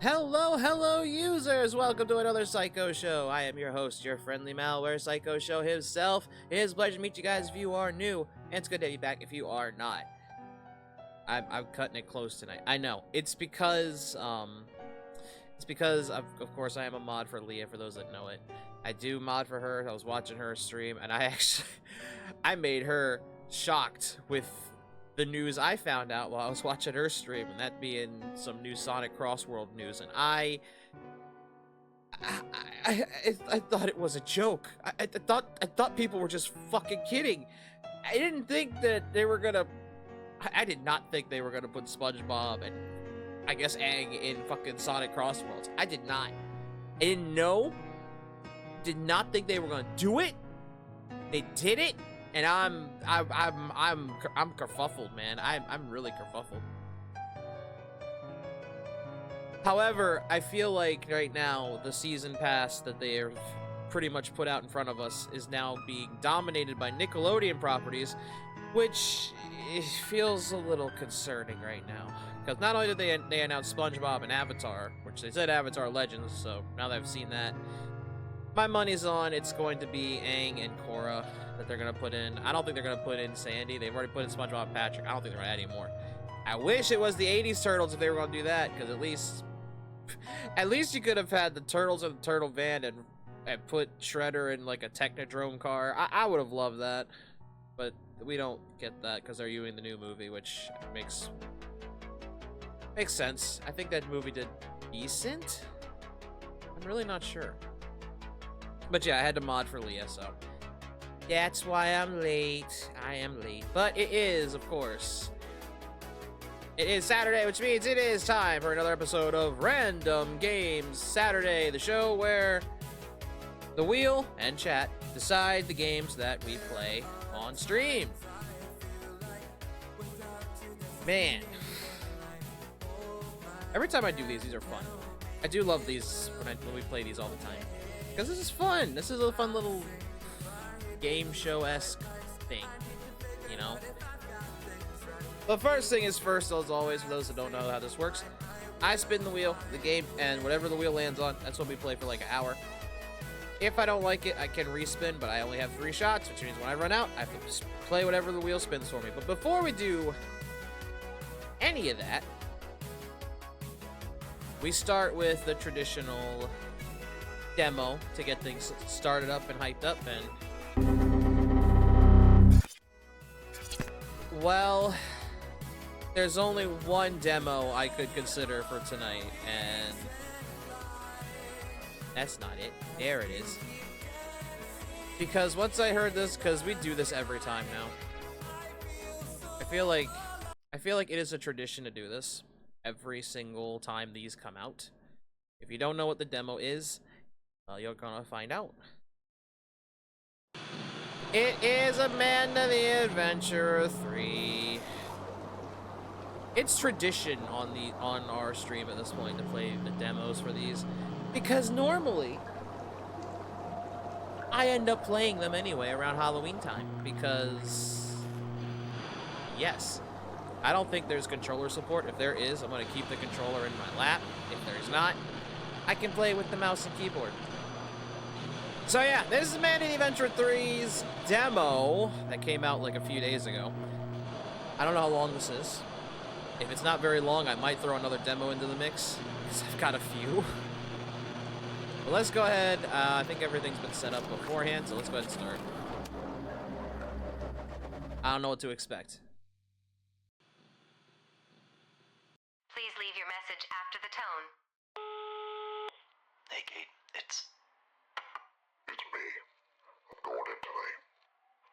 Hello, users! Welcome to another Psycho Show. I am your host, your friendly malware Psycho Show himself. It is a pleasure to meet you guys if you are new, and it's good to have you back if you are not. I'm cutting it close tonight. I know. It's because of course, I am a mod for Leah, for those that know it. I do mod for her. I was watching her stream, and I made her shocked with the news I found out while I was watching her stream, and that being some new Sonic Crossworld news, and I thought it was a joke. I thought people were just fucking kidding. I didn't think that they were gonna. I did not think they were gonna put SpongeBob and I guess Aang in fucking Sonic Crossworlds. I did not. I didn't know. Did not think they were gonna do it. They did it. And I'm kerfuffled, man. I'm really kerfuffled. However, I feel like right now the season pass that they have pretty much put out in front of us is now being dominated by Nickelodeon properties, which feels a little concerning right now. Because not only did they announce SpongeBob and Avatar, which they said Avatar Legends, so now that I've seen that, my money's on it's going to be Aang and Korra that they're gonna put in. I don't think they're gonna put in Sandy. They've already put in SpongeBob and Patrick. I don't think they're gonna add any more. I wish it was the 80s Turtles if they were gonna do that, because at least you could have had the Turtles in the Turtle Van and put Shredder in like a Technodrome car. I would have loved that, but we don't get that because they're using the new movie, which makes sense. I think that movie did decent. I'm really not sure. But yeah, I had to mod for Leah, so that's why I'm late. I am late. But it is, of course, it is Saturday, which means it is time for another episode of Random Games Saturday, the show where the wheel and chat decide the games that we play on stream. Man. Every time I do these are fun. I do love these when we play these all the time. Because this is fun. This is a fun little game show-esque thing, you know? The first thing is first, as always, for those that don't know how this works. I spin the wheel, the game, and whatever the wheel lands on, that's what we play for like an hour. If I don't like it, I can respin, but I only have 3 shots, which means when I run out, I have to play whatever the wheel spins for me. But before we do any of that, we start with the traditional demo to get things started up and hyped up, and well, there's only one demo I could consider for tonight, and that's not it. There it is. Because once I heard this, because we do this every time now, I feel like it is a tradition to do this every single time these come out. If you don't know what the demo is, you're gonna find out. It is Amanda the Adventurer 3. It's tradition on our stream at this point to play the demos for these, because normally I end up playing them anyway around Halloween time, because yes, I don't think there's controller support. If there is, I'm gonna keep the controller in my lap. If there's not, I can play with the mouse and keyboard. So yeah, this is Amanda the Adventurer 3's demo that came out like a few days ago. I don't know how long this is. If it's not very long, I might throw another demo into the mix, because I've got a few. But let's go ahead. I think everything's been set up beforehand, so let's go ahead and start. I don't know what to expect. Please leave your message after the tone. Hey, Kate, it's me. I'm going in today.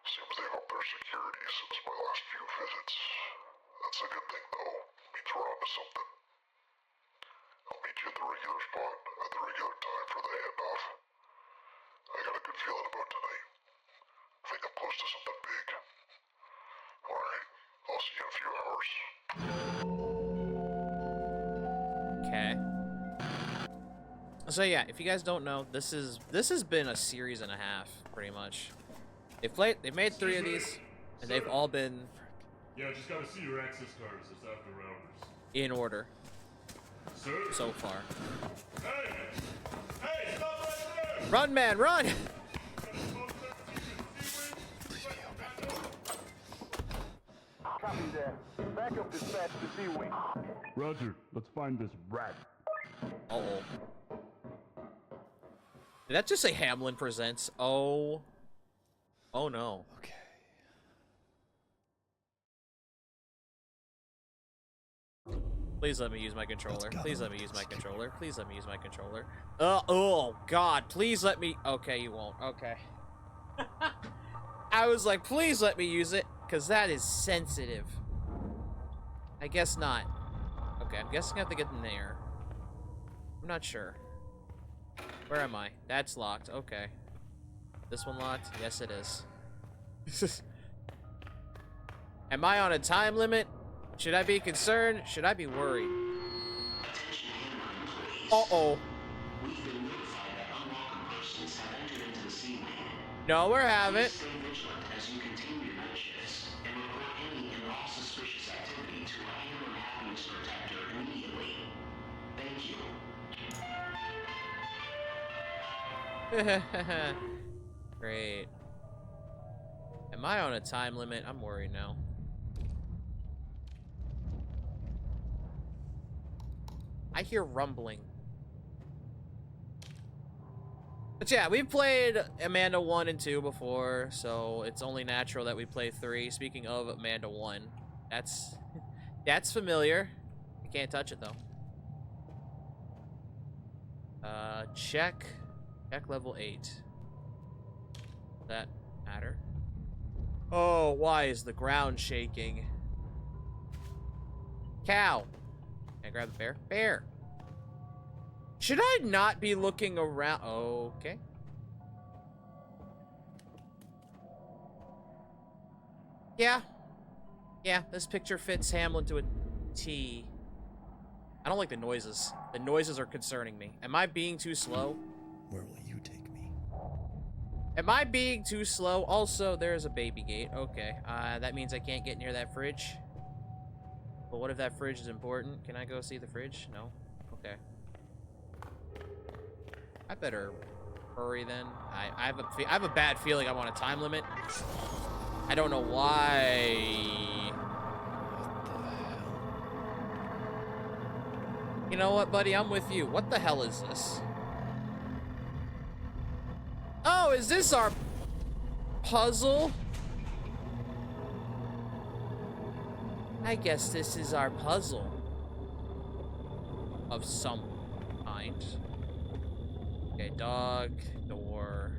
Seems they upped their security since my last few visits. That's a good thing, though. Means we're onto something. I'll meet you at the regular spot at the regular time for the handoff. I got a good feeling about tonight. I think I'm close to something big. Alright, I'll see you in a few hours. Okay. So yeah, if you guys don't know, this has been a series and a half, pretty much. They've made 3 of these, and they've all been Yeah, just gotta see your access cards. It's after hours. in order. so far. Hey, stop right there! Run, man, run! Copy that. Back up dispatch to C-Wing. Roger, let's find this rat. Uh-oh. Did that just say Hamlin Presents? Oh. Oh, no. Okay. Please let me use my controller. go. Please let me use my controller. Please let me use my controller. Oh, God. Please let me... Okay, you won't. Okay. I was like, please let me use it, because that is sensitive. I guess not. Okay, I'm guessing I have to get in there. I'm not sure. Where am I? That's locked. Okay. This one locked? Yes, it is. Am I on a time limit? Should I be concerned? Should I be worried? Uh-oh. No, we haven't. Great. Am I on a time limit? I'm worried now. I hear rumbling. But yeah, we've played Amanda 1 and 2 before, so it's only natural that we play 3. Speaking of Amanda 1, that's familiar. I can't touch it though. Check level 8. Does that matter? Oh, why is the ground shaking? Cow. Can I grab the bear? Bear. Should I not be looking around? Okay. Yeah. Yeah, this picture fits Hamlin to a T. I don't like the noises. The noises are concerning me. Am I being too slow? Where will you take me? Am I being too slow? Also, there's a baby gate. Okay. That means I can't get near that fridge. But what if that fridge is important? Can I go see the fridge? No? Okay. I better hurry then. I have a bad feeling I'm on a time limit. I don't know why. You know what, buddy? I'm with you. What the hell is this? Oh, is this our puzzle? I guess this is our puzzle. Of some kind. Okay, dog, door.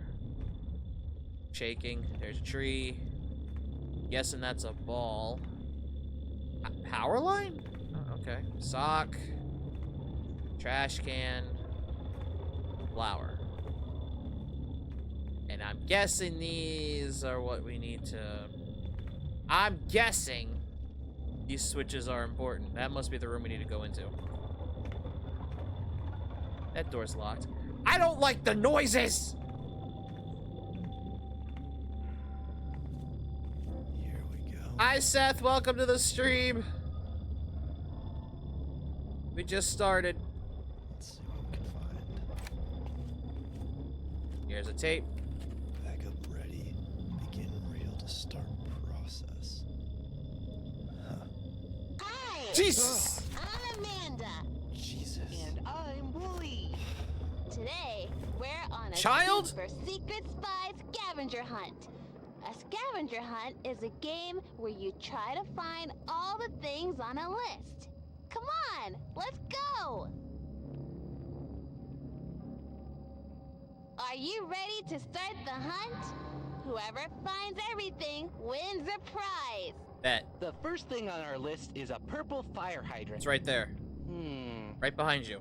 Shaking. There's a tree. Guessing that's a ball. Power line? Oh, okay. Sock. Trash can. Flower. And I'm guessing these are what we need to... I'm guessing these switches are important. That must be the room we need to go into. That door's locked. I don't like the noises! Here we go. Hi, Seth. Welcome to the stream. We just started. Let's see what we can find. Here's a tape. Backup ready. Begin reel to start process. Huh. Hi! Jesus! I'm Amanda. Jesus. And I'm Wooly. Today, we're on a Child? super secret spy scavenger hunt. A scavenger hunt is a game where you try to find all the things on a list. Come on, let's go! Are you ready to start the hunt? Whoever finds everything wins a prize. Bet. The first thing on our list is a purple fire hydrant. It's right there. Right behind you.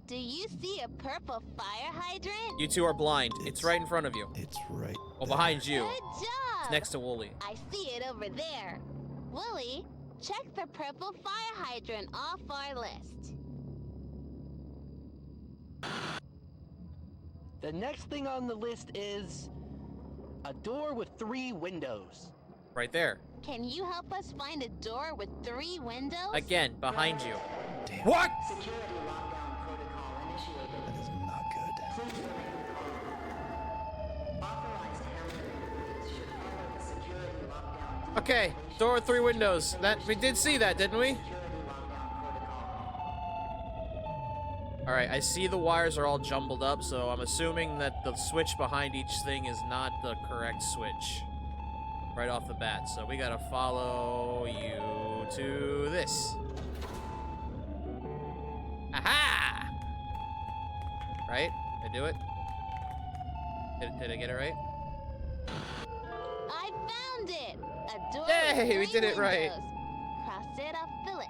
Do you see a purple fire hydrant? You two are blind. It's right in front of you. It's right. Well, behind you. Good job! It's next to Wooly. I see it over there. Wooly, check the purple fire hydrant off our list. The next thing on the list is a door with 3 windows. Right there. Can you help us find a door with 3 windows? Again, behind you. Damn. What? That is not good. Okay, door with 3 windows. That we did see that, didn't we? All right, I see the wires are all jumbled up, so I'm assuming that the switch behind each thing is not the correct switch right off the bat. So we gotta follow you to this. Aha! Right? Did I do it? Did I get it right? I found it! A door Yay, with we 3 did it right. windows. Cross it off the list.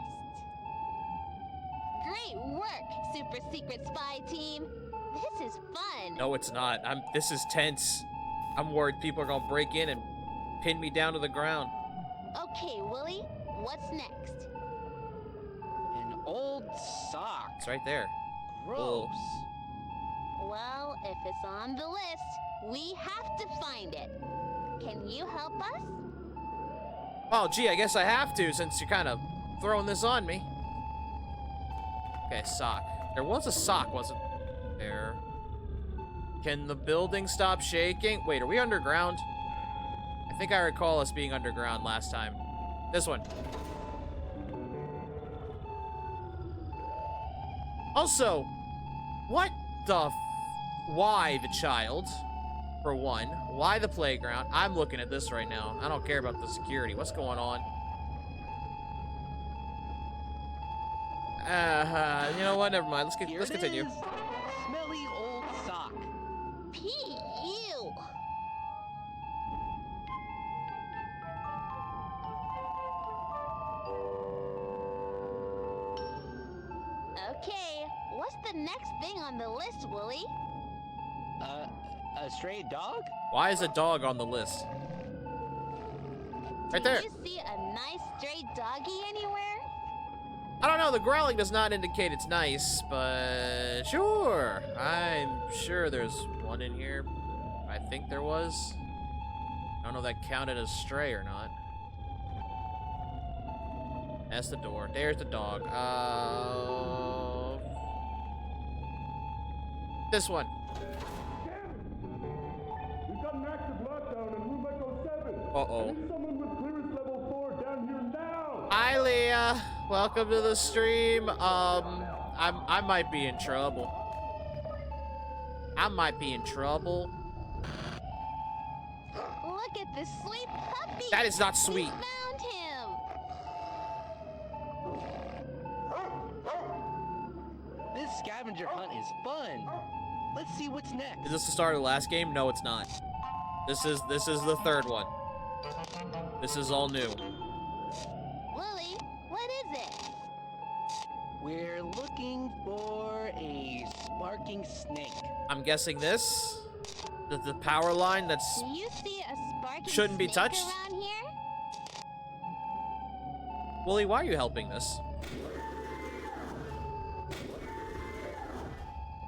Great work, super secret spy team. This is fun. No, it's not. This is tense. I'm worried people are gonna break in and pin me down to the ground. Okay, Willie, what's next? An old sock. It's right there. Gross. Well, if it's on the list, we have to find it. Can you help us? Oh, gee, I guess I have to since you're kind of throwing this on me. Okay, sock. There was a sock, wasn't there? Can the building stop shaking? Wait, are we underground? I think I recall us being underground last time. This one. Also, what the why the child, for one? Why the playground? I'm looking at this right now. I don't care about the security. What's going on? You know what? Never mind. Here Let's it continue. is. Smelly old sock. P.U. Okay, what's the next thing on the list, Willie? A stray dog? Why is a dog on the list? Right there. Do you see a nice stray doggy anywhere? I don't know. The growling does not indicate it's nice, but sure. I'm sure there's one in here. I think there was. I don't know if that counted as stray or not. That's the door. There's the dog. This one. We've got an active lockdown in room Echo 7. Uh-oh. I need someone with clearance level 4 down here now. Hi, Leah. Welcome to the stream. I might be in trouble. I might be in trouble. Look at this sweet puppy. That is not sweet. We found him. This scavenger hunt is fun. Let's see what's next. Is this the start of the last game? No, it's not. This is the third one. This is all new. Willie, what is it? We're looking for a sparking snake. I'm guessing this. The power line that's Do you see a sparking Shouldn't be snake touched? around here? Wooly, why are you helping this?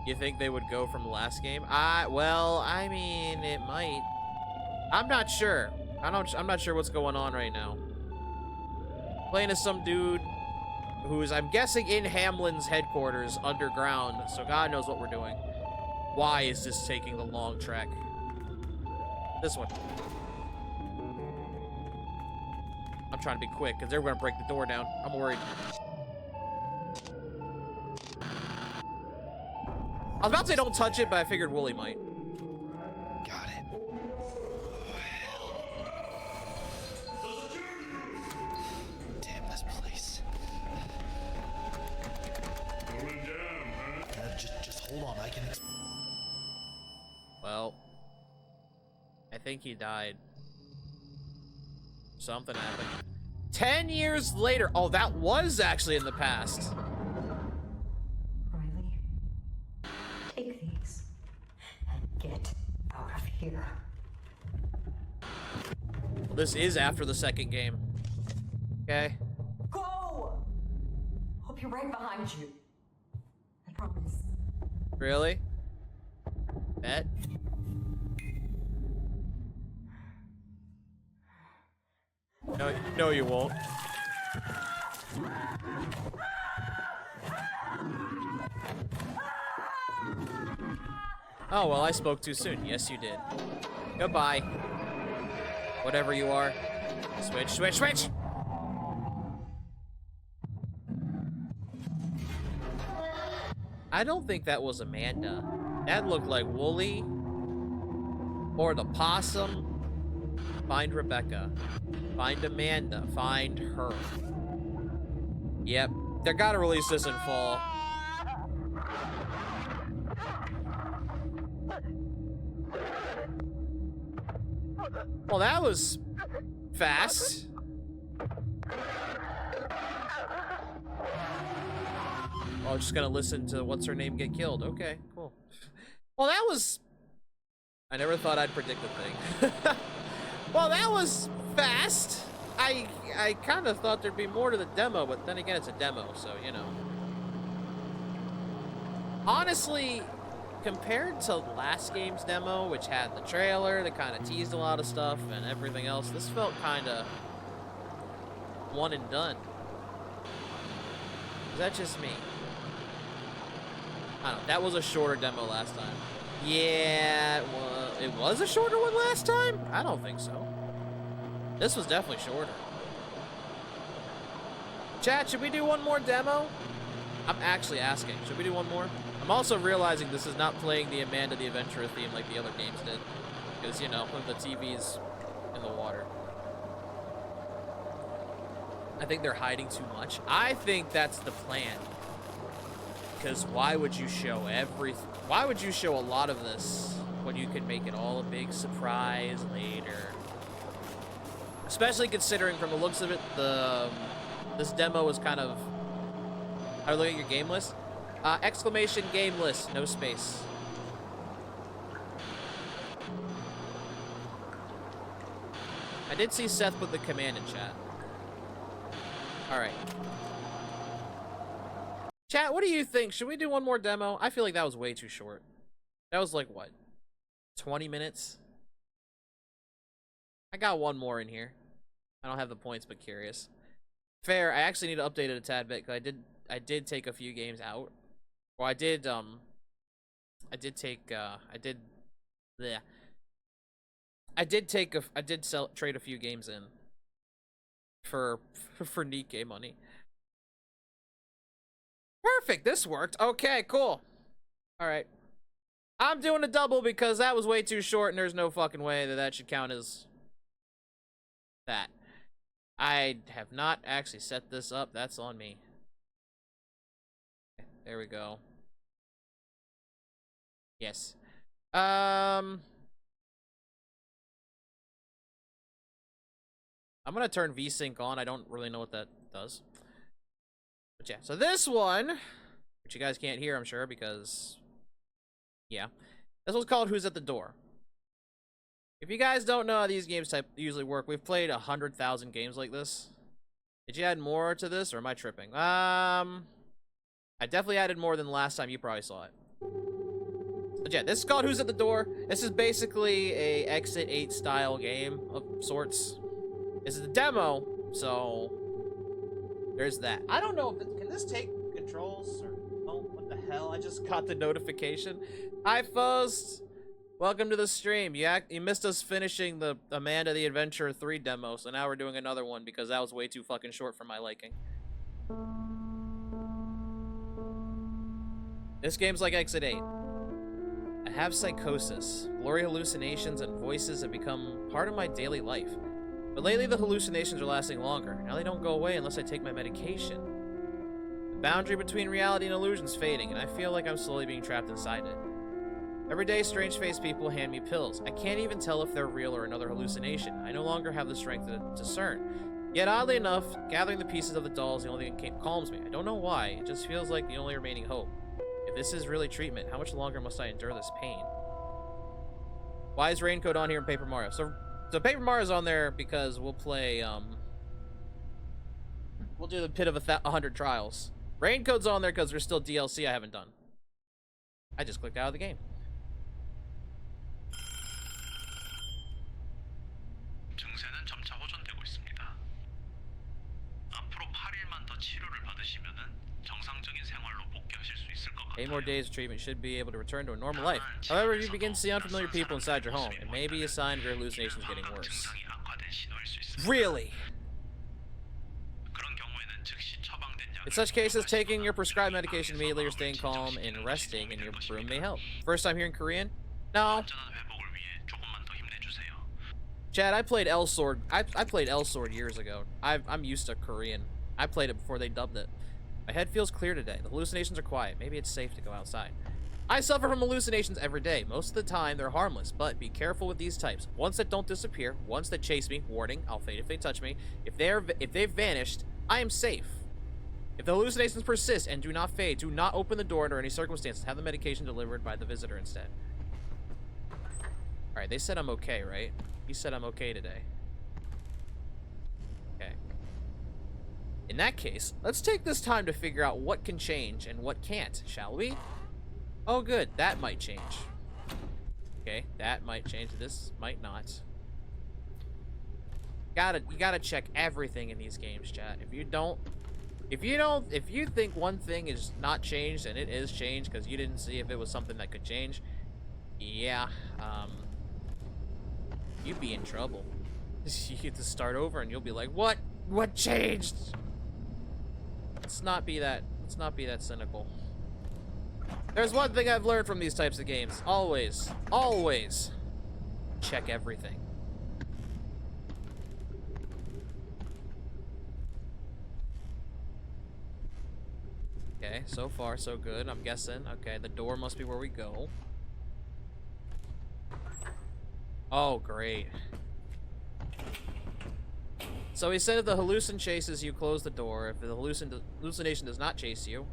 You think they would go from the last game? Well, I mean, it might. I'm not sure. I'm not sure what's going on right now. Playing as some dude who's, I'm guessing, in Hamlin's headquarters underground, so God knows what we're doing. Why is this taking the long trek? This one. I'm trying to be quick, because they're going to break the door down. I'm worried. I was about to say don't touch it, but I figured Wooly might. Got it. Damn this place. Going down, huh? Just hold on. I can. Well, I think he died. Something happened. 10 years later. Oh, that was actually in the past. Riley, take these and get out of here. Well, this is after the second game. Okay. Go! I'll be right behind you. I promise. Really? Bet? No, you won't. Oh, well, I spoke too soon. Yes, you did. Goodbye. Whatever you are. Switch, switch, switch! I don't think that was Amanda. That looked like Wooly. Or the possum. Find Rebecca. Find Amanda. Find her. Yep. They gotta release this in fall. Well, that was fast. Oh, just gonna listen to what's her name get killed. Okay, cool. Well, that was... I never thought I'd predict a thing. Well, that was fast. I kind of thought there'd be more to the demo, but then again, it's a demo, so, you know. Honestly, compared to last game's demo, which had the trailer that kind of teased a lot of stuff and everything else, this felt kind of one and done. Is that just me? I don't know. That was a shorter demo last time. Yeah, it was a shorter one last time? I don't think so. This was definitely shorter. Chat, should we do one more demo? I'm actually asking. Should we do one more? I'm also realizing this is not playing the Amanda the Adventurer theme like the other games did. Because, you know, the TV's in the water. I think they're hiding too much. I think that's the plan. Because why would you show why would you show a lot of this when you could make it all a big surprise later? Especially considering from the looks of it, this demo is kind of... Are you looking at your game list? Exclamation game list, no space. I did see Seth put the command in chat. Alright. Chat, what do you think? Should we do one more demo? I feel like that was way too short. That was like, what? 20 minutes? I got one more in here. I don't have the points, but curious. Fair, I actually need to update it a tad bit, because I did take a few games out. Well, I did trade a few games in for Nikkei money. Perfect, this worked. Okay, cool. All right. I'm doing a double because that was way too short and there's no fucking way that should count as that. I have not actually set this up. That's on me. There we go. Yes. I'm gonna turn VSync on. I don't really know what that does. But yeah, so this one, which you guys can't hear, I'm sure, because, yeah. This one's called Who's at the Door. If you guys don't know how these games usually work, we've played 100,000 games like this. Did you add more to this, or am I tripping? I definitely added more than the last time you probably saw it. But yeah, this is called Who's at the Door. This is basically a Exit 8 style game of sorts. This is a demo, so there's that. I don't know if can this take controls or oh, what the hell? I just got the notification. Hi, Fuzz. Welcome to the stream. You missed us finishing the Amanda the Adventurer 3 demo, so now we're doing another one because that was way too fucking short for my liking. This game's like Exit 8. I have psychosis. Blurry hallucinations and voices have become part of my daily life. But lately the hallucinations are lasting longer. Now they don't go away unless I take my medication. The boundary between reality and illusion is fading, and I feel like I'm slowly being trapped inside it. Every day, strange-faced people hand me pills. I can't even tell if they're real or another hallucination. I no longer have the strength to discern. Yet, oddly enough, gathering the pieces of the doll is the only thing that calms me. I don't know why. It just feels like the only remaining hope. If this is really treatment, how much longer must I endure this pain? Why is Raincoat on here in Paper Mario? So Paper Mario's on there because we'll play, we'll do the Pit of 100 Trials. Raincoat's on there because there's still DLC I haven't done. I just clicked out of the game. 증세는 점차 호전되고 있습니다. 앞으로 8일만 더 8 more days of treatment should be able to return to a normal life. However, if you begin to see unfamiliar people inside your home, it may be a sign of your hallucinations getting worse. Really? In such cases, taking your prescribed medication immediately or staying calm and resting in your room may help. First time hearing Korean? No. Chad, I played L Sword. I played L Sword years ago. I'm used to Korean. I played it before they dubbed it. My head feels clear today. The hallucinations are quiet. Maybe it's safe to go outside. I suffer from hallucinations every day. Most of the time, they're harmless, but be careful with these types. Ones that don't disappear, ones that chase me, warning, I'll fade if they touch me. If they've vanished, I am safe. If the hallucinations persist and do not fade, do not open the door under any circumstances. Have the medication delivered by the visitor instead. Alright, they said I'm okay, right? He said I'm okay today. Okay. In that case, let's take this time to figure out what can change and what can't, shall we? Oh good, that might change. Okay, that might change. This might not. You gotta check everything in these games, chat. If you think one thing is not changed and it is changed because you didn't see if it was something that could change, yeah, you'd be in trouble. You get to start over and you'll be like, what changed? Let's not be that cynical. There's one thing I've learned from these types of games. Always check everything. Okay, so far so good, I'm guessing. Okay, the door must be where we go. Oh, great. So he said if the hallucin chases you, close the door. If the hallucination does not chase you,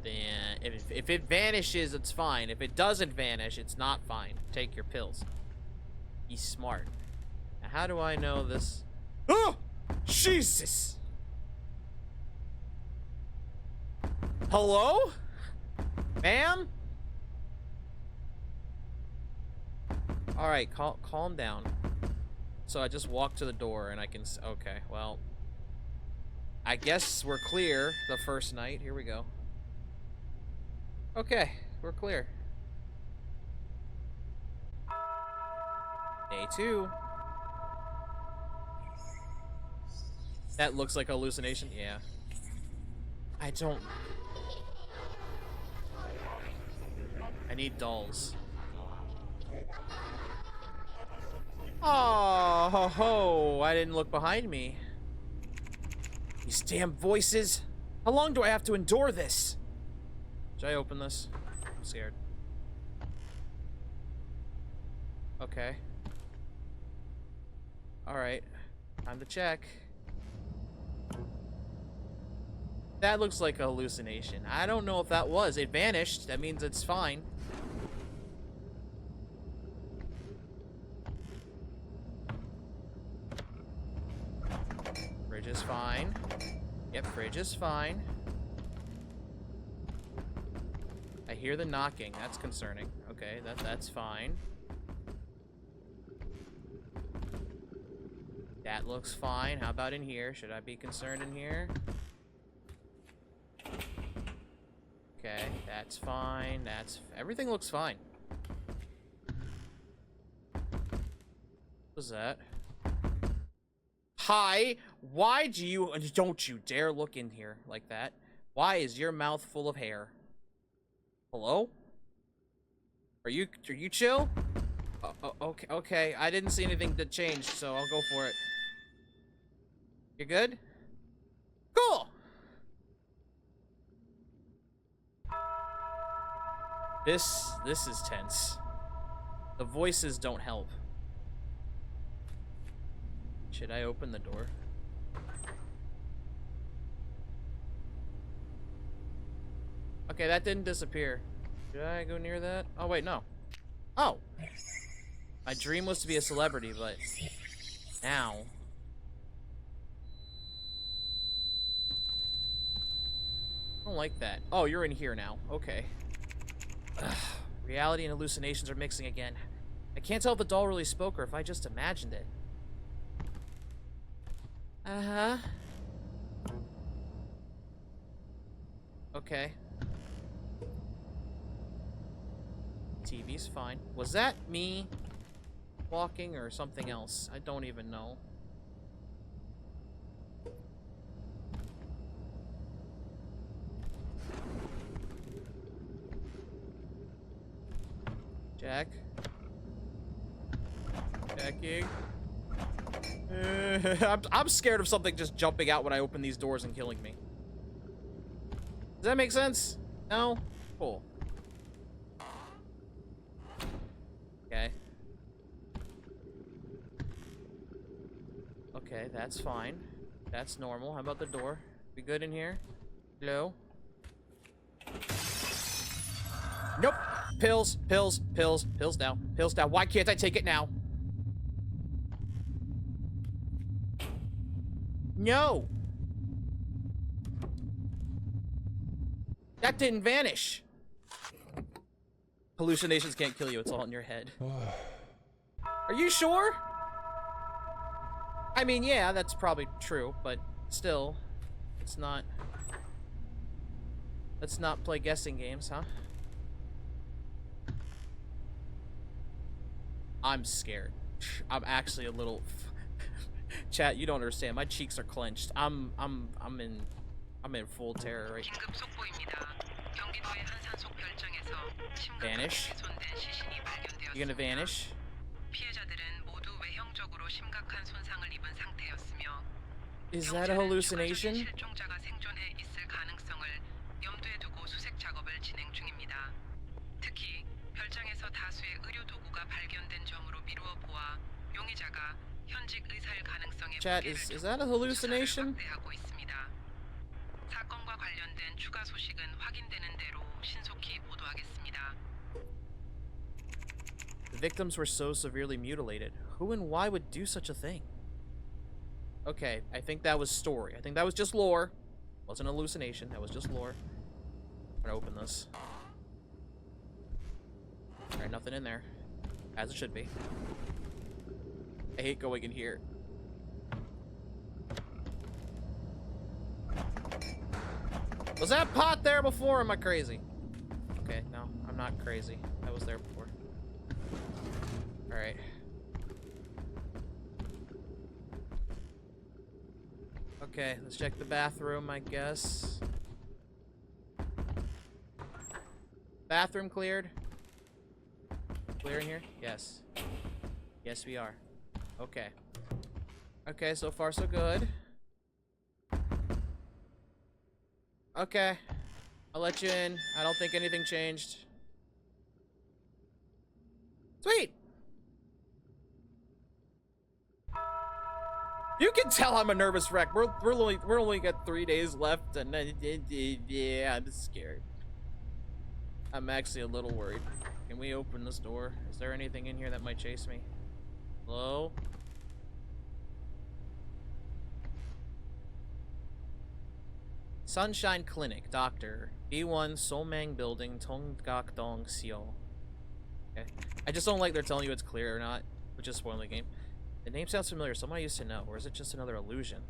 then if it vanishes, it's fine. If it doesn't vanish, it's not fine. Take your pills. Be smart. Now, how do I know this? Oh! Jesus! Hello? Ma'am? Alright, calm down. So I just walk to the door and I can... Okay, well... I guess we're clear the first night. Here we go. Okay, we're clear. Day 2. That looks like a hallucination? Yeah. I don't... I need dolls. Oh, ho, ho. I didn't look behind me. These damn voices. How long do I have to endure this? Should I open this? I'm scared. Okay. Alright. Time to check. That looks like a hallucination. I don't know if that was. It vanished. That means it's fine. Fridge is fine. Yep, fridge is fine. I hear the knocking. That's concerning. Okay, that's fine. That looks fine. How about in here? Should I be concerned in here? Okay, that's fine. Everything looks fine. What was that? Hi, why don't you dare look in here like that? Why is your mouth full of hair? Hello? Are you chill? Okay, I didn't see anything that changed, so I'll go for it. You good? Cool! This is tense. The voices don't help. Should I open the door? Okay, that didn't disappear. Should I go near that? Oh, wait, no. Oh! My dream was to be a celebrity, but... now... I don't like that. Oh, you're in here now. Okay. Ugh. Reality and hallucinations are mixing again. I can't tell if the doll really spoke or if I just imagined it. Uh-huh. Okay. TV's fine. Was that me walking or something else? I don't even know. Jack. Jacking. I'm scared of something just jumping out when I open these doors and killing me. Does that make sense? No? Cool. Okay. Okay, that's fine. That's normal. How about the door? We good in here? Hello? Nope. Pills, pills, pills, pills now. Pills now. Why can't I take it now? No. That didn't vanish. Hallucinations can't kill you. It's all in your head. Are you sure? I mean, yeah, that's probably true, but still, it's not. Let's not play guessing games, huh? I'm scared. I'm actually a little. Chat, you don't understand. My cheeks are clenched. I'm in full terror right now. Vanish. You gonna vanish? Is that a hallucination? Chat, is that a hallucination? The victims were so severely mutilated. Who and why would do such a thing? Okay, I think that was story. I think that was just lore. Wasn't a hallucination. That was just lore. I'm gonna open this. Alright, nothing in there. As it should be. I hate going in here. Was that pot there before, or am I crazy? Okay, no, I'm not crazy. I was there before. Alright. Okay, let's check the bathroom, I guess. Bathroom cleared? Clear in here? Yes. Yes, we are. Okay. Okay, so far so good. Okay. I'll let you in. I don't think anything changed. Sweet! You can tell I'm a nervous wreck. We're only got 3 days left, and then yeah, I'm just scared. I'm actually a little worried. Can we open this door? Is there anything in here that might chase me? Hello? Sunshine Clinic, Doctor. B1 Somang Building, Tonggak Dong Seo. Okay. I just don't like they're telling you it's clear or not, which is spoiling the game. The name sounds familiar. Someone I used to know, or is it just another illusion?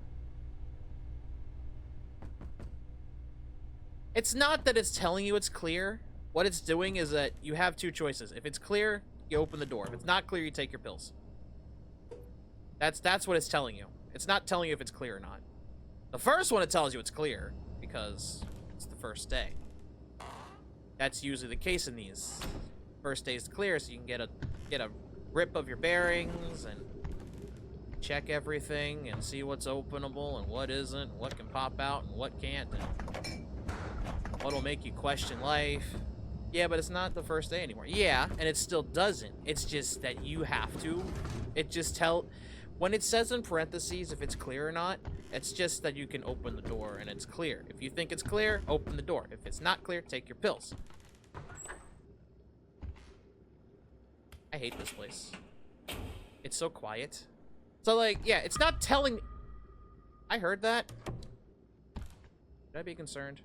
It's not that it's telling you it's clear. What it's doing is that you have two choices. If it's clear, you open the door. If it's not clear, you take your pills. That's what it's telling you. It's not telling you if it's clear or not. The first one, it tells you it's clear because it's the first day. That's usually the case in these. First day's clear, so you can get a grip of your bearings and check everything and see what's openable and what isn't, and what can pop out and what can't, and what'll make you question life. Yeah, but it's not the first day anymore. Yeah, and it still doesn't. It's just that you have to. It just when it says in parentheses if it's clear or not, it's just that you can open the door and it's clear. If you think it's clear, open the door. If it's not clear, take your pills. I hate this place. It's so quiet. So, like, yeah, it's not telling me. I heard that. Should I be concerned?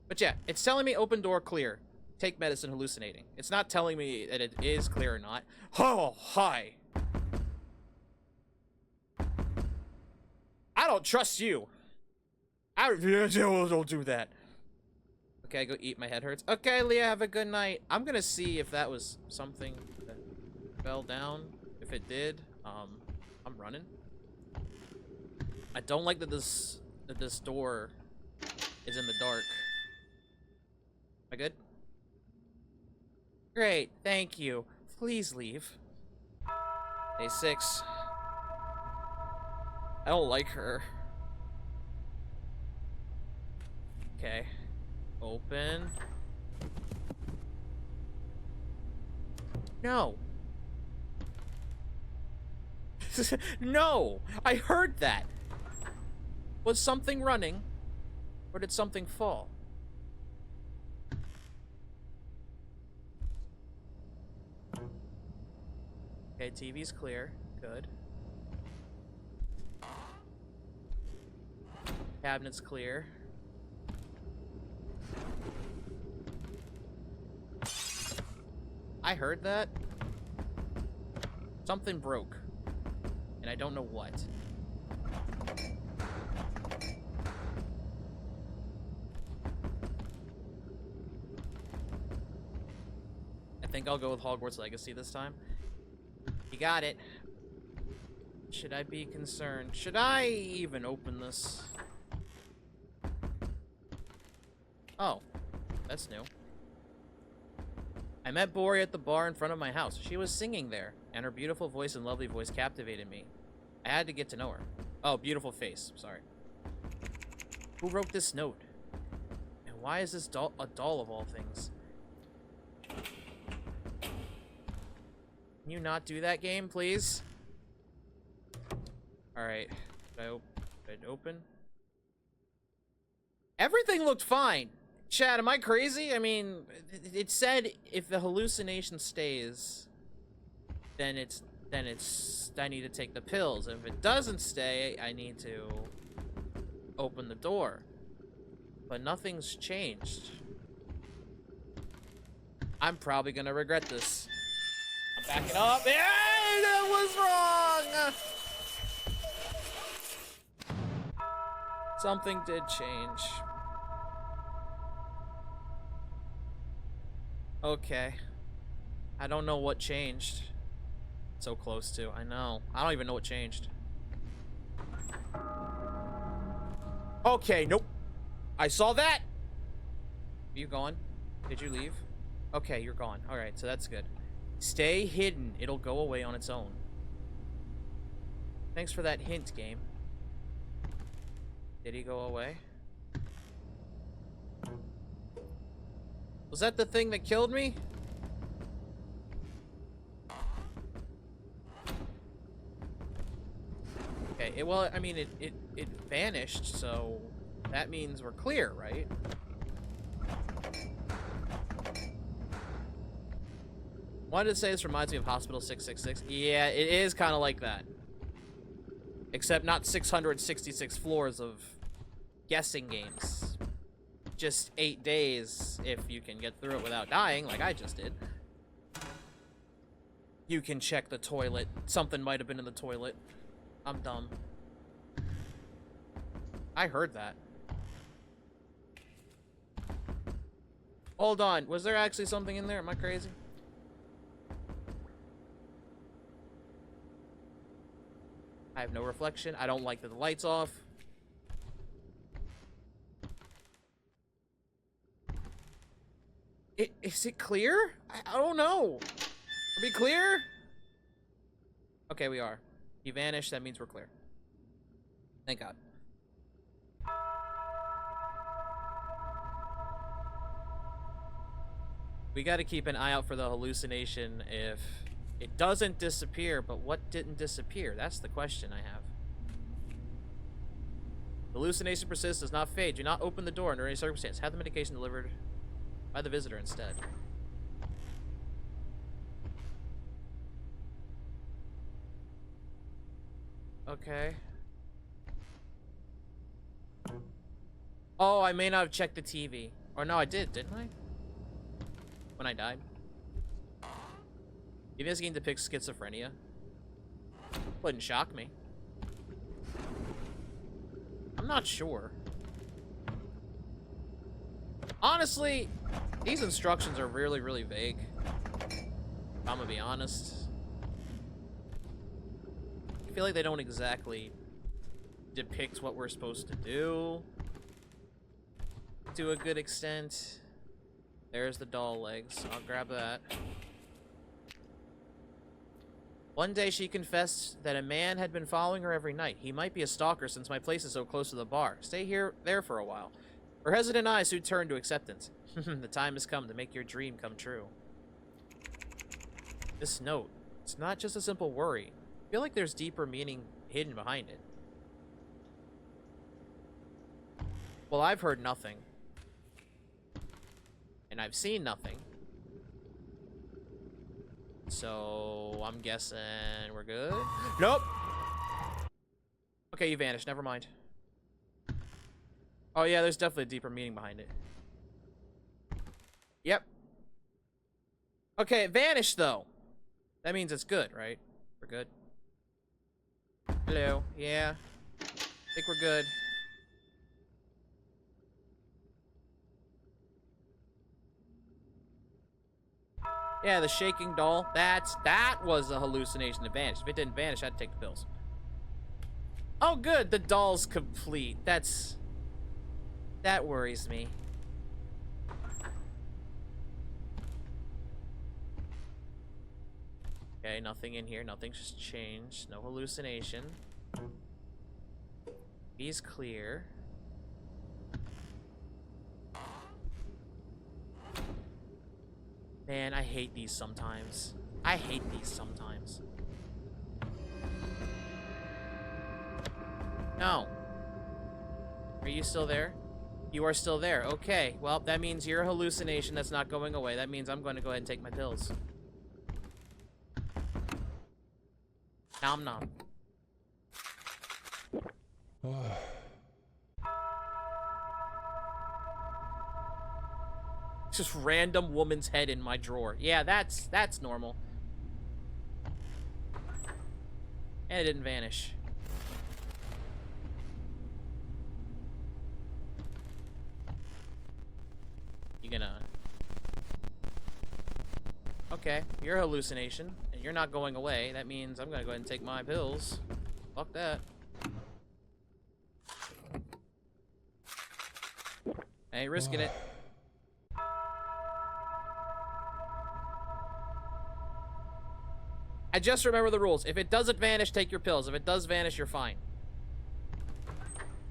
But yeah, it's telling me open door, clear. Take medicine, hallucinating. It's not telling me that it is clear or not. Oh, hi. I don't trust you. Don't do that. Okay, go eat. My head hurts. Okay, Leah, have a good night. I'm gonna see if that was something that fell down. If it did, I'm running. I don't like that this door is in the dark. Am I good? Great, thank you. Please leave. Day 6. I don't like her. Okay. Open. No. No! I heard that! Was something running? Or did something fall? Okay, TV's clear. Good. Cabinet's clear. I heard that. Something broke. And I don't know what. I think I'll go with Hogwarts Legacy this time. You got it. Should I be concerned? Should I even open this? Oh, that's new. I met Bori at the bar in front of my house. She was singing there, and her beautiful voice and lovely voice captivated me. I had to get to know her. Oh, beautiful face. Sorry. Who wrote this note? And why is this doll a doll of all things? Can you not do that game, please? Alright. Did I open? Everything looked fine. Chad, am I crazy? I mean, it said if the hallucination stays, then I need to take the pills. If it doesn't stay, I need to open the door. But nothing's changed. I'm probably gonna regret this. I'm backing up. Yeah, that was wrong! Something did change. Okay. I don't know what changed. So close to. I know. I don't even know what changed. Okay, nope. I saw that! Are you gone? Did you leave? Okay, you're gone. Alright, so that's good. Stay hidden. It'll go away on its own. Thanks for that hint, game. Did he go away? Was that the thing that killed me? Okay, well, I mean, it vanished, so that means we're clear, right? Wanted to say this reminds me of Hospital 666. Yeah, it is kind of like that. Except not 666 floors of guessing games. Just 8 days if you can get through it without dying, like I just did. You can check the toilet. Something might have been in the toilet. I'm dumb. I heard that. Hold on. Was there actually something in there? Am I crazy? I have no reflection. I don't like that the light's off. Is it clear? I don't know. Are we clear? Okay, we are. He vanished. That means we're clear. Thank God. We got to keep an eye out for the hallucination if it doesn't disappear, but what didn't disappear? That's the question I have. The hallucination persists, does not fade. Do not open the door under any circumstance. Have the medication delivered by the visitor instead. Okay. Oh, I may not have checked the TV. Or no, I did, didn't I? When I died. If this game depicts schizophrenia, wouldn't shock me. I'm not sure. Honestly, these instructions are really, really vague. I'm gonna be honest. I feel like they don't exactly depict what we're supposed to do to a good extent. There's the doll legs. I'll grab that. One day she confessed that a man had been following her every night. He might be a stalker since my place is so close to the bar. Stay there for a while. Her hesitant eyes soon turned to acceptance. The time has come to make your dream come true. This note, it's not just a simple worry. I feel like there's deeper meaning hidden behind it. Well, I've heard nothing. And I've seen nothing. So, I'm guessing we're good? Nope! Okay, you vanished. Never mind. Oh, yeah, there's definitely a deeper meaning behind it. Yep. Okay, it vanished, though. That means it's good, right? We're good. Hello. Yeah. I think we're good. Yeah, the shaking doll. That was a hallucination that vanished. If it didn't vanish, I'd take the pills. Oh, good. The doll's complete. That worries me. Okay, nothing in here. Nothing's just changed. No hallucination. He's clear. Man, I hate these sometimes. I hate these sometimes. No. Are you still there? You are still there. Okay. Well, that means you're a hallucination that's not going away. That means I'm going to go ahead and take my pills. Nom nom. Just random woman's head in my drawer. Yeah, that's normal. And it didn't vanish. You gonna... Okay, you're a hallucination, and you're not going away. That means I'm gonna go ahead and take my pills. Fuck that. I ain't risking it. I just remember the rules. If it doesn't vanish, take your pills. If it does vanish, you're fine.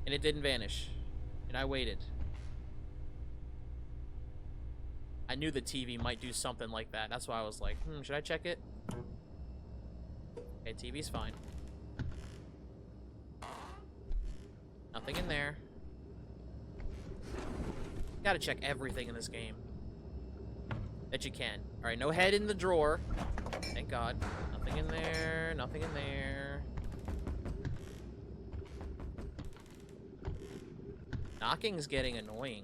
And it didn't vanish. And I waited. I knew the TV might do something like that. That's why I was like, should I check it? Okay, TV's fine. Nothing in there. Gotta check everything in this game. That you can. Alright, no head in the drawer. Thank God. Nothing in there. Nothing in there. Knocking's getting annoying.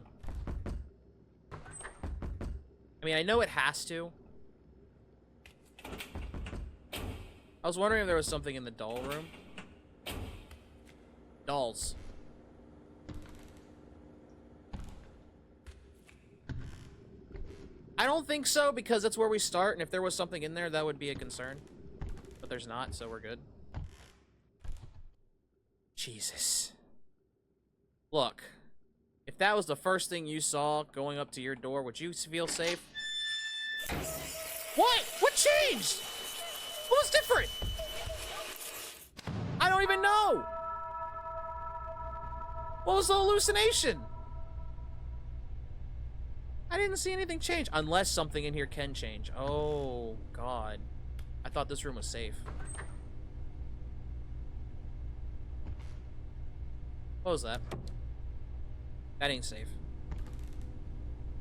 I mean, I know it has to. I was wondering if there was something in the doll room. Dolls. I don't think so, because that's where we start, and if there was something in there, that would be a concern. But there's not, so we're good. Jesus. Look. If that was the first thing you saw going up to your door, would you feel safe? What? What changed? What was different? I don't even know. What was the hallucination? I didn't see anything change. Unless something in here can change. Oh, God. I thought this room was safe. What was that? That ain't safe.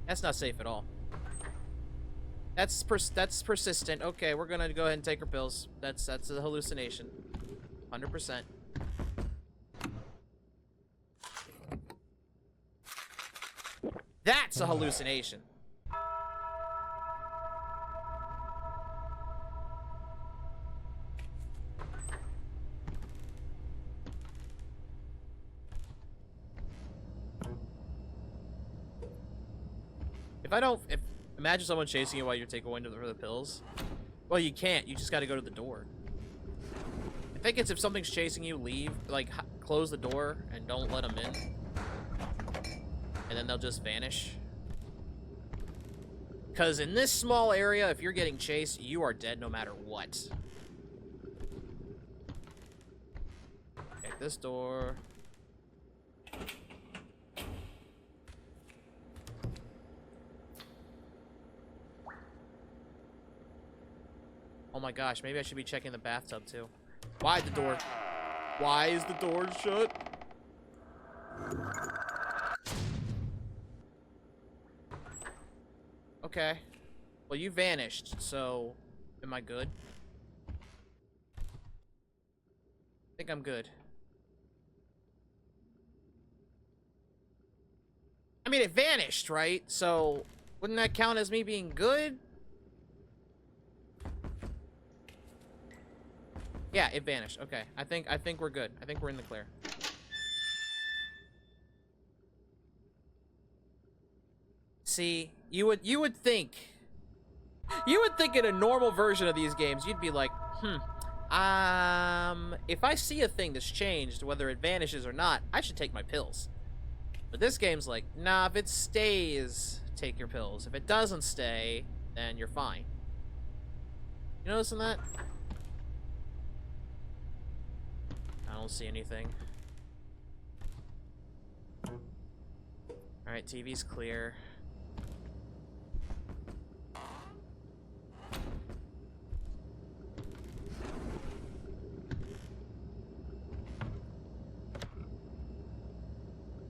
That's not safe at all. That's persistent. Okay, we're gonna go ahead and take our pills. That's a hallucination. 100%. That's a hallucination. If imagine someone chasing you while you're taking one for the pills. Well, you can't. You just got to go to the door. I think it's if something's chasing you, leave. Like, close the door and don't let them in. And then they'll just vanish. Because in this small area, if you're getting chased, you are dead no matter what. Check this door. Oh my gosh, maybe I should be checking the bathtub too. Why the door? Why is the door shut? Okay. Well, you vanished, so am I good? I think I'm good. I mean, it vanished, right? So wouldn't that count as me being good? Yeah, it vanished. Okay. I think we're good. I think we're in the clear. See, you would think in a normal version of these games, you'd be like, if I see a thing that's changed, whether it vanishes or not, I should take my pills. But this game's like, nah, if it stays, take your pills. If it doesn't stay, then you're fine. You noticing that? I don't see anything. Alright, TV's clear.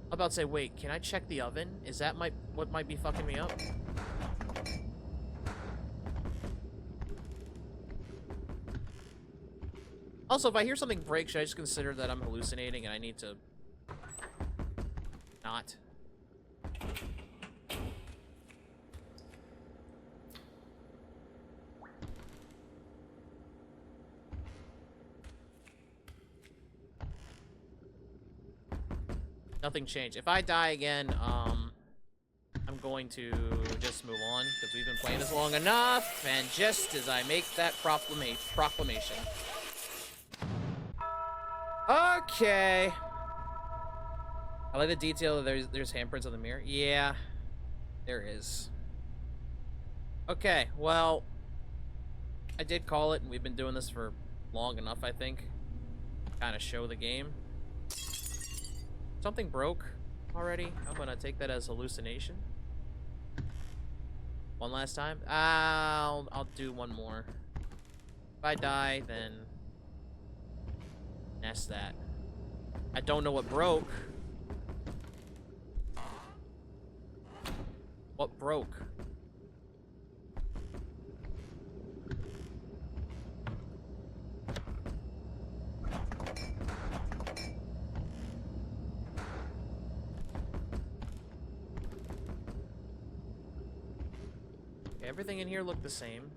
I'm about to say, wait, can I check the oven? Is that what might be fucking me up? Also, if I hear something break, should I just consider that I'm hallucinating and I need to not? Nothing changed. If I die again, I'm going to just move on because we've been playing this long enough. And just as I make that proclamation. Okay. I like the detail that there's handprints on the mirror. Yeah, there is. Okay, well, I did call it, and we've been doing this for long enough, I think. Kind of show the game. Something broke already. I'm gonna take that as hallucination. One last time. I'll do one more. If I die, then that's that. I don't know what broke. What broke? Okay, everything in here looked the same.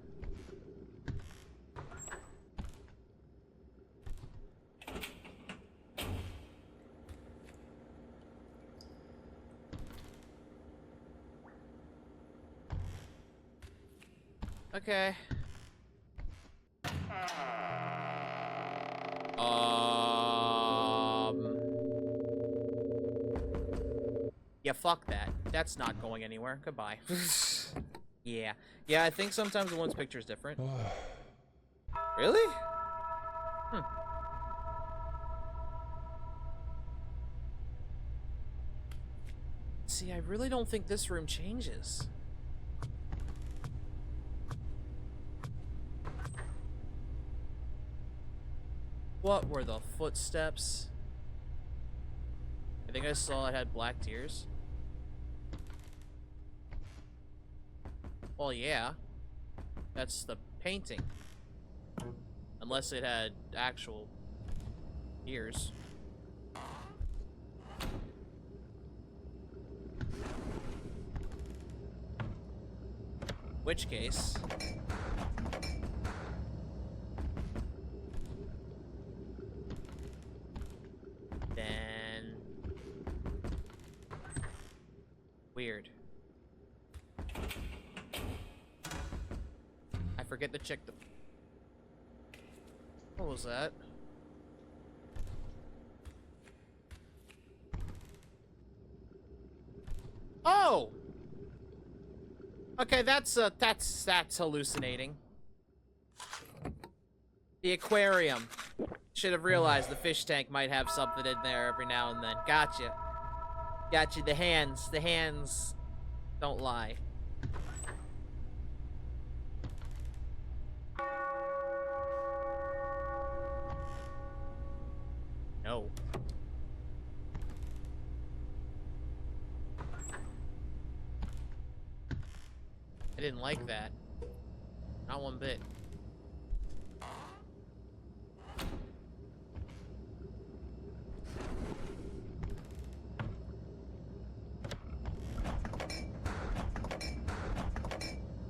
Okay. Yeah, fuck that. That's not going anywhere. Goodbye. Yeah. Yeah, I think sometimes the one's picture is different. Really? See, I really don't think this room changes. What were the footsteps? I think I saw it had black tears. Well, yeah. That's the painting. Unless it had actual ears. Which case... then... weird. Forget the chick. What was that? Oh! Okay, that's hallucinating. The aquarium. Should have realized the fish tank might have something in there every now and then. Gotcha. Gotcha. The hands. The hands don't lie. No. I didn't like that. Not one bit.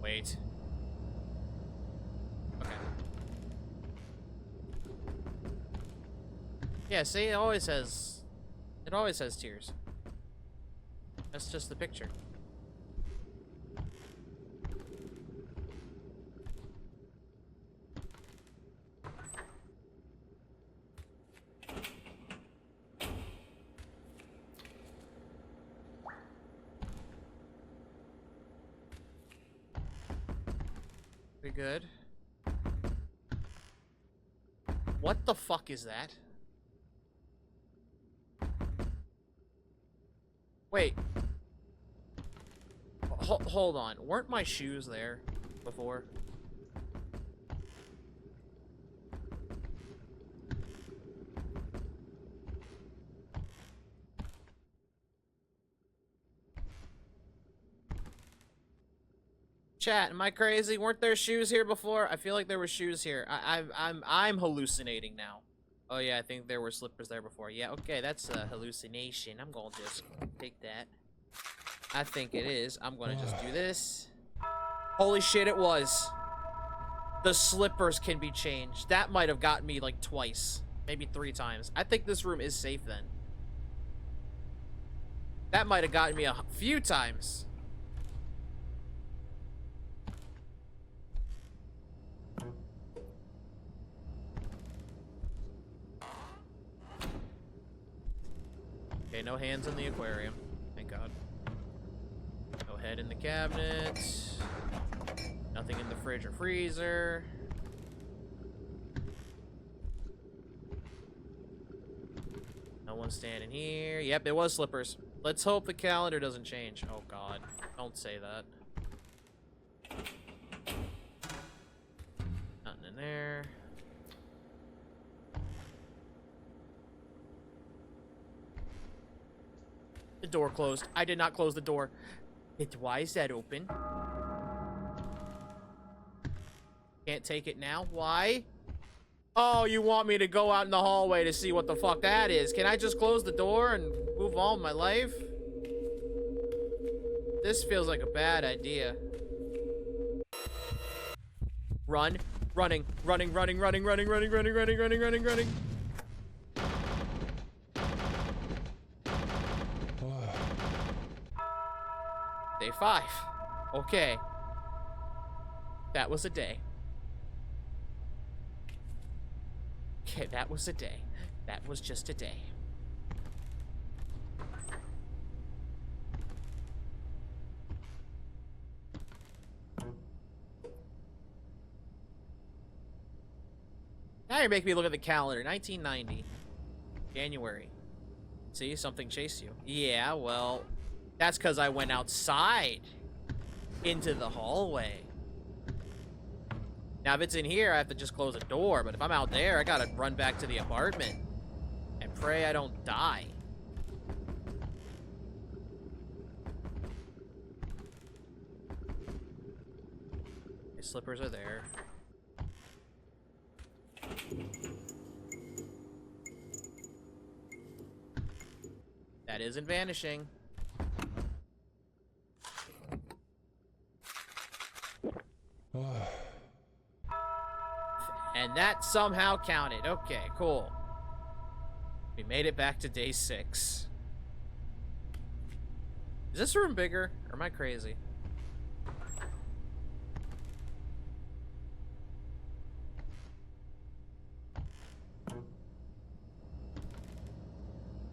Wait. Okay. Yeah, see, it always has tears. That's just the picture. Pretty good. What the fuck is that? Wait. Hold on. Weren't my shoes there before? Chat, am I crazy? Weren't there shoes here before? I feel like there were shoes here. I'm hallucinating now. Oh yeah, I think there were slippers there before. Yeah, okay, that's a hallucination. I'm gonna just take that. I think it is. I'm gonna just do this. Holy shit, it was. The slippers can be changed. That might have gotten me like twice. Maybe 3 times. I think this room is safe then. That might have gotten me a few times. Okay, no hands in the aquarium. Thank God. No head in the cabinet. Nothing in the fridge or freezer. No one standing here. Yep, it was slippers. Let's hope the calendar doesn't change. Oh God, don't say that. Nothing in there. The door closed. I did not close the door. Why is that open? Can't take it now. Why? Oh, you want me to go out in the hallway to see what the fuck that is? Can I just close the door and move on with my life? This feels like a bad idea. Run. Running. Running, running, running, running, running, running, running, running, running, running. Day 5. Okay. That was a day. Okay, that was a day. That was just a day. Now you're making me look at the calendar. 1990. January. See, something chased you. Yeah, well, that's because I went outside into the hallway. Now, if it's in here, I have to just close the door. But if I'm out there, I gotta run back to the apartment and pray I don't die. My slippers are there. That isn't vanishing. And that somehow counted. Okay, cool. We made it back to day 6. Is this room bigger? Or am I crazy?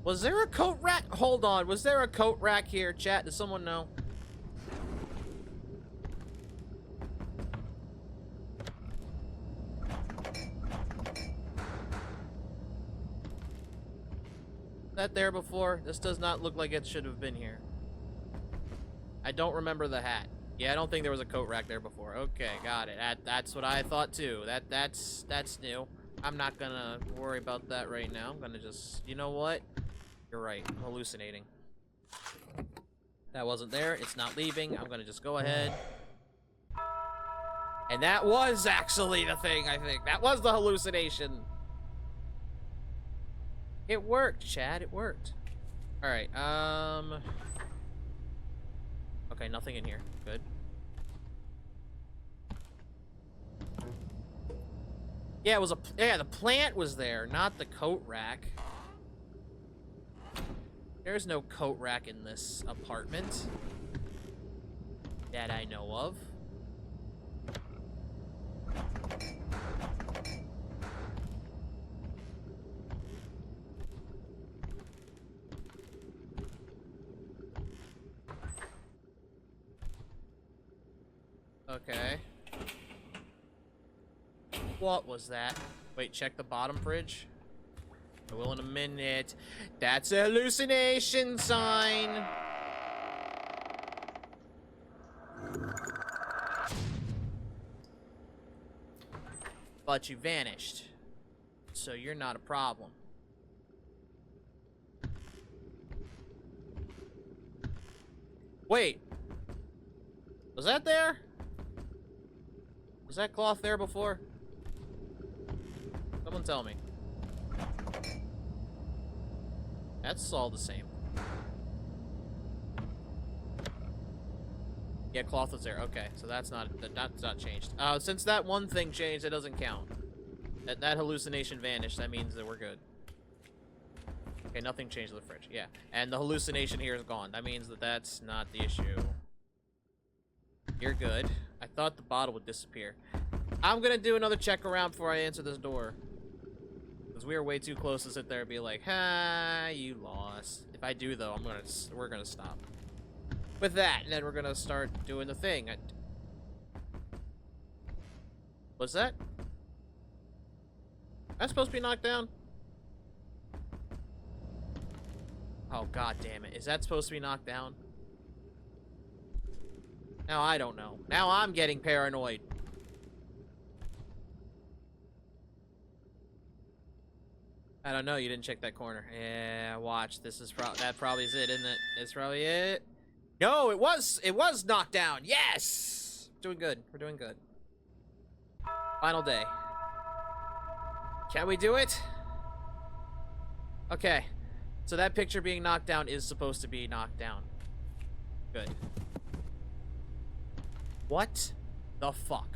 Was there a coat rack? Hold on. Was there a coat rack here, chat? Does someone know? That there before? This does not look like it should have been here. I don't remember the hat. Yeah, I don't think there was a coat rack there before. Okay, got it. That's what I thought too. That's new. I'm not gonna worry about that right now. I'm gonna just, you know what? You're right. I'm hallucinating. That wasn't there. It's not leaving. I'm gonna just go ahead. And that was actually the thing, I think. That was the hallucination. It worked, Chad. It worked. Alright, okay, nothing in here. Good. Yeah, it was yeah, the plant was there, not the coat rack. There's no coat rack in this apartment that I know of. Okay. What was that? Wait, check the bottom fridge. I will in a minute. That's a hallucination sign. But you vanished. So you're not a problem. Wait. Was that there? Was that cloth there before? Someone tell me. That's all the same. Yeah, cloth was there. Okay, so that's not changed. Since that one thing changed, it doesn't count. That hallucination vanished. That means that we're good. Okay, nothing changed in the fridge. Yeah, and the hallucination here is gone. That means that that's not the issue. You're good. I thought the bottle would disappear. I'm gonna do another check around before I answer this door. Because we are way too close to sit there and be like, ha, you lost. If I do, though, we're gonna stop. With that, and then we're gonna start doing the thing. What's that? That's supposed to be knocked down? Oh, god damn it. Is that supposed to be knocked down? Now I don't know. Now I'm getting paranoid. I don't know. You didn't check that corner. Yeah, watch. This is that probably is it, isn't it? It's probably it. No, it was knocked down. Yes, doing good. We're doing good. Final day. Can we do it? Okay. So that picture being knocked down is supposed to be knocked down. Good. What the fuck?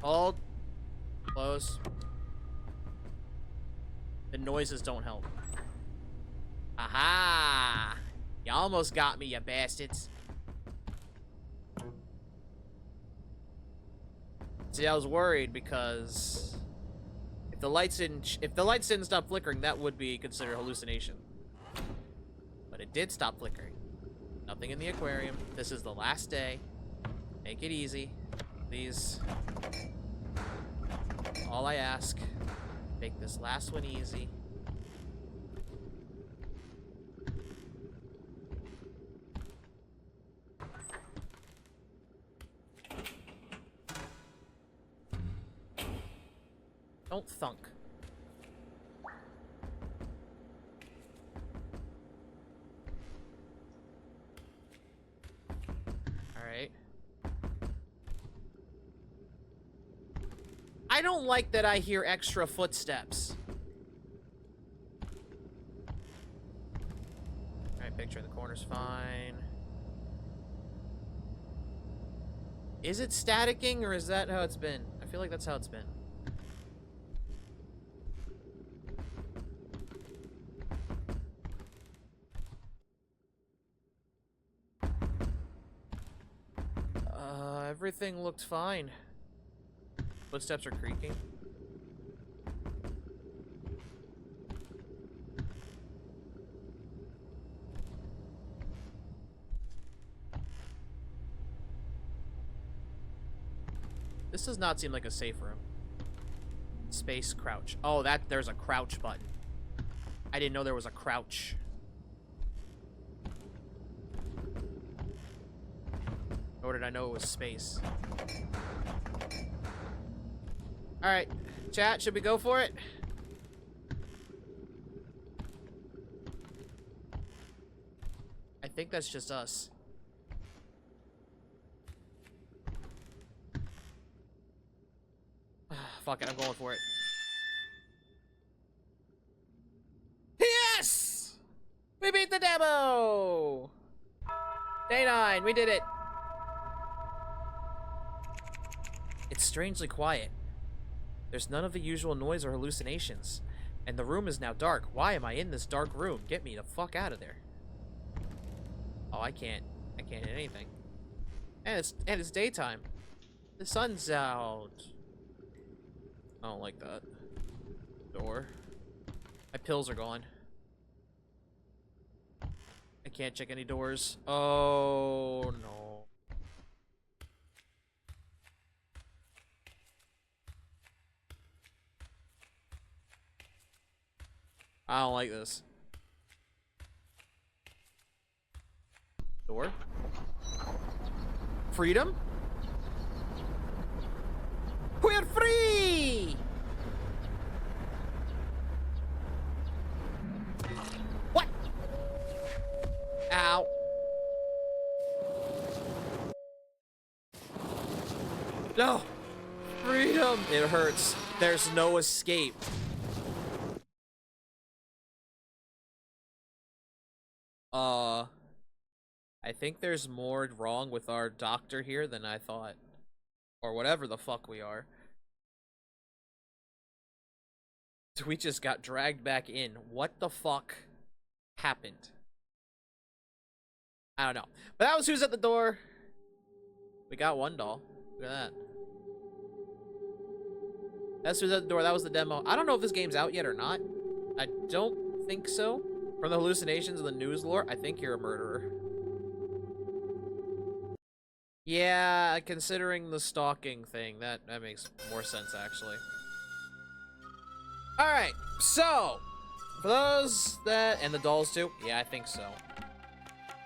Hold. Close. The noises don't help. Aha! You almost got me, you bastards. See, I was worried because if the lights didn't stop flickering, that would be considered hallucination. But it did stop flickering. Nothing in the aquarium. This is the last day. Make it easy. Please. All I ask. Make this last one easy. Don't thunk. Alright. I don't like that I hear extra footsteps. Alright, picture in the corner's fine. Is it staticking, or is that how it's been? I feel like that's how it's been. Everything looked fine. Footsteps are creaking. This does not seem like a safe room. Space crouch. Oh, there's a crouch button. I didn't know there was a crouch. Nor did I know it was space. Alright, chat, should we go for it? I think that's just us. Fuck it, I'm going for it. Yes! We beat the demo! Day 9, we did it. It's strangely quiet. There's none of the usual noise or hallucinations. And the room is now dark. Why am I in this dark room? Get me the fuck out of there. Oh, I can't hit anything. And it's daytime. The sun's out. I don't like that. Door. My pills are gone. I can't check any doors. Oh, no. I don't like this. Door. Freedom? We're free! What? Ow. No! Freedom! It hurts. There's no escape. I think there's more wrong with our doctor here than I thought. Or whatever the fuck we are. We just got dragged back in. What the fuck happened? I don't know. But that was who's at the door. We got one doll. Look at that. That's who's at the door. That was the demo. I don't know if this game's out yet or not. I don't think so. From the hallucinations and the news lore, I think you're a murderer. Yeah, considering the stalking thing, that makes more sense, actually. Alright, so, for those that, and the dolls too, yeah, I think so.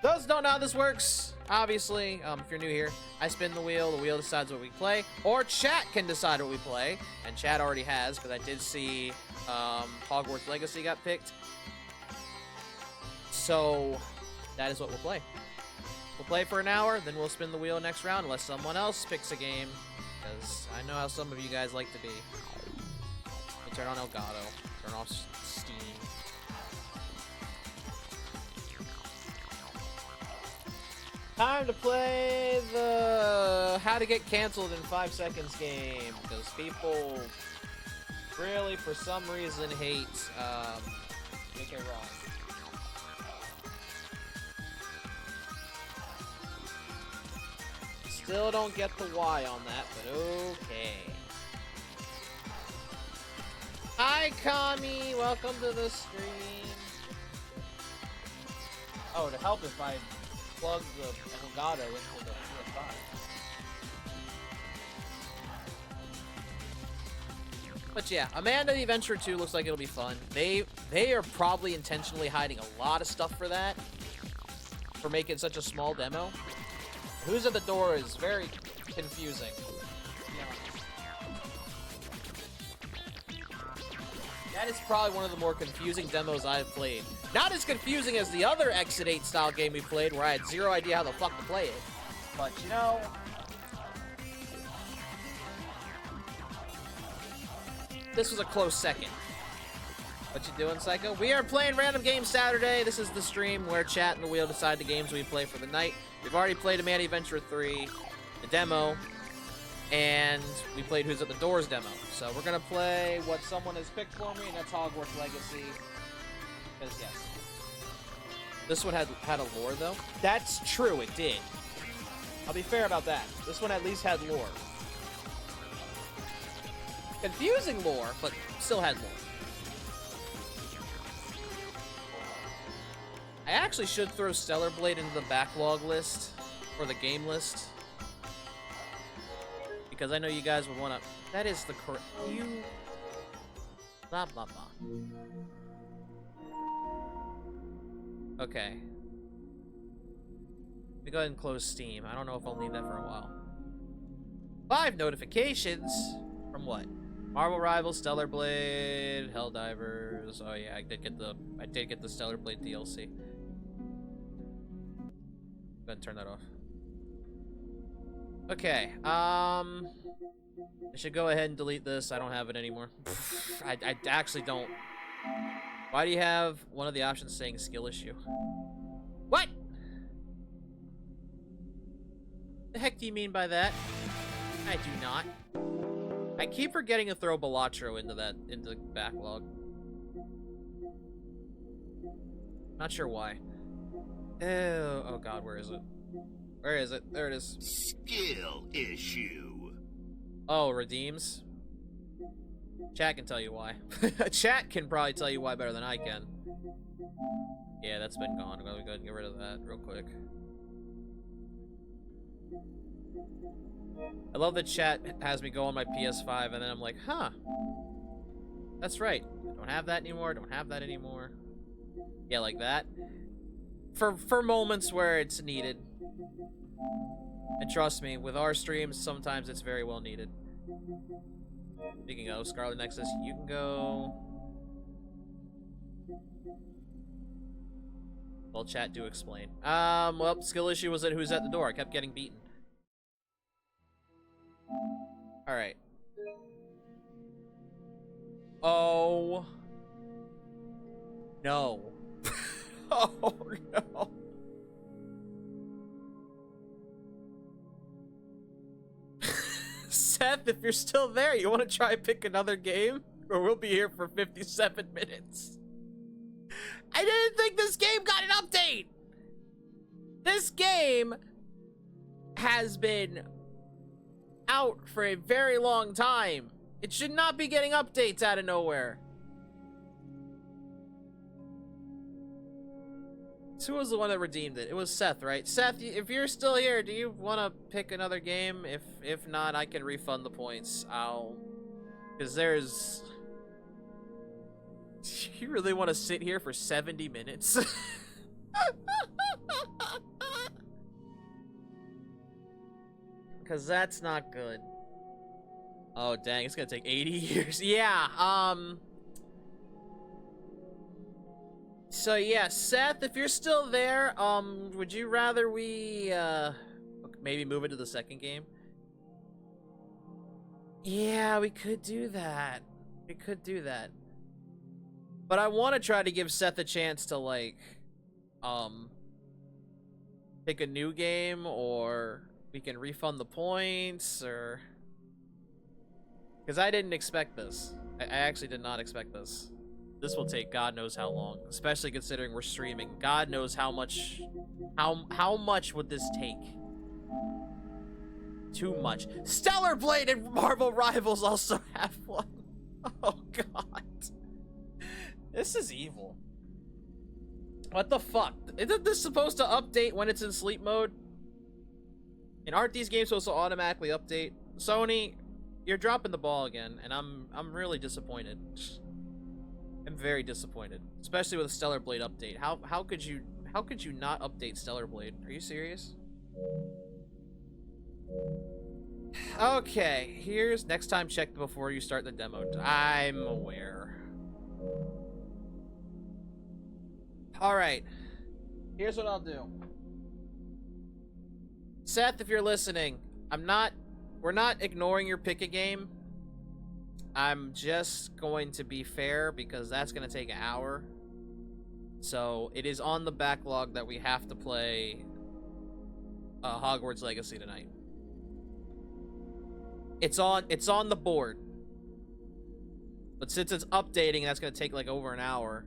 Those who don't know how this works, obviously, if you're new here, I spin the wheel decides what we play, or chat can decide what we play, and chat already has, because I did see Hogwarts Legacy got picked. So, that is what we'll play. We'll play for an hour, then we'll spin the wheel next round unless someone else picks a game. Because I know how some of you guys like to be. We'll turn on Elgato. Turn off Steam. Time to play the How to Get Canceled in 5 Seconds game. Because people really, for some reason, hate Make It Wrong. Still don't get the why on that, but okay. Hi, Kami! Welcome to the stream. Oh, to help if I plug the Elgato into the PS5. But yeah, Amanda the Adventurer 2 looks like it'll be fun. They are probably intentionally hiding a lot of stuff for that. For making such a small demo. Who's at the door is very confusing. That is probably one of the more confusing demos I've played. Not as confusing as the other Exit 8 style game we played where I had zero idea how the fuck to play it. But you know... this was a close second. What you doing, Psycho? We are playing Random Games Saturday. This is the stream where chat and the wheel decide the games we play for the night. We've already played Amanda the Adventurer 3, the demo, and we played Who's at the Doors demo. So we're gonna play what someone has picked for me, and that's Hogwarts Legacy. Because yes. This one had a lore, though. That's true, it did. I'll be fair about that. This one at least had lore. Confusing lore, but still had lore. I actually should throw Stellar Blade into the backlog list, or the game list. because I know you guys would want to... That is the correct... You... Blah, blah, blah. Okay. Let me go ahead and close Steam. I don't know if I'll need that for a while. 5 notifications? From what? Marvel Rivals, Stellar Blade, Helldivers. Oh yeah, I did get the Stellar Blade DLC. Go ahead and turn that off. Okay, I should go ahead and delete this. I don't have it anymore. I actually don't. Why do you have one of the options saying skill issue? What? The heck do you mean by that? I do not. I keep forgetting to throw Balatro into the backlog. Not sure why. Oh god, where is it? Where is it? There it is. Skill issue. Oh, redeems? Chat can tell you why. Chat can probably tell you why better than I can. Yeah, that's been gone. I'm gonna go ahead and get rid of that real quick. I love that chat has me go on my PS5 and then I'm like, huh. That's right. I don't have that anymore. Don't have that anymore. Yeah, like that. For moments where it's needed. And trust me, with our streams, sometimes it's very well needed. Speaking of, Scarlet Nexus, you can go. Well, chat, do explain. Well, skill issue was at who's at the door. I kept getting beaten. Alright. Oh. No. Oh, no. Seth, if you're still there, you want to try and pick another game? Or we'll be here for 57 minutes. I didn't think this game got an update! This game has been out for a very long time. It should not be getting updates out of nowhere. Who was the one that redeemed it? It was Seth, right? Seth, if you're still here, do you want to pick another game? If not, I can refund the points. Because there's... You really want to sit here for 70 minutes? Because that's not good. Oh, dang, it's gonna take 80 years. Yeah, So yeah, Seth, if you're still there, would you rather we, maybe move into the second game? Yeah, we could do that. We could do that. But I want to try to give Seth a chance to, like, pick a new game, or we can refund the points, or... Because I didn't expect this. I actually did not expect this. This will take God knows how long, especially considering we're streaming. God knows how much... How much would this take? Too much. Stellar Blade and Marvel Rivals also have one. Oh, God. This is evil. What the fuck? Isn't this supposed to update when it's in sleep mode? And aren't these games supposed to automatically update? Sony, you're dropping the ball again, and I'm really disappointed. I'm very disappointed, especially with a Stellar Blade update. How could you not update Stellar Blade? Are you serious? Okay, here's next time check before you start the demo. I'm aware. All right, here's what I'll do. Seth, if you're listening, we're not ignoring your pick a game. I'm just going to be fair because that's going to take an hour. So it is on the backlog that we have to play Hogwarts Legacy tonight. It's on the board. But since it's updating, that's going to take like over an hour.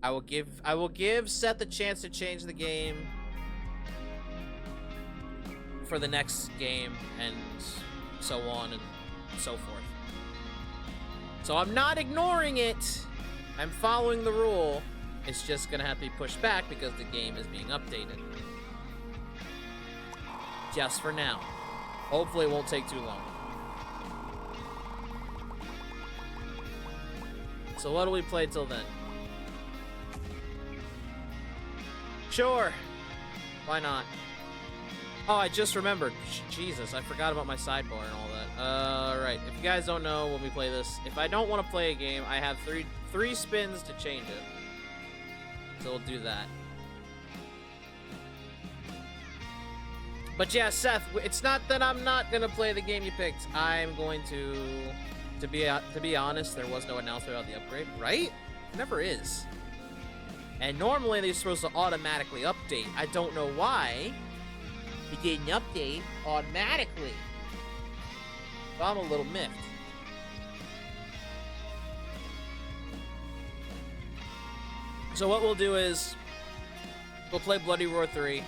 I will give Seth a chance to change the game for the next game, and so on and so forth. So I'm not ignoring it. I'm following the rule. It's just gonna have to be pushed back because the game is being updated. Just for now. Hopefully it won't take too long. So what do we play till then? Sure. Why not? Oh, I just remembered. Jesus, I forgot about my sidebar and all that. Alright, if you guys don't know when we play this, if I don't want to play a game, I have three spins to change it. So we'll do that. But yeah, Seth, it's not that I'm not gonna play the game you picked. I'm going to be honest, there was no announcement about the upgrade, right? It never is. And normally they're supposed to automatically update. I don't know why it didn't update automatically. So I'm a little miffed. So what we'll do is we'll play Bloody Roar 3.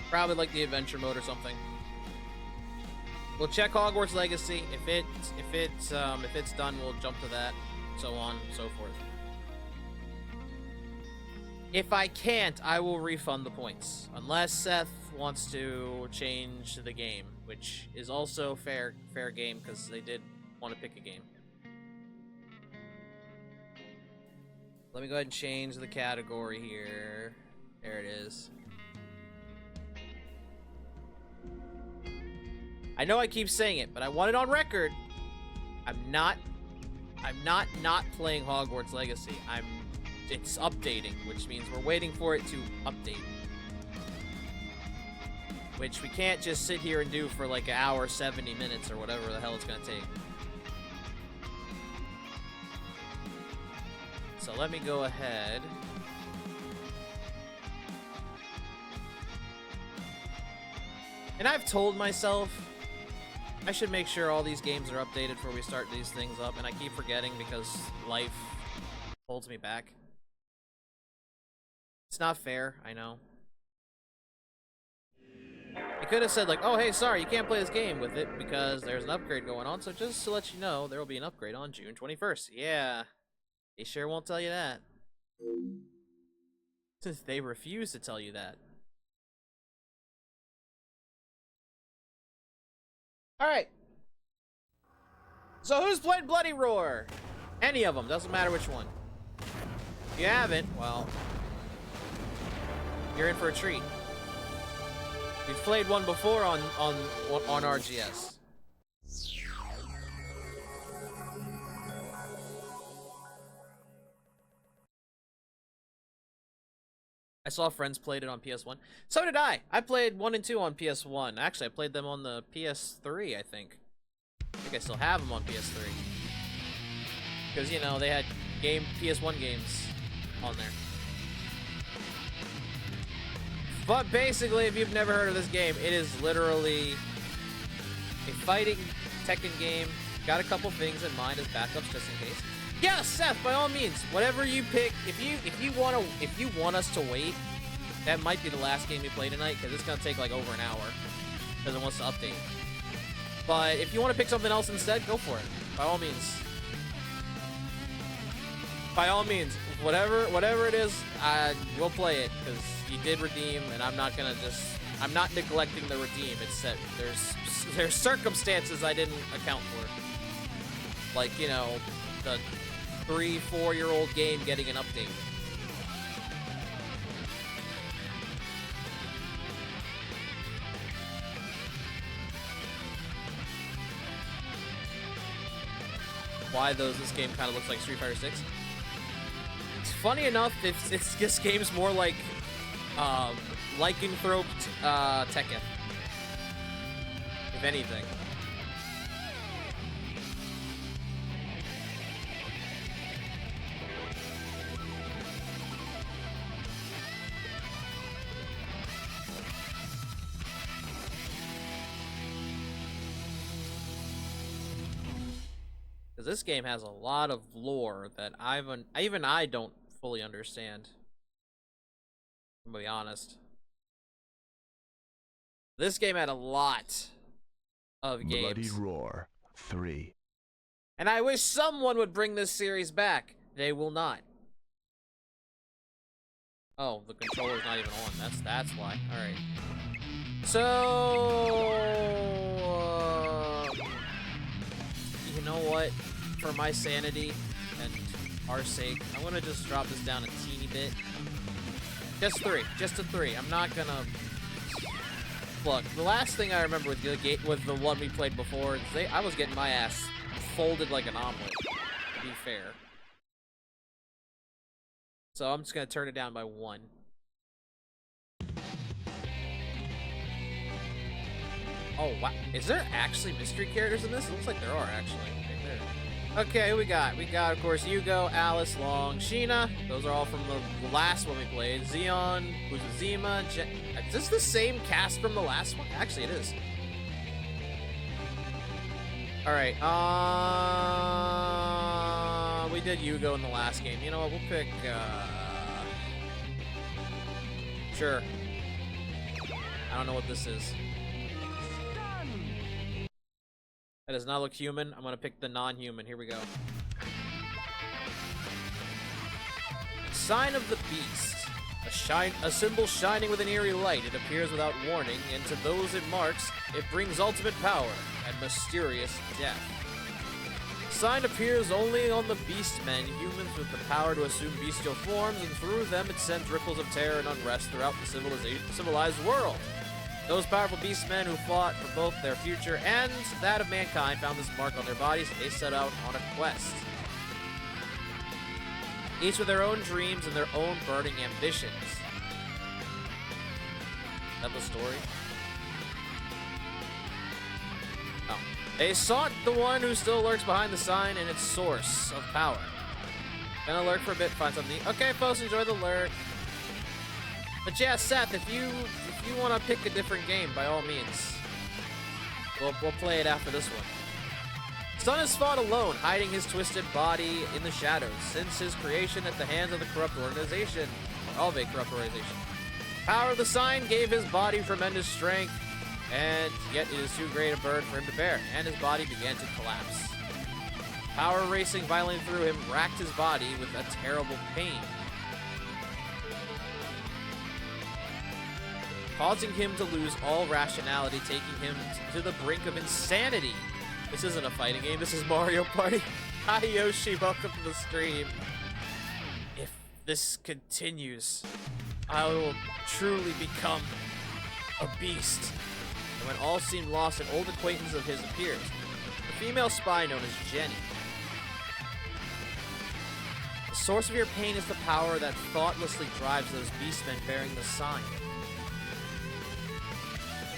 Probably like the adventure mode or something. We'll check Hogwarts Legacy. If it's done, we'll jump to that. So on and so forth. If I can't, I will refund the points. Unless Seth wants to change the game, which is also fair game because they did want to pick a game. Let me go ahead and change the category here. There it is. I know I keep saying it, but I want it on record. I'm not playing Hogwarts Legacy. It's updating, which means we're waiting for it to update. Which we can't just sit here and do for like an hour, 70 minutes, or whatever the hell it's gonna take. So let me go ahead. And I've told myself I should make sure all these games are updated before we start these things up, and I keep forgetting because life holds me back. It's not fair, I know. They could have said like, oh hey, sorry, you can't play this game with it because there's an upgrade going on, so just to let you know, there will be an upgrade on June 21st. Yeah, they sure won't tell you that. Since they refuse to tell you that. Alright. So who's played Bloody Roar? Any of them, doesn't matter which one. If you haven't, well, you're in for a treat. We've played one before on RGS. I saw friends played it on PS1. So did I. I played 1 and 2 on PS1. Actually, I played them on the PS3, I think. I think I still have them on PS3. Because, you know, they had PS1 games on there. But basically, if you've never heard of this game, it is literally a fighting Tekken game. Got a couple things in mind as backups just in case. Yeah, Seth, by all means, whatever you pick. If you want us to wait, that might be the last game we play tonight because it's gonna take like over an hour because it wants to update. But if you want to pick something else instead, go for it. By all means. By all means, whatever it is, we'll play it because you did redeem, and I'm not neglecting the redeem. It's that there's circumstances I didn't account for, like, you know, the 3-4-year-old game getting an update. Why this game kind of looks like Street Fighter 6. It's funny enough, this game's more like lycanthrope Tekken, if anything. Because this game has a lot of lore that even I don't fully understand. I'm gonna be honest. This game had a lot of games. Bloody Roar 3. And I wish someone would bring this series back. They will not. Oh, the controller's not even on. That's why. Alright. So know what? For my sanity and our sake, I'm gonna just drop this down a teeny bit. Just 3. Just a 3. I'm not gonna... Look, the last thing I remember with the one we played before, is I was getting my ass folded like an omelet, to be fair. So I'm just gonna turn it down by 1. Oh, wow. Is there actually mystery characters in this? It looks like there are, actually. Right there. Okay, who we got? We got, of course, Yugo, Alice, Long, Sheena. Those are all from the last one we played. Zeon, Uzuzima, is this the same cast from the last one? Actually, it is. Alright, we did Yugo in the last game. You know what? We'll pick, sure. I don't know what this is. That does not look human. I'm gonna pick the non-human. Here we go. Sign of the Beast. A symbol shining with an eerie light. It appears without warning, and to those it marks, it brings ultimate power and mysterious death. Sign appears only on the beastmen, humans with the power to assume bestial forms, and through them it sends ripples of terror and unrest throughout the civilized world. Those powerful beastmen who fought for both their future and that of mankind found this mark on their bodies, and they set out on a quest. Each with their own dreams and their own burning ambitions. Is that the story? Oh. They sought the one who still lurks behind the sign and its source of power. Gonna lurk for a bit, find something. Okay, folks, enjoy the lurk. But yeah, Seth, if you want to pick a different game, by all means, we'll play it after this one. Sun has fought alone, hiding his twisted body in the shadows since his creation at the hands of the corrupt organization, or of a corrupt organization. Power of the sign gave his body tremendous strength, and yet it is too great a burden for him to bear, and his body began to collapse. Power racing violently through him racked his body with a terrible pain, causing him to lose all rationality, taking him to the brink of insanity. This isn't a fighting game, this is Mario Party. Hi Yoshi, welcome to the stream. If this continues, I will truly become a beast. And when all seemed lost, an old acquaintance of his appears. A female spy known as Jenny. The source of your pain is the power that thoughtlessly drives those beastmen bearing the sign.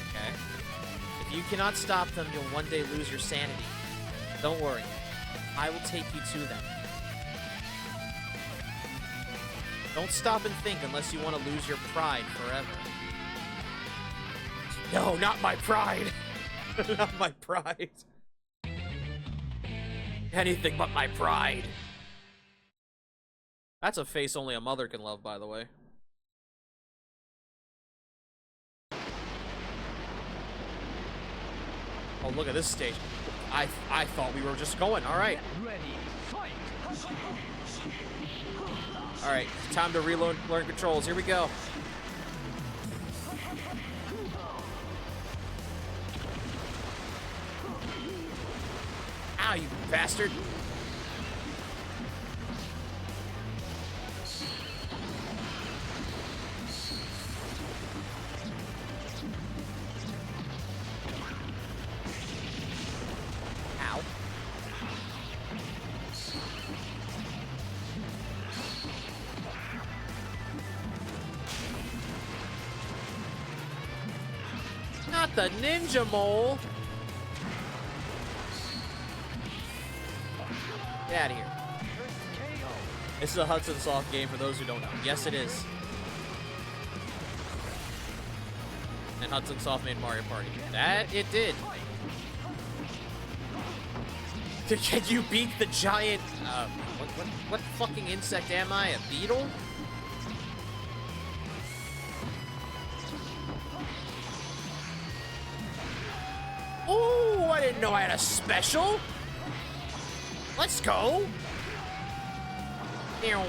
Okay. If you cannot stop them, you'll one day lose your sanity. Don't worry. I will take you to them. Don't stop and think unless you want to lose your pride forever. No, not my pride. Not my pride. Anything but my pride. That's a face only a mother can love, by the way. Oh, look at this stage. I thought we were just going. All right. All right, time to learn controls. Here we go. Ow, you bastard. Ow. Not the ninja mole. Get out of here. This is a Hudson Soft game for those who don't know. Yes, it is. And Hudson Soft made Mario Party. That it did. Can you beat the giant, what fucking insect am I? A beetle? Oh, I didn't know I had a special. Let's go. Ew.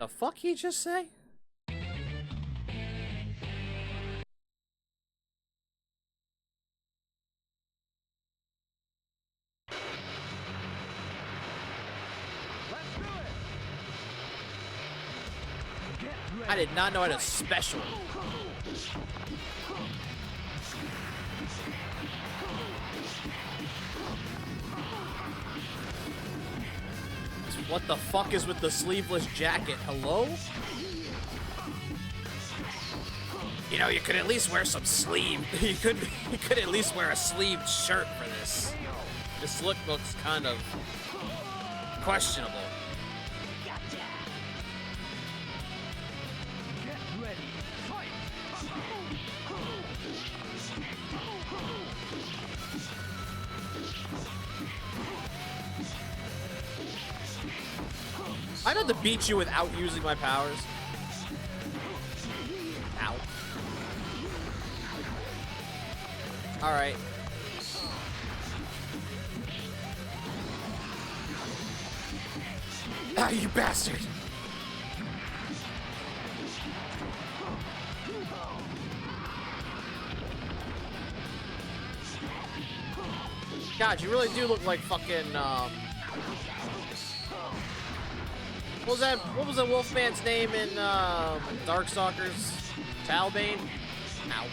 The fuck he just say? I did not know I had a special. What the fuck is with the sleeveless jacket? Hello? You know, you could at least wear some sleeve. You could at least wear a sleeved shirt for this. This look looks kind of questionable. I'd have to beat you without using my powers. Ow. Alright. Ah, you bastard! God, you really do look like fucking, what was that Wolfman's name in Darkstalkers? Talbane? Ow.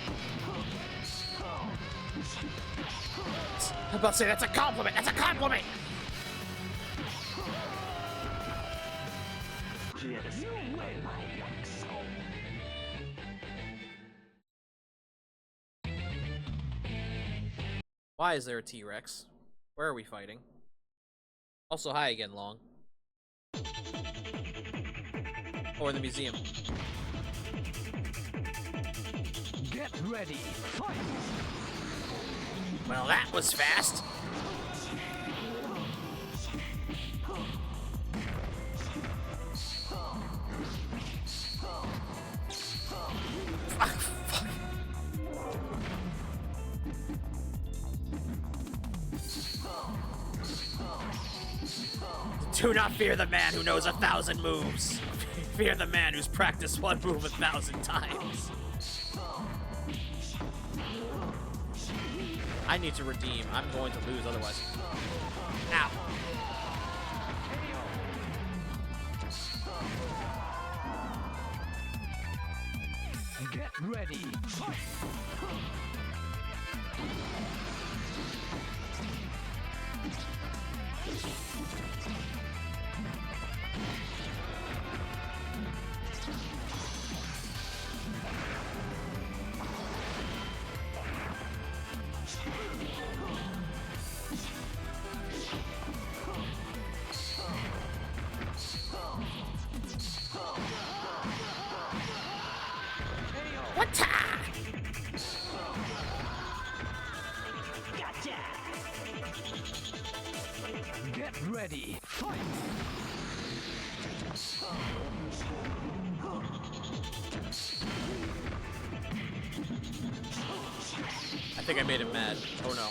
I'm about to say that's a compliment! That's a compliment! Why is there a T-Rex? Where are we fighting? Also, hi again, Long. Or in the museum. Get ready. Fight. Well, that was fast. Do not fear the man who knows 1,000 moves. Fear the man who's practiced one move 1,000 times. I need to redeem. I'm going to lose otherwise. Ow. Get ready. Fight. Get ready. Fight. I think I made him mad. Oh no.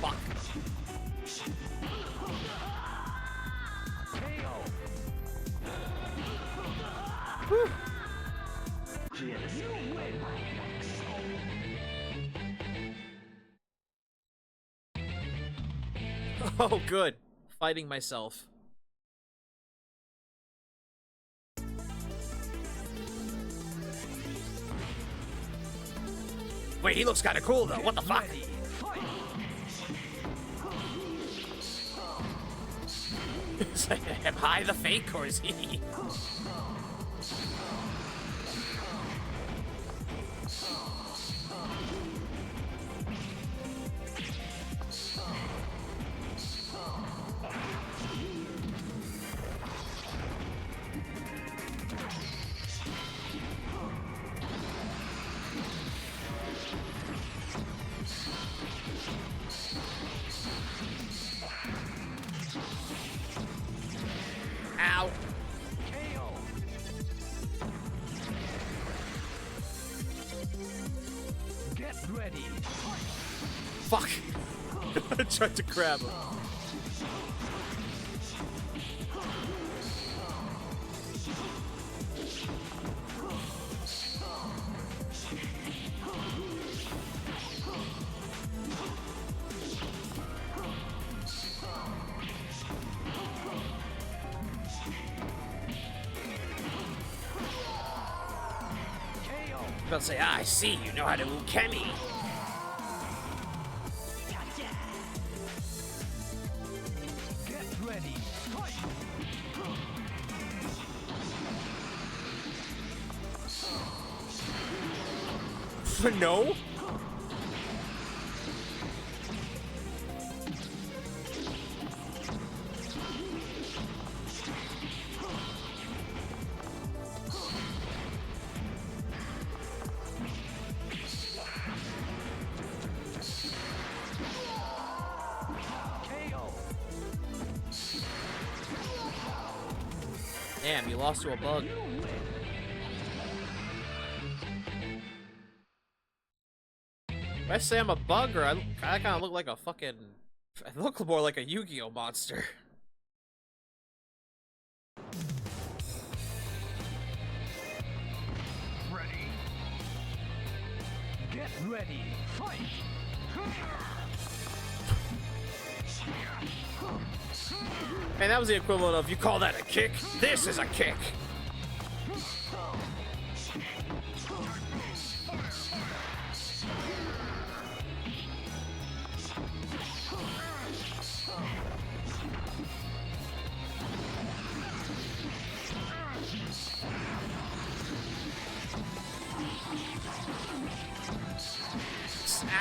Fuck. Whew. Oh, good. Fighting myself. Wait, he looks kind of cool, though. What the fuck? Am I the fake, or is he? Ow. Get ready. Fuck. I tried to grab him. about to say, I see you know how to ukemi. Get ready. Fight. No? Damn, you lost to a bug. If I say I'm a bug, or I kind of look like a fucking... I look more like a Yu-Gi-Oh monster. Ready. Get ready. Fight. Man, that was the equivalent of, you call that a kick? This is a kick!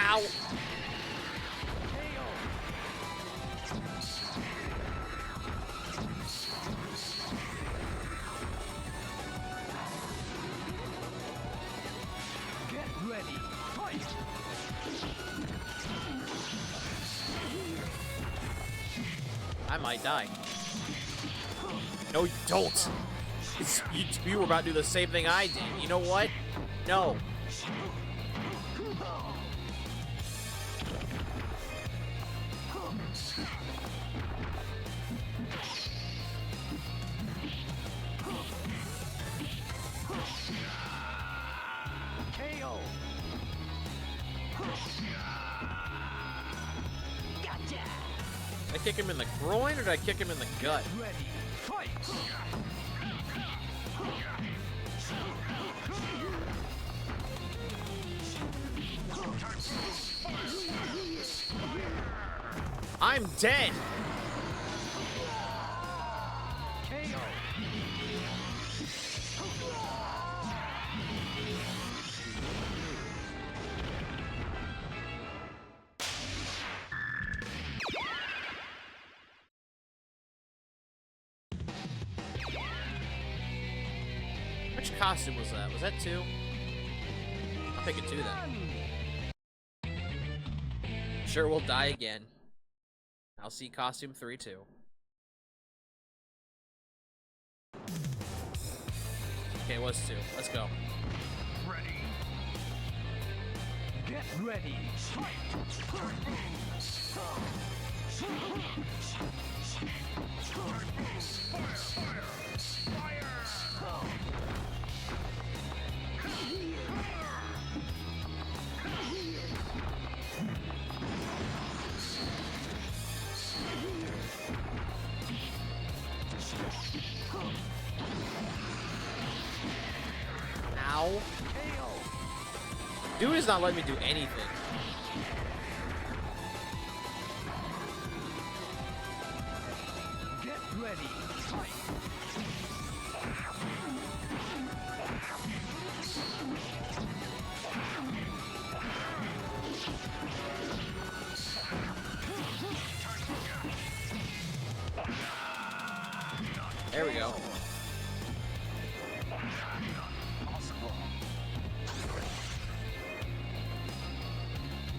Ow! Get ready. Fight. I might die. No, you don't. You were about to do the same thing I did. You know what? No. KO. Gotcha. Did I kick him in the groin, or did I kick him in the gut? Ready. Fight. I'm dead! KO. Which costume was that? Was that 2? I'll pick a 2 then. Sure, we'll die again. I'll see costume 3 too. Okay, it was 2. Let's go. Ready. Get ready. Fight. Ow. Dude is not letting me do anything. Get ready. Fight. There we go.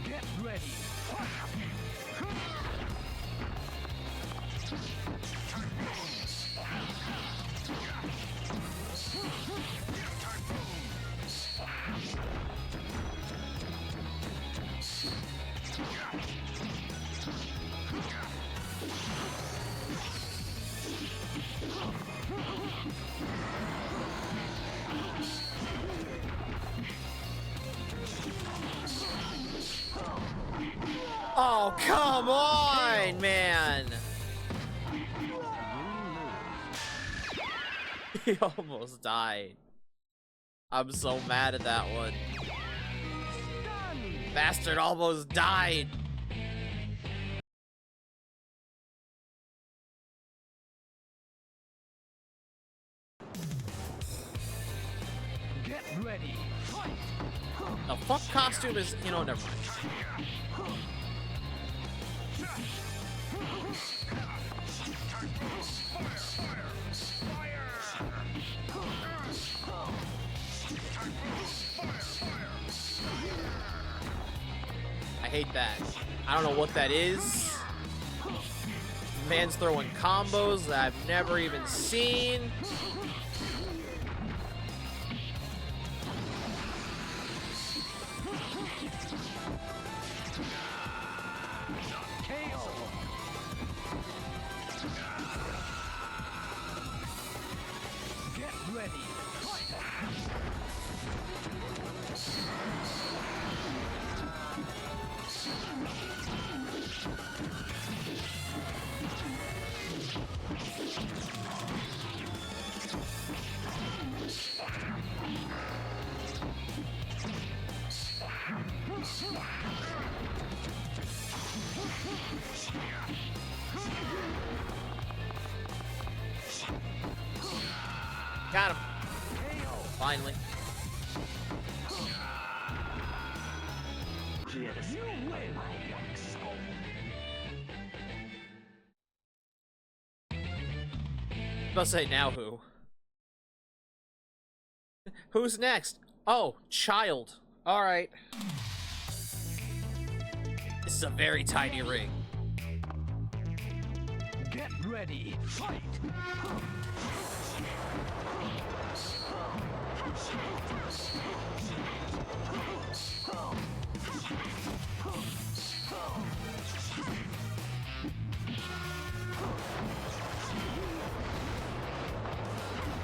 Get ready. Oh, come on, man! He almost died. I'm so mad at that one. Bastard almost died. Get ready. Fight. The fuck costume is, you know, never mind. I hate that. I don't know what that is. Man's throwing combos that I've never even seen. Get ready. Fight. Got him. Finally. You win. I'll say now who? Who's next? Oh, child. Alright. This is a very tiny ring. Get ready. Fight.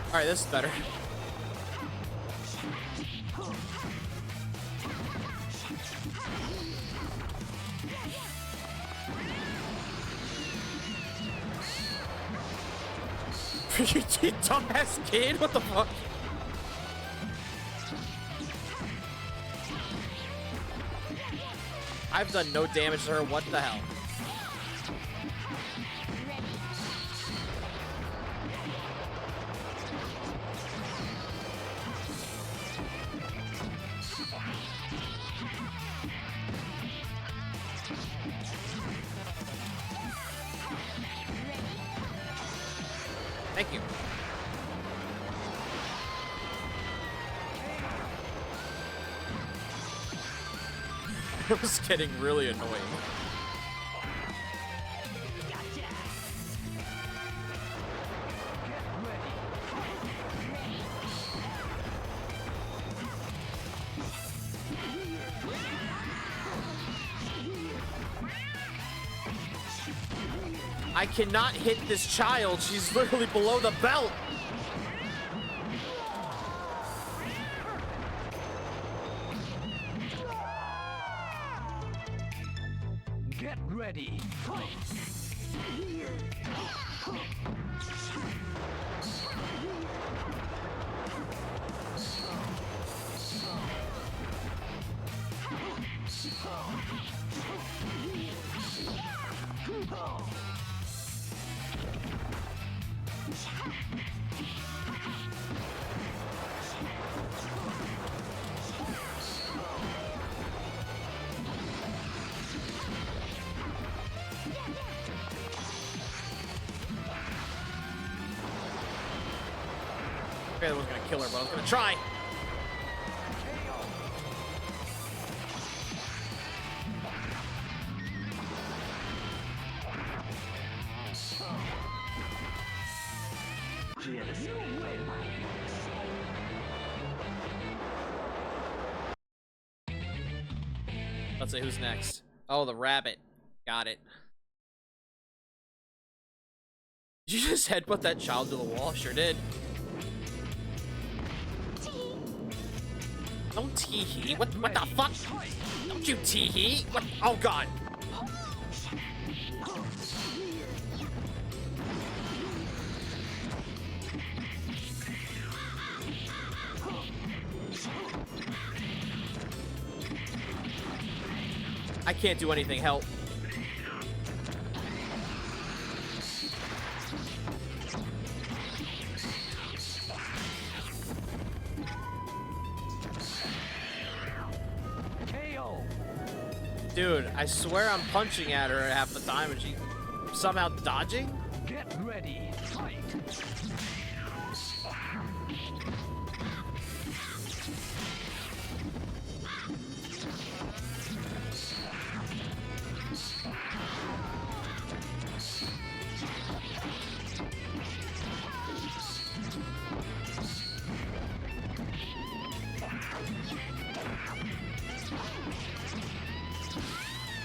Alright, this is better. You dumbass kid, what the fuck? I've done no damage to her, what the hell? Thank you. It was getting really annoying. I cannot hit this child. She's literally below the belt. Get ready. Fight. I was gonna kill her, but I was gonna try. Let's see who's next. Oh, the rabbit. Got it. Did you just headbutt that child to the wall? Sure did. Don't tee-hee. What the fuck? Don't you tee-hee. What? Oh, God. I can't do anything. Help. KO. Dude, I swear I'm punching at her half the time and she somehow dodging? Get ready. Fight.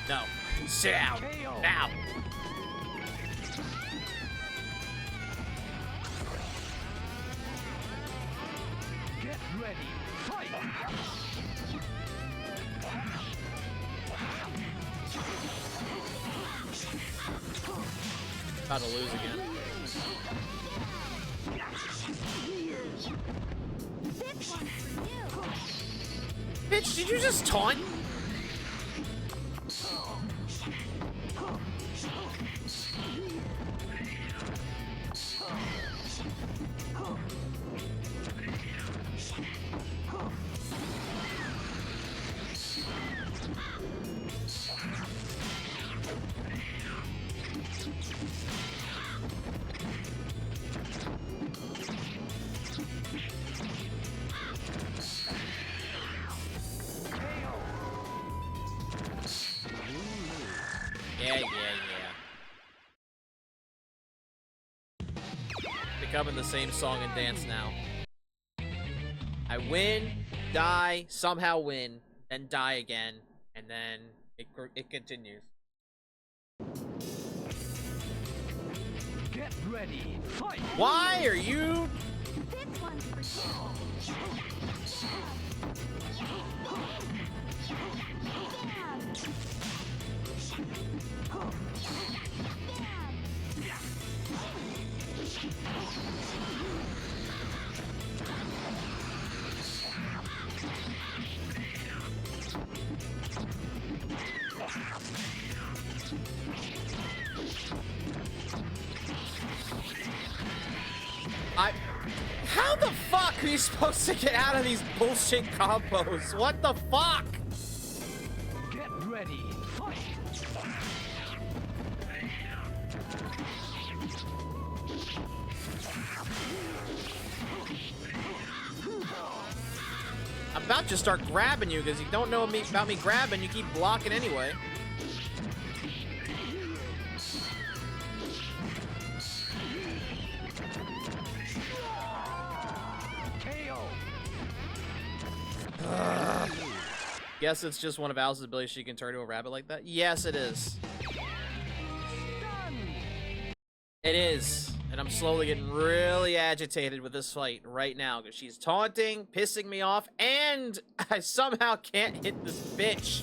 No. Sit down. KO. Now. Get ready. Fight. About to lose again. Bitch, did you just taunt? Yeah. Becoming the same song and dance now. I win, die, somehow win, then die again, and then it continues. Get ready. Fight. Why are you? How the fuck are you supposed to get out of these bullshit combos? What the fuck? Get ready. Fight. I'm about to start grabbing you because you don't know about me grabbing. You keep blocking anyway. Guess it's just one of Alice's abilities she can turn to a rabbit like that? Yes, it is. It is. And I'm slowly getting really agitated with this fight right now because she's taunting, pissing me off, and I somehow can't hit this bitch.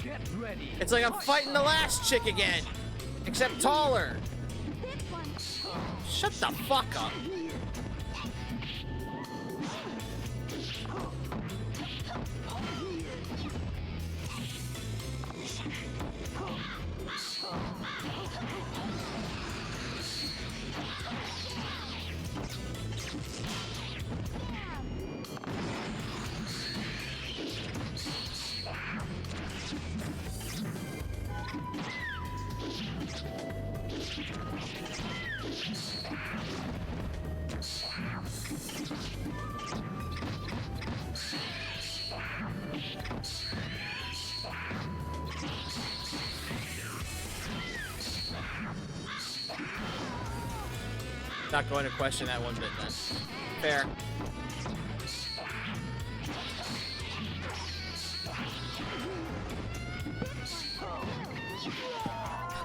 Get ready. It's like I'm fighting the last chick again, except taller. Shut the fuck up. Not going to question that one bit then. Fair.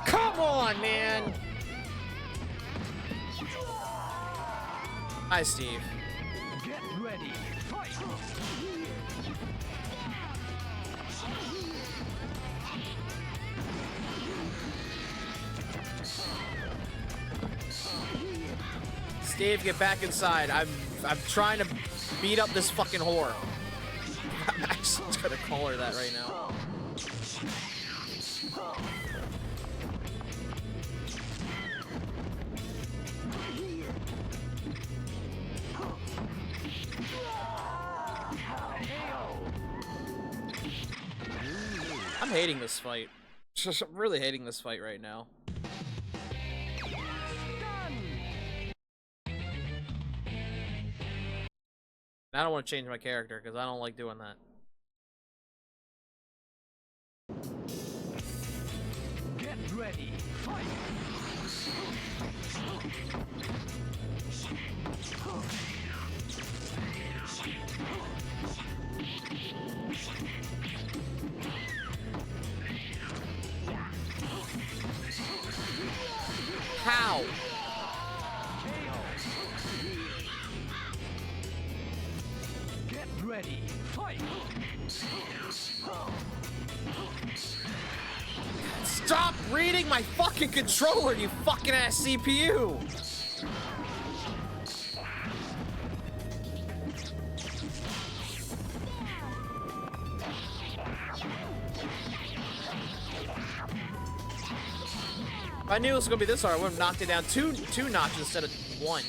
Come on, man! Hi, Steve. Get ready. Fight. Steve, get back inside. I'm trying to beat up this fucking whore. I'm actually just gonna call her that right now. hating this fight. I'm really hating this fight right now. I don't want to change my character because I don't like doing that. Get ready. Fight. How? Get ready. Fight. Stop reading my fucking controller, you fucking ass CPU! If I knew it was gonna be this hard, I would have knocked it down two notches instead of one.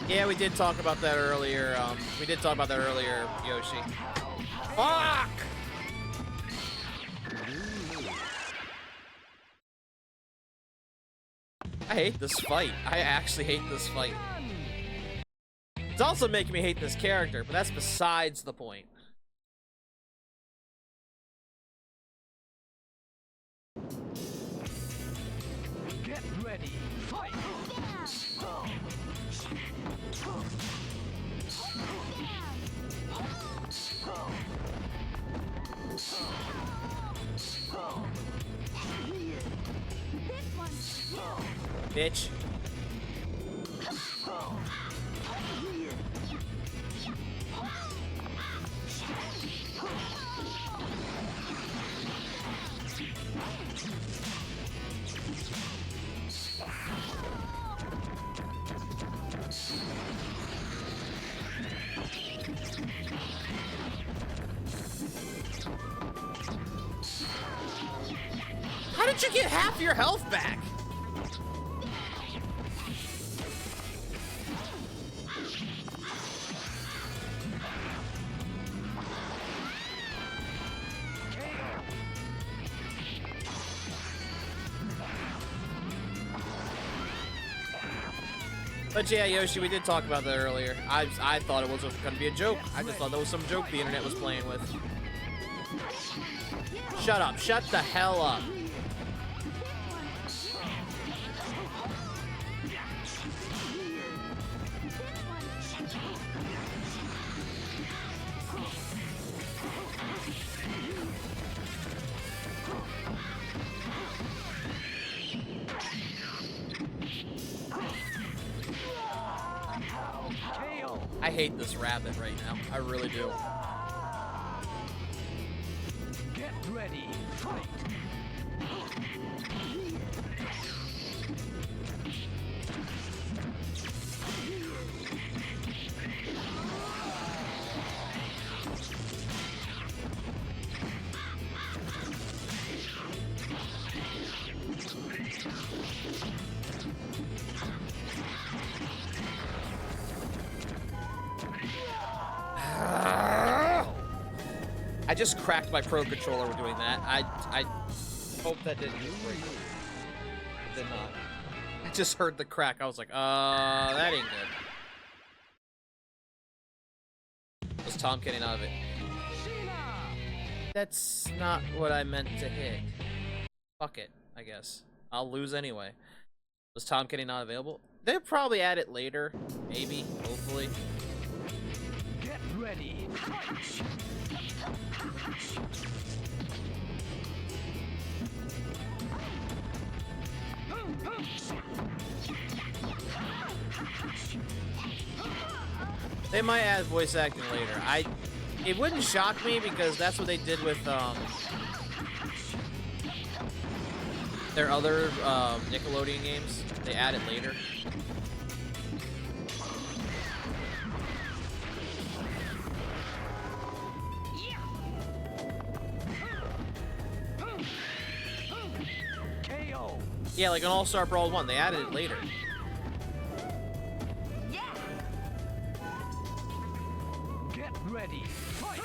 Yeah, we did talk about that earlier. Yoshi. Fuck! I hate this fight. I actually hate this fight. It's also making me hate this character, but that's besides the point. Get ready. Fight. Bitch. How did you get half your health back? But yeah, Yoshi, we did talk about that earlier. I thought it was going to be a joke. I just thought that was some joke the internet was playing with. Shut up. Shut the hell up. I hate this rabbit right now. I really do. Get ready. Fight. I just cracked my Pro Controller with doing that. I hope that didn't break. It did not. I just heard the crack. I was like, that ain't good. Was Tom getting out of it? That's not what I meant to hit. Fuck it, I guess. I'll lose anyway. Was Tom getting not available? They'll probably add it later. Maybe. Hopefully. Get ready. Fight. They might add voice acting later. It wouldn't shock me because that's what they did with their other Nickelodeon games. They add it later. KO. Yeah, like an All-Star Brawl 1. They added it later. Get ready. Fight.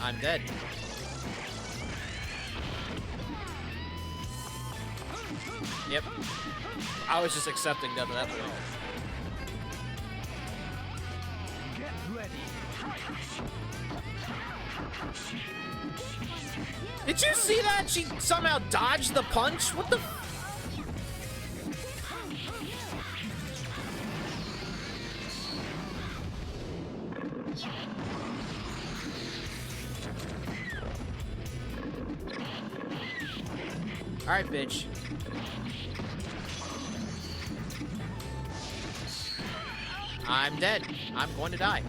I'm dead. Yep. I was just accepting death at that point. Get ready. Did you see that? She somehow dodged the punch? What the? Alright, bitch. I'm dead. I'm going to die.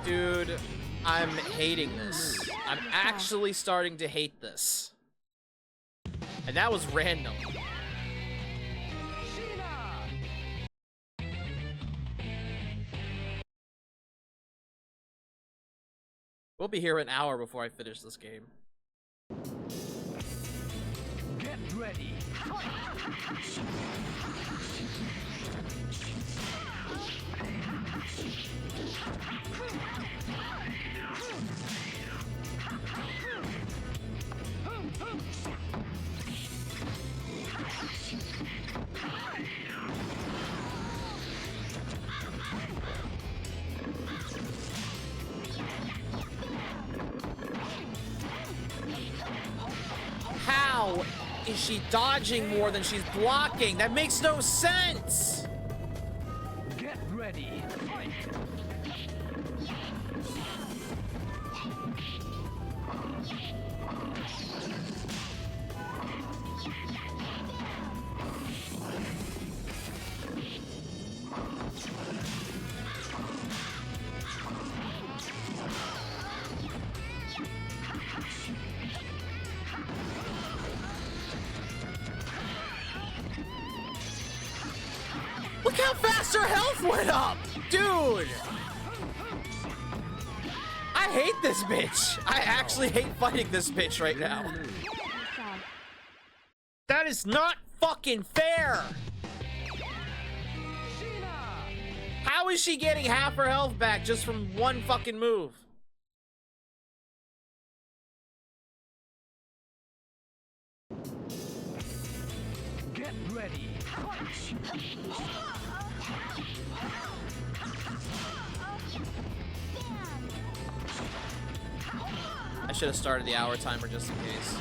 Dude, I'm hating this. I'm actually starting to hate this. And that was random. We'll be here an hour before I finish this game. Get ready. How is she dodging more than she's blocking? That makes no sense! Get ready. Fight. Look how fast her health went up! Dude! I hate this bitch! I actually hate fighting this bitch right now. That is not fucking fair! How is she getting half her health back just from one fucking move? Get ready. I should have started the hour timer just in case.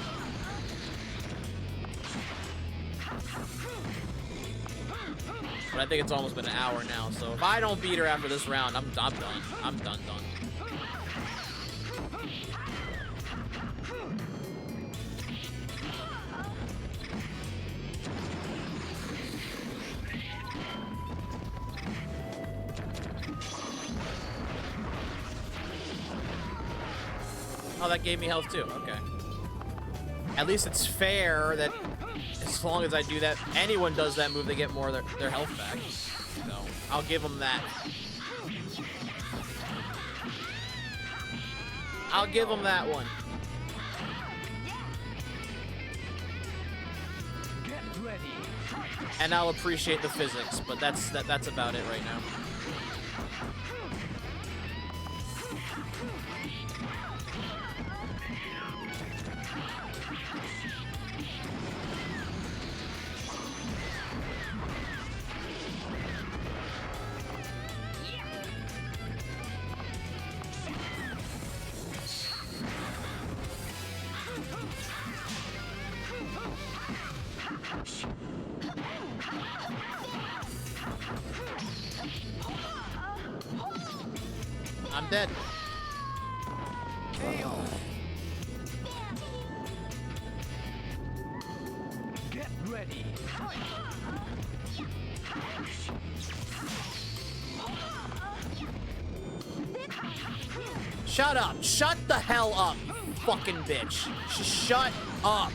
But I think it's almost been an hour now, so if I don't beat her after this round, I'm done. I'm done. Oh, that gave me health too. Okay. At least it's fair that as long as I do that, anyone does that move, they get more of their health back. So I'll give them that. I'll give them that one. Get ready. And I'll appreciate the physics, but that's about it right now. I'm dead. Get ready. Shut up. Shut the hell up, you fucking bitch. Shut up.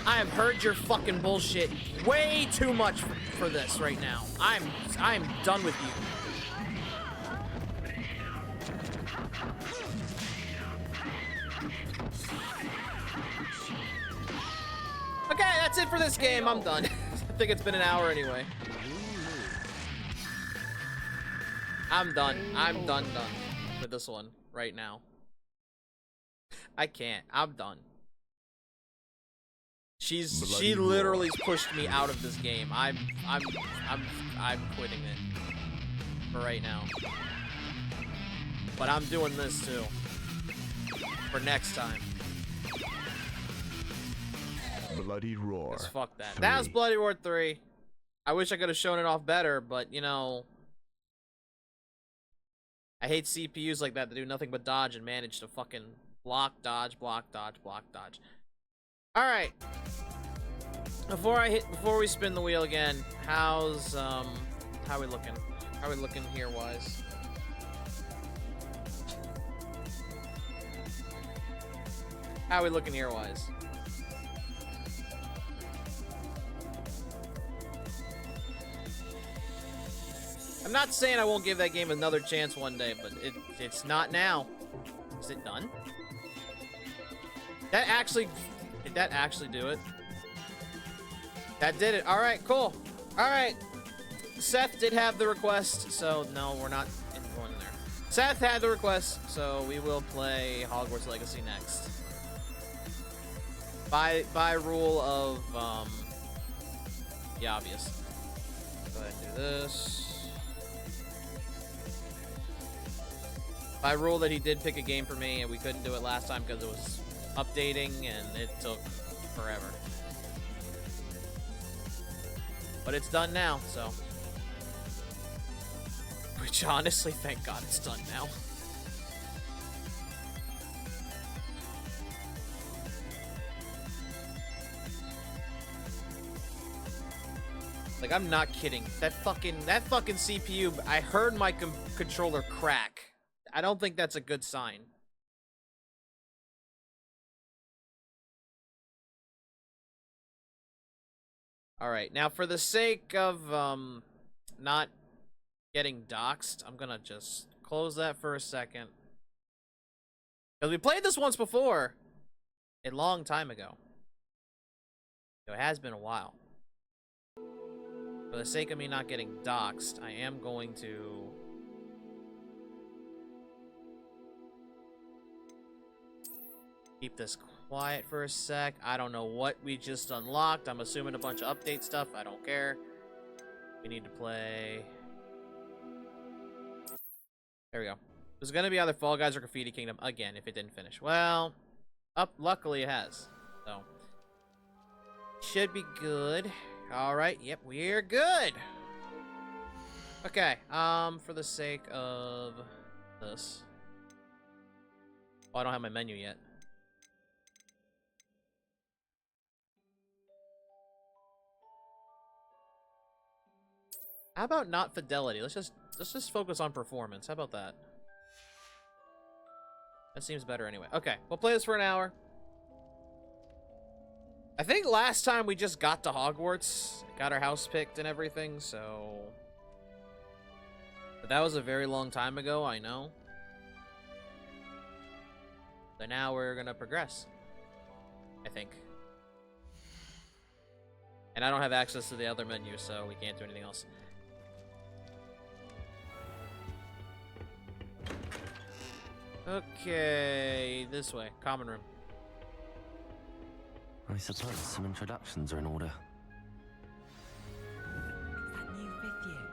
I have heard your fucking bullshit way too much for this right now. I'm done with you. Okay, that's it for this game. I'm done. I think it's been an hour anyway. I'm done. I'm done with this one right now. I can't. I'm done. She literally pushed me out of this game. I'm quitting it for right now. But I'm doing this too for next time. Bloody Roar. 'Cause fuck that. 3. That was Bloody Roar 3. I wish I could have shown it off better, but you know, I hate CPUs like that do nothing but dodge and manage to fucking block, dodge, block, dodge, block, dodge. All right. Before we spin the wheel again, how we looking? How we looking here wise? How we looking here wise? I'm not saying I won't give that game another chance one day, but it's not now. Is it done? Did that actually do it? That did it. All right, cool. All right. Seth did have the request, so no, we're not going in there. Seth had the request, so we will play Hogwarts Legacy next. By rule of the obvious. Go ahead and do this. By rule that he did pick a game for me, and we couldn't do it last time because it was updating and it took forever. But it's done now, so. Which honestly, thank God it's done now. Like, I'm not kidding. That fucking CPU, I heard my controller crack. I don't think that's a good sign. All right, now for the sake of not getting doxxed, I'm gonna just close that for a second. Because we played this once before, a long time ago. So it has been a while. For the sake of me not getting doxxed, I am going to keep this quiet for a sec. I don't know what we just unlocked. I'm assuming a bunch of update stuff. I don't care. We need to play. There we go. There's gonna be either Fall Guys or Graffiti Kingdom again if it didn't finish. Well, luckily it has. So should be good. All right. Yep, we're good. Okay. For the sake of this. Oh, I don't have my menu yet. How about not fidelity? Let's just focus on performance. How about that? That seems better anyway. Okay, we'll play this for an hour. I think last time we just got to Hogwarts, got our house picked and everything, so. But that was a very long time ago, I know. So now we're gonna progress, I think. And I don't have access to the other menu, so we can't do anything else. Okay, this way. Common room. I suppose some introductions are in order. That new 5th year.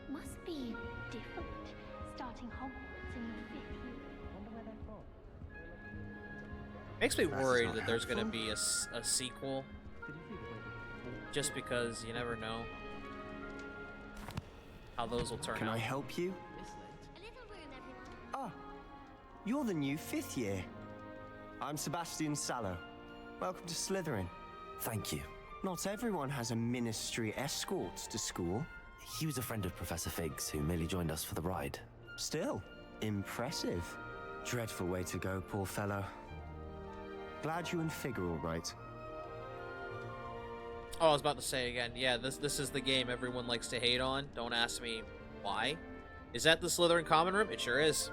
Must be different, starting Hogwarts in your 5th year. Wonder where they're from. Makes me worried that there's gonna be a sequel. Just because you never know how those will turn out. Can I help you? Ah, you're the new 5th year. I'm Sebastian Sallow. Welcome to Slytherin. Thank you. Not everyone has a ministry escort to school. He was a friend of Professor Fig's who merely joined us for the ride. Still, impressive. Dreadful way to go, poor fellow. Glad you and Fig are all right. Oh, I was about to say again. Yeah, this is the game everyone likes to hate on. Don't ask me why. Is that the Slytherin common room? It sure is.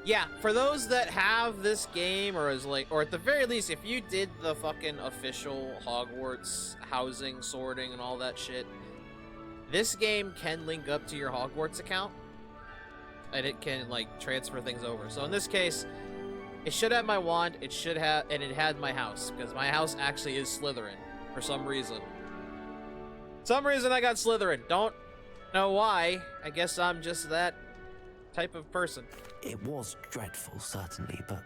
Yeah, for those that have this game, or at the very least, if you did the fucking official Hogwarts housing sorting and all that shit, this game can link up to your Hogwarts account, and it can like transfer things over. So in this case, it should have my wand. It should have, and it had my house, because my house actually is Slytherin for some reason. Some reason I got Slytherin. Don't know why. I guess I'm just that type of person. It was dreadful, certainly, but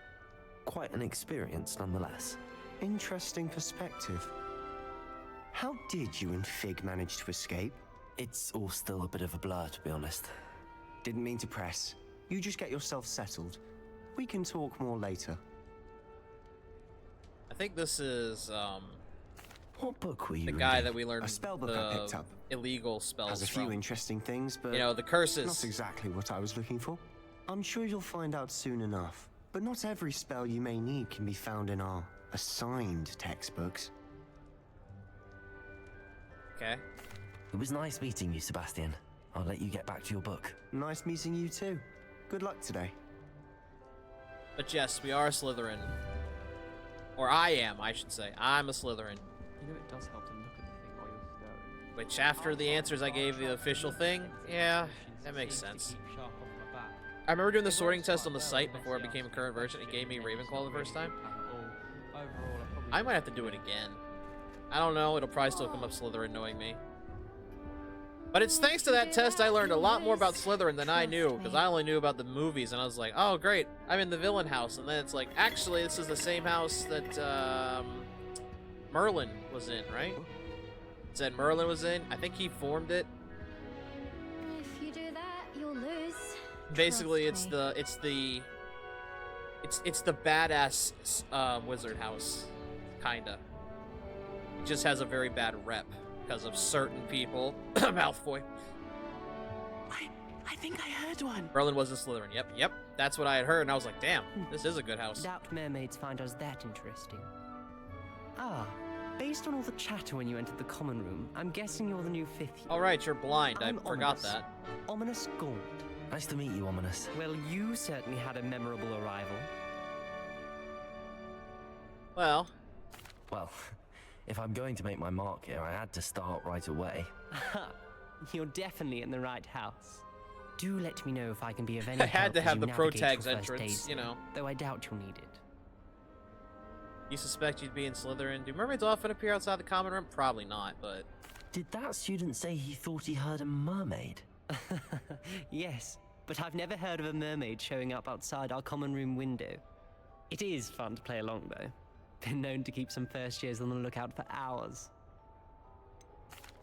quite an experience nonetheless. Interesting perspective. How did you and Fig manage to escape? It's all still a bit of a blur, to be honest. Didn't mean to press. You just get yourself settled. We can talk more later. I think this is what book were you the reading? guy that we learned A spell book I picked up. Illegal spells Has a few from. interesting things, but You know, the curses. not exactly what I was looking for. I'm sure you'll find out soon enough. But not every spell you may need can be found in our assigned textbooks. Okay. It was nice meeting you, Sebastian. I'll let you get back to your book. Nice meeting you too. Good luck today. But yes, we are a Slytherin. Or I am, I should say. I'm a Slytherin. You know, it does help to look at the thing while you're staring. Which, after the answers I gave the official thing, yeah, that makes sense. I remember doing the sorting test on the site before it became a current version. It gave me Ravenclaw the first time. I might have to do it again. I don't know. It'll probably still come up Slytherin knowing me. But it's thanks to that test I learned a lot more about Slytherin than I knew, because I only knew about the movies, and I was like, oh, great, I'm in the villain house. And then it's like, actually, this is the same house that Merlin was in, right? It said Merlin was in. I think he formed it. If you do that, you'll lose. Basically, it's the badass wizard house, kinda. It just has a very bad rep because of certain people. Malfoy. I think I heard one. Merlin was a Slytherin. Yep. That's what I had heard, and I was like, damn, this is a good house. Doubt mermaids find us that interesting. Ah, based on all the chatter when you entered the common room, I'm guessing you're the new 5th year. All right, you're blind. I forgot Ominous. that. Ominous Gaunt. Nice to meet you, Ominous. Well, you certainly had a memorable arrival. Well, if I'm going to make my mark here, I had to start right away. You're definitely in the right house. Do let me know if I can be of any I had help to as have you the navigate Protag's your first entrance, days you here, know. Though I doubt you'll need it. You suspect you'd be in Slytherin? Do mermaids often appear outside the common room? Probably not, but... Did that student say he thought he heard a mermaid? Yes, but I've never heard of a mermaid showing up outside our common room window. It is fun to play along, though. Been known to keep some first years on the lookout for hours.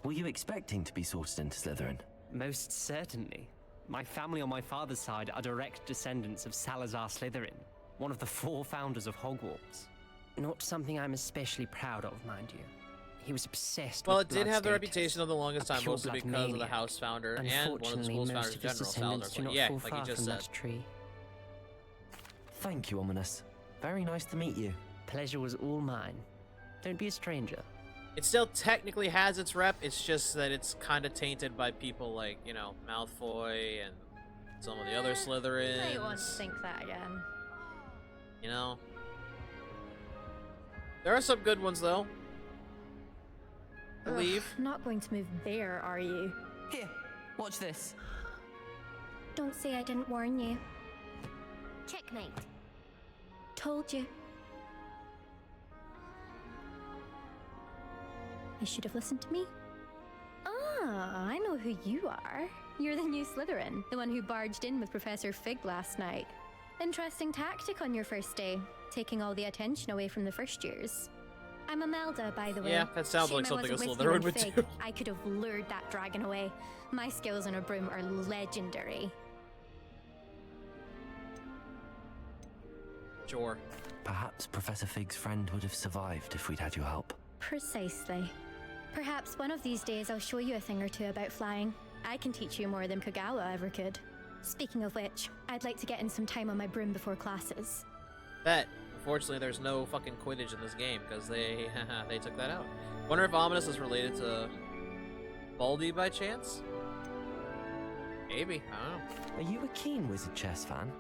Were you expecting to be sorted into Slytherin? Most certainly. My family on my father's side are direct descendants of Salazar Slytherin, one of the 4 founders of Hogwarts. Not something I'm especially proud of, mind you. He was obsessed Well, with it did have the blood reputation of the longest time, mostly pure-blood because of the maniac. house founder and one of the Unfortunately, school's most founders of in his general, Salazar. descendants do But not yeah, fall like far you just from said. that tree. Thank you, Ominous. Very nice to meet you. Pleasure was all mine. Don't be a stranger. It still technically has its rep, it's just that it's kind of tainted by people like, you know, Malfoy and some of the other Slytherins. I want to think that again. You know? There are some good ones, though. I believe. Not going to move there, are you? Here, watch this. Don't say I didn't warn you. Checkmate. Told you. You should have listened to me. Ah, I know who you are. You're the new Slytherin, the one who barged in with Professor Fig last night. Interesting tactic on your first day, taking all the attention away from the first years. I'm Imelda, by the way. Yeah, that sounds Shame like I something a wasn't with Slytherin you in would Fig. do. I could have lured that dragon away. My skills on a broom are legendary. Sure. Perhaps Professor Fig's friend would have survived if we'd had your help. Precisely. Perhaps one of these days I'll show you a thing or two about flying. I can teach you more than Kagawa ever could. Speaking of which, I'd like to get in some time on my broom before classes. Bet. Unfortunately, there's no fucking Quidditch in this game because they they took that out. Wonder if Ominous is related to Baldy by chance? Maybe. I don't know. Are you a keen Wizard chess fan?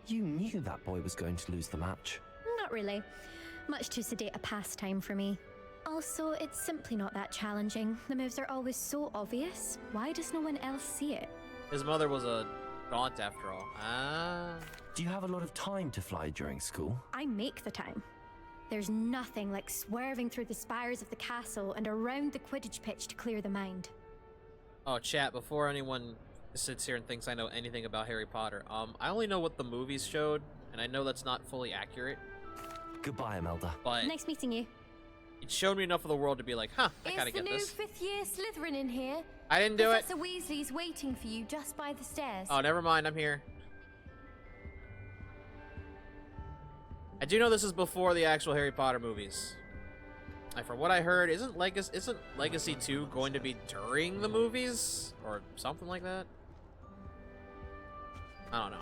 You knew that boy was going to lose the match. Not really. Much too sedate a pastime for me. Also, it's simply not that challenging. The moves are always so obvious. Why does no one else see it? His mother was a gaunt after all. Ah. Do you have a lot of time to fly during school? I make the time. There's nothing like swerving through the spires of the castle and around the Quidditch pitch to clear the mind. Oh, chat, before anyone sits here and thinks I know anything about Harry Potter, I only know what the movies showed, and I know that's not fully accurate. Goodbye, Imelda. But nice meeting you. It showed me enough of the world to be like, huh, I gotta get this. Is the new fifth-year Slytherin in here? I didn't do it. Professor Weasley's waiting for you just by the stairs. Oh, never mind, I'm here. I do know this is before the actual Harry Potter movies. And from what I heard, isn't Legacy 2 going to be during the movies? Or something like that? I don't know.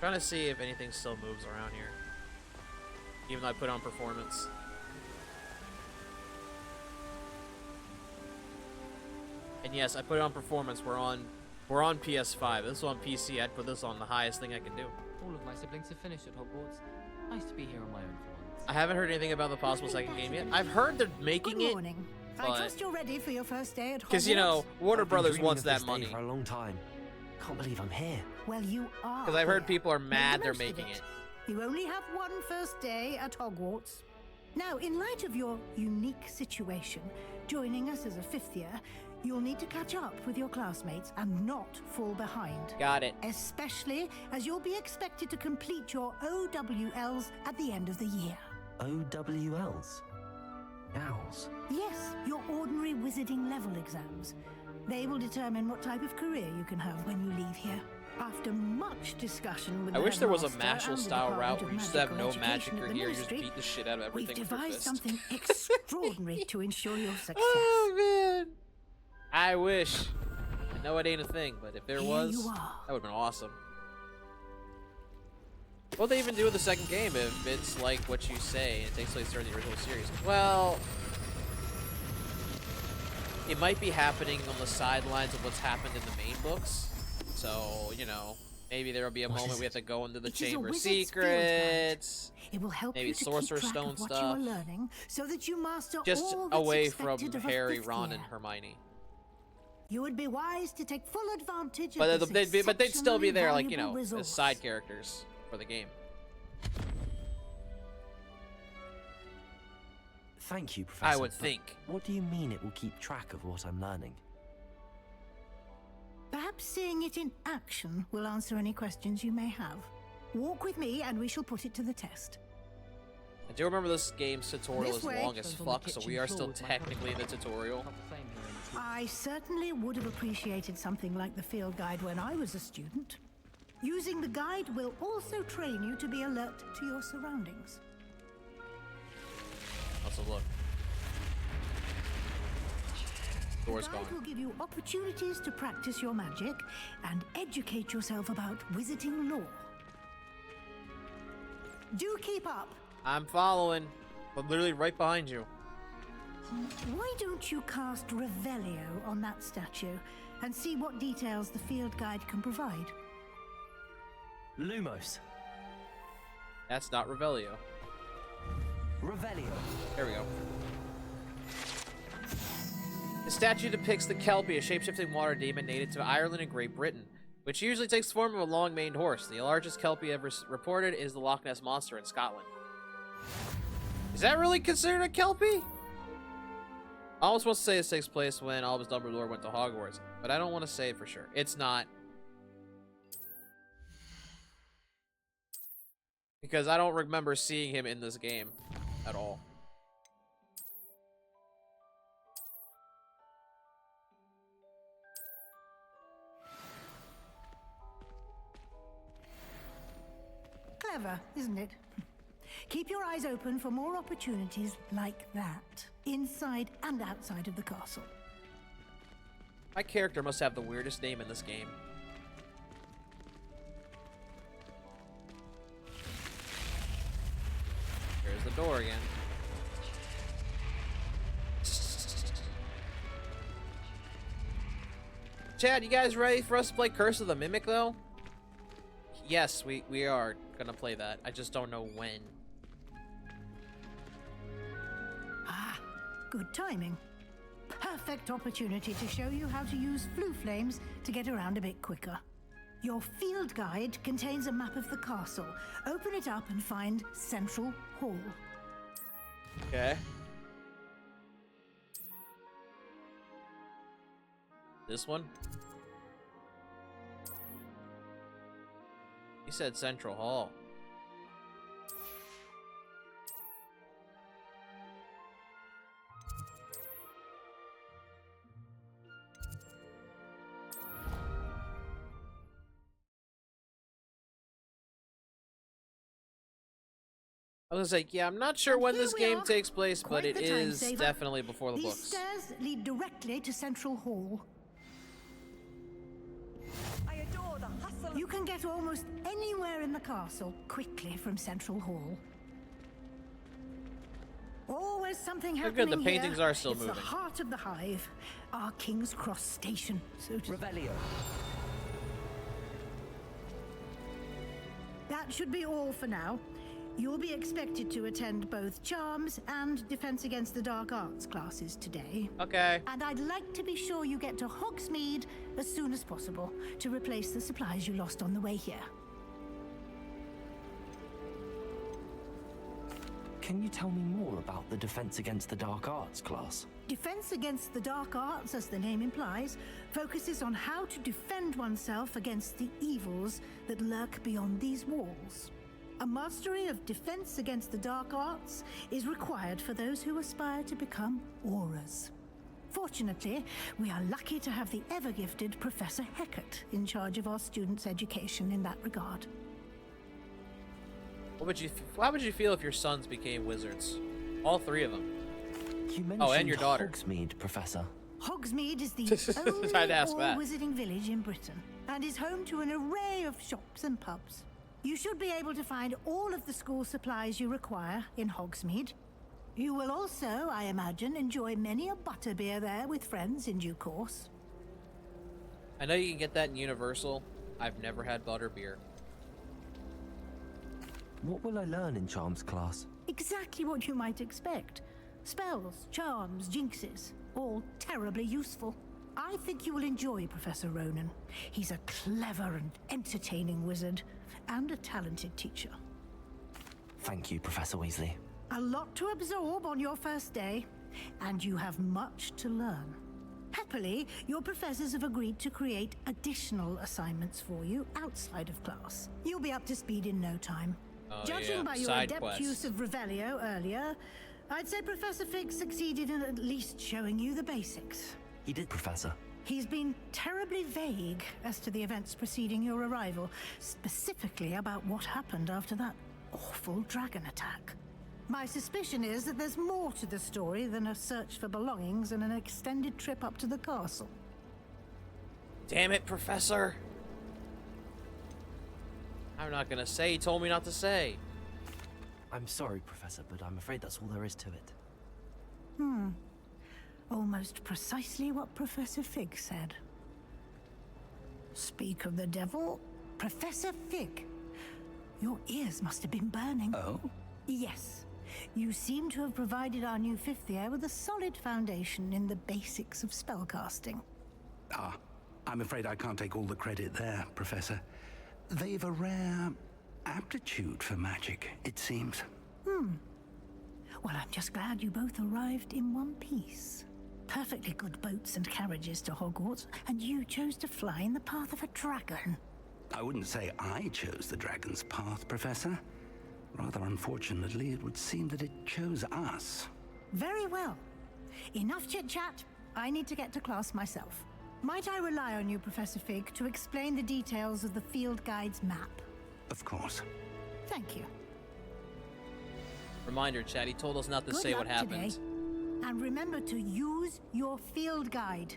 Trying to see if anything still moves around here. Even though I put on performance. And yes, I put it on performance. We're on PS5. This is on PC. I'd put this on the highest thing I can do. All of my siblings have finished at Hogwarts. Nice to be here on my own for once. I haven't heard anything about the possible second game yet. I've heard they're making it. Good morning. I trust you're ready for your first day at Hogwarts. Because, you know, Warner Brothers dreaming wants of that this day money. for a long time. Can't believe I'm here. Well, you are. Because I've heard here. people are mad Make the they're most of making it. You only have one first day at Hogwarts. Now, in light of your unique situation, joining us as a fifth year, you'll need to catch up with your classmates and not fall behind. Got it. Especially as you'll be expected to complete your OWLs at the end of the year. OWLs? Owls? Yes, your ordinary wizarding level exams. They will determine what type of career you can have when you leave here. After much discussion with I the wish there was a headmaster and the Marshall-style route Department where of you just have no Magical magic Education or at the here, you just Ministry, beat the shit out of everything we've with your devised fist. something extraordinary to ensure your success. Oh, man. I wish. I know it ain't a thing, but if there Here was, you that are. would have been awesome. What would they even do with the second game if it's like what you say and it takes place during the original series? Well, it might be happening on the sidelines of what's happened in the main books. So, you know, maybe there will be a moment we have to go into the Chamber of Secrets. It will help maybe you to Sorcerer's keep track Stone of what stuff. you are learning so that you master Just all that's away from expected of a Harry, fifth Ron, year. and Hermione. You would be wise to take full advantage But of this they'd still be there, like, you valuable know, as resource. side characters for the game. Thank you, Professor. I would but think. What do you mean it will keep track of what I'm learning? Perhaps seeing it in action will answer any questions you may have. Walk with me and we shall put it to the test. I do remember this game's tutorial This is way. long as fuck, so we are still technically in the tutorial. I certainly would have appreciated something like the field guide when I was a student. Using the guide will also train you to be alert to your surroundings. Let's have a look. Door's The gone. guide will give you opportunities to practice your magic and educate yourself about wizarding lore. Do keep up. I'm following. I'm literally right behind you. Why don't you cast Revelio on that statue and see what details the field guide can provide? Lumos. That's not Revelio. Revelio. There we go. The statue depicts the Kelpie, a shape-shifting water demon native to Ireland and Great Britain, which usually takes the form of a long-maned horse. The largest Kelpie ever reported is the Loch Ness Monster in Scotland. Is that really considered a Kelpie? I almost want to say this takes place when Albus Dumbledore went to Hogwarts, but I don't want to say it for sure. It's not. Because I don't remember seeing him in this game at all. Clever, isn't it? Keep your eyes open for more opportunities like that, inside and outside of the castle. My character must have the weirdest name in this game. There's the door again. Chad, you guys ready for us to play Curse of the Mimic, though? Yes, we are gonna play that. I just don't know when. Ah, good timing. Perfect opportunity to show you how to use flue flames to get around a bit quicker. Your field guide contains a map of the castle. Open it up and find Central Hall. Okay. This one? He said Central Hall. I was like, yeah, I'm not sure when this game takes place, but it is definitely before the These books. stairs lead directly to Central Hall. I adore the hustle. You can get almost anywhere in the castle quickly from Central Hall. Always something Look happening good, the paintings here. are still It's moving. the heart of the hive, our King's Cross station. So to Revelio. That should be all for now. You'll be expected to attend both Charms and Defense Against the Dark Arts classes today. Okay. And I'd like to be sure you get to Hogsmeade as soon as possible to replace the supplies you lost on the way here. Can you tell me more about the Defense Against the Dark Arts class? Defense Against the Dark Arts, as the name implies, focuses on how to defend oneself against the evils that lurk beyond these walls. A mastery of Defense Against the Dark Arts is required for those who aspire to become Auras. Fortunately, we are lucky to have the ever-gifted Professor Heckert in charge of our students' education in that regard. How would you feel if your sons became wizards? All three of them. You mentioned Oh, and your daughter. Hogsmeade, Professor. Hogsmeade is the I'd ask only that. all-wizarding village in Britain and is home to an array of shops and pubs. You should be able to find all of the school supplies you require in Hogsmeade. You will also, I imagine, enjoy many a butterbeer there with friends in due course. I know you can get that in Universal. I've never had butterbeer. What will I learn in Charms class? Exactly what you might expect. Spells, charms, jinxes, all terribly useful. I think you will enjoy Professor Ronan. He's a clever and entertaining wizard, and a talented teacher. Thank you, Professor Weasley. A lot to absorb on your first day, and you have much to learn. Happily, your professors have agreed to create additional assignments for you outside of class. You'll be up to speed in no time. Oh, Judging yeah. by your Side adept quests. use of Revelio earlier, I'd say Professor Fig succeeded in at least showing you the basics. He did, Professor. He's been terribly vague as to the events preceding your arrival, specifically about what happened after that awful dragon attack. My suspicion is that there's more to the story than a search for belongings and an extended trip up to the castle. Damn it, Professor. I'm not gonna say. He told me not to say. I'm sorry, Professor, but I'm afraid that's all there is to it. Almost precisely what Professor Fig said. Speak of the devil, Professor Fig. Your ears must have been burning. Oh? Yes. You seem to have provided our new fifth year with a solid foundation in the basics of spellcasting. Ah, I'm afraid I can't take all the credit there, Professor. They've a rare aptitude for magic, it seems. Well, I'm just glad you both arrived in one piece. Perfectly good boats and carriages to Hogwarts, and you chose to fly in the path of a dragon. I wouldn't say I chose the dragon's path, Professor. Rather unfortunately, it would seem that it chose us. Very well. Enough chit-chat. I need to get to class myself. Might I rely on you, Professor Fig, to explain the details of the field guide's map? Of course. Thank you. Reminder, Chad, he told us not to Good say what luck today. happened. And remember to use your field guide.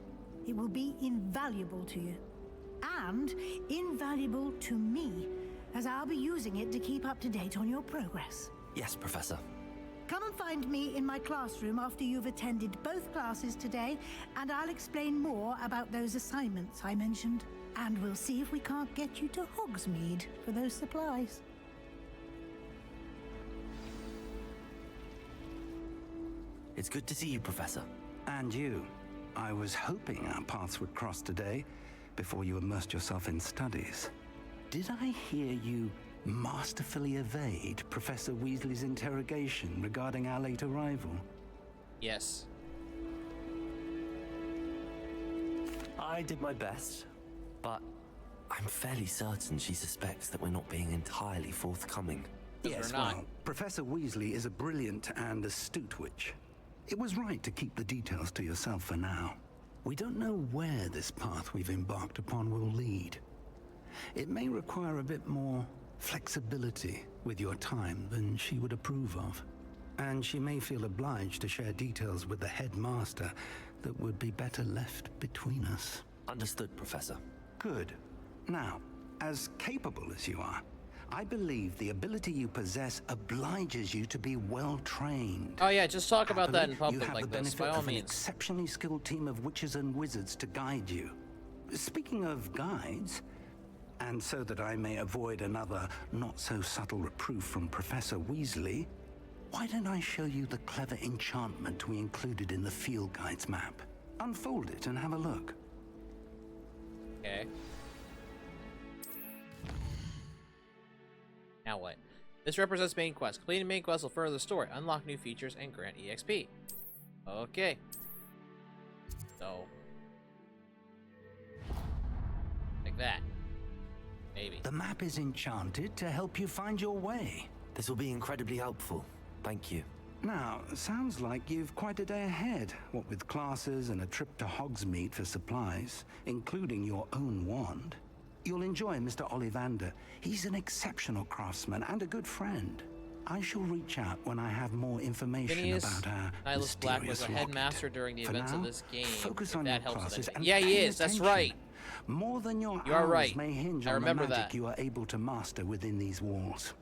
It will be invaluable to you. And invaluable to me, as I'll be using it to keep up to date on your progress. Yes, Professor. Come and find me in my classroom after you've attended both classes today, and I'll explain more about those assignments I mentioned. And we'll see if we can't get you to Hogsmeade for those supplies. It's good to see you, Professor. And you. I was hoping our paths would cross today, before you immersed yourself in studies. Did I hear you masterfully evade Professor Weasley's interrogation regarding our late arrival? Yes. I did my best, but I'm fairly certain she suspects that we're not being entirely forthcoming. Yes, well, Professor Weasley is a brilliant and astute witch. It was right to keep the details to yourself for now. We don't know where this path we've embarked upon will lead. It may require a bit more flexibility with your time than she would approve of. And she may feel obliged to share details with the headmaster that would be better left between us. Understood, Professor. Good. Now, as capable as you are, I believe the ability you possess obliges you to be well trained. Oh yeah, just talk about that in You public have like the this, benefit by all of an means. exceptionally skilled team of witches and wizards to guide you. Speaking of guides, and so that I may avoid another not-so-subtle reproof from Professor Weasley, why don't I show you the clever enchantment we included in the field guide's map? Unfold it and have a look. Okay. Now what? This represents main quest. Completing main quest will further the story, unlock new features, and grant EXP. Okay. So. Like that. Maybe. The map is enchanted to help you find your way. This will be incredibly helpful. Thank you. Now, sounds like you've quite a day ahead, what with classes and a trip to Hogsmeade for supplies, including your own wand. You'll enjoy Mr. Ollivander. He's an exceptional craftsman and a good friend. I shall reach out when I have more information Phineas about our Nihilus Black was mysterious a headmaster during the For events now, of this game. focus if on that your helps with classes anything. and Yeah, he pay is. That's attention. right. More than your You are hours right. may hinge I on the remember magic that. you are able to master within these walls.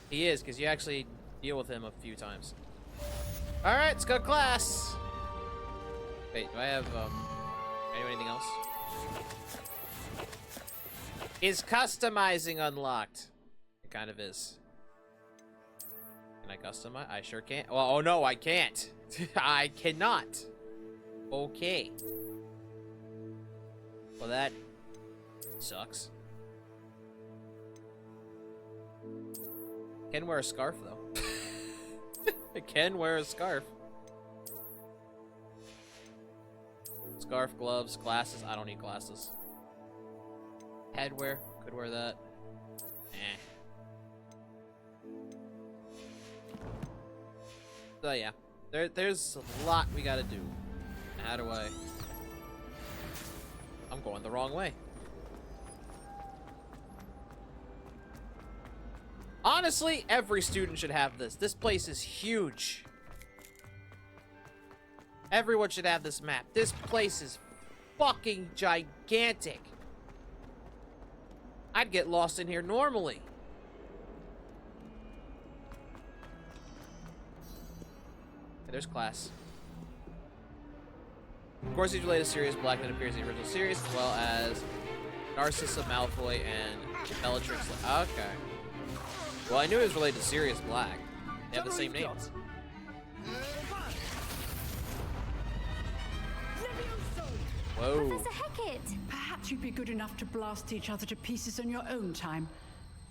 He is, because you actually deal with him a few times. Alright, let's go to class. Wait, do I have, anything else? Is customizing unlocked? It kind of is. Can I customize? I sure can't. Well, oh no, I can't. I cannot. Okay. Well, that sucks. Can wear a scarf though. I can wear a scarf. Scarf, gloves, glasses. I don't need glasses. Headwear. Could wear that. Eh. So yeah. There's a lot we gotta do. How do I... I'm going the wrong way. Honestly, every student should have this. This place is huge. Everyone should have this map. This place is fucking gigantic. I'd get lost in here normally. Okay, there's class. Of course, he's related to Sirius Black that appears in the original series, as well as Narcissa Malfoy and Bellatrix. Okay. Well, I knew he was related to Sirius Black. They have the same names. Whoa. Professor Hecat! Perhaps you'd be good enough to blast each other to pieces on your own time.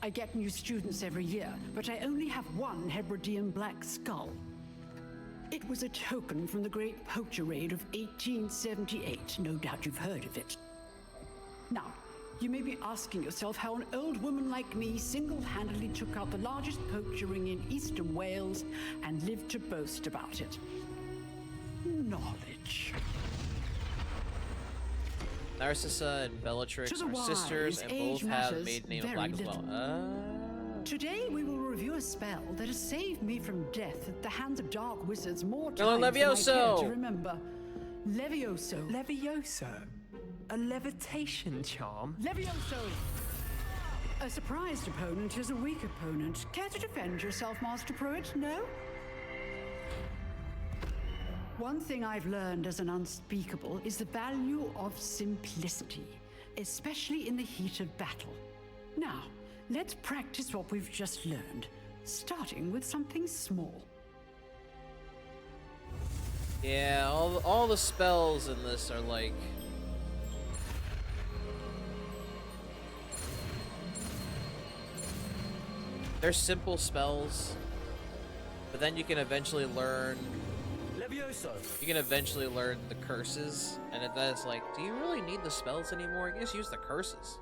I get new students every year, but I only have one Hebridean black skull. It was a token from the Great Poacher Raid of 1878. No doubt you've heard of it. Now, you may be asking yourself how an old woman like me single-handedly took out the largest poacher ring in eastern Wales and lived to boast about it. Knowledge. Narcissa and Bellatrix To the are sisters wise, and age both have matters maiden name of very Black as well. little. Today we will review a spell that has saved me from death at the hands of dark wizards more Hello, times than I Levioso. care to remember. Levioso. Levioso? A levitation charm? Levioso! A surprised opponent is a weak opponent. Care to defend yourself, Master Pruitt? No? One thing I've learned as an unspeakable is the value of simplicity, especially in the heat of battle. Now, let's practice what we've just learned, starting with something small. Yeah, all the spells in this are like... They're simple spells, but then you can eventually learn... Levioso! You can eventually learn the curses, and then it's like, do you really need the spells anymore? You just use the curses.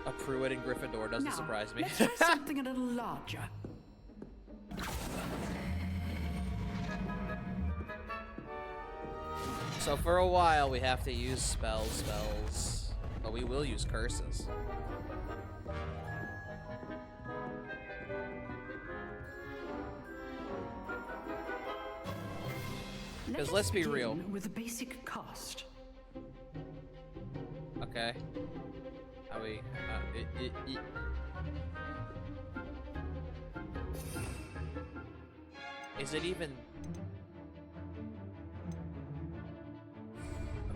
A Pruitt in Gryffindor doesn't surprise me. Let's try something a little larger. So for a while, we have to use spells, but we will use curses. Because let's be real. With a basic cast. Okay. How we? Is it even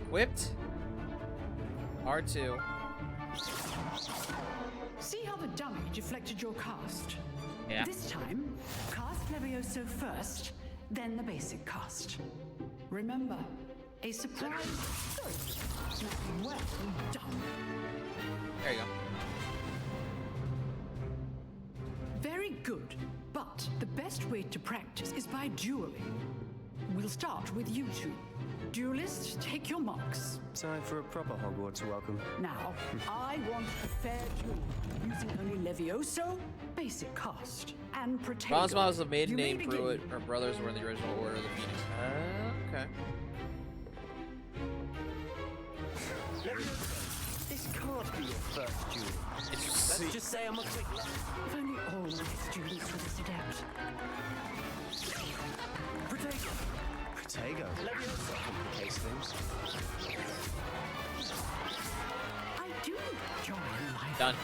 equipped? R2. See how the dummy deflected your cast? Yeah. This time, cast Levioso first, then the basic cast. Remember, a surprise. Well done. There you go. Very good, but the best way to practice is by dueling. We'll start with you two. Duelists, take your marks. Time for a proper Hogwarts welcome. Now, I want a fair duel, using only Levioso, basic cast, and Protego. Bronzemont was the maiden You may name. begin. Pruitt. Her brothers were in the original Order of the Phoenix. Okay. This can't be your first duel. Let's just say I'm a quick... If only all my students were this adept. Protego. Protego. Levioso complicates things. I do enjoy my Done.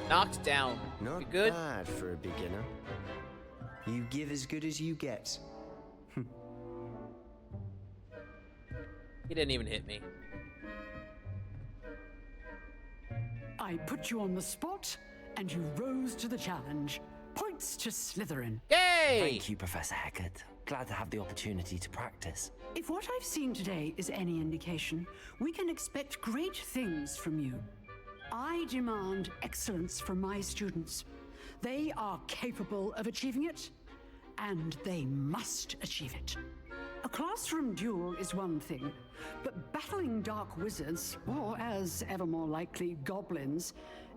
Knocked down. Not We good? bad for a beginner. You give as good as you get. He didn't even hit me. I put you on the spot, and you rose to the challenge. Points to Slytherin. Yay! Thank you, Professor Hecat. Glad to have the opportunity to practice. If what I've seen today is any indication, we can expect great things from you. I demand excellence from my students. They are capable of achieving it, and they must achieve it. A classroom duel is one thing, but battling dark wizards, or as ever more likely, goblins,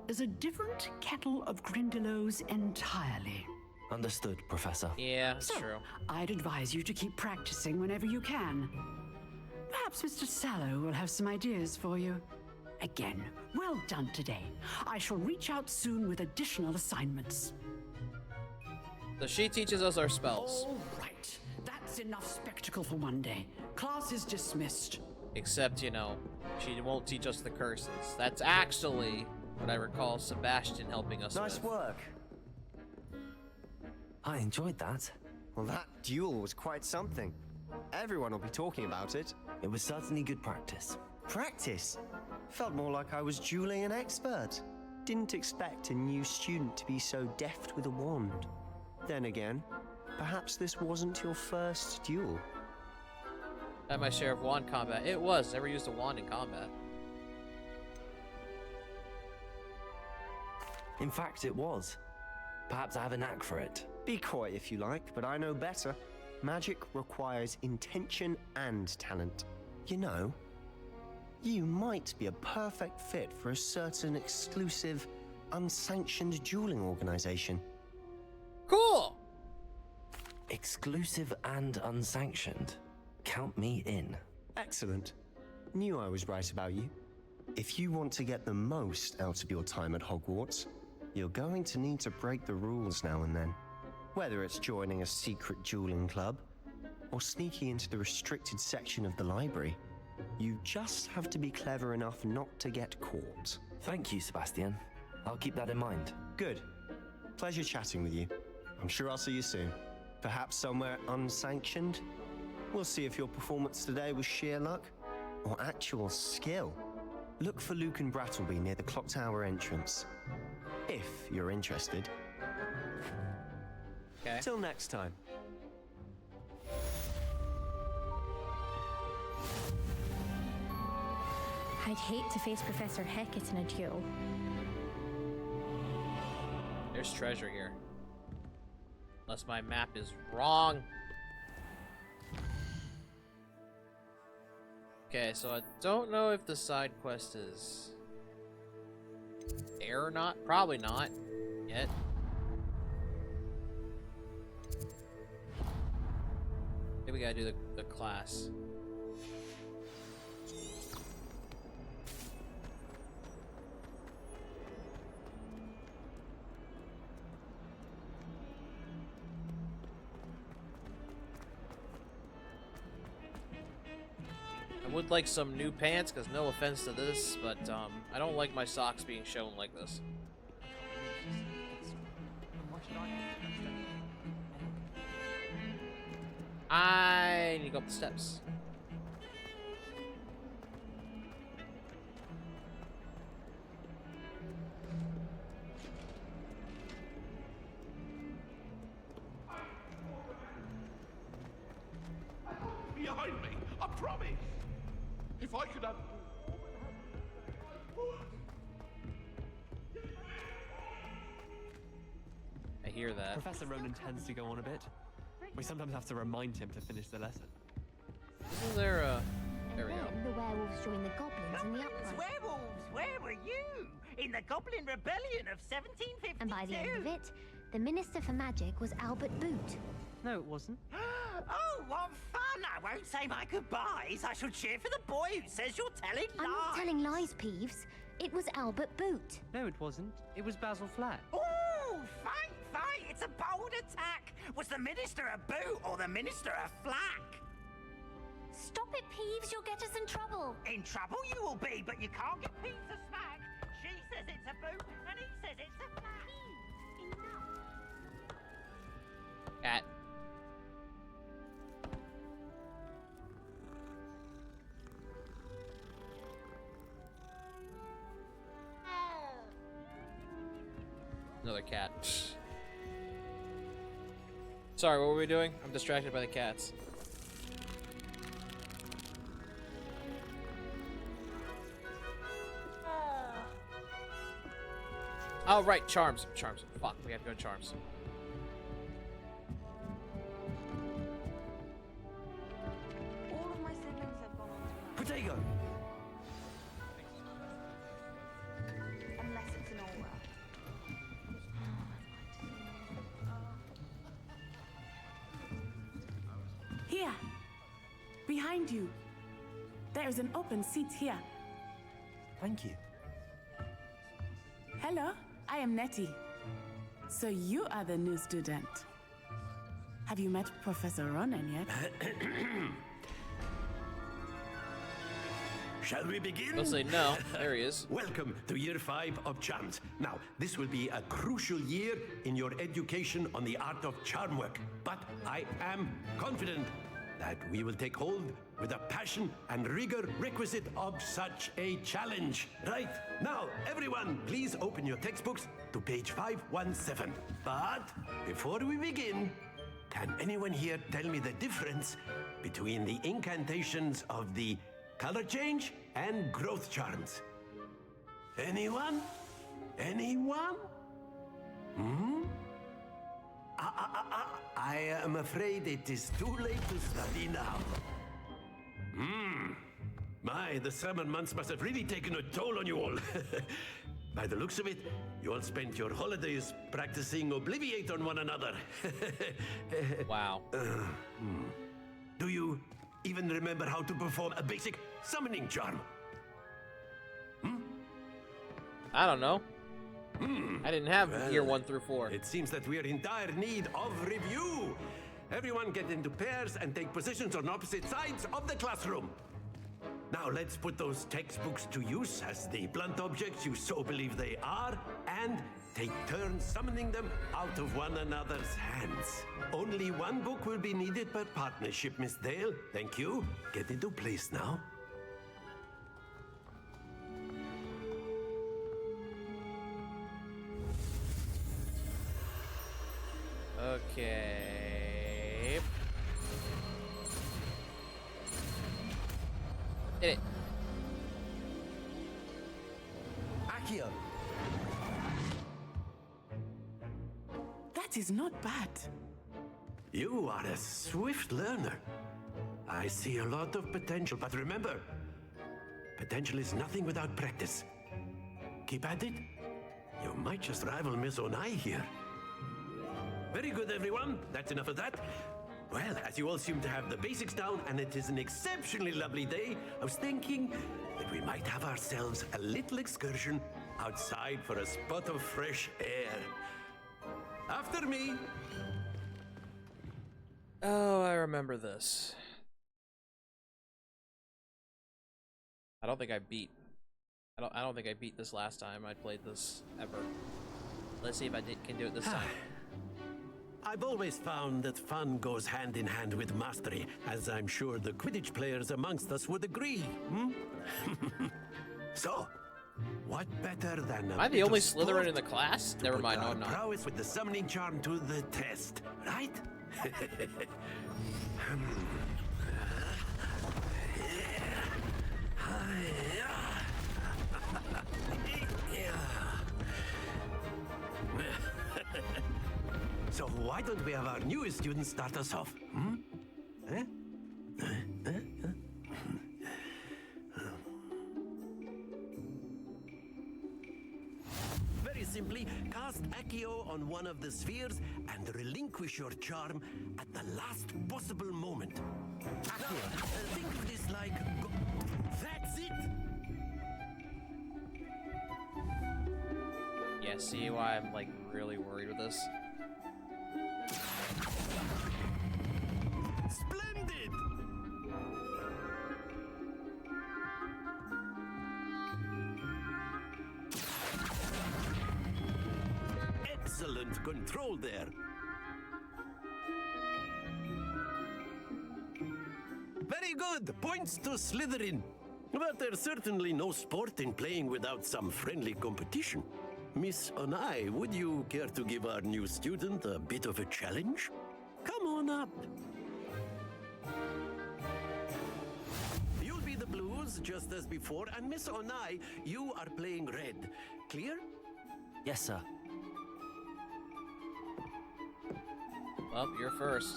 is a different kettle of Grindylows entirely. Understood, Professor. Yeah, that's So, true. I'd advise you to keep practicing whenever you can. Perhaps Mr. Sallow will have some ideas for you. Again, well done today. I shall reach out soon with additional assignments. So she teaches us our spells. All right, that's enough spectacle for one day. Class is dismissed. Except, you know, she won't teach us the curses. That's actually what I recall Sebastian helping us Nice with. work. I enjoyed that. Well, that duel was quite something. Everyone will be talking about it. It was certainly good practice. Practice? Felt more like I was dueling an expert. Didn't expect a new student to be so deft with a wand. Then again, perhaps this wasn't your first duel. I had my share of wand combat. It was. Never used a wand in combat. In fact, it was. Perhaps I have a knack for it. Be coy if you like, but I know better. Magic requires intention and talent. You know, you might be a perfect fit for a certain exclusive, unsanctioned dueling organization. Cool! Exclusive and unsanctioned. Count me in. Excellent. Knew I was right about you. If you want to get the most out of your time at Hogwarts, You're going to need to break the rules now and then. Whether it's joining a secret dueling club, or sneaking into the restricted section of the library, you just have to be clever enough not to get caught. Thank you, Sebastian. I'll keep that in mind. Good. Pleasure chatting with you. I'm sure I'll see you soon. Perhaps somewhere unsanctioned? We'll see if your performance today was sheer luck or actual skill. Look for Luke and Brattleby near the clock tower entrance. If you're interested. Okay. Till next time. I'd hate to face Professor Hecat in a duel. There's treasure here. Unless my map is wrong. Okay, so I don't know if the side quest is there or not. Probably not yet. Maybe we gotta do the class. I would like some new pants, because no offense to this, but I don't like my socks being shown like this. I need to go up the steps. Behind me, I promise. If I could have... I hear that. Professor Ronan tends to go on a bit. We sometimes have to remind him to finish the lesson. Isn't there a... There we go. Then the werewolves joined the goblins in the uprising. Werewolves, where were you? In the Goblin Rebellion of 1752. And by the end of it, the Minister for Magic was Albert Boot. No, it wasn't. Oh, what fun! I won't say my goodbyes. I shall cheer for the boy who says you're telling lies. I'm not telling lies, Peeves. It was Albert Boot. No, it wasn't. It was Basil Flack. Oh, fight, fight! It's a bold attack. Was the Minister a boot or the Minister a flack? Stop it, Peeves. You'll get us in trouble. In trouble you will be, but you can't get Peeves a smack. She says it's a boot, and he says it's a flack. Cat. Another cat. Sorry, what were we doing? I'm distracted by the cats. Oh, right, charms. Charms. Fuck, we have to go to charms. All of my siblings have gone on to Protego! unless it's an aura. Here. Behind you. There is an open seat here. Thank you. Hello, I am Nettie. So you are the new student. Have you met Professor Ronan yet? Shall we begin? They'll say no. There he is. Welcome to year 5 of charms. Now, this will be a crucial year in your education on the art of charm work. But I am confident that we will take hold with the passion and rigor requisite of such a challenge. Right, now, everyone, please open your textbooks to page 517. But before we begin, can anyone here tell me the difference between the incantations of the color change and growth charms? Anyone? Anyone? Hmm? I am afraid it is too late to study now. My, the summer months must have really taken a toll on you all. By the looks of it, you all spent your holidays practicing Obliviate on one another. Wow. Do you even remember how to perform a basic summoning charm? I don't know. I didn't have year 1 through 4. It seems that we are in dire need of review. Everyone get into pairs and take positions on opposite sides of the classroom. Now let's put those textbooks to use as the blunt objects you so believe they are, and take turns summoning them out of one another's hands. Only one book will be needed per partnership, Miss Dale. Thank you. Get into place now. Okay. Hit it. Accio. That is not bad. You are a swift learner. I see a lot of potential, but remember, potential is nothing without practice. Keep at it. You might just rival Miss Onai here. Very good, everyone. That's enough of that. Well, as you all seem to have the basics down, and it is an exceptionally lovely day, I was thinking that we might have ourselves a little excursion outside for a spot of fresh air. After me. Oh, I remember this. I don't think I beat this last time I played this ever. Let's see if I can do it this time. I've always found that fun goes hand in hand with mastery, as I'm sure the Quidditch players amongst us would agree. So, what better than Am I the only Slytherin in the class? Never mind, no, I'm not. Prowess with the summoning charm to the test, right? So why don't we have our newest student start us off? Very simply, cast Accio on one of the spheres and relinquish your charm at the last possible moment. Accio. Think of this like... That's it! Yeah, see why I'm like really worried with this? Splendid! Excellent control there. Very good. Points to Slytherin. But there's certainly no sport in playing without some friendly competition. Miss Onai, would you care to give our new student a bit of a challenge? Come on up. You'll be the blues, just as before, and Miss Onai, you are playing red. Clear? Yes, sir. Well, you're first.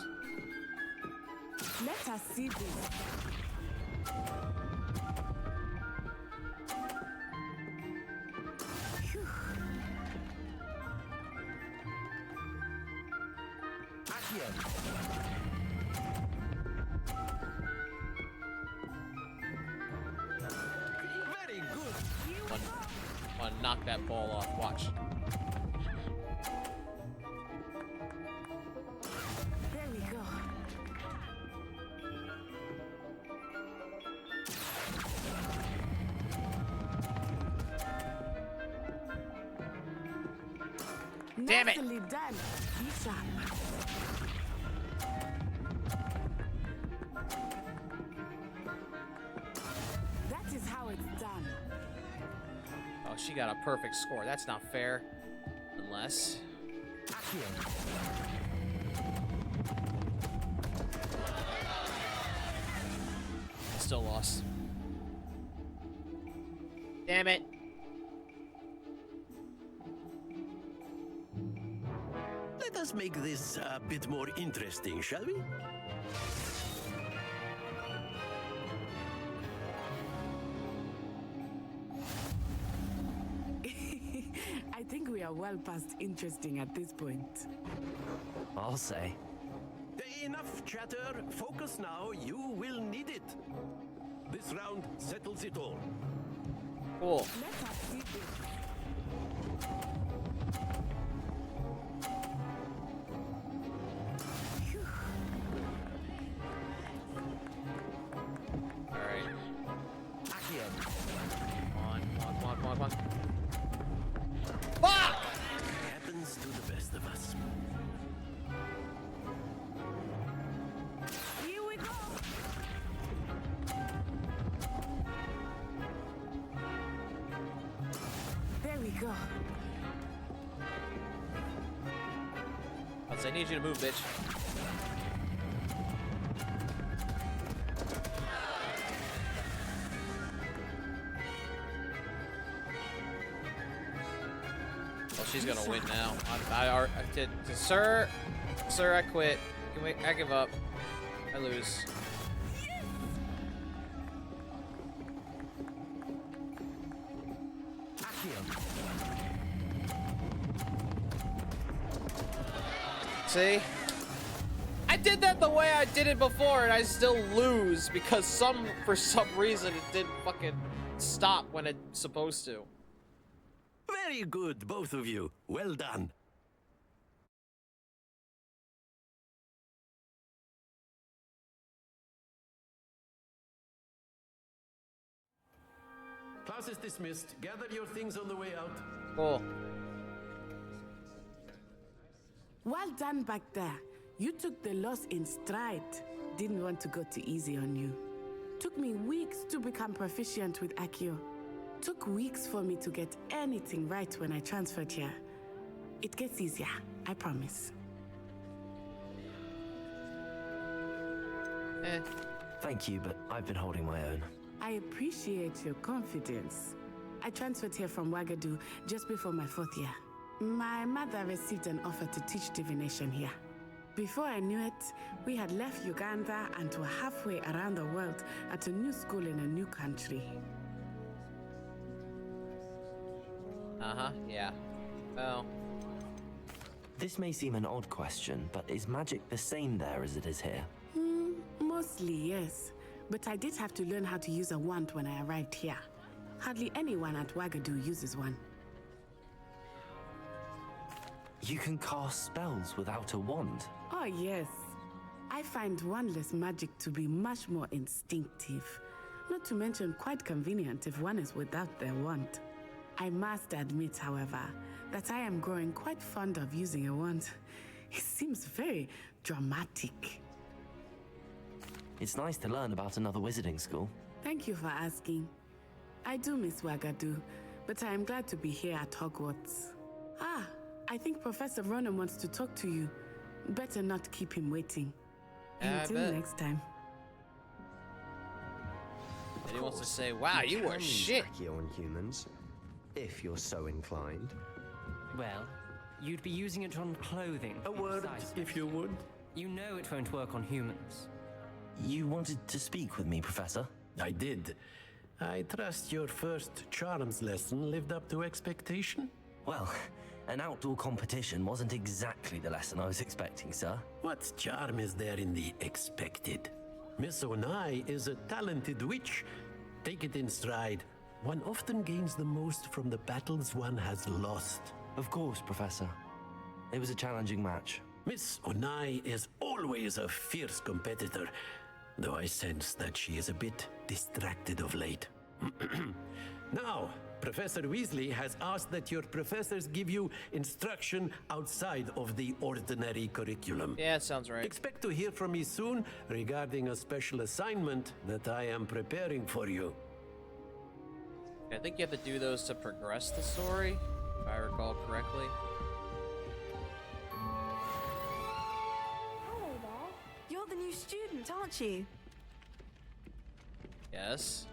Let us see this. Very good. One, knock that ball off. Watch. There we go. Damn it! Nicely done. Be sharp. That is how it's done. Oh, she got a perfect score. That's not fair. Unless... Still lost. Damn it. Let us make this a bit more interesting, shall we? I think we are well past interesting at this point. I'll say. Enough chatter. Focus now. You will need it. This round settles it all. Cool. Let us see this. Alright. Come on, come on, come on, come on, come on. Fuck! Happens to the best of us. Here we go. There we go. I need you to move, bitch. Well, she's gonna win now. Sir, I quit. I give up. I lose. See? I did that the way I did it before and I still lose because for some reason it didn't fucking stop when it's supposed to. Very good, both of you. Well done. Class is dismissed. Gather your things on the way out. Cool. Well done back there. You took the loss in stride. Didn't want to go too easy on you. Took me weeks to become proficient with Accio. Took weeks for me to get anything right when I transferred here. It gets easier, I promise. Thank you, but I've been holding my own. I appreciate your confidence. I transferred here from Wagadu just before my 4th year. My mother received an offer to teach divination here. Before I knew it, we had left Uganda and were halfway around the world at a new school in a new country. Yeah. Well. This may seem an odd question, but is magic the same there as it is here? Mostly, yes. But I did have to learn how to use a wand when I arrived here. Hardly anyone at Wagadu uses one. You can cast spells without a wand? Oh, yes. I find wandless magic to be much more instinctive. Not to mention quite convenient if one is without their wand. I must admit, however, that I am growing quite fond of using a wand. It seems very dramatic. It's nice to learn about another wizarding school. Thank you for asking. I do miss Wagadu, but I am glad to be here at Hogwarts. I think Professor Ronan wants to talk to you. Better not keep him waiting. Until next time. And he wants to say, wow, you were shit. On humans, if you're so inclined. Well, you'd be using it on clothing. A word, if you would. You know it won't work on humans. You wanted to speak with me, Professor? I did. I trust your first charms lesson lived up to expectation? Well, an outdoor competition wasn't exactly the lesson I was expecting, sir. What charm is there in the expected? Miss Onai is a talented witch. Take it in stride. One often gains the most from the battles one has lost. Of course, Professor. It was a challenging match. Miss Onai is always a fierce competitor, though I sense that she is a bit distracted of late. Now, Professor Weasley has asked that your professors give you instruction outside of the ordinary curriculum. Yeah, sounds right. Expect to hear from me soon regarding a special assignment that I am preparing for you. I think you have to do those to progress the story, if I recall correctly. Hello there. You're the new student, aren't you? Yes.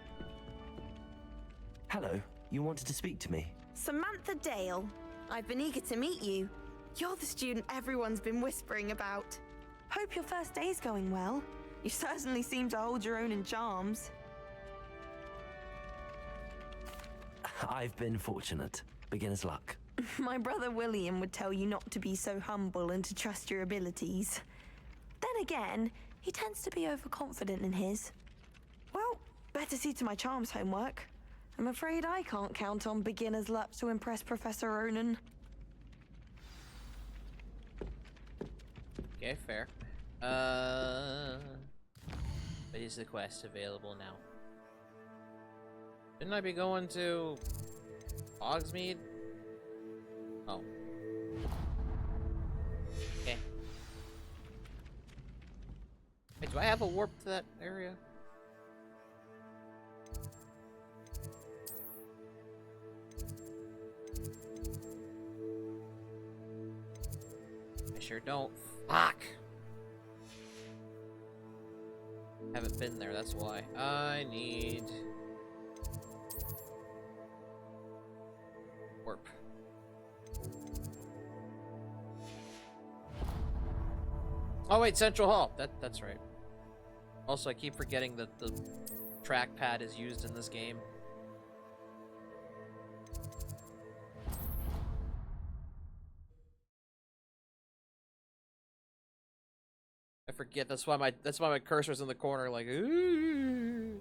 Hello. You wanted to speak to me? Samantha Dale. I've been eager to meet you. You're the student everyone's been whispering about. Hope your first day's going well. You certainly seem to hold your own in charms. I've been fortunate. Beginner's luck. My brother William would tell you not to be so humble and to trust your abilities. Then again, he tends to be overconfident in his. Well, better see to my charms homework. I'm afraid I can't count on beginner's luck to impress Professor Ronan. Okay, fair. But is the quest available now? Shouldn't I be going to Hogsmeade? Oh. Okay. Wait, do I have a warp to that area? I sure don't. Fuck! Haven't been there, that's why. I need... warp. Oh wait, Central Hall. That's right. Also, I keep forgetting that the trackpad is used in this game. I forget. That's why my cursor's in the corner, like, ooh.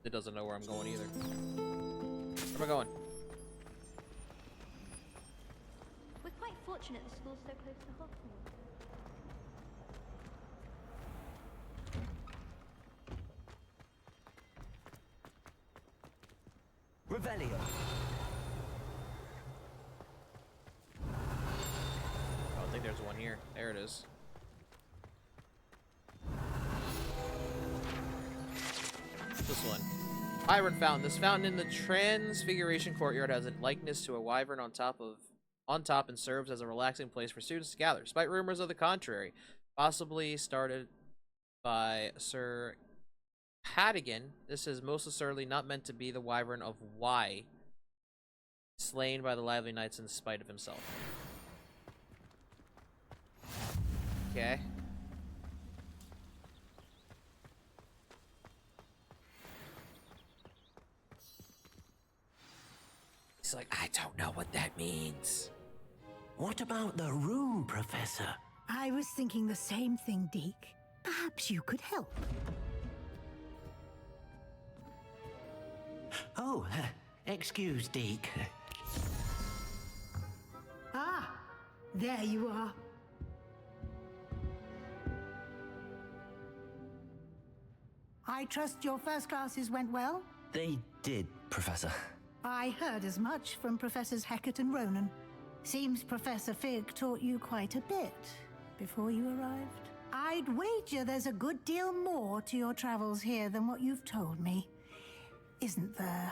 It doesn't know where I'm going either. Where am I going? We're quite fortunate the school's so close to Hogwarts. Revelio. I don't think there's one here. There it is. This one. Wyvern Fountain. This fountain in the Transfiguration Courtyard has a likeness to a wyvern on top and serves as a relaxing place for students to gather, despite rumors of the contrary. Possibly started by Sir Cadogan, this is most assuredly not meant to be the wyvern of Y, slain by the lively knights in spite of himself. Okay. He's like, I don't know what that means. What about the room, Professor? I was thinking the same thing, Deke. Perhaps you could help. Oh, excuse, Deke. Ah, there you are. I trust your first classes went well? They did, Professor. I heard as much from Professors Hecat and Ronan. Seems Professor Fig taught you quite a bit before you arrived. I'd wager there's a good deal more to your travels here than what you've told me. Isn't there?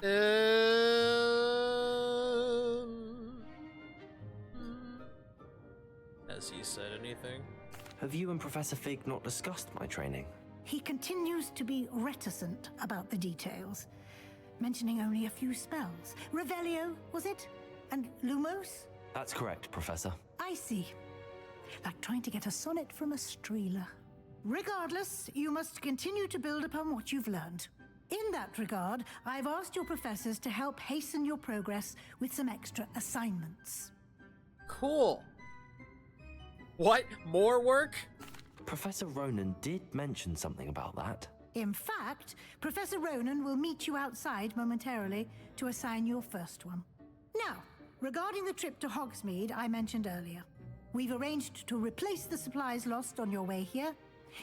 Has he said anything? Have you and Professor Fig not discussed my training? He continues to be reticent about the details, mentioning only a few spells. Revelio, was it? And Lumos? That's correct, Professor. I see. Like trying to get a sonnet from a streeler. Regardless, you must continue to build upon what you've learned. In that regard, I've asked your professors to help hasten your progress with some extra assignments. Cool. What? More work? Professor Ronan did mention something about that. In fact, Professor Ronan will meet you outside momentarily to assign your first one. Now, regarding the trip to Hogsmeade I mentioned earlier, we've arranged to replace the supplies lost on your way here,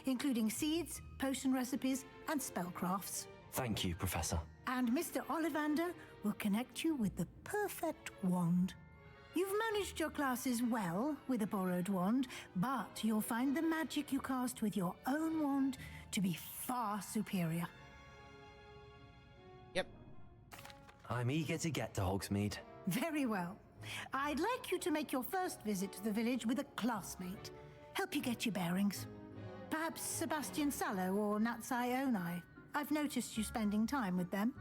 including seeds, potion recipes, and spellcrafts. Thank you, Professor. And Mr. Ollivander will connect you with the perfect wand. You've managed your classes well with a borrowed wand, but you'll find the magic you cast with your own wand to be far superior. Yep. I'm eager to get to Hogsmeade. Very well. I'd like you to make your first visit to the village with a classmate. Help you get your bearings. Perhaps Sebastian Sallow or Natsai Onai. I've noticed you spending time with them.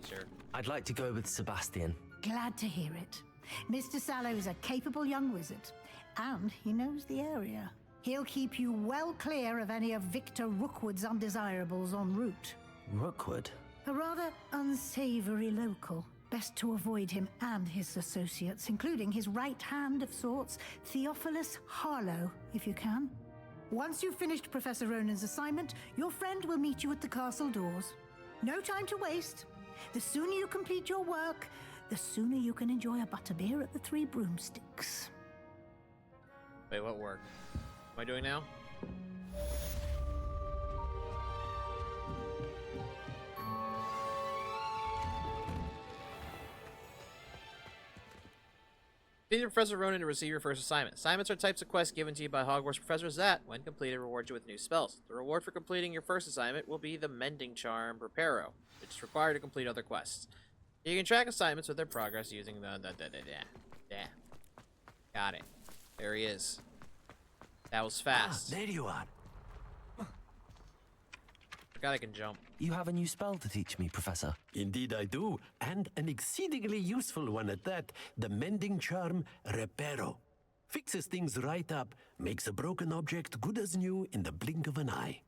Sure. I'd like to go with Sebastian. Glad to hear it. Mr. Sallow is a capable young wizard, and he knows the area. He'll keep you well clear of any of Victor Rookwood's undesirables en route. Rookwood? A rather unsavory local. Best to avoid him and his associates, including his right hand of sorts, Theophilus Harlow, if you can. Once you've finished Professor Ronan's assignment, your friend will meet you at the castle doors. No time to waste. The sooner you complete your work, the sooner you can enjoy a butterbeer at the Three Broomsticks. Wait, what work? What am I doing now? Defeat Professor Ronan to receive your first assignment. Assignments are types of quests given to you by Hogwarts professors that, when completed, reward you with new spells. The reward for completing your first assignment will be the Mending Charm Reparo, which is required to complete other quests. You can track assignments with their progress using the Got it. There he is. That was fast. Ah, there you are. Forgot I can jump. You have a new spell to teach me, Professor. Indeed I do, and an exceedingly useful one at that, the Mending Charm Reparo. Fixes things right up, makes a broken object good as new in the blink of an eye.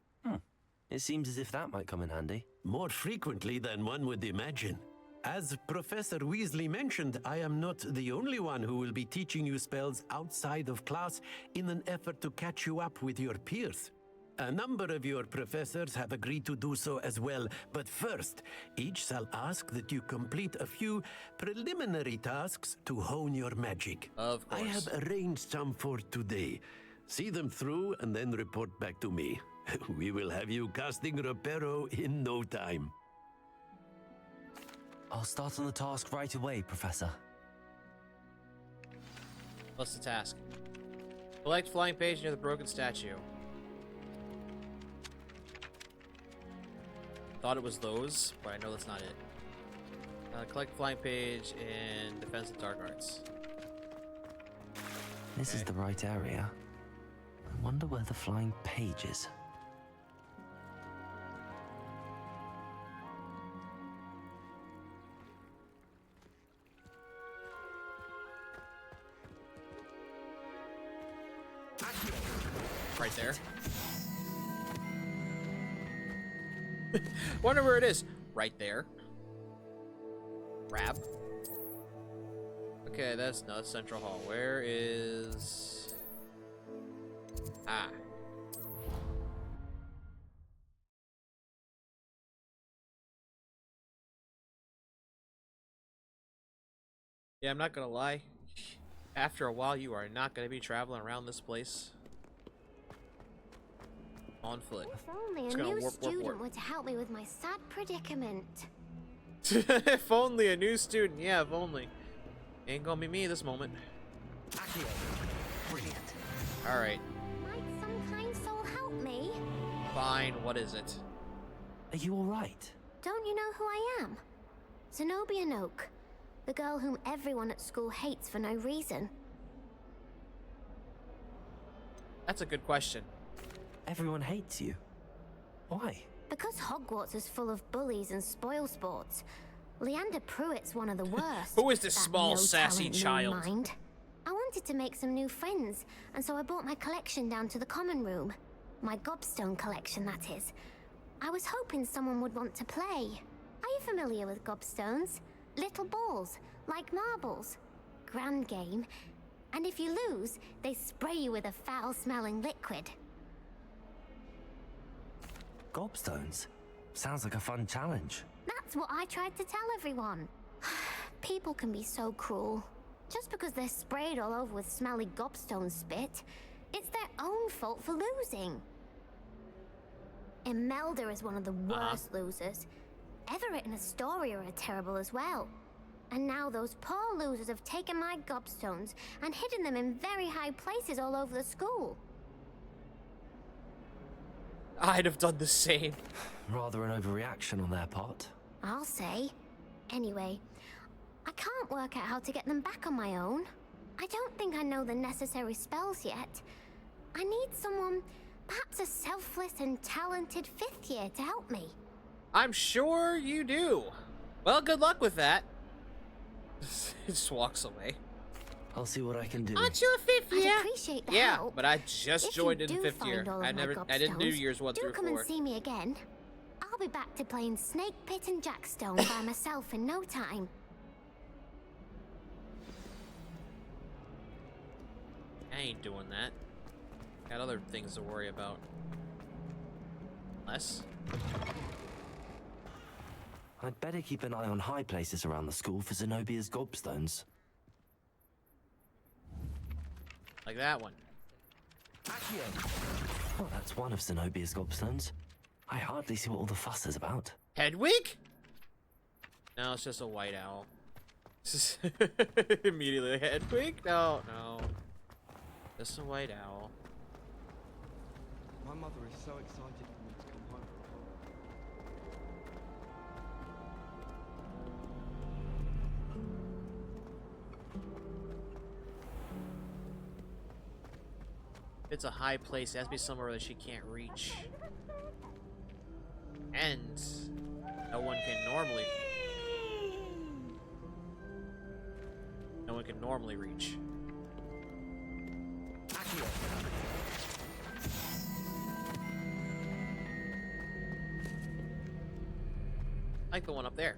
It seems as if that might come in handy. More frequently than one would imagine. As Professor Weasley mentioned, I am not the only one who will be teaching you spells outside of class in an effort to catch you up with your peers. A number of your professors have agreed to do so as well, but first, each shall ask that you complete a few preliminary tasks to hone your magic. Of course. I have arranged some for today. See them through and then report back to me. We will have you casting Reparo in no time. I'll start on the task right away, Professor. What's the task? Collect flying page near the broken statue. Thought it was those, but I know that's not it. Collect flying page and defense of dark arts. This is the right area. I wonder where the flying page is. Right there. Wonder where it is. Right there. Grab. Okay, that's not Central Hall. Where is... Ah. Yeah, I'm not gonna lie. After a while, you are not gonna be traveling around this place on foot. If only a new student were to help me with my sad predicament. If only a new student. Yeah, if only. Ain't gonna be me this moment. Brilliant. Alright. Might some kind soul help me? Fine, what is it? Are you alright? Don't you know who I am? Zenobia Noak, the girl whom everyone at school hates for no reason. That's a good question. Everyone hates you. Why? Because Hogwarts is full of bullies and spoil sports. Leander Pruitt's one of the worst. Who is this that small, no sassy talent, no child? mind. I wanted to make some new friends, and so I brought my collection down to the common room. My gobstone collection, that is. I was hoping someone would want to play. Are you familiar with gobstones? Little balls, like marbles. Grand game. And if you lose, they spray you with a foul-smelling liquid. Gobstones? Sounds like a fun challenge. That's what I tried to tell everyone. People can be so cruel. Just because they're sprayed all over with smelly gobstone spit, it's their own fault for losing. Imelda is one of the worst losers. Everett and Astoria are terrible as well. And now those poor losers have taken my gobstones and hidden them in very high places all over the school. I'd have done the same. Rather an overreaction on their part. I'll say. Anyway, I can't work out how to get them back on my own. I don't think I know the necessary spells yet. I need someone, perhaps a selfless and talented fifth year to help me. I'm sure you do. Well, good luck with that. He just walks away. I'll see what I can do. Aren't you a fifth year? I'd appreciate the Yeah, help. but I just If joined you in do fifth year. find all of my I didn't do gobstones, years 1 through do come 4. and see me again. I'll be back to playing Snake Pit and Jackstone by myself in no time. I ain't doing that. Got other things to worry about. Unless. I'd better keep an eye on high places around the school for Zenobia's gobstones. Like that one. Well, that's one of Zenobia's gobstones. I hardly see what all the fuss is about. Hedwig? No, it's just a white owl. Immediately, Hedwig? No, no. Just a white owl. My mother is so excited for me to come home. It's a high place. It has to be somewhere that she can't reach. And no one can normally. No one can normally reach. Like the one up there.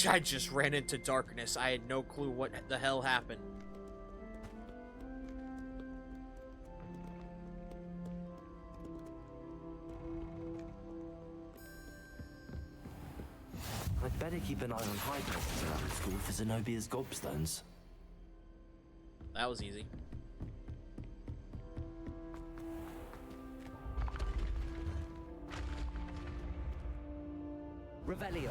I just ran into darkness. I had no clue what the hell happened. I'd better keep an eye on high places around the school for Zenobia's gobstones. That was easy. Revelio.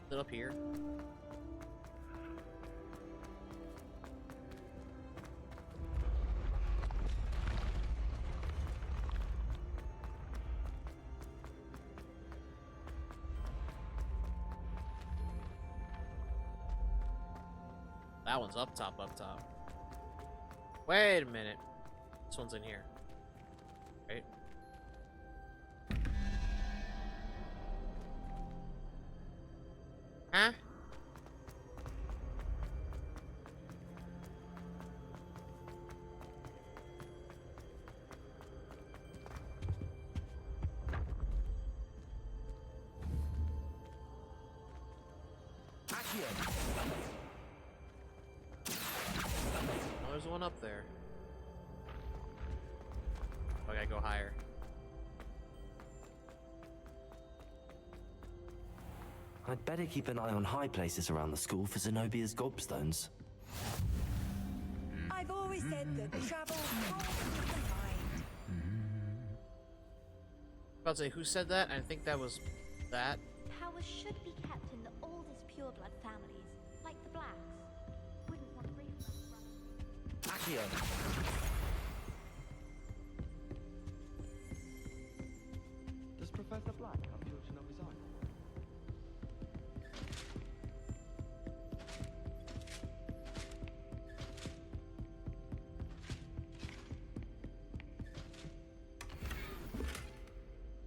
Is it up here? That one's up top, up top. Wait a minute. This one's in here. Right? Huh? Oh, there's one up there. Oh, I gotta go higher. I'd better keep an eye on high places around the school for Zenobia's gobstones. I've always said that travel About to say, who said that? I think that was that. Power should be kept in the oldest pureblood families, like the Blacks. Wouldn't want reflux. Does Professor Black have children of his own?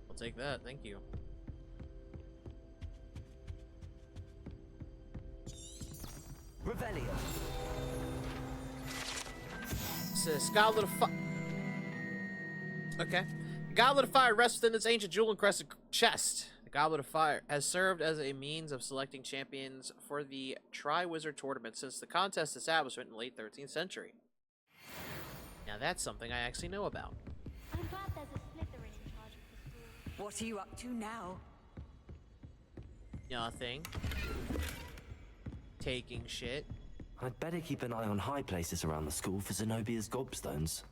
I'll take that, thank you. Revelio. Says Goblet of Fire. Okay. The Goblet of Fire rests within this ancient jewel-encrusted chest. The Goblet of Fire has served as a means of selecting champions for the Tri-Wizard tournament since the contest establishment in the late 13th century. Now that's something I actually know about. I'm glad there's a Slytherin in charge of the school. What are you up to now? Nothing. Taking shit. I'd better keep an eye on high places around the school for Zenobia's gobstones.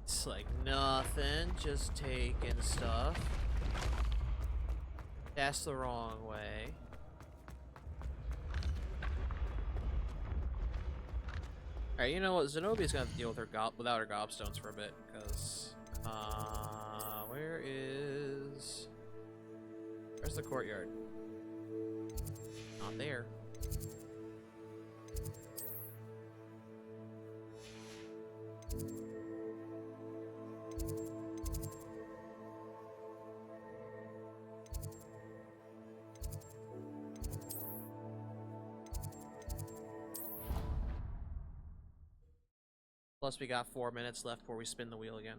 It's like nothing, just taking stuff. That's the wrong way. Alright, you know what? Zenobia's gonna have to deal with her without her gobstones for a bit, because where's the courtyard? Not there. Plus, we got 4 minutes left before we spin the wheel again.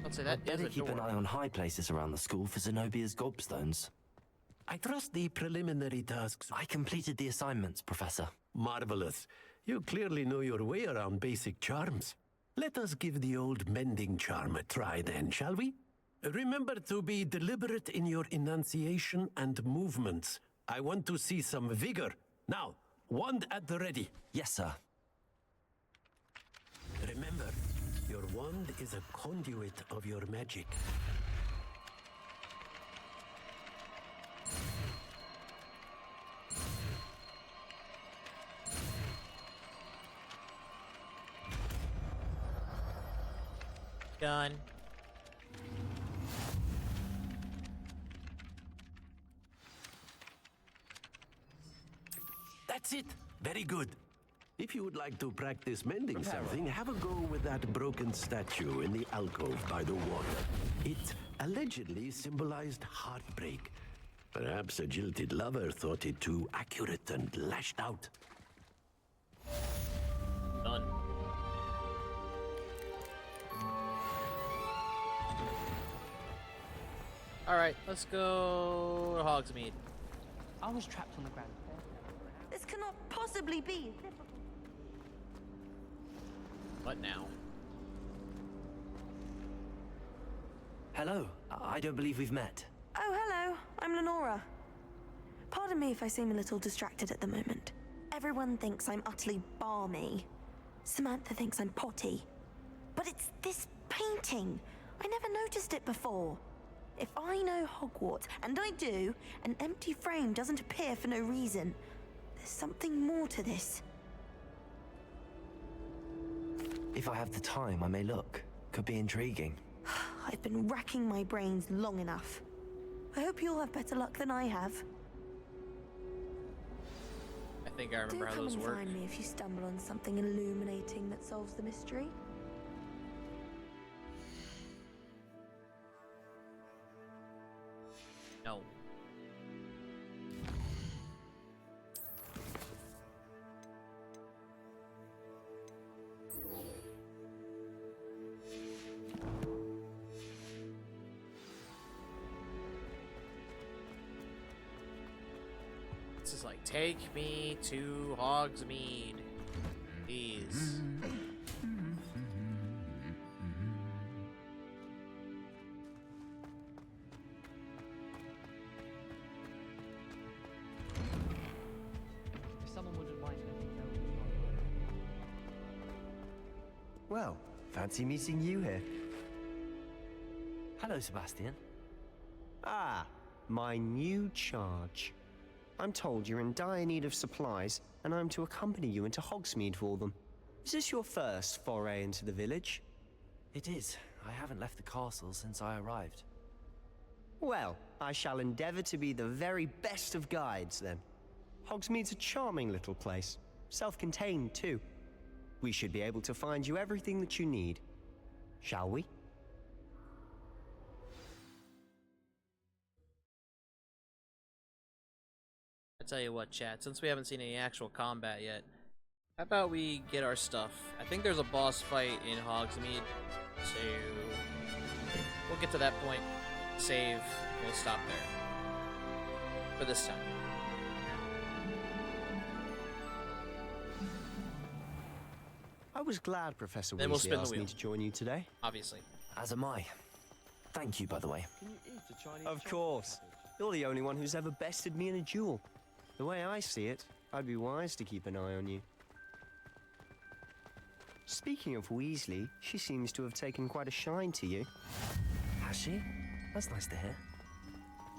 I'd say that is a keep an door. eye on high places around the school for Zenobia's gobstones. I trust the preliminary tasks. I completed the assignments, Professor. Marvelous. You clearly know your way around basic charms. Let us give the old mending charm a try then, shall we? Remember to be deliberate in your enunciation and movements. I want to see some vigor. Now, wand at the ready. Yes, sir. Remember, your wand is a conduit of your magic. Done. That's it. Very good. If you would like to practice mending something, have a go with that broken statue in the alcove by the water. It allegedly symbolized heartbreak. Perhaps a jilted lover thought it too accurate and lashed out. Done. Alright, let's go to Hogsmeade. I was trapped on the ground. This cannot possibly be. What now? Hello. I don't believe we've met. Oh, hello. I'm Lenora. Pardon me if I seem a little distracted at the moment. Everyone thinks I'm utterly balmy. Samantha thinks I'm potty. But it's this painting. I never noticed it before. If I know Hogwarts, and I do, an empty frame doesn't appear for no reason. There's something more to this. If I have the time, I may look. Could be intriguing. I've been racking my brains long enough. I hope you'll have better luck than I have. I think I remember how those Do come work. and find me if you stumble on something illuminating that solves the mystery. No. This is like, take me to Hogsmeade, please. If someone wouldn't mind letting me know. Well, fancy meeting you here. Hello, Sebastian. Ah, my new charge. I'm told you're in dire need of supplies, and I'm to accompany you into Hogsmeade for them. Is this your first foray into the village? It is. I haven't left the castle since I arrived. Well, I shall endeavor to be the very best of guides, then. Hogsmeade's a charming little place, self-contained, too. We should be able to find you everything that you need. Shall we? I tell you what, chat, since we haven't seen any actual combat yet, how about we get our stuff? I think there's a boss fight in Hogsmeade, so we'll get to that point, save, we'll stop there for this time. I was glad Professor Then we'll Weasley spin the asked me wheel. to join you today. Obviously. As am I. Thank you, by the way. Of course. You're the only one who's ever bested me in a duel. The way I see it, I'd be wise to keep an eye on you. Speaking of Weasley, she seems to have taken quite a shine to you. Has she? That's nice to hear.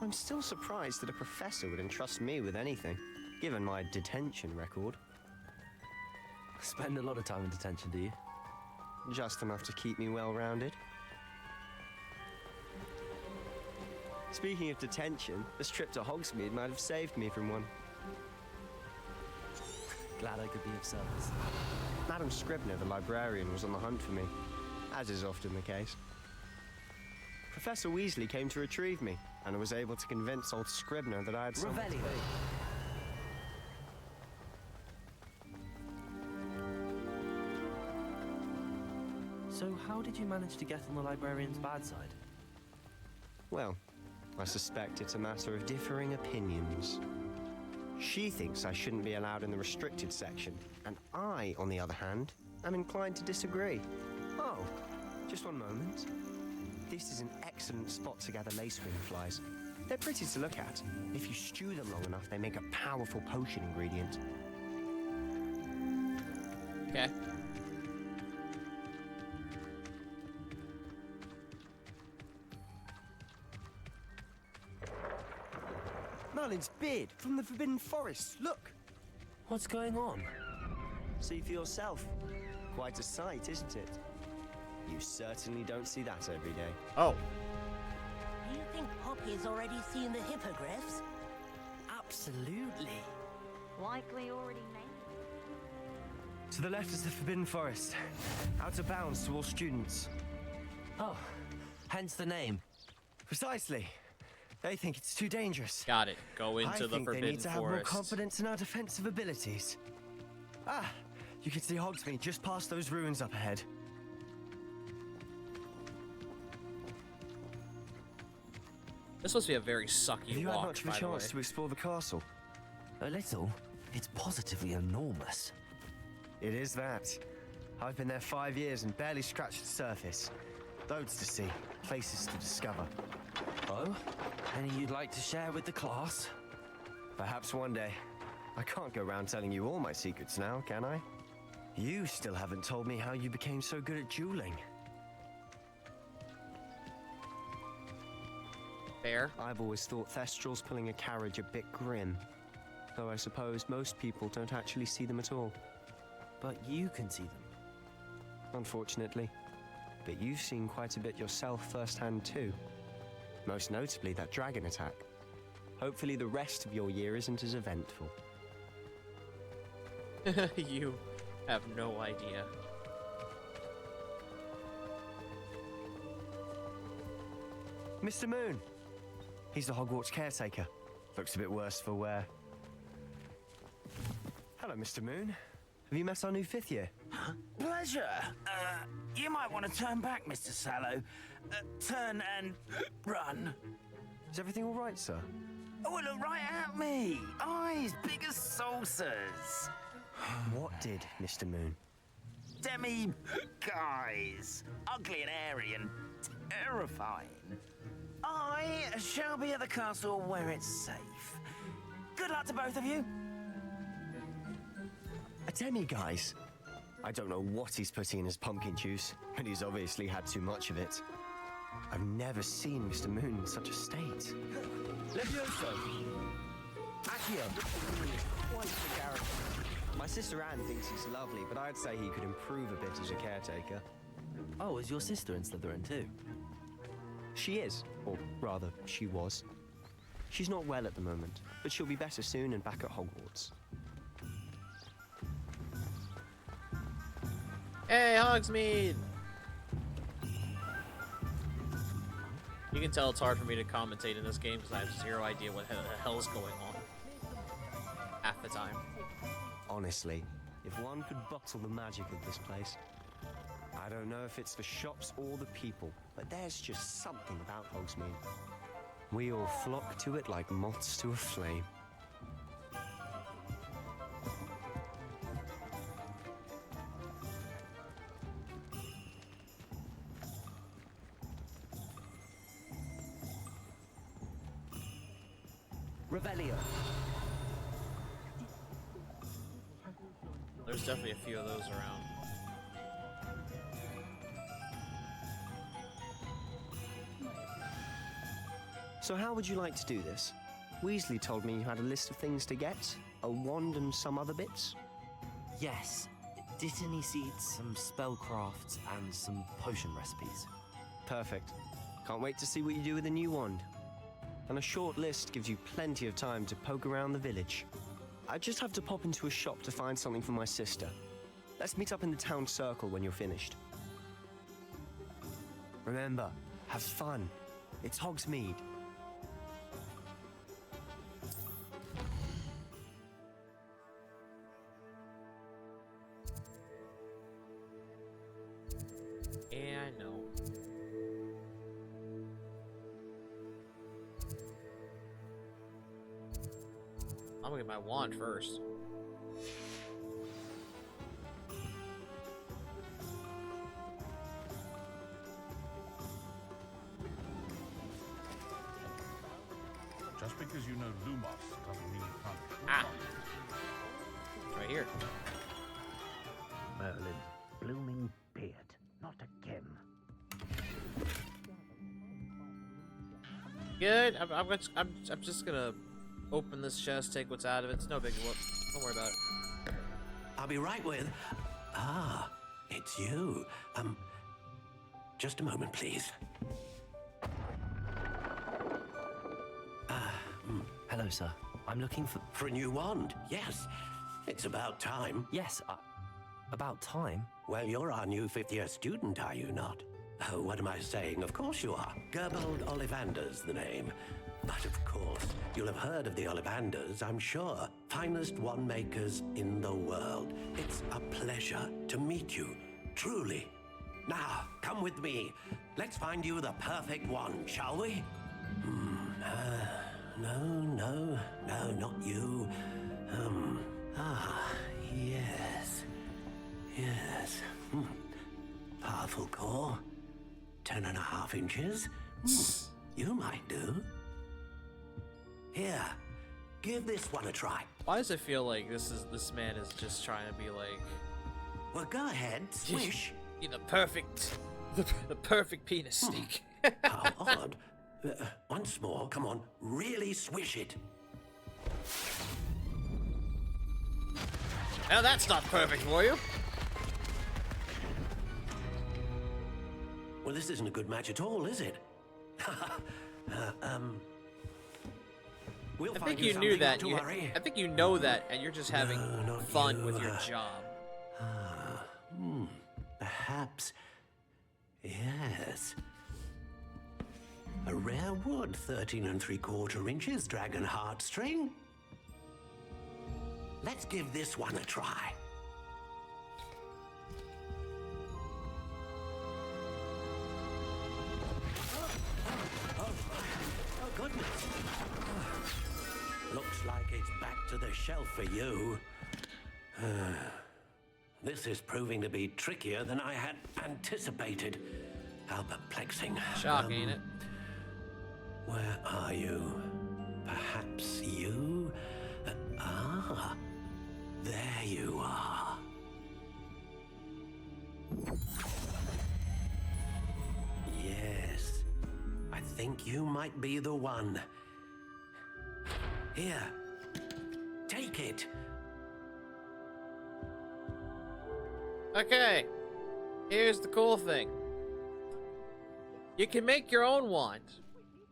I'm still surprised that a professor would entrust me with anything, given my detention record. Spend a lot of time in detention, do you? Just enough to keep me well-rounded. Speaking of detention, this trip to Hogsmeade might have saved me from one. Glad I could be of service. Madam Scribner, the librarian, was on the hunt for me, as is often the case. Professor Weasley came to retrieve me, and I was able to convince old Scribner that I had some... Revelio. So how did you manage to get on the librarian's bad side? Well, I suspect it's a matter of differing opinions. She thinks I shouldn't be allowed in the restricted section, and I, on the other hand, am inclined to disagree. Oh, just one moment. This is an excellent spot to gather lacewing flies. They're pretty to look at. If you stew them long enough, they make a powerful potion ingredient. Okay. Merlin's beard from the Forbidden Forest. Look! What's going on? See for yourself. Quite a sight, isn't it? You certainly don't see that every day. Oh. You think Poppy's already seen the hippogriffs? Absolutely. Likely already named. To the left is the Forbidden Forest. Out of bounds to all students. Oh, hence the name. Precisely. They think it's too dangerous. Got it. Go into the I think Forbidden they need to have more Forest. confidence in our defensive abilities. Ah, you can see Hogsmeade just past those ruins up ahead. This must be a very sucky Have you walk, had much of a by the way. chance to explore the castle? A little. It's positively enormous. It is that. I've been there 5 years and barely scratched the surface. Loads to see, places to discover. Oh? Any you'd like to share with the class? Perhaps one day. I can't go around telling you all my secrets now, can I? You still haven't told me how you became so good at dueling. Fair. I've always thought Thestrals pulling a carriage a bit grim. Though I suppose most people don't actually see them at all. But you can see them. Unfortunately. But you've seen quite a bit yourself firsthand too. Most notably that dragon attack. Hopefully the rest of your year isn't as eventful. You have no idea. Mr. Moon! He's the Hogwarts caretaker. Looks a bit worse for wear. Hello, Mr. Moon. Have you met our new 5th year? Pleasure. You might want to turn back, Mr. Sallow. Turn and run. Is everything all right, sir? Oh, look right at me. Eyes big as saucers. What did, Mr. Moon? Demi-guys. Ugly and airy and terrifying. I shall be at the castle where it's safe. Good luck to both of you. A demi-guise? I don't know what he's putting in his pumpkin juice, but he's obviously had too much of it. I've never seen Mr. Moon in such a state. Levioso! Accio! Quite the character. My sister Anne thinks he's lovely, but I'd say he could improve a bit as a caretaker. Oh, is your sister in Slytherin too? She is, or rather, she was. She's not well at the moment, but she'll be better soon and back at Hogwarts. Hey, Hogsmeade! You can tell it's hard for me to commentate in this game because I have zero idea what the hell's going on. Half the time. Honestly, if one could bottle the magic of this place. I don't know if it's the shops or the people, but there's just something about Hogsmeade. We all flock to it like moths to a flame. Revelio. There's definitely a few of those around. So how would you like to do this? Weasley told me you had a list of things to get, a wand and some other bits. Yes. Dittany seeds, some spellcrafts, and some potion recipes. Perfect. Can't wait to see what you do with the new wand. And a short list gives you plenty of time to poke around the village. I just have to pop into a shop to find something for my sister. Let's meet up in the town circle when you're finished. Remember, have fun. It's Hogsmeade. Yeah, I know. I'm gonna get my wand first. Just because you know Lumos doesn't mean you can't. Ah! It's right here. Merlin's blooming beard. Not again. Good. I'm just gonna open this chest, take what's out of it. It's no big whoop. Don't worry about it. I'll be right with. Ah, it's you. Just a moment, please. Hello, sir. I'm looking for a new wand. Yes, it's about time. Yes, about time? Well, you're our new fifth-year student, are you not? Oh, what am I saying? Of course you are. Gerbold Ollivander's the name. But of course, you'll have heard of the Ollivanders, I'm sure. Finest wand makers in the world. It's a pleasure to meet you, truly. Now, come with me. Let's find you the perfect wand, shall we? No, not you. Yes. Powerful core. 10.5 inches. You might do. Here, give this one a try. Why does it feel like this man is just trying to be like? Well, go ahead, swish. You're the perfect penis steak. How odd. Once more, come on, really swish it. Now that's not perfect for you. Well, this isn't a good match at all, is it? We'll I think you knew that. I think you know that, and you're just having fun with your job. Perhaps. Yes. A rare wood, 13 3/4 inches, dragon heartstring. Let's give this one a try. Oh, goodness. Looks like it's back to the shelf for you. This is proving to be trickier than I had anticipated. How perplexing. Shock, ain't it? Where are you? Perhaps you? There you are. Yes, I think you might be the one. Here, take it. Okay, here's the cool thing. You can make your own wand,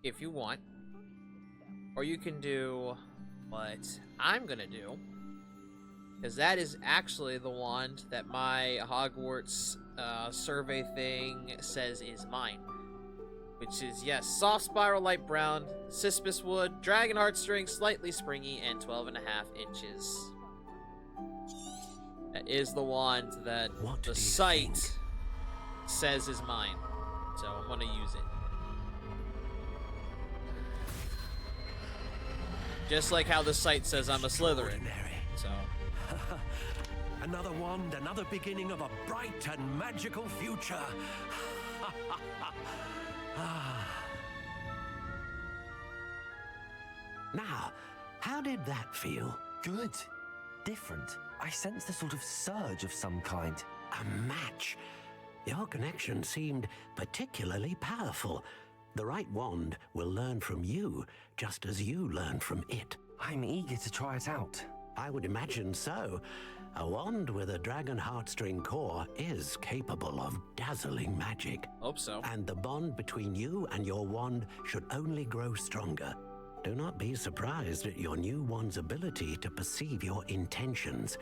if you want. Or you can do what I'm gonna do. Because that is actually the wand that my Hogwarts survey thing says is mine. Which is, yes, soft spiral light brown, cispus wood, dragon heartstring, slightly springy, and 12.5 inches. That is the wand that the site says is mine. So I'm gonna use it. Just like how the site says I'm a Slytherin. So. Another wand, another beginning of a bright and magical future. Now, how did that feel? Good. Different. I sensed a sort of surge of some kind. A match. Your connection seemed particularly powerful. The right wand will learn from you, just as you learn from it. I'm eager to try it out. I would imagine so. A wand with a dragon heartstring core is capable of dazzling magic. Hope so. And the bond between you and your wand should only grow stronger. Do not be surprised at your new one's ability to perceive your intentions,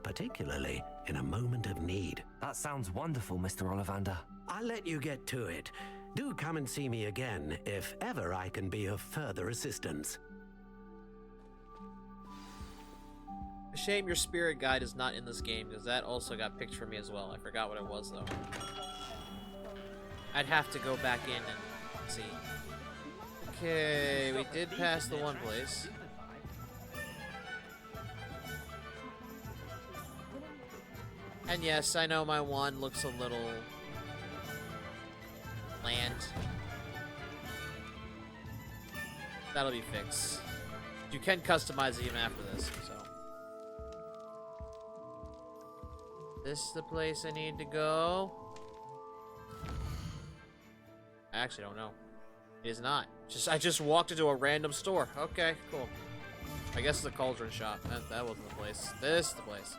particularly in a moment of need. That sounds wonderful, Mr. Ollivander. I'll let you get to it. Do come and see me again if ever I can be of further assistance. A shame your spirit guide is not in this game, because that also got picked for me as well. I forgot what it was, though. I'd have to go back in and see. Okay, we did pass the one place. And yes, I know my wand looks a little bland. That'll be fixed. You can customize it even after this, so. This is the place I need to go. I actually don't know. It is not. I just walked into a random store. Okay, cool. I guess it's a cauldron shop. That wasn't the place. This is the place.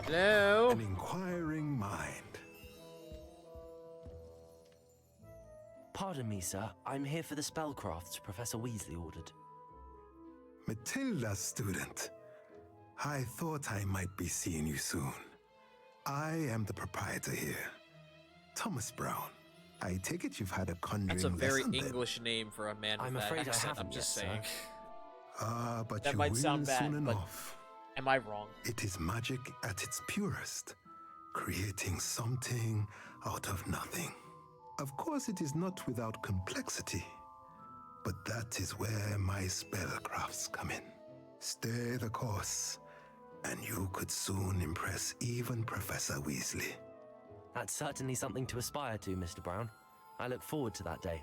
Hello? An inquiring mind. Pardon me, sir. I'm here for the spellcrafts Professor Weasley ordered. Matilda, student. I thought I might be seeing you soon. I am the proprietor here, Thomas Brown. I take it you've had a conjuring That's a very lesson, English name for a man with I'm that afraid accent. I haven't I'm just yet, saying. But That you might will sound bad, soon but enough. am I wrong? It is magic at its purest, creating something out of nothing. Of course, it is not without complexity, but that is where my spellcrafts come in. Stay the course, and you could soon impress even Professor Weasley. That's certainly something to aspire to, Mr. Brown. I look forward to that day.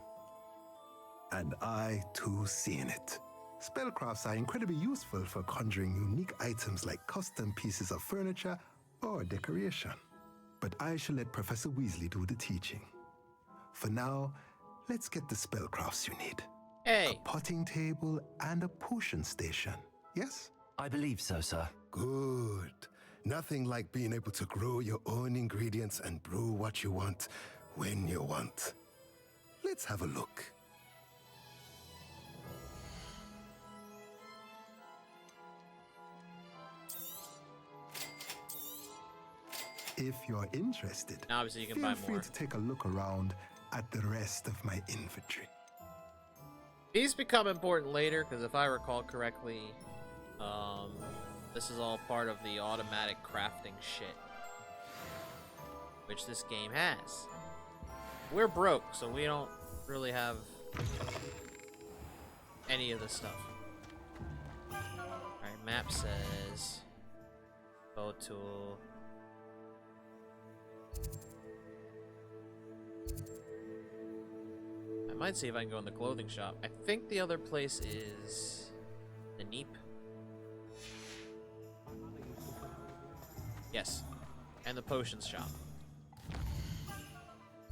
And I, too, see in it. Spellcrafts are incredibly useful for conjuring unique items like custom pieces of furniture or decoration. But I shall let Professor Weasley do the teaching. For now, let's get the spellcrafts you need. Hey. A potting table and a potion station, yes? I believe so, sir. Good. Nothing like being able to grow your own ingredients and brew what you want when you want. Let's have a look. If you're interested, Now obviously you can feel buy free more. to take a look around at the rest of my inventory. These become important later, because if I recall correctly, this is all part of the automatic crafting shit, which this game has. We're broke, so we don't really have any of this stuff. Alright, map says go to I might see if I can go in the clothing shop. I think the other place is the Neep. Yes. And the potions shop.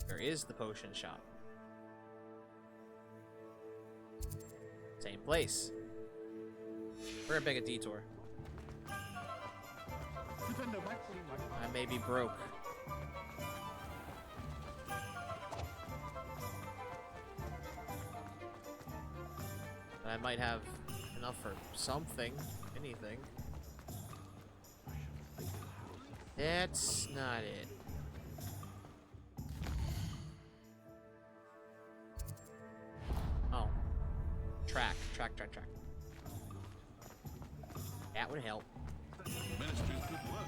There is the potion shop. Same place. We're gonna make a detour. I may be broke. I might have enough for something, anything. That's not it. Oh. Track. That would help. Ministry's good work.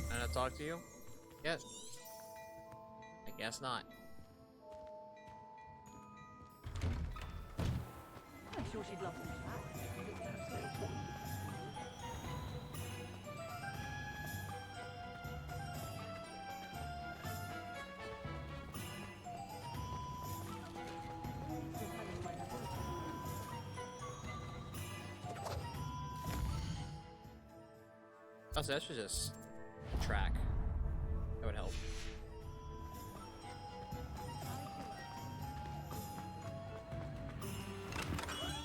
Can I talk to you? Yes. I guess not. I'm sure she'd love some Oh, so that should just track. That would help.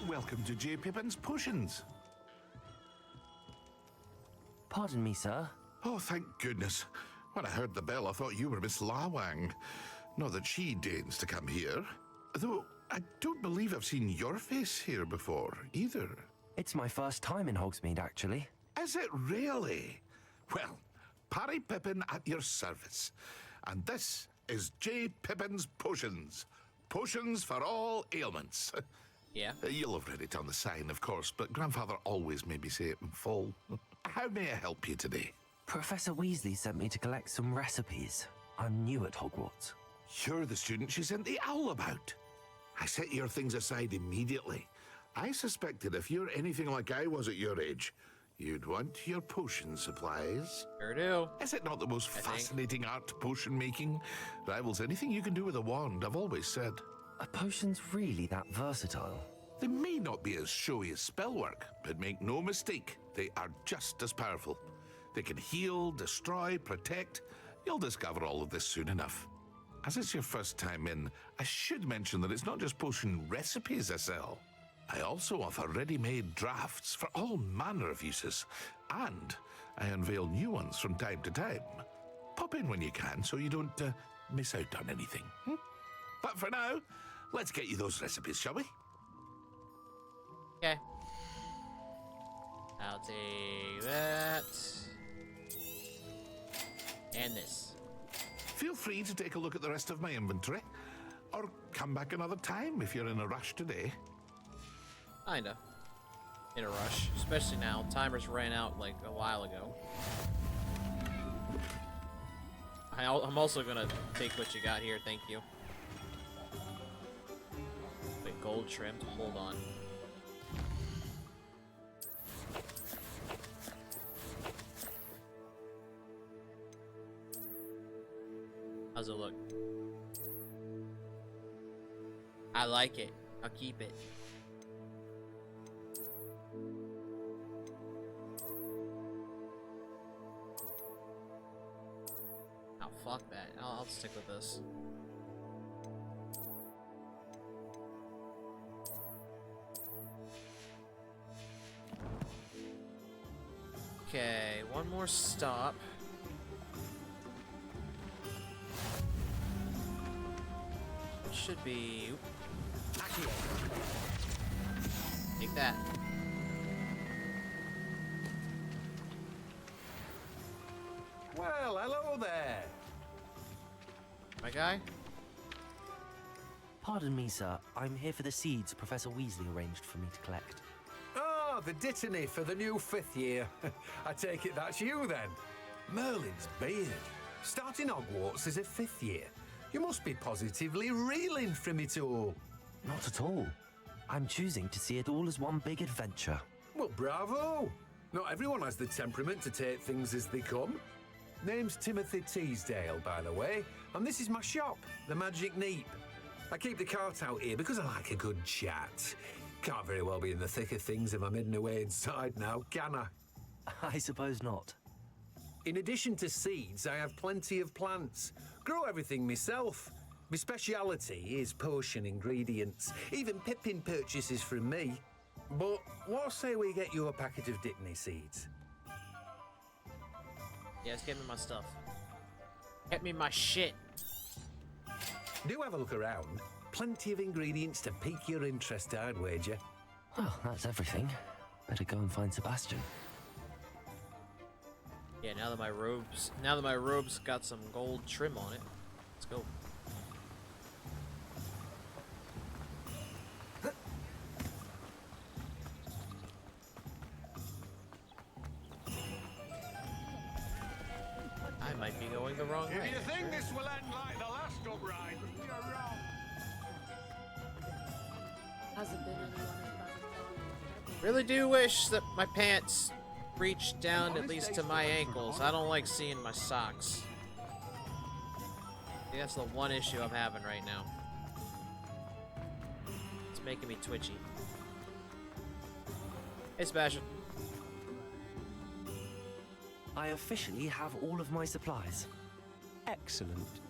Welcome to J. Pippin's Potions. Pardon me, sir. Oh, thank goodness. When I heard the bell, I thought you were Miss Lawang. Not that she deigns to come here. Though, I don't believe I've seen your face here before, either. It's my first time in Hogsmeade, actually. Is it really? Well, Parry Pippin at your service. And this is J. Pippin's Potions. Potions for all ailments. Yeah. You'll have read it on the sign, of course, but Grandfather always made me say it in full. How may I help you today? Professor Weasley sent me to collect some recipes. I'm new at Hogwarts. You're the student she sent the owl about. I set your things aside immediately. I suspected if you're anything like I was at your age, you'd want your potion supplies. Sure do. Is it not the most fascinating art, potion making? Rivals anything you can do with a wand, I've always said. Are potions really that versatile? They may not be as showy as spellwork, but make no mistake, they are just as powerful. They can heal, destroy, protect. You'll discover all of this soon enough. As it's your first time in, I should mention that it's not just potion recipes I sell. I also offer ready-made drafts for all manner of uses, and I unveil new ones from time to time. Pop in when you can so you don't miss out on anything. But for now, let's get you those recipes, shall we? Okay. I'll take that. And this. Feel free to take a look at the rest of my inventory, or come back another time if you're in a rush today. Kinda. In a rush. Especially now. Timers ran out like a while ago. I'm also gonna take what you got here, thank you. Wait, gold trimmed? Hold on. How's it look? I like it. I'll keep it. Oh, fuck that. I'll stick with this. Okay, one more stop. Should be. Take that. Well, hello there. My guy? Pardon me, sir. I'm here for the seeds Professor Weasley arranged for me to collect. Oh, the dittany for the new 5th year. I take it that's you then. Merlin's beard. Starting Hogwarts as a 5th year. You must be positively reeling from it all. Not at all. I'm choosing to see it all as one big adventure. Well, bravo. Not everyone has the temperament to take things as they come. Name's Timothy Teasdale, by the way, and this is my shop, the Magic Neep. I keep the cart out here because I like a good chat. Can't very well be in the thick of things if I'm hidden away inside now, can I? I suppose not. In addition to seeds, I have plenty of plants. Grow everything myself. My speciality is potion ingredients. Even Pippin purchases from me. But what say we get you a packet of Dittany seeds? Yes, get me my stuff. Get me my shit. Do have a look around. Plenty of ingredients to pique your interest, I'd wager. Well, that's everything. Better go and find Sebastian. Yeah, now that my robe's got some gold trim on it. Let's go. I might be going the wrong way. If you think this will end like the last uprising, you're wrong. Hasn't been anyone as bad. Really do wish that my pants reached down at least to my ankles. I don't like seeing my socks. I think that's the one issue I'm having right now. It's making me twitchy. Hey, Sebastian. I officially have all of my supplies. Excellent.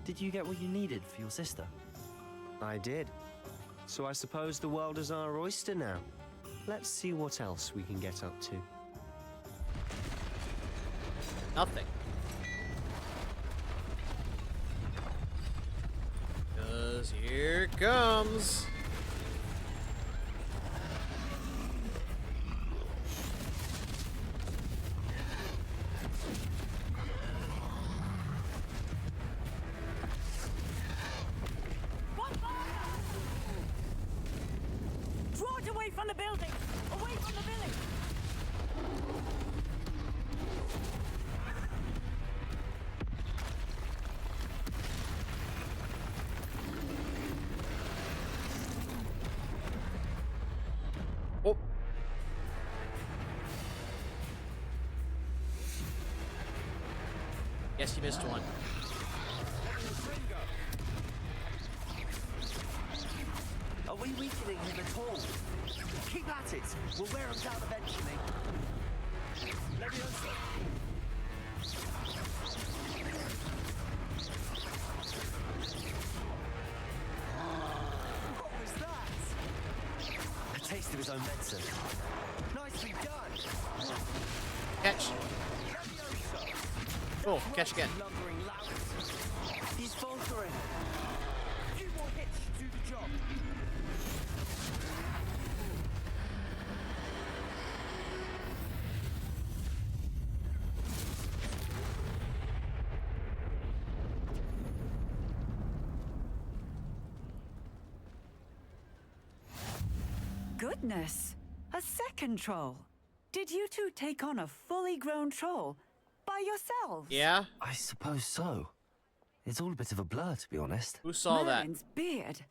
Did you get what you needed for your sister? I did. So I suppose the world is our oyster now. Let's see what else we can get up to. Nothing. 'Cause here it comes. Draw it away from the building! Away from the village! Oh. Guess you missed one. Are we weakening him at all? Keep at it. We'll wear him down eventually. Leviosa. What was that? A taste of his own medicine. Nicely done. Catch. Oh, catch again. Lumbering loud. He's faltering. A few more hits to do the job. Goodness! A second troll! Did you two take on a fully grown troll? By yourselves? Yeah? I suppose so. It's all a bit of a blur, to be honest. Who saw Merlin's beard.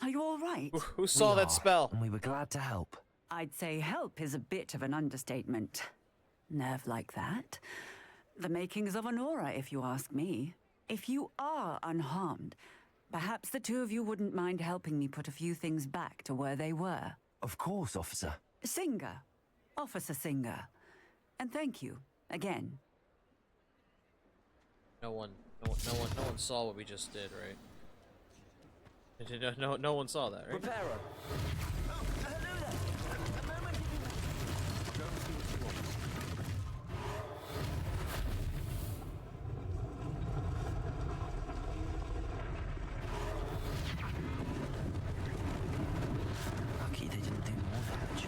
Are you all right? Who saw that spell? And we were glad to help. I'd say help is a bit of an understatement. Nerve like that. The makings of an aura, if you ask me. If you are unharmed, perhaps the two of you wouldn't mind helping me put a few things back to where they were. Of course, officer. Singer. Officer Singer. And thank you, again. No one saw what we just did, right? No one saw that, right? Reparo. Oh, hello there. A moment. Go and see what you want. Lucky they didn't do more damage.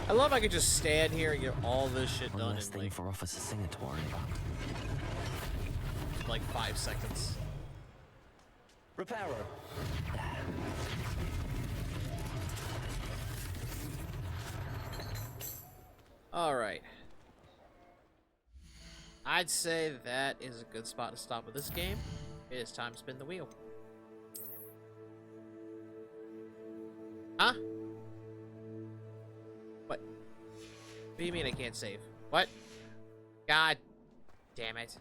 I love I could just stand here and get all this shit One done less in thing like, for Officer Singer to worry about. like 5 seconds. Reparo. Alright. I'd say that is a good spot to stop with this game. It is time to spin the wheel. Huh? What? What do you mean I can't save? What? God damn it.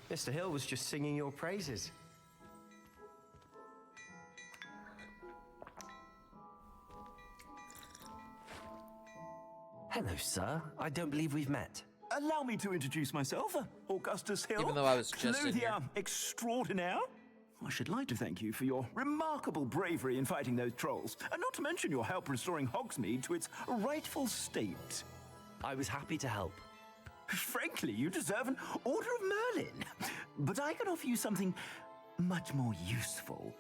Mr. Hill was just singing your praises. Hello, sir. I don't believe we've met. Allow me to introduce myself, Augustus Hill. Even though I was just in here. Clothier extraordinaire. I should like to thank you for your remarkable bravery in fighting those trolls, and not to mention your help restoring Hogsmeade to its rightful state. I was happy to help. Frankly, you deserve an Order of Merlin. But I can offer you something much more useful.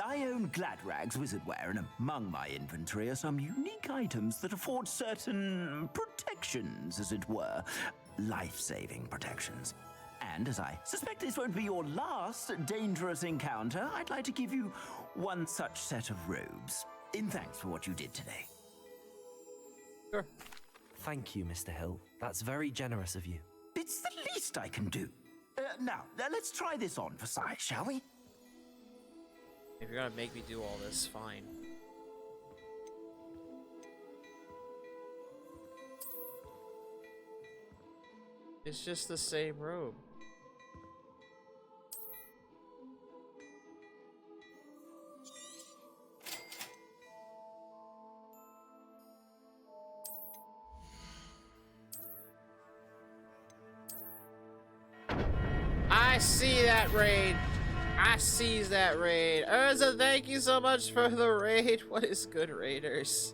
I own Gladrag's wizardware, and among my inventory are some unique items that afford certain protections, as it were. Life-saving protections. And as I suspect this won't be your last dangerous encounter, I'd like to give you one such set of robes, in thanks for what you did today. Sure. Thank you, Mr. Hill. That's very generous of you. It's the least I can do. Now, let's try this on for size, shall we? If you're gonna make me do all this, fine. It's just the same robe. I see that raid. I sees that raid. Urza, thank you so much for the raid. What is good, raiders?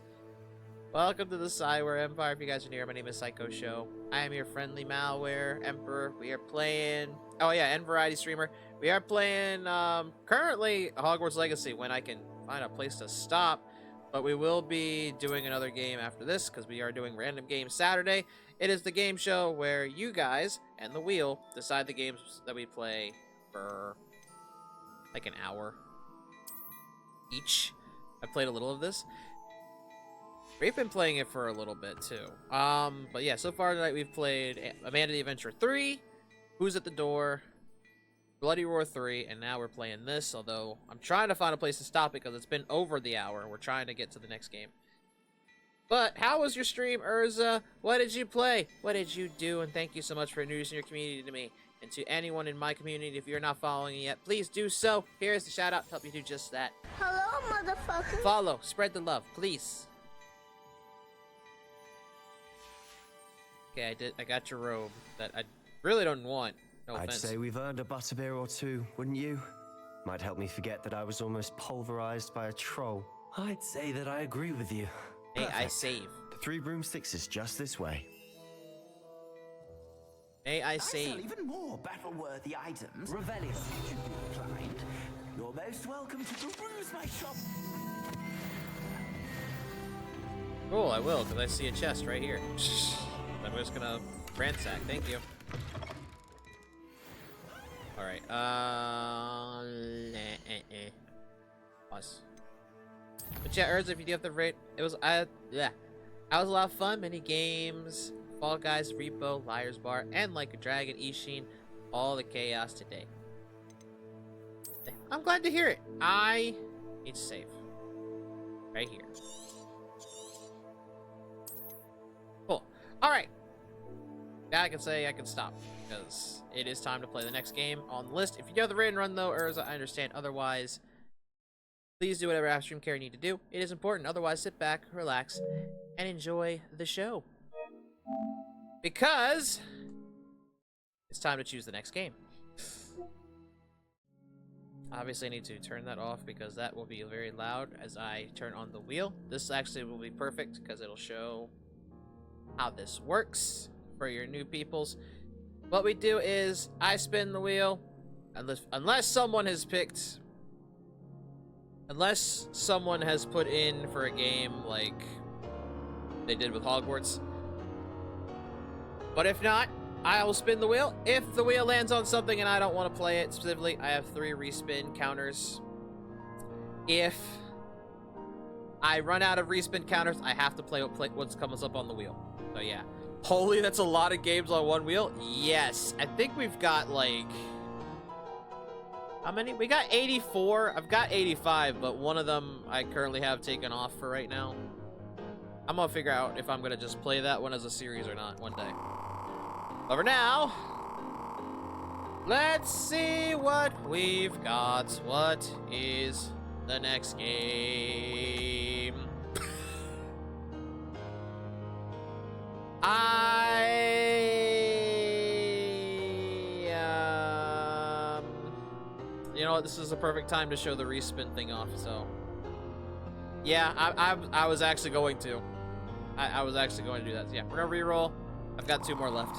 Welcome to the Cyware Empire. If you guys are new, my name is Psycho Show. I am your friendly malware emperor. We are playing... Oh yeah, and variety streamer. We are playing currently Hogwarts Legacy when I can find a place to stop. But we will be doing another game after this because we are doing Random Games Saturday. It is the game show where you guys and the wheel decide the games that we play for like an hour each. I played a little of this. We've been playing it for a little bit too. But yeah, so far tonight we've played Amanda the Adventurer 3, Who's at the Door, Bloody Roar 3, and now we're playing this, although I'm trying to find a place to stop because it's been over the hour and we're trying to get to the next game. But how was your stream, Urza? What did you play? What did you do? And thank you so much for introducing your community to me. And to anyone in my community, if you're not following it yet, please do so. Here's the shout out to help you do just that. Hello, motherfucker. Follow, spread the love, please. Okay, I got your robe that I really don't want. No I'd offense. say we've earned a butterbeer or two, wouldn't you? Might help me forget that I was almost pulverized by a troll. I'd say that I agree with you. Hey, I Perfect. save. The 3 broomsticks is just this way. May I sell save? even more battle-worthy items. Revelio should be applied. You're most welcome to peruse my shop. Cool, I will, because I see a chest right here. I'm just gonna ransack, thank you. Alright, Pause. But yeah, Urza, if you do have the rate, it was, yeah. That was a lot of fun, many games, Fall Guys, Repo, Liar's Bar, and Like a Dragon, Ishin, all the chaos today. I'm glad to hear it. I need to save. Right here. Cool. Alright. Now I can say I can stop, because it is time to play the next game on the list. If you have the raid and run though, Urza, I understand. Otherwise, please do whatever stream care you need to do. It is important. Otherwise, sit back, relax, and enjoy the show. Because it's time to choose the next game. Obviously, I need to turn that off because that will be very loud as I turn on the wheel. This actually will be perfect because it'll show how this works for your new peoples. What we do is I spin the wheel unless someone has picked, unless someone has put in for a game like they did with Hogwarts. But if not, I will spin the wheel. If the wheel lands on something and I don't want to play it specifically, I have 3 respin counters. If I run out of respin counters, I have to play what comes up on the wheel. So yeah. Holy, that's a lot of games on one wheel. Yes, I think we've got like, how many? We got 84. I've got 85, but one of them I currently have taken off for right now. I'm gonna figure out if I'm gonna just play that one as a series or not one day. But for now, let's see what we've got. What is the next game? You know what, this is the perfect time to show the respin thing off, so. Yeah, I was actually going to. I was actually going to do that. So yeah, we're gonna reroll. I've got 2 more left.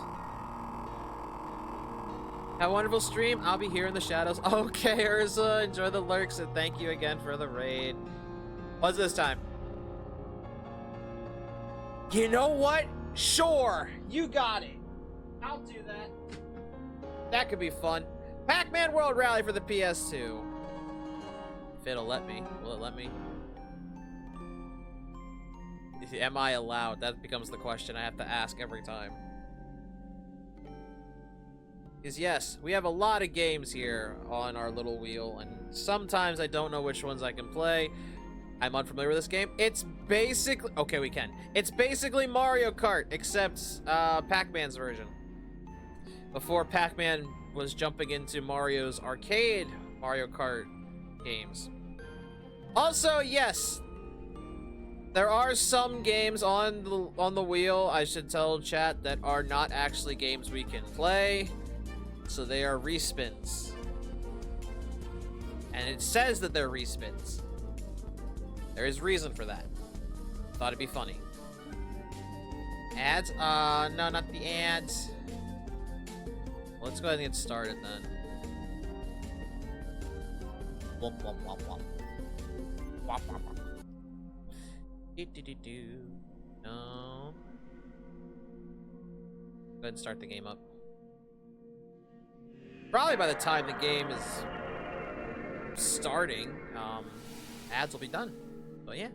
Have a wonderful stream. I'll be here in the shadows. Okay, Urza, enjoy the lurks, and thank you again for the raid. What's this time? You know what? Sure, you got it. I'll do that. That could be fun. Pac-Man World Rally for the PS2. If it'll let me. Will it let me? Am I allowed? That becomes the question I have to ask every time. Because yes, we have a lot of games here on our little wheel, and sometimes I don't know which ones I can play. I'm unfamiliar with this game. It's basically... Okay, we can. It's basically Mario Kart, except Pac-Man's version. before Pac-Man was jumping into Mario's arcade Mario Kart games. Also, yes, there are some games on the wheel, I should tell chat, that are not actually games we can play. So they are respins. And it says that they're respins. There is reason for that. Thought it'd be funny. Ads? No, not the ads. Let's go ahead and get started then. Womp womp womp womp. Womp womp womp. Do. No. Go ahead and start the game up. Probably by the time the game is starting, ads will be done. But yeah.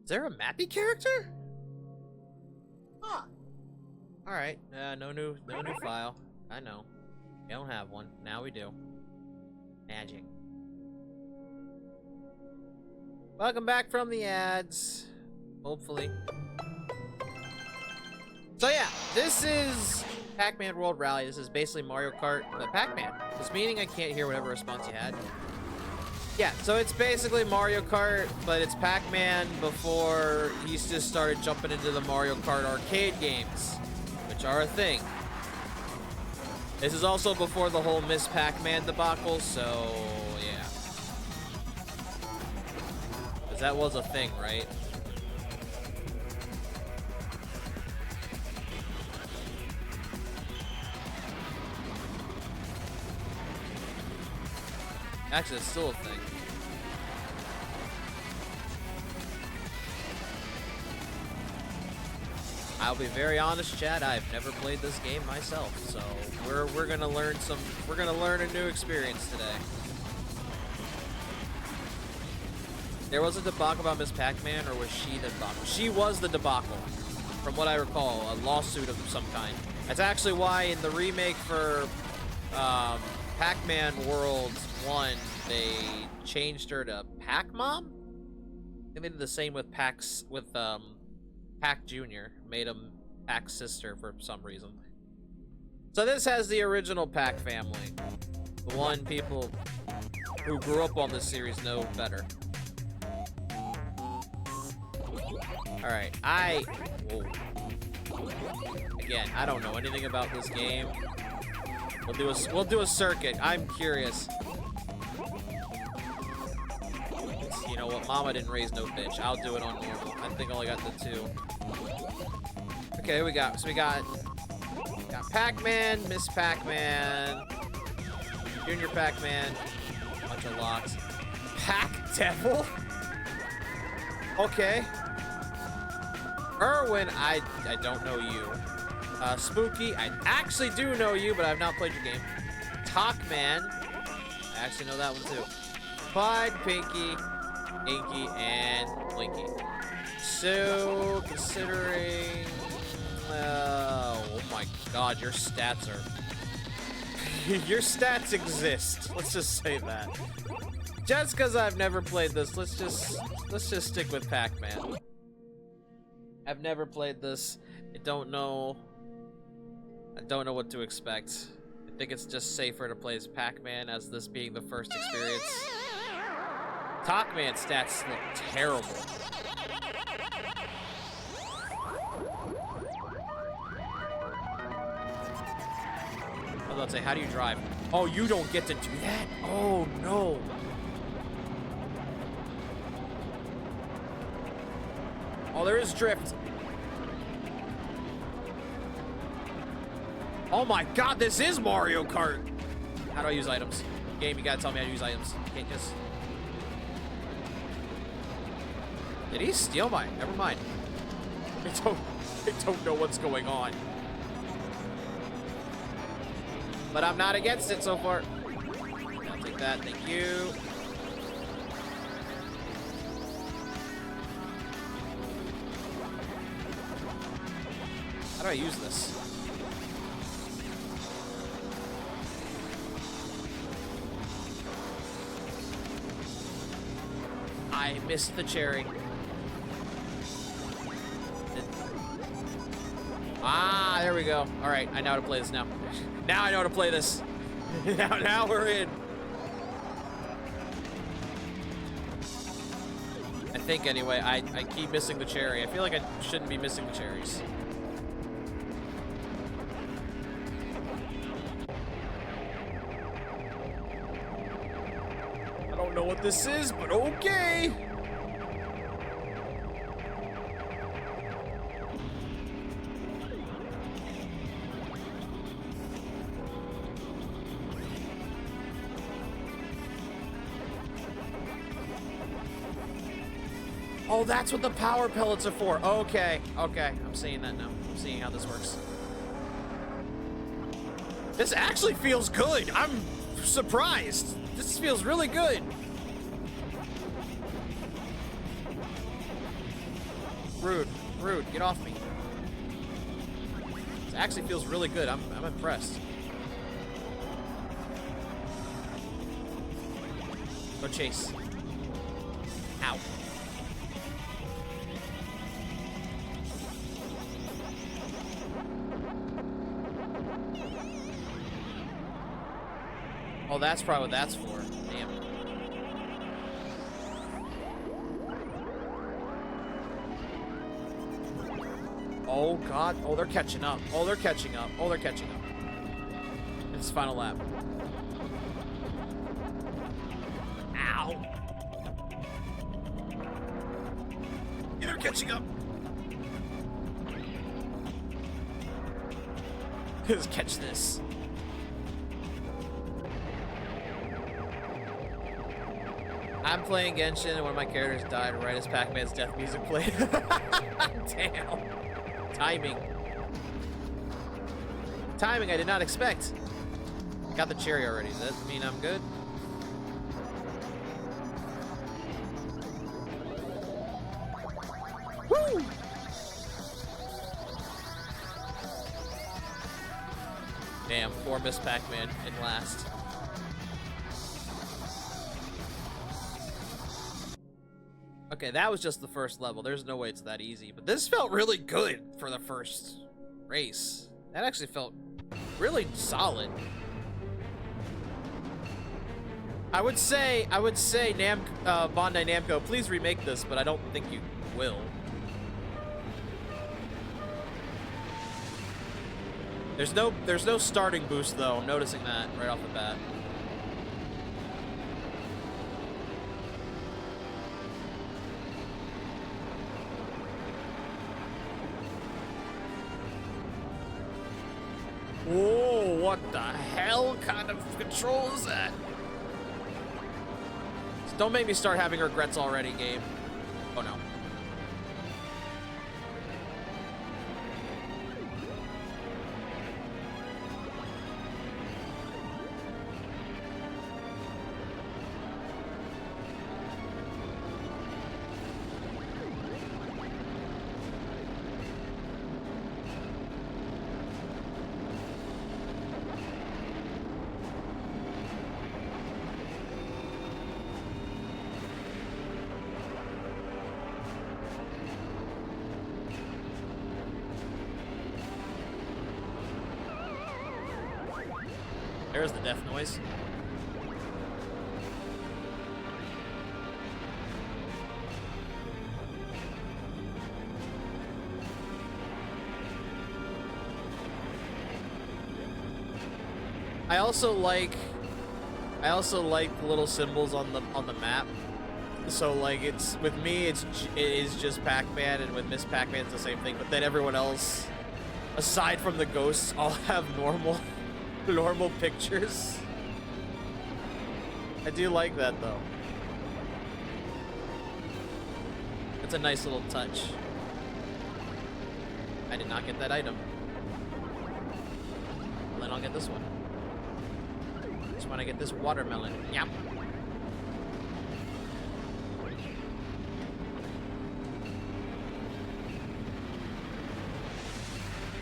Is there a Mappy character? Huh. Alright, no new file. I know. We don't have one. Now we do. Magic. Welcome back from the ads. Hopefully. So yeah, this is Pac-Man World Rally. This is basically Mario Kart, but Pac-Man. This meaning I can't hear whatever response you had. Yeah, so it's basically Mario Kart, but it's Pac-Man before he's just started jumping into the Mario Kart arcade games, which are a thing. This is also before the whole Miss Pac-Man debacle, so yeah. Because that was a thing, right? Actually, it's still a thing. I'll be very honest, Chad. I've never played this game myself, so we're gonna learn a new experience today. There was a debacle about Miss Pac-Man, or was she the debacle? She was the debacle, from what I recall, a lawsuit of some kind. That's actually why in the remake for Pac-Man World 1, they changed her to Pac-Mom? And they did the same with Pac Jr. Made him Pac's sister for some reason. So this has the original Pac family. The one people who grew up on this series know better. Alright, again, I don't know anything about this game. We'll do a circuit. I'm curious. You know what? Mama didn't raise no bitch. I'll do it on normal. I think I only got the 2. Okay, we got Pac-Man, Miss Pac-Man, Junior Pac-Man, bunch of locks. Pac-Devil? Okay. Erwin, I don't know you. Spooky, I actually do know you, but I've not played your game. Talkman, I actually know that one too. Clyde, Pinky, Inky, and Blinky. So, considering... oh my god, your stats are... your stats exist. Let's just say that. Just because I've never played this, let's just stick with Pac-Man. I've never played this. I don't know what to expect. I think it's just safer to play as Pac-Man, as this being the first experience. Talkman stats look terrible. I was about to say, how do you drive? Oh, you don't get to do that? Oh, no. Oh, there is drift. Oh my god, this is Mario Kart. How do I use items? Game, you gotta tell me how to use items. You can't just... Did he steal mine? Never mind. I don't know what's going on. But I'm not against it so far. I'll take that, thank you. How do I use this? I missed the cherry. Ah, there we go. All right, I know how to play this now. Now I know how to play this. now we're in. I think anyway, I keep missing the cherry. I feel like I shouldn't be missing the cherries. I don't know what this is, but okay. Oh, that's what the power pellets are for. Okay, okay. I'm seeing that now. I'm seeing how this works. This actually feels good. I'm surprised. This feels really good. Rude, rude, get off me. This actually feels really good. I'm impressed. Go chase. Ow. Oh, that's probably what that's for. Damn. Oh, God. Oh, they're catching up. Oh, they're catching up. Oh, they're catching up. It's final lap. Ow. Yeah, they're catching up. Let's catch this. I'm playing Genshin and one of my characters died right as Pac-Man's death music played. Damn. Timing. Timing I did not expect. Got the cherry already. Does that mean I'm good? Woo! Damn, poor Miss Pac-Man in last. Okay, that was just the first level. There's no way it's that easy. But this felt really good for the first race. That actually felt really solid. I would say Bandai Namco, please remake this, but I don't think you will. There's no starting boost though. I'm noticing that right off the bat. Whoa, what the hell kind of control is that? Don't make me start having regrets already, Gabe. Oh no. There's the death noise. I also like the little symbols on the map. So like it's with me it is just Pac-Man, and with Miss Pac-Man it's the same thing, but then everyone else aside from the ghosts all have normal pictures. I do like that though. It's a nice little touch. I did not get that item. Well, then I'll get this one. Just want to get this watermelon. Yep.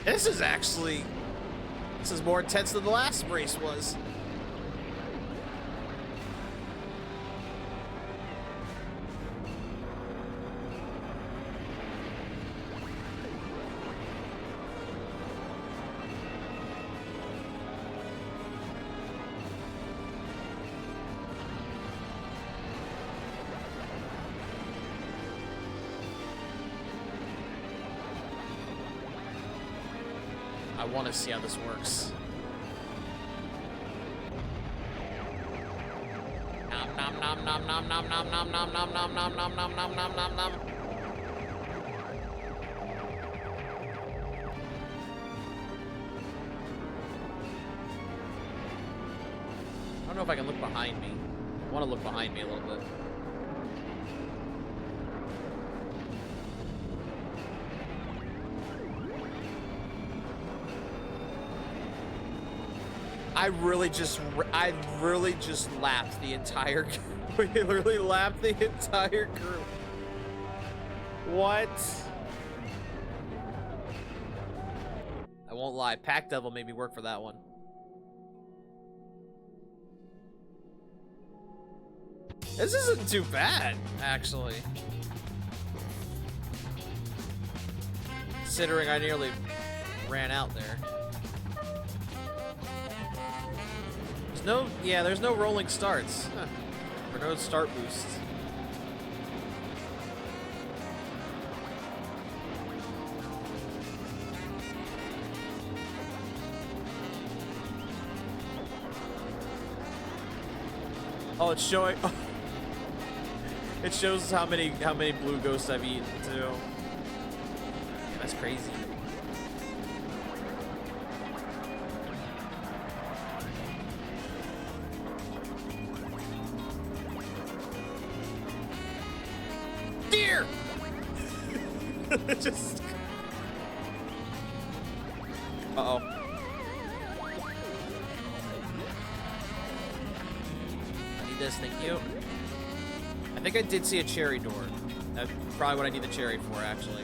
This is more intense than the last race was. I want to see how this works. Nom nom nom nom nom nom nom nom nom nom nom nom nom nom nom nom nom. I don't know if I can look behind me. I want to look behind me a little bit. I really just lapped the entire. We literally lapped the entire group. What? I won't lie. Pack Devil made me work for that one. This isn't too bad, actually. Considering I nearly ran out there. There's no rolling starts. Huh. Or no start boosts. Oh, it's showing. Oh. It shows us how many blue ghosts I've eaten too. That's crazy. Deer! Just. Uh-oh. I need this, thank you. I think I did see a cherry door. That's probably what I need the cherry for, actually.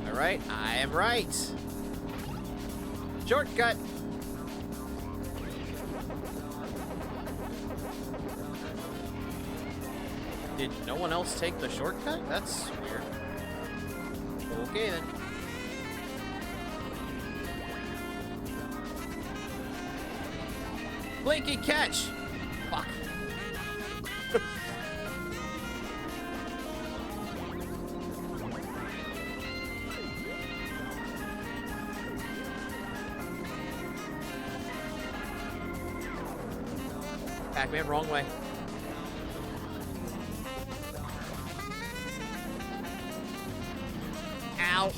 Alright, I am right. Shortcut! Did no one else take the shortcut? That's weird. Okay then. Blinky catch! Fuck. Pac-Man, wrong way. Ow.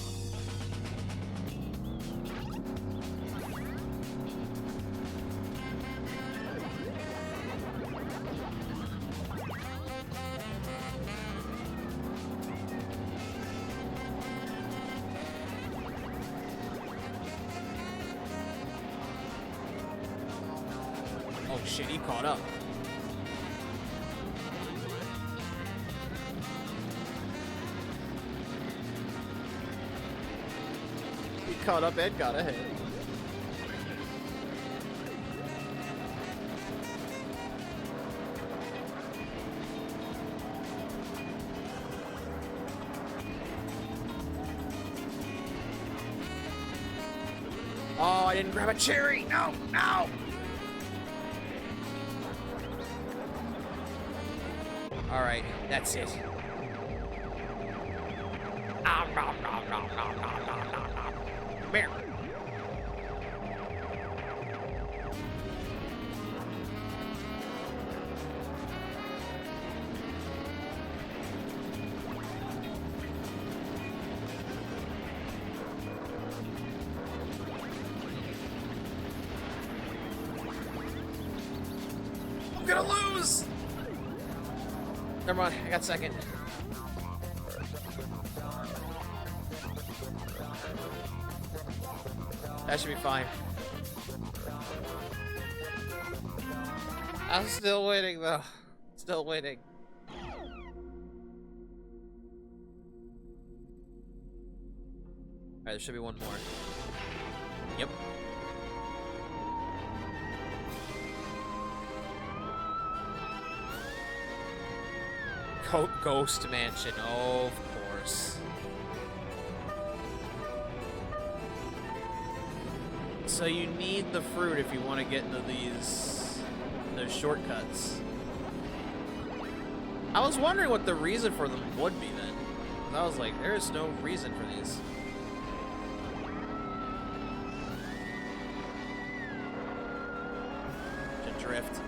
Oh shit, he caught up. He caught up and got ahead. Oh, I didn't grab a cherry. No, no. All right, that's it. Nom, nom, nom, nom, nom, nom, nom, nom, nom. Come here. I'm gonna lose. Never mind, I got second. That should be fine. I'm still waiting though. Still waiting. Alright, there should be one more. Yep. Ghost Mansion, oh, of course. So you need the fruit if you want to get into those shortcuts. I was wondering what the reason for them would be then. 'Cause I was like, there is no reason for these. To drift.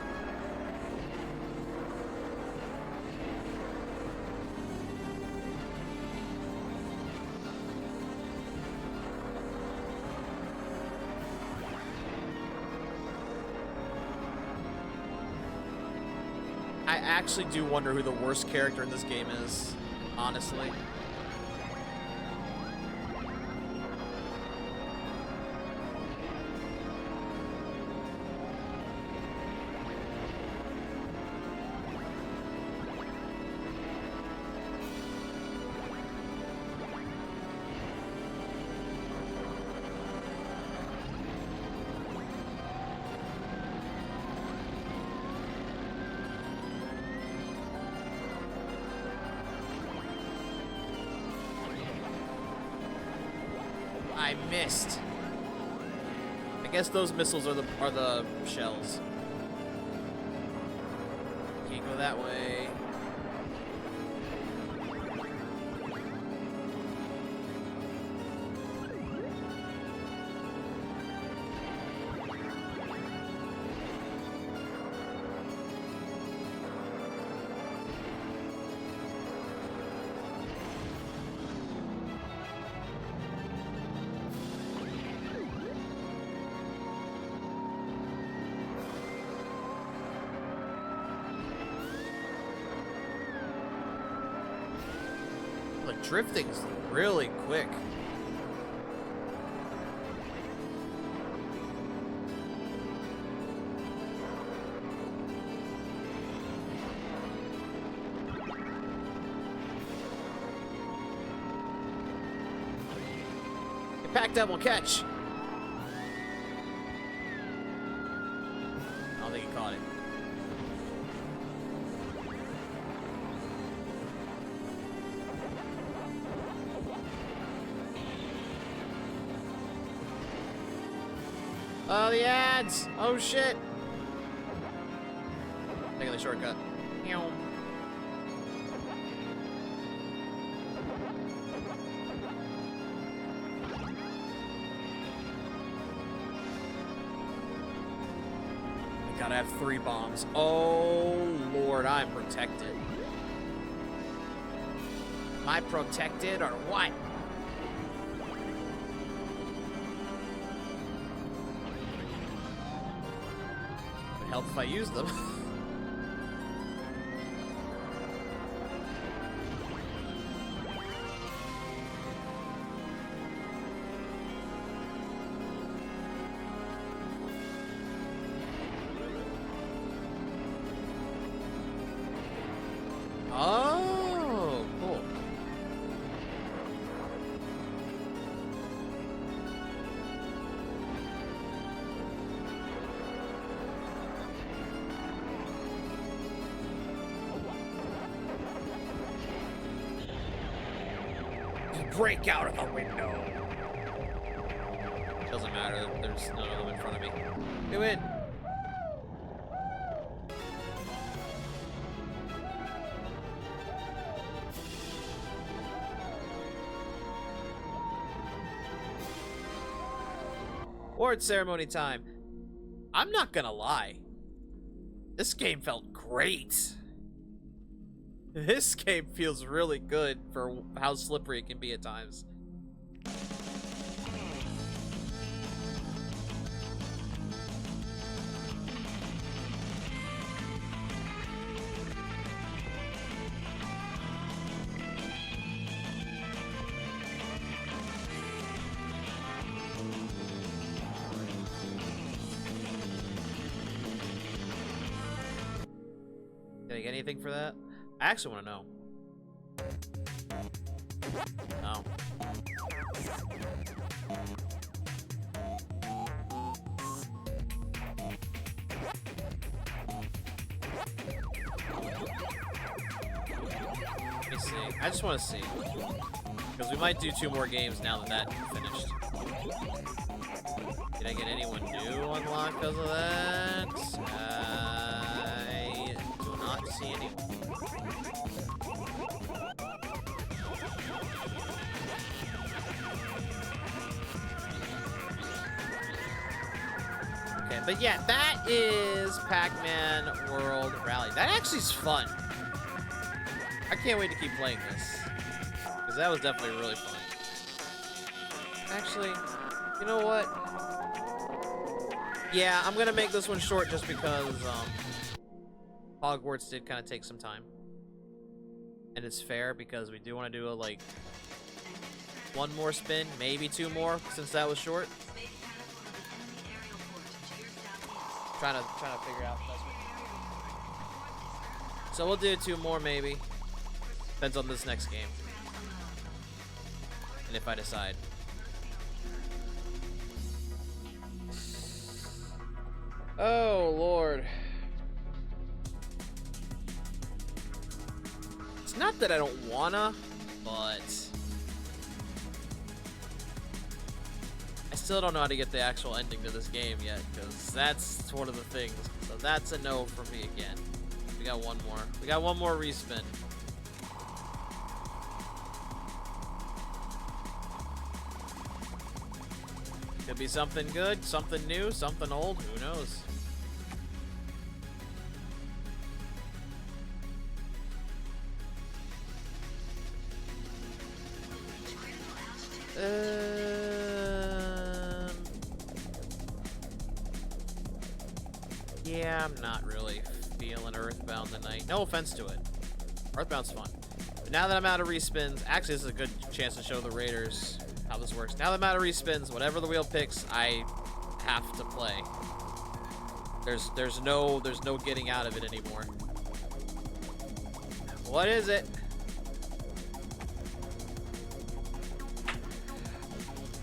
I actually do wonder who the worst character in this game is, honestly. I missed. I guess those missiles are the shells. Can't go that way. Like, drifting's really quick. Impact Devil, catch! I don't think he caught it. Oh, the ads! Oh, shit! Taking the shortcut. Meow. I gotta have 3 bombs. Oh, Lord, I'm protected. Am I protected or what? Help if I use them. Oh, cool. Break out of the window. Doesn't matter. There's none of them in front of me. They win. Award ceremony time. I'm not gonna lie. This game felt great. This game feels really good for how slippery it can be at times. Did I get anything for that? I actually want to know. Oh. Let me see. I just want to see. Because we might do 2 more games now that that's finished. Did I get anyone new unlocked because of that? I do not. don't see any. Okay, but yeah, that is Pac-Man World Rally. That actually is fun. I can't wait to keep playing this, because that was definitely really fun. Actually, you know what? Yeah, I'm gonna make this one short just because Hogwarts did kind of take some time, and it's fair because we do want to do a like one more spin, maybe two more, since that was short. Trying to figure out the best way. So we'll do two more maybe. Depends on this next game, and if I decide. Oh Lord. It's not that I don't wanna, but I still don't know how to get the actual ending to this game yet, because that's one of the things. So that's a no for me again. We got one more. We got one more respin. Could be something good, something new, something old, who knows? Yeah, I'm not really feeling Earthbound tonight. No offense to it. Earthbound's fun. But now that I'm out of respins, actually this is a good chance to show the Raiders how this works. Now that I'm out of respins, whatever the wheel picks, I have to play. There's no getting out of it anymore. What is it?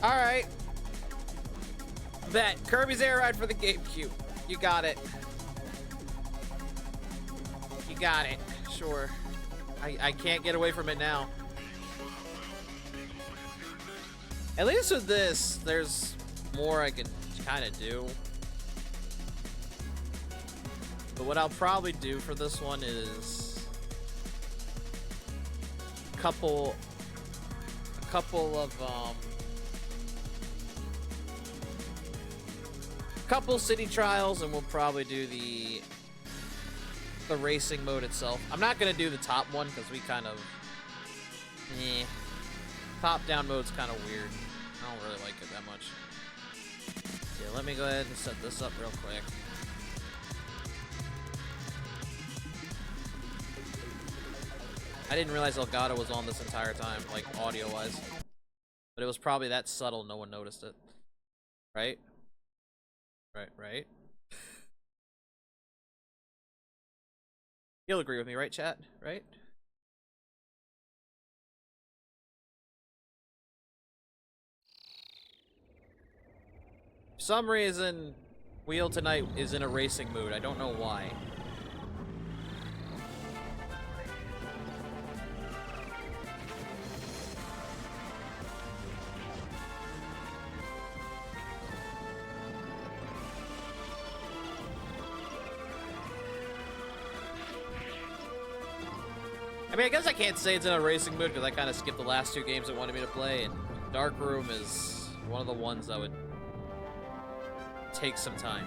All right. Bet. Kirby's Air Ride for the GameCube. You got it. You got it. Sure. I can't get away from it now. At least with this, there's more I can kind of do. But what I'll probably do for this one is a couple city trials, and we'll probably do the racing mode itself. I'm not gonna do the top one because we kind of top down mode's kind of weird. I don't really like it that much. Yeah, let me go ahead and set this up real quick. I didn't realize Elgato was on this entire time, like audio-wise. But it was probably that subtle no one noticed it. Right? Right? You'll agree with me, right, chat? Right? For some reason, Wheel tonight is in a racing mood. I don't know why. I mean, I guess I can't say it's in a racing mood because I kind of skipped the last two games it wanted me to play, and Dark Room is one of the ones that would take some time.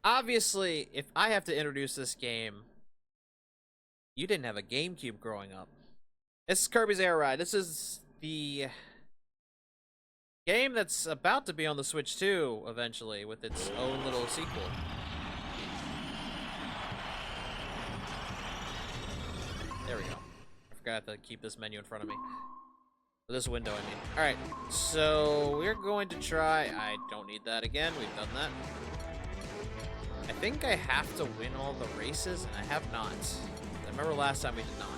Obviously, if I have to introduce this game, you didn't have a GameCube growing up. This is Kirby's Air Ride. This is the game that's about to be on the Switch 2 eventually with its own little sequel. There we go. I forgot to keep this menu in front of me. This window, I mean. Alright, so we're going to try... I don't need that again. We've done that. I think I have to win all the races, and I have not. I remember last time we did not.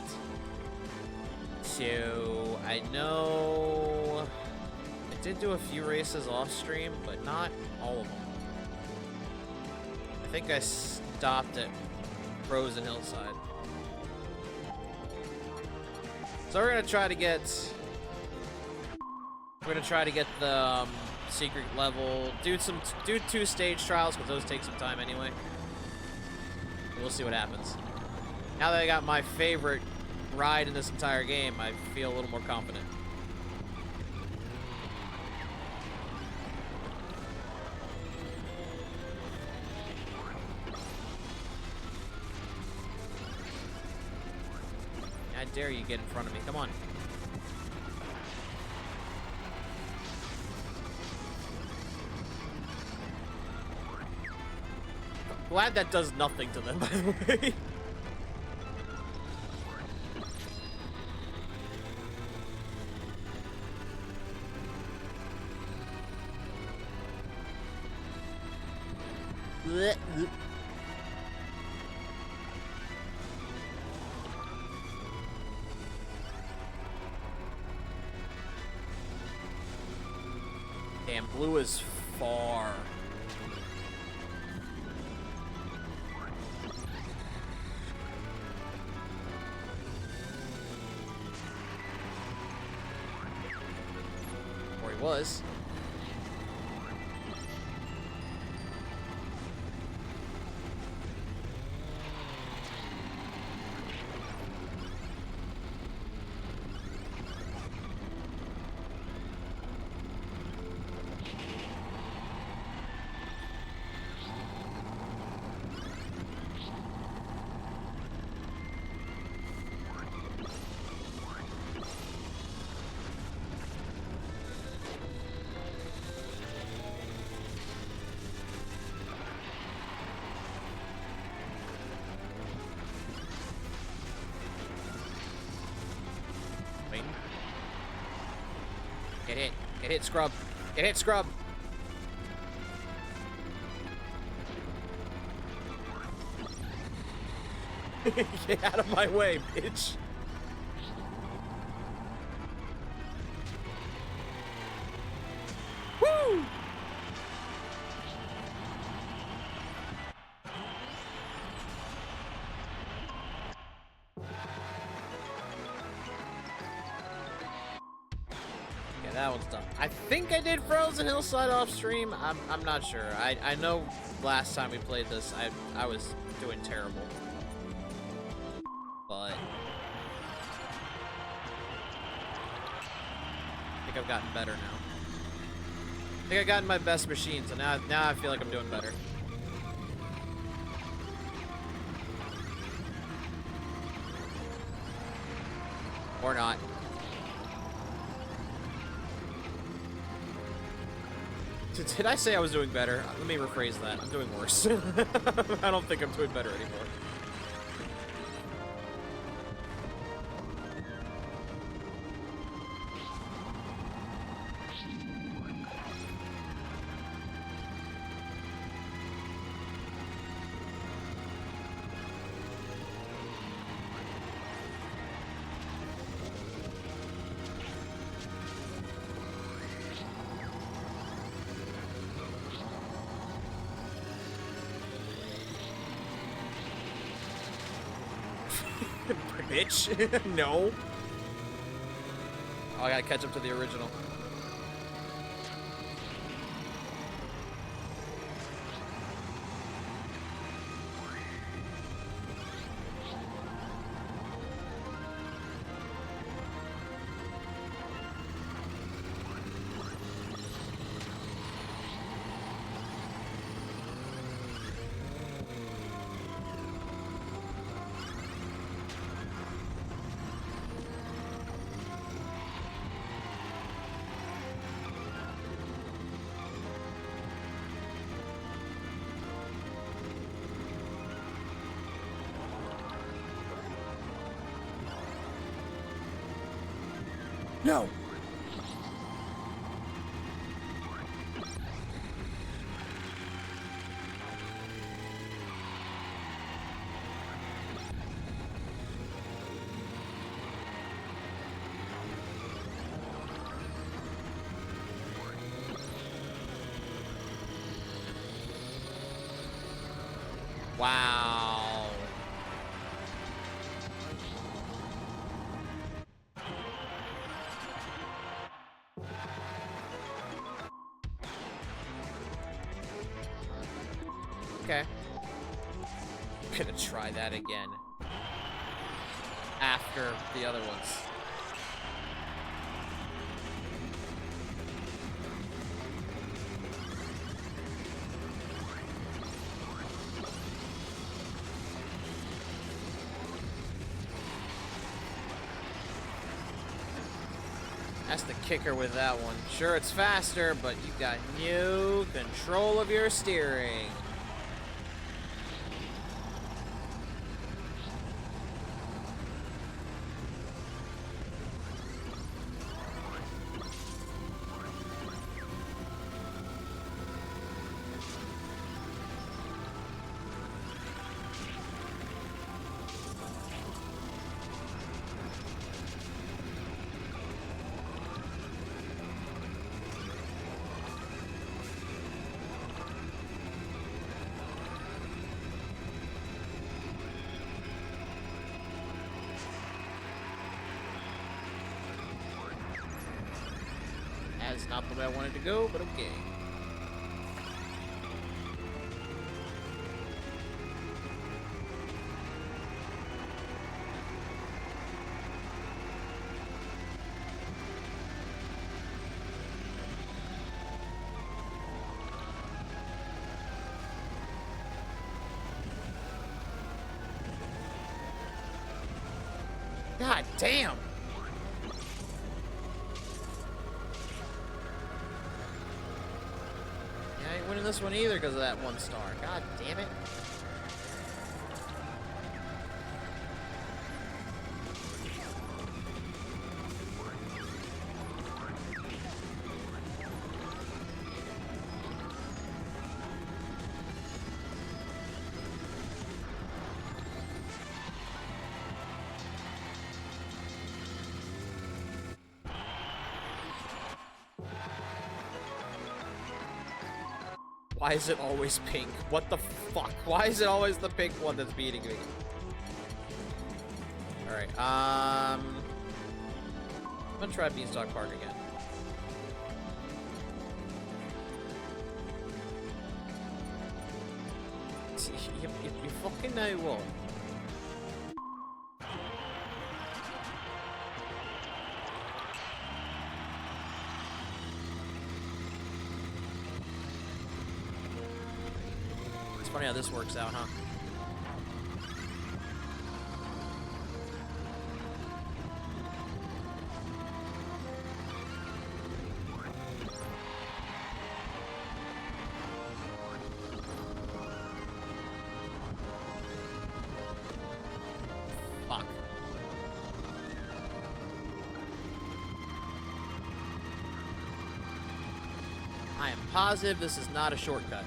So, I know... I did do a few races off stream, but not all of them. I think I stopped at Frozen Hillside. So we're gonna try to get the secret level, do 2 stage trials, because those take some time anyway. We'll see what happens. Now that I got my favorite ride in this entire game, I feel a little more confident. I dare you get in front of me. Come on. Glad that does nothing to them, by the way. Damn, blue is far. Or he was. Get hit. Get hit, scrub. Get hit, scrub. Get out of my way, bitch. Woo! That one's done. I think I did Frozen Hillside off stream. I'm not sure. I know last time we played this, I was doing terrible. But I think I've gotten better now. I think I've gotten my best machine, so now I feel like I'm doing better. Or not. Did I say I was doing better? Let me rephrase that. I'm doing worse. I don't think I'm doing better anymore. Bitch. No. Oh, I gotta catch up to the original. No. Wow. Okay. Gonna try that again. After the other ones. That's the kicker with that one. Sure, it's faster, but you got no control of your steering. That's not the way I wanted to go, but okay. God damn! I ain't winning this one either because of that 1 star. God damn it. Why is it always pink? What the fuck? Why is it always the pink one that's beating me? Alright, I'm gonna try Beanstalk Park again. You fucking know what? Funny how this works out, huh? Fuck. I am positive this is not a shortcut.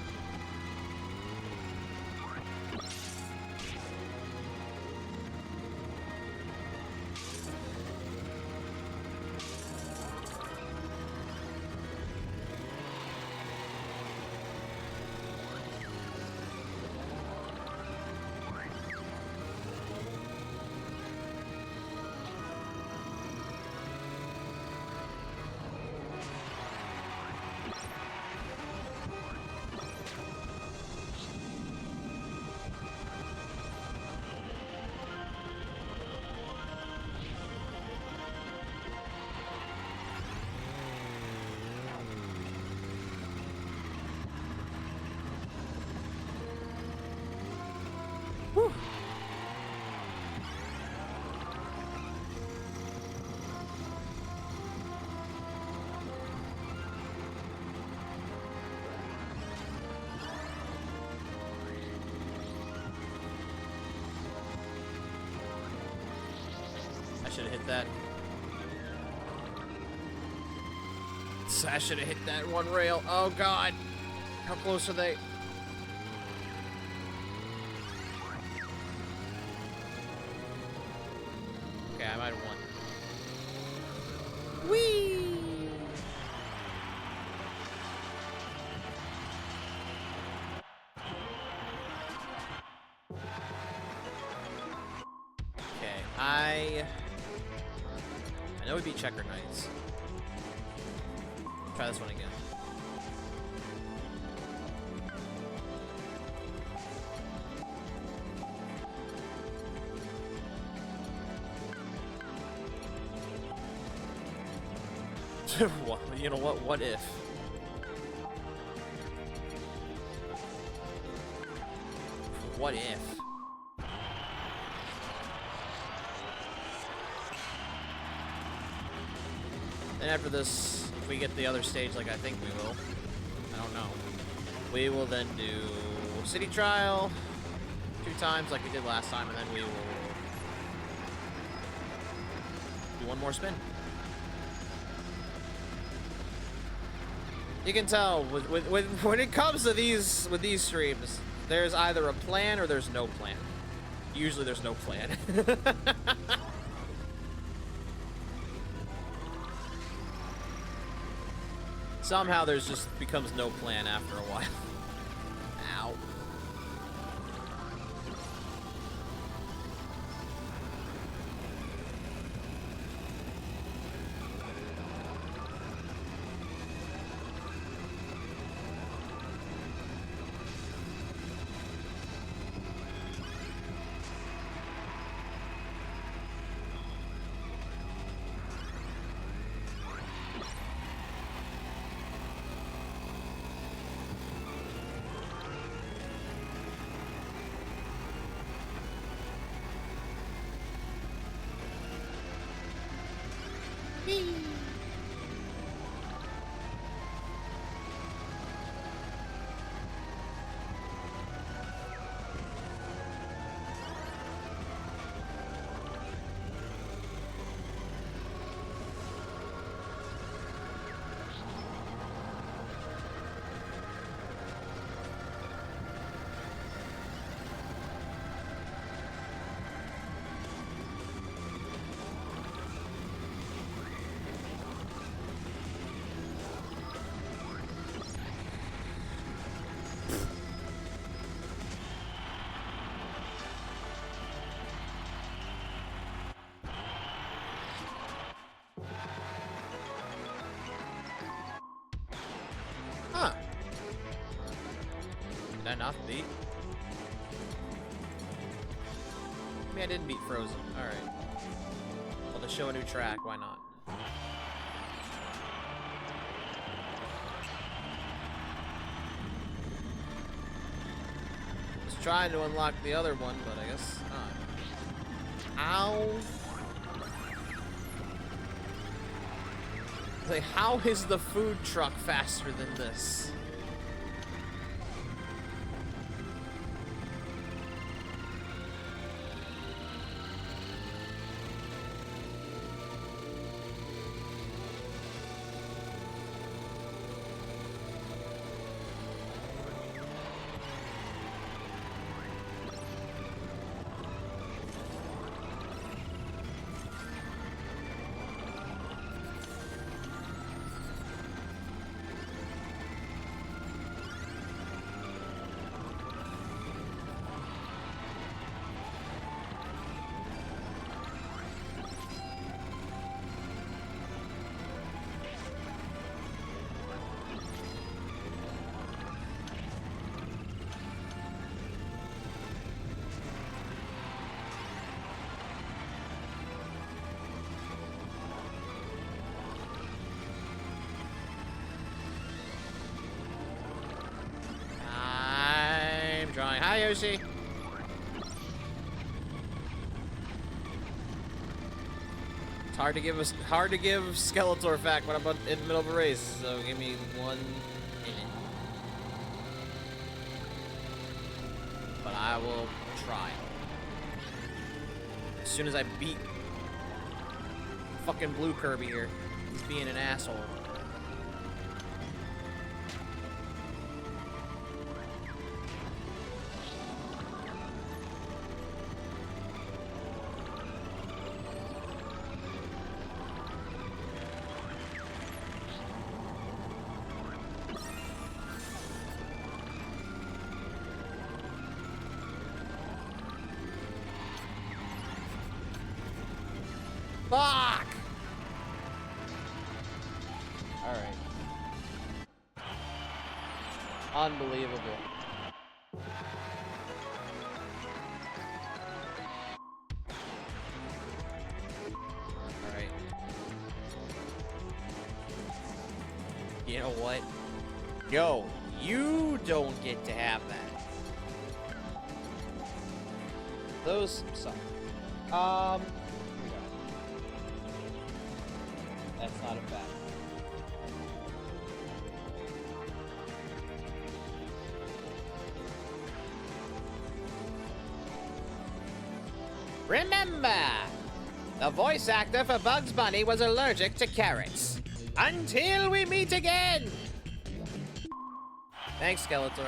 Whew. I should have hit that. I should have hit that one rail. Oh god. How close are they? Okay, I might have won. Whee! Okay, I know we beat Checker Knights. Try this one again. You know what? What if? What if? Then after this, if we get the other stage like I think we will, I don't know, we will then do city trial 2 times like we did last time, and then we will do 1 more spin. You can tell when it comes to these streams, there's either a plan or there's no plan. Usually there's no plan. Somehow there's just becomes no plan after a while. Ow. Huh. Did I not beat? I mean, I didn't beat Frozen. Alright. I'll just show a new track. Why not? Just trying to unlock the other one, but I guess not. Ow. Like, how is the food truck faster than this? Drawing. Hi, Yoshi. It's hard to give Skeletor fact when I'm in the middle of a race. So give me 1 minute. But I will try. As soon as I beat fucking Blue Kirby here, he's being an asshole. Fuck! Alright. Unbelievable. Alright. Yo, you don't get to have that. Those suck. Here we go. That's not a fact. Remember, the voice actor for Bugs Bunny was allergic to carrots. Until we meet again! Thanks, Skeletor.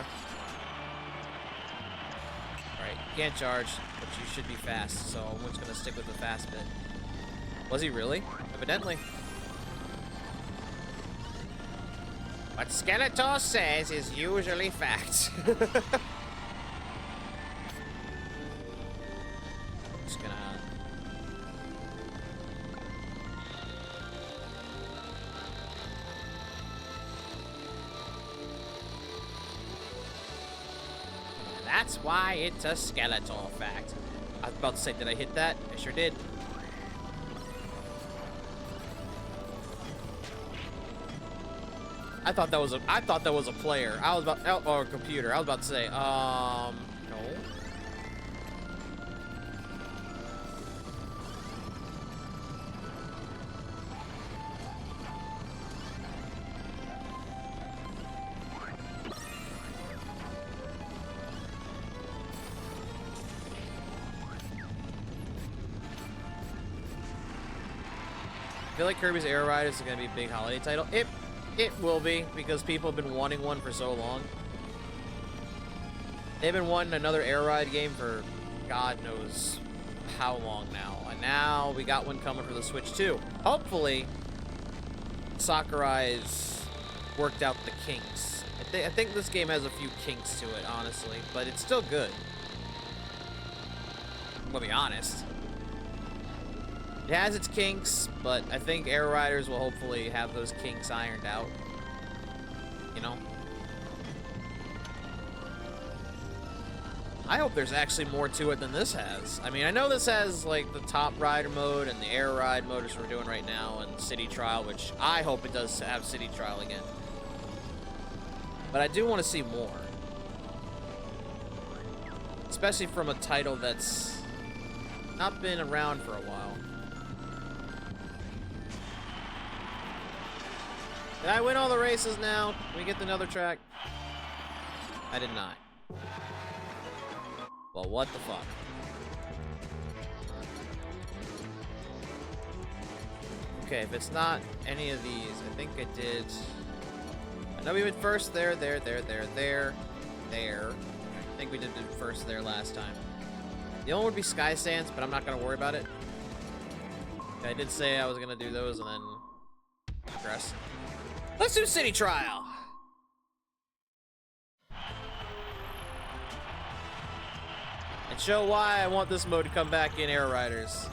Alright, you can't charge, but you should be fast, so I'm just gonna stick with the fast bit. Was he really? Evidently. What Skeletor says is usually fact. Just gonna... That's why it's a Skeletor fact. I was about to say, did I hit that? I sure did. I thought that was a player. I was about or a computer. I was about to say, no. I feel like Kirby's Air Ride is going to be a big holiday title. It will be, because people have been wanting one for so long. They've been wanting another Air Ride game for God knows how long now. And now we got one coming for the Switch too. Hopefully, Sakurai's worked out the kinks. I think this game has a few kinks to it, honestly. But it's still good. I'm going to be honest. It has its kinks, but I think Air Riders will hopefully have those kinks ironed out. You know? I hope there's actually more to it than this has. I mean, I know this has, like, the Top Rider mode and the Air Ride mode, as we're doing right now, and City Trial, which I hope it does have City Trial again. But I do want to see more. Especially from a title that's not been around for a while. Did I win all the races now? Can we get another track? I did not. Well, what the fuck? Okay, if it's not any of these, I think I did... I know we went first there. I think we did first there last time. The only one would be Sky Sands, but I'm not going to worry about it. I did say I was going to do those and then progress. Let's do City Trial! And show why I want this mode to come back in Air Riders.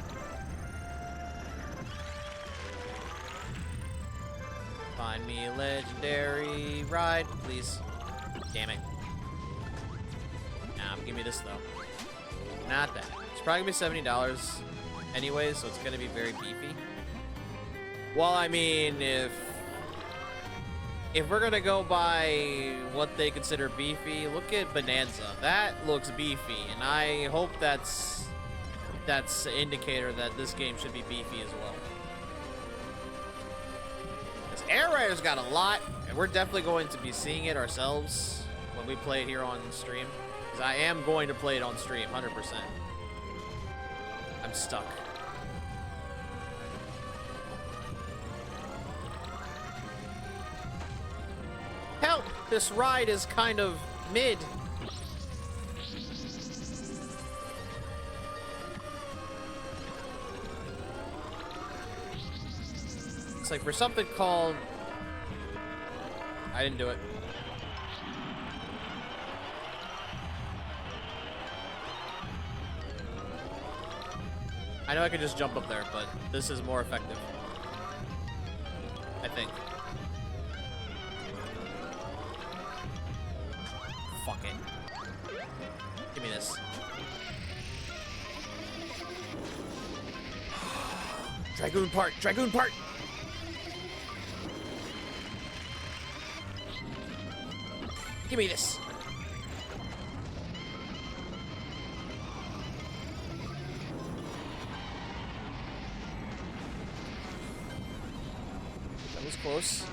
Find me a legendary ride, please. Damn it. Nah, give me this though. Not that. It's probably gonna be $70 anyway, so it's gonna be very beefy. Well, I mean, if we're gonna go by what they consider beefy, look at Bonanza. That looks beefy, and I hope that's an indicator that this game should be beefy as well. Because Air Rider's got a lot, and we're definitely going to be seeing it ourselves when we play it here on stream. Because I am going to play it on stream, 100%. I'm stuck. Help! This ride is kind of mid. It's like for something called... I didn't do it. I know I could just jump up there, but this is more effective. I think. Fuck it. Give me this. Dragoon part! Dragoon part! Give me this. That was close.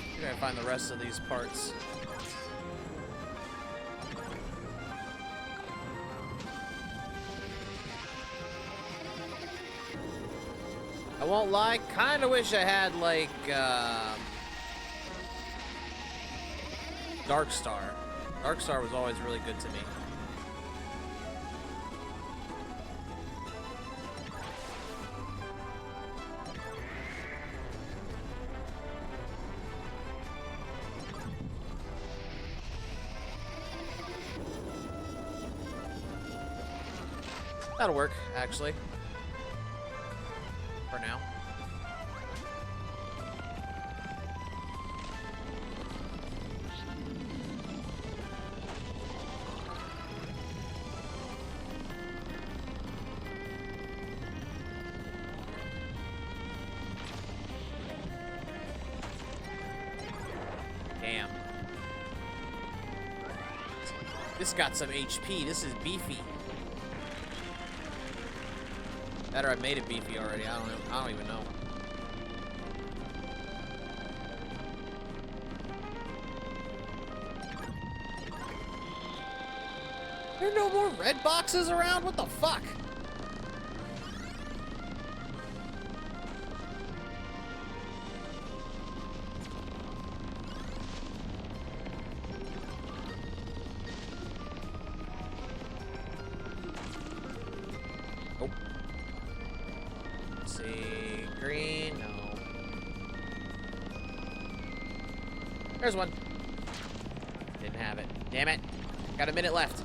I'm gonna find the rest of these parts. I won't lie, kinda wish I had, like, Dark Star. Dark Star was always really good to me. That'll work, actually. For now. Damn. This got some HP. This is beefy. Better I made it beefy already. I don't even know. There are no more red boxes around? What the fuck? Green, no. There's one. Didn't have it. Damn it. Got a minute left.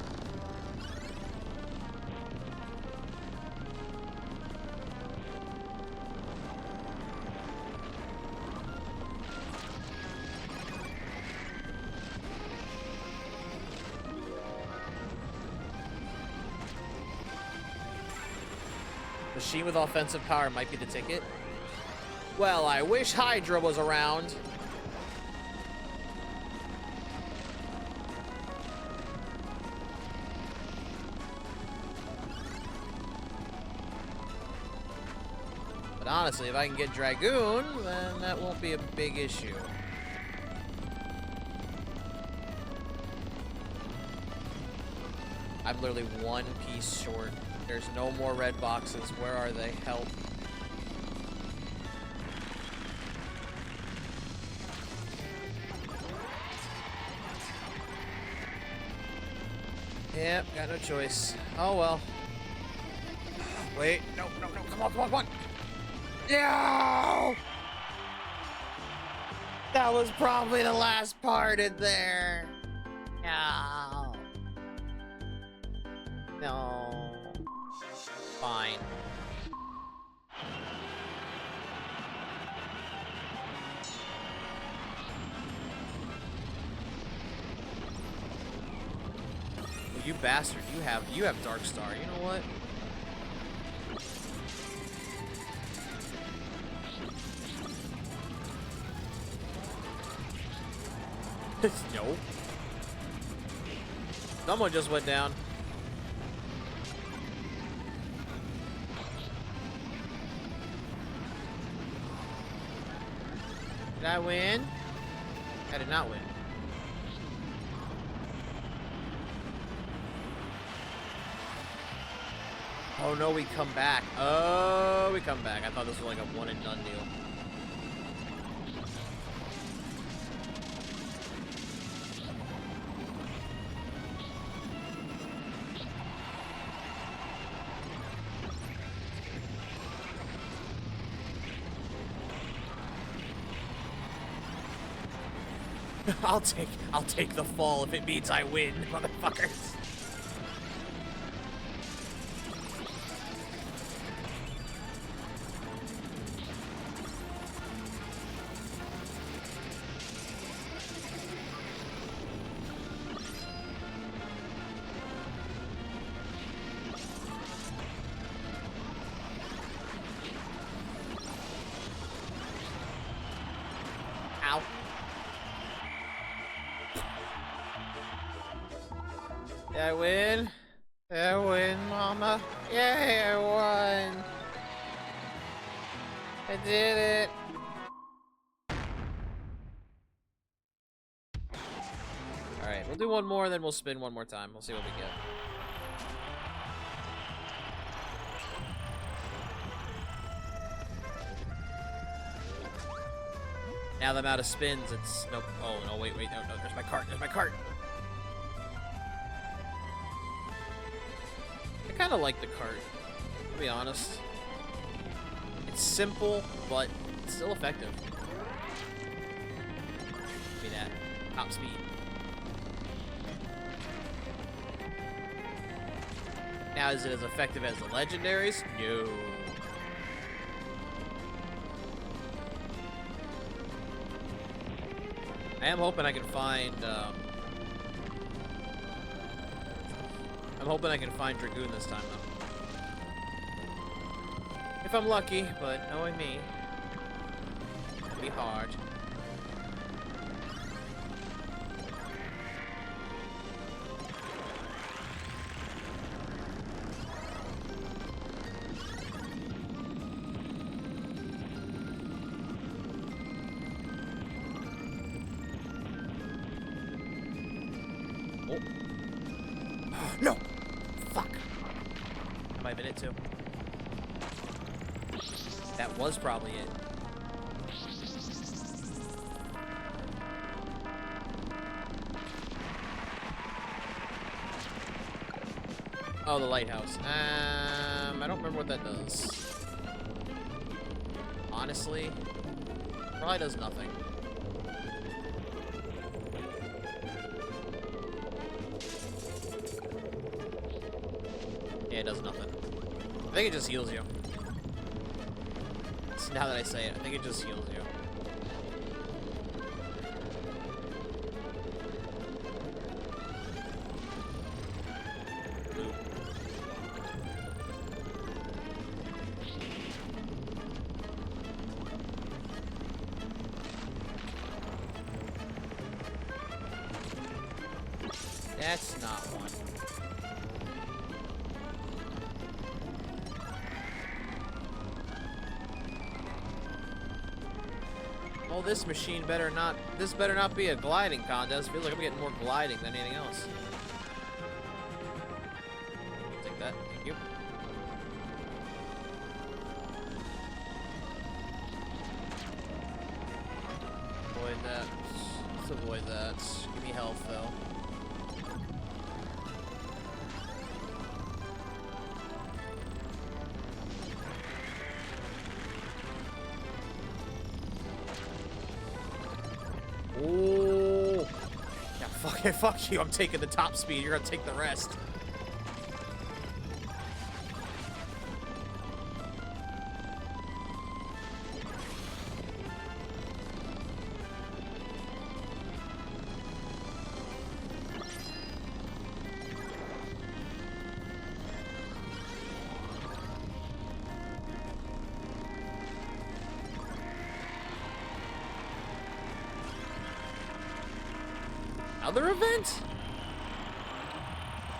Machine with offensive power might be the ticket. Well, I wish Hydra was around. But honestly, if I can get Dragoon, then that won't be a big issue. I'm literally one piece short. There's no more red boxes. Where are they? Help. Yep, got no choice. Oh well. Wait, no, no, no, come on, come on, come on! No! That was probably the last part in there. No. No. Fine. You bastard, you have Dark Star. You know what? No. Someone just went down. Did I win? I did not win. Oh no, we come back. Oh, we come back. I thought this was like a one and done deal. I'll take the fall if it means I win, motherfuckers. Did I win? Did I win, Mama? Yay, I won! I did it! Alright, we'll do one more, and then we'll spin one more time. We'll see what we get. Now that I'm out of spins, it's... Nope. Oh, no, wait, no, there's my cart, there's my cart! I kind of like the cart, to be honest. It's simple, but it's still effective. Give me that. Top speed. Now, is it as effective as the legendaries? No. I am hoping I can find, I'm hoping I can find Dragoon this time, though. If I'm lucky, but knowing me, it'll be hard. No! Fuck! That might have been it, too. That was probably it. Oh, the lighthouse. I don't remember what that does. Honestly, probably does nothing. Yeah, it does nothing. I think it just heals you. So now that I say it, I think it just heals you. That's not one. Oh, this machine better not. This better not be a gliding contest. Feels like I'm getting more gliding than anything else. Take that. Thank you. Avoid that. Let's avoid that. Give me health, though. Oh, yeah, fuck you. I'm taking the top speed. You're gonna take the rest. Other event?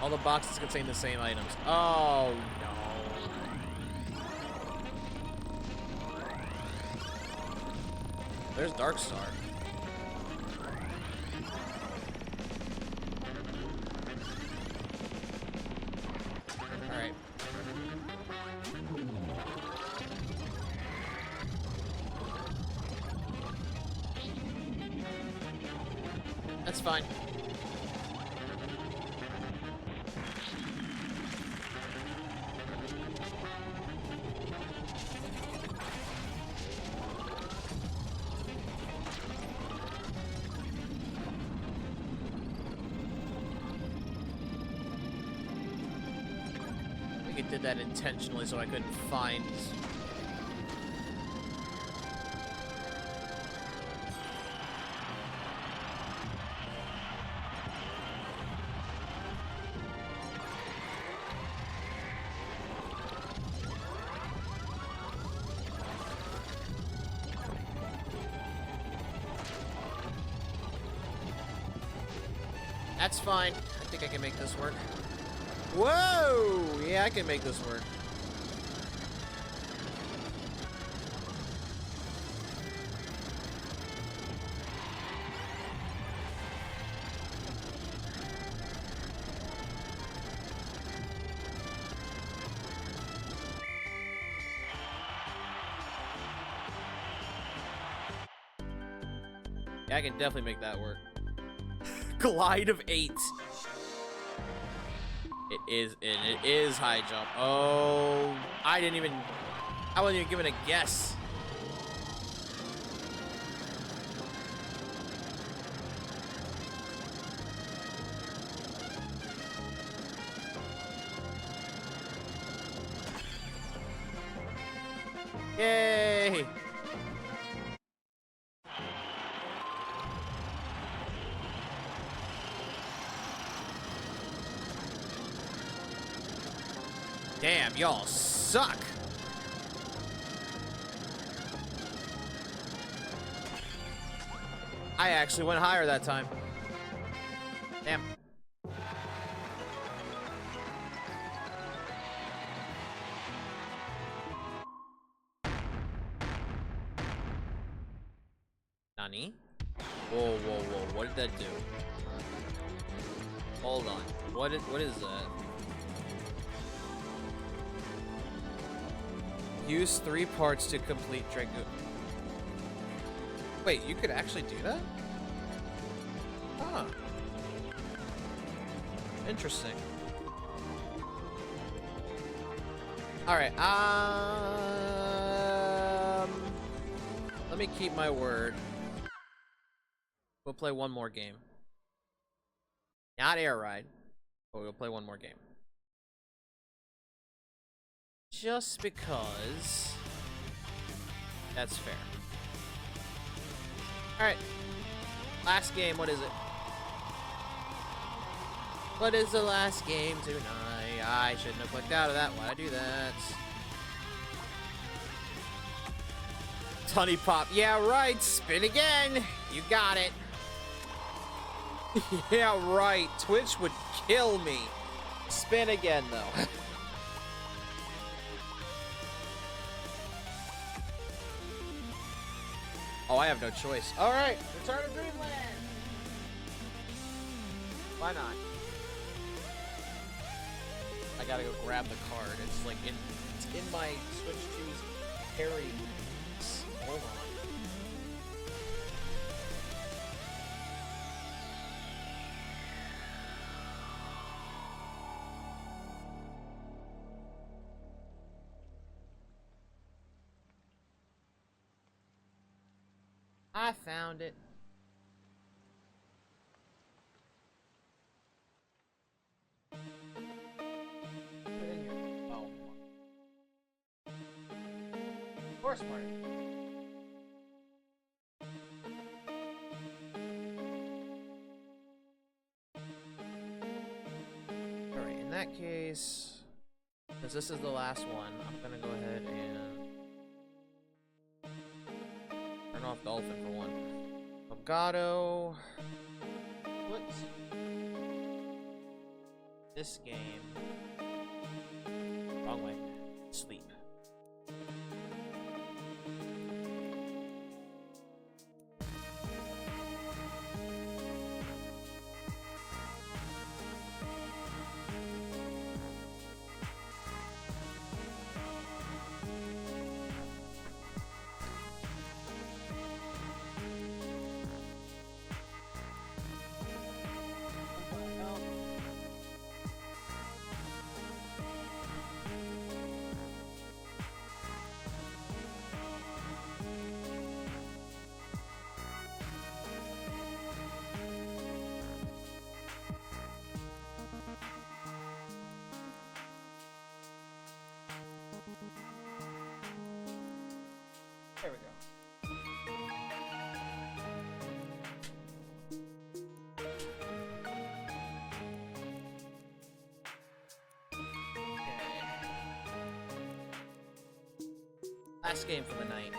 All the boxes contain the same items. Oh, no. There's Darkstar. Alright. That's fine. I think it did that intentionally so I couldn't find. That's fine. I think I can make this work. Whoa! Yeah, I can make this work. Yeah, I can definitely make that work. Glide of 8. It is high jump. Oh, I wasn't even given a guess. Yay! Damn, y'all suck. I actually went higher that time. Damn. Nani? Whoa, whoa, whoa. What did that do? Hold on. What is that? Use 3 parts to complete Dragoon. Wait, you could actually do that? Huh. Interesting. Alright, let me keep my word. We'll play one more game. Not Air Ride, but we'll play one more game. Just because that's fair. Alright. Last game, what is it? What is the last game tonight? I shouldn't have clicked out of that. Why'd I do that? Tunny Pop. Yeah, right. Spin again. You got it. Yeah, right. Twitch would kill me. Spin again, though. Oh, I have no choice. All right, Return to Dreamland. Why not? I gotta go grab the card. It's like it's in my Switch 2's carry. Hold on. I found it. Put it in here. Oh. Of course, Marty. Alright, in that case, because this is the last one, I'm gonna go ahead and turn off Dolphin for one. Elgato. What? This game. Wrong way. Sleep. There we go. Last game for the night.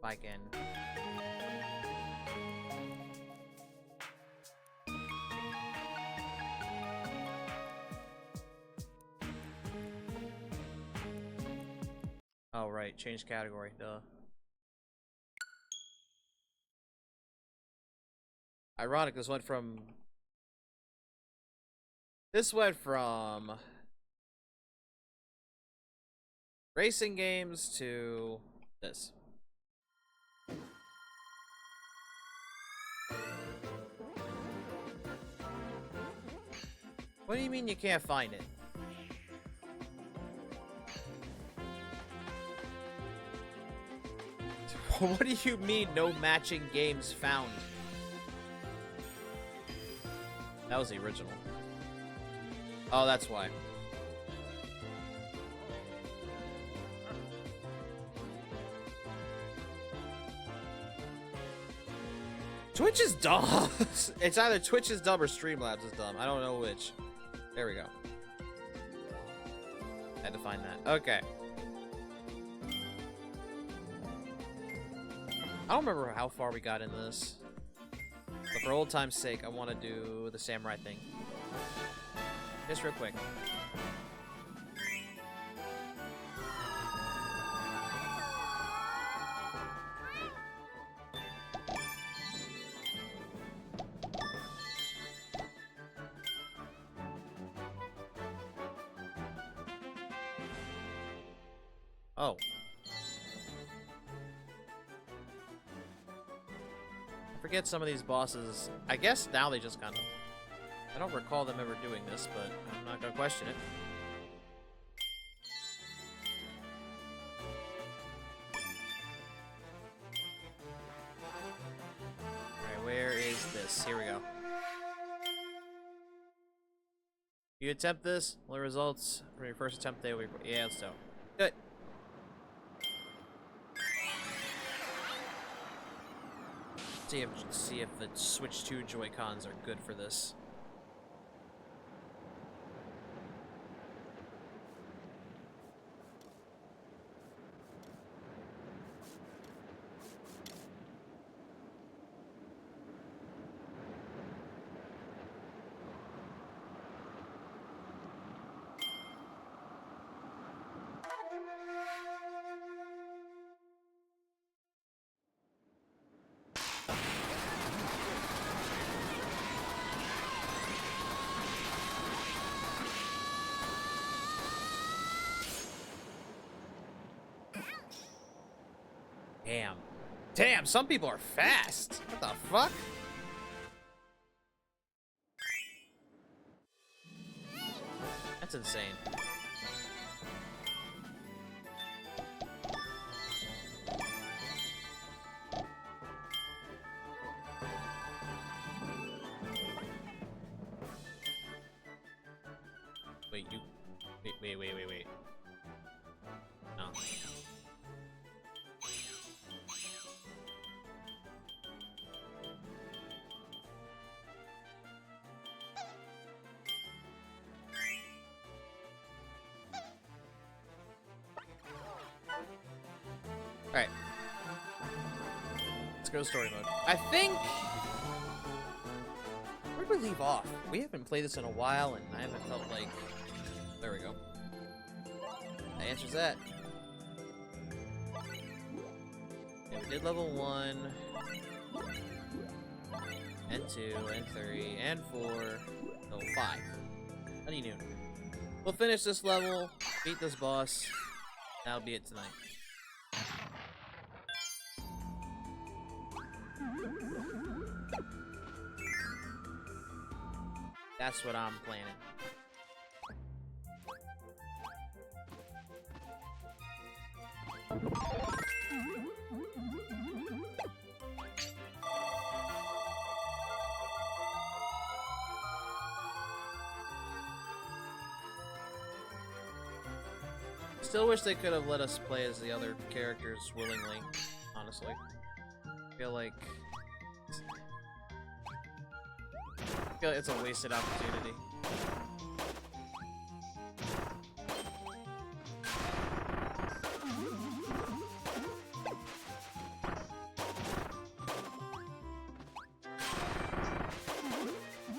By back in. Oh, right. Change category. Duh. Ironic, this went from racing games to this. What do you mean you can't find it? What do you mean no matching games found? That was the original. Oh, that's why. Twitch is dumb. It's either Twitch is dumb or Streamlabs is dumb. I don't know which. There we go. Had to find that. Okay. I don't remember how far we got in this. But for old time's sake, I want to do the samurai thing. Just real quick. Oh. I forget some of these bosses. I guess now they just kind of... I don't recall them ever doing this, but I'm not gonna question it. Alright, where is this? Here we go. You attempt this, the results from your first attempt, they will be... Yeah, so. Good. See if the Switch 2 Joy-Cons are good for this. Damn. Damn, some people are fast. What the fuck? That's insane. Wait, you... Wait. No. Alright. Let's go to story mode. I think... Where'd we leave off? We haven't played this in a while, and I haven't felt like... There we go. That answers that. Okay, we did level 1, and 2, and 3, and 4, no, 5. Honey noon. We'll finish this level, beat this boss. That'll be it tonight. That's what I'm planning. Still wish they could have let us play as the other characters willingly, honestly. I feel like it's a wasted opportunity.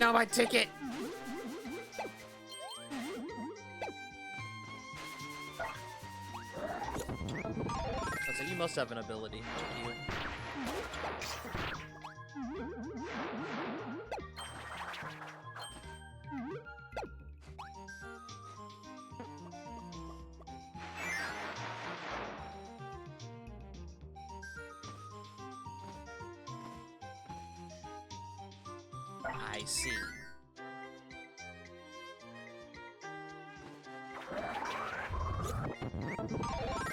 No, my ticket! So you must have an ability. You. I see.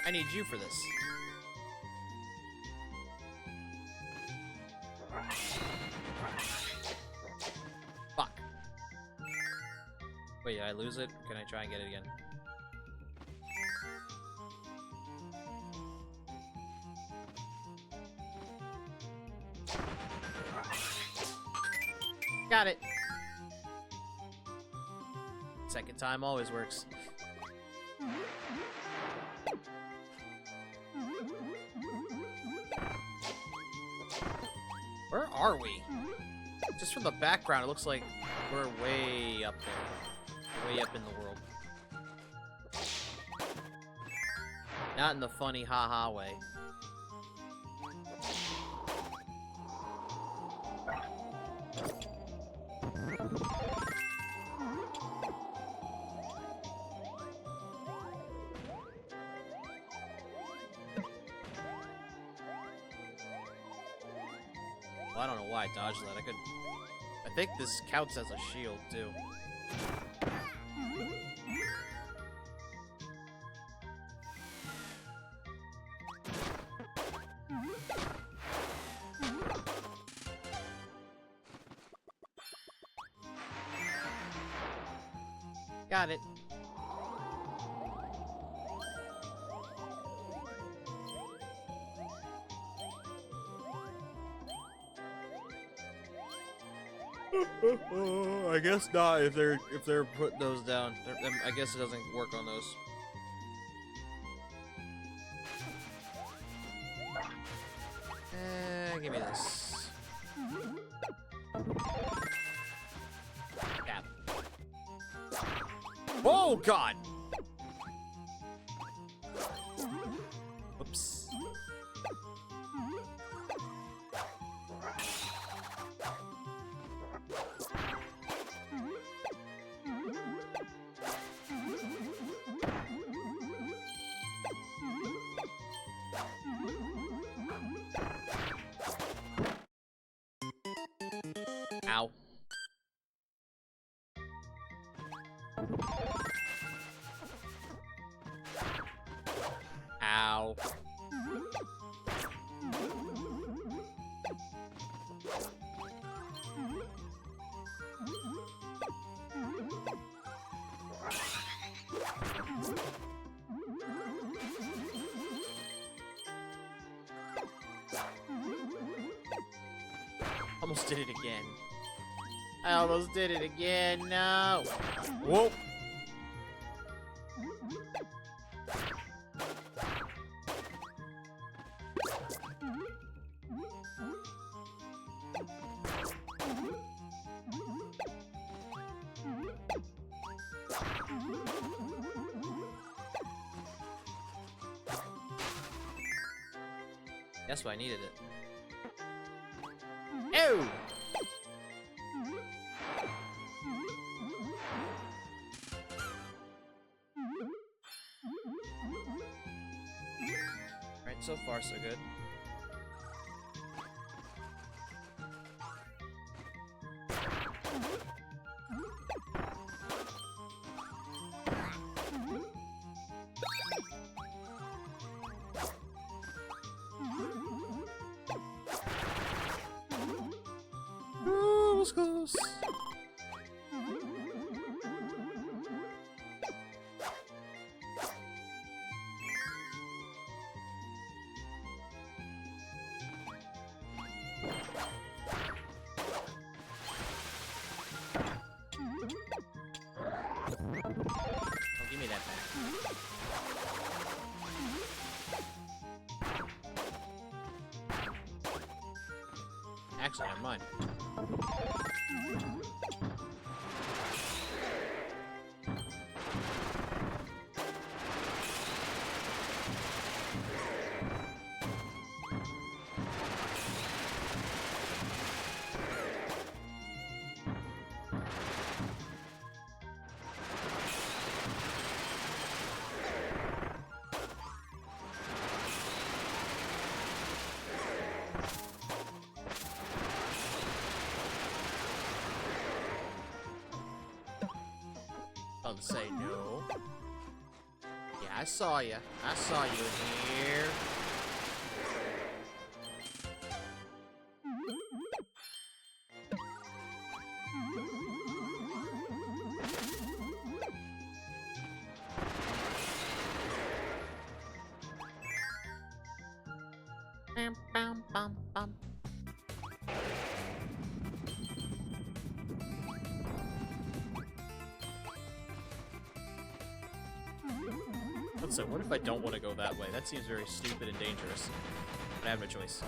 I need you for this. Fuck. Wait, did I lose it? Can I try and get it again? Got it. Second time always works. Where are we? Just from the background, it looks like we're way up there. Way up in the world. Not in the funny haha way. Well, I don't know why I dodged that. I think this counts as a shield, too. Got it. I guess not if they're putting those down. I guess it doesn't work on those. Give me this. Cap. Oh God! Whoops. Ow. Ow. Almost did it again. I almost did it again. No. Whoa. That's why I needed it. Ew! Alright, so far so good. Oh, let's go. Oh, give me that back. Actually, never mind. I'll say no. Yeah, I saw you. I saw you in here. Bam, bam, bam, bam. Let's say, what if I don't want to go that way? That seems very stupid and dangerous. But I have no choice.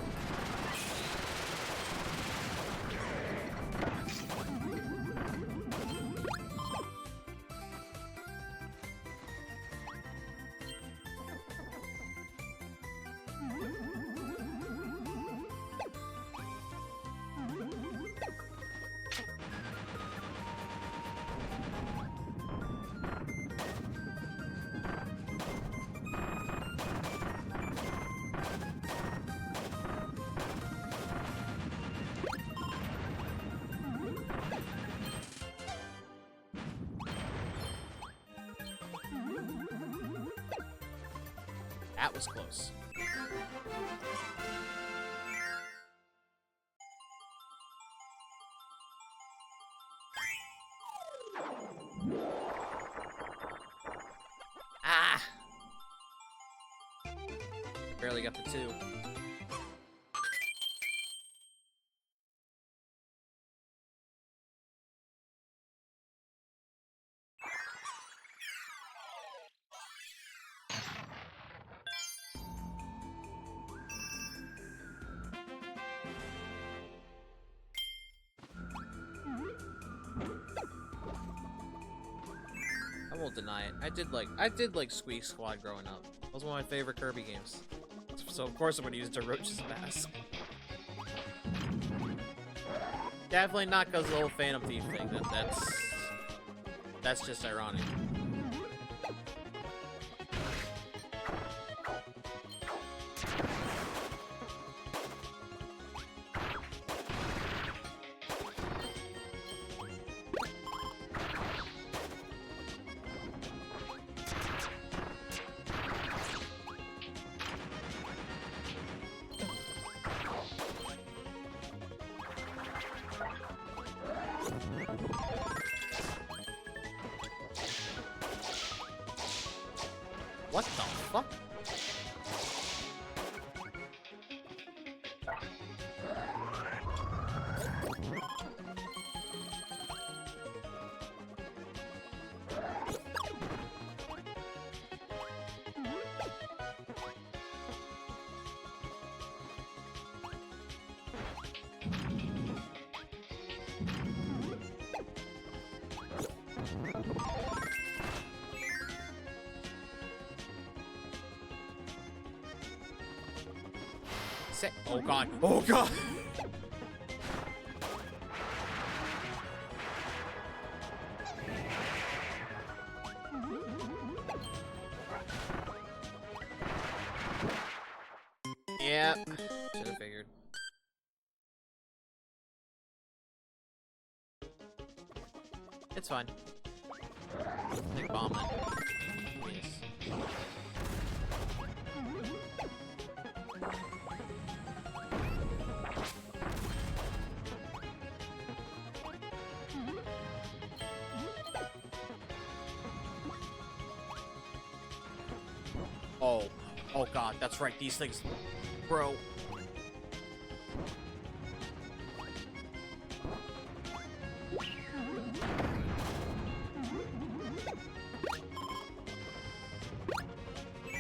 That was close. Ah! Barely got the 2. I won't deny it. I did like Squeak Squad growing up. That was one of my favorite Kirby games. So of course I'm gonna use DeRoche's mask. Definitely not because of the whole Phantom Thief thing. That's just ironic. What the fuck? Oh god. Oh god. Yeah. Should have figured. It's fine. Big bomb then. Yes. Oh god, that's right, these things, bro.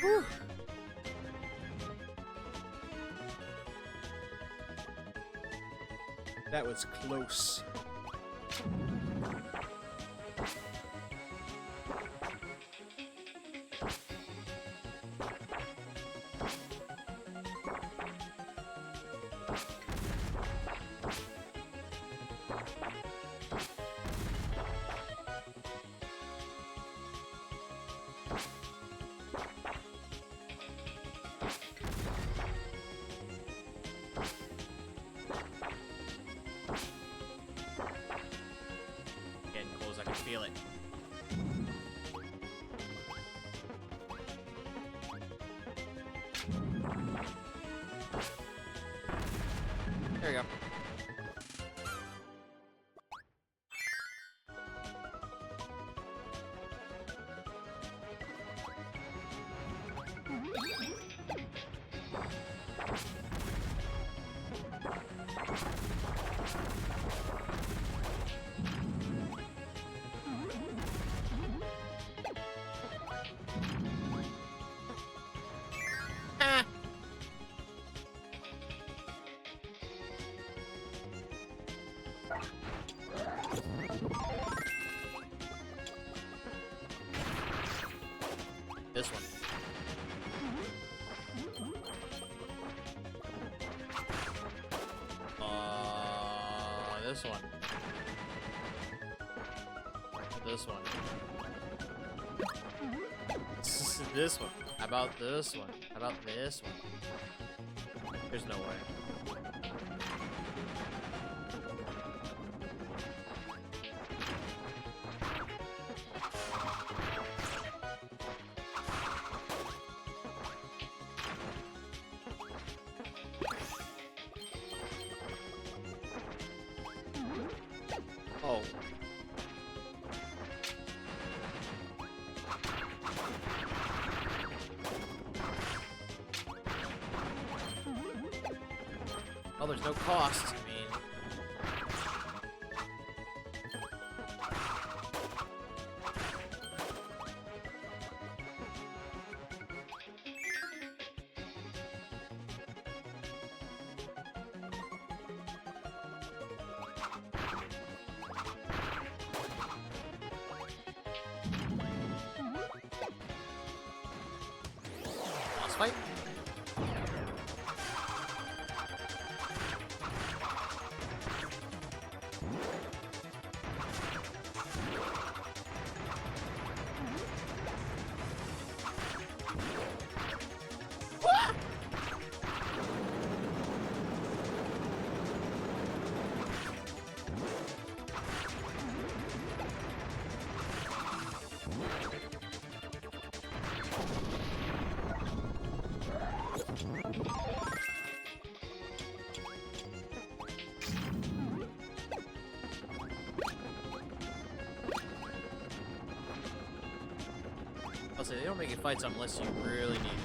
Whew. That was close. There you go. This one. This one. This one. This one. How about this one? How about this one? There's no way. Oh. Oh, there's no cost. I mean, boss fight. I'll say they don't make it fights unless you really need it.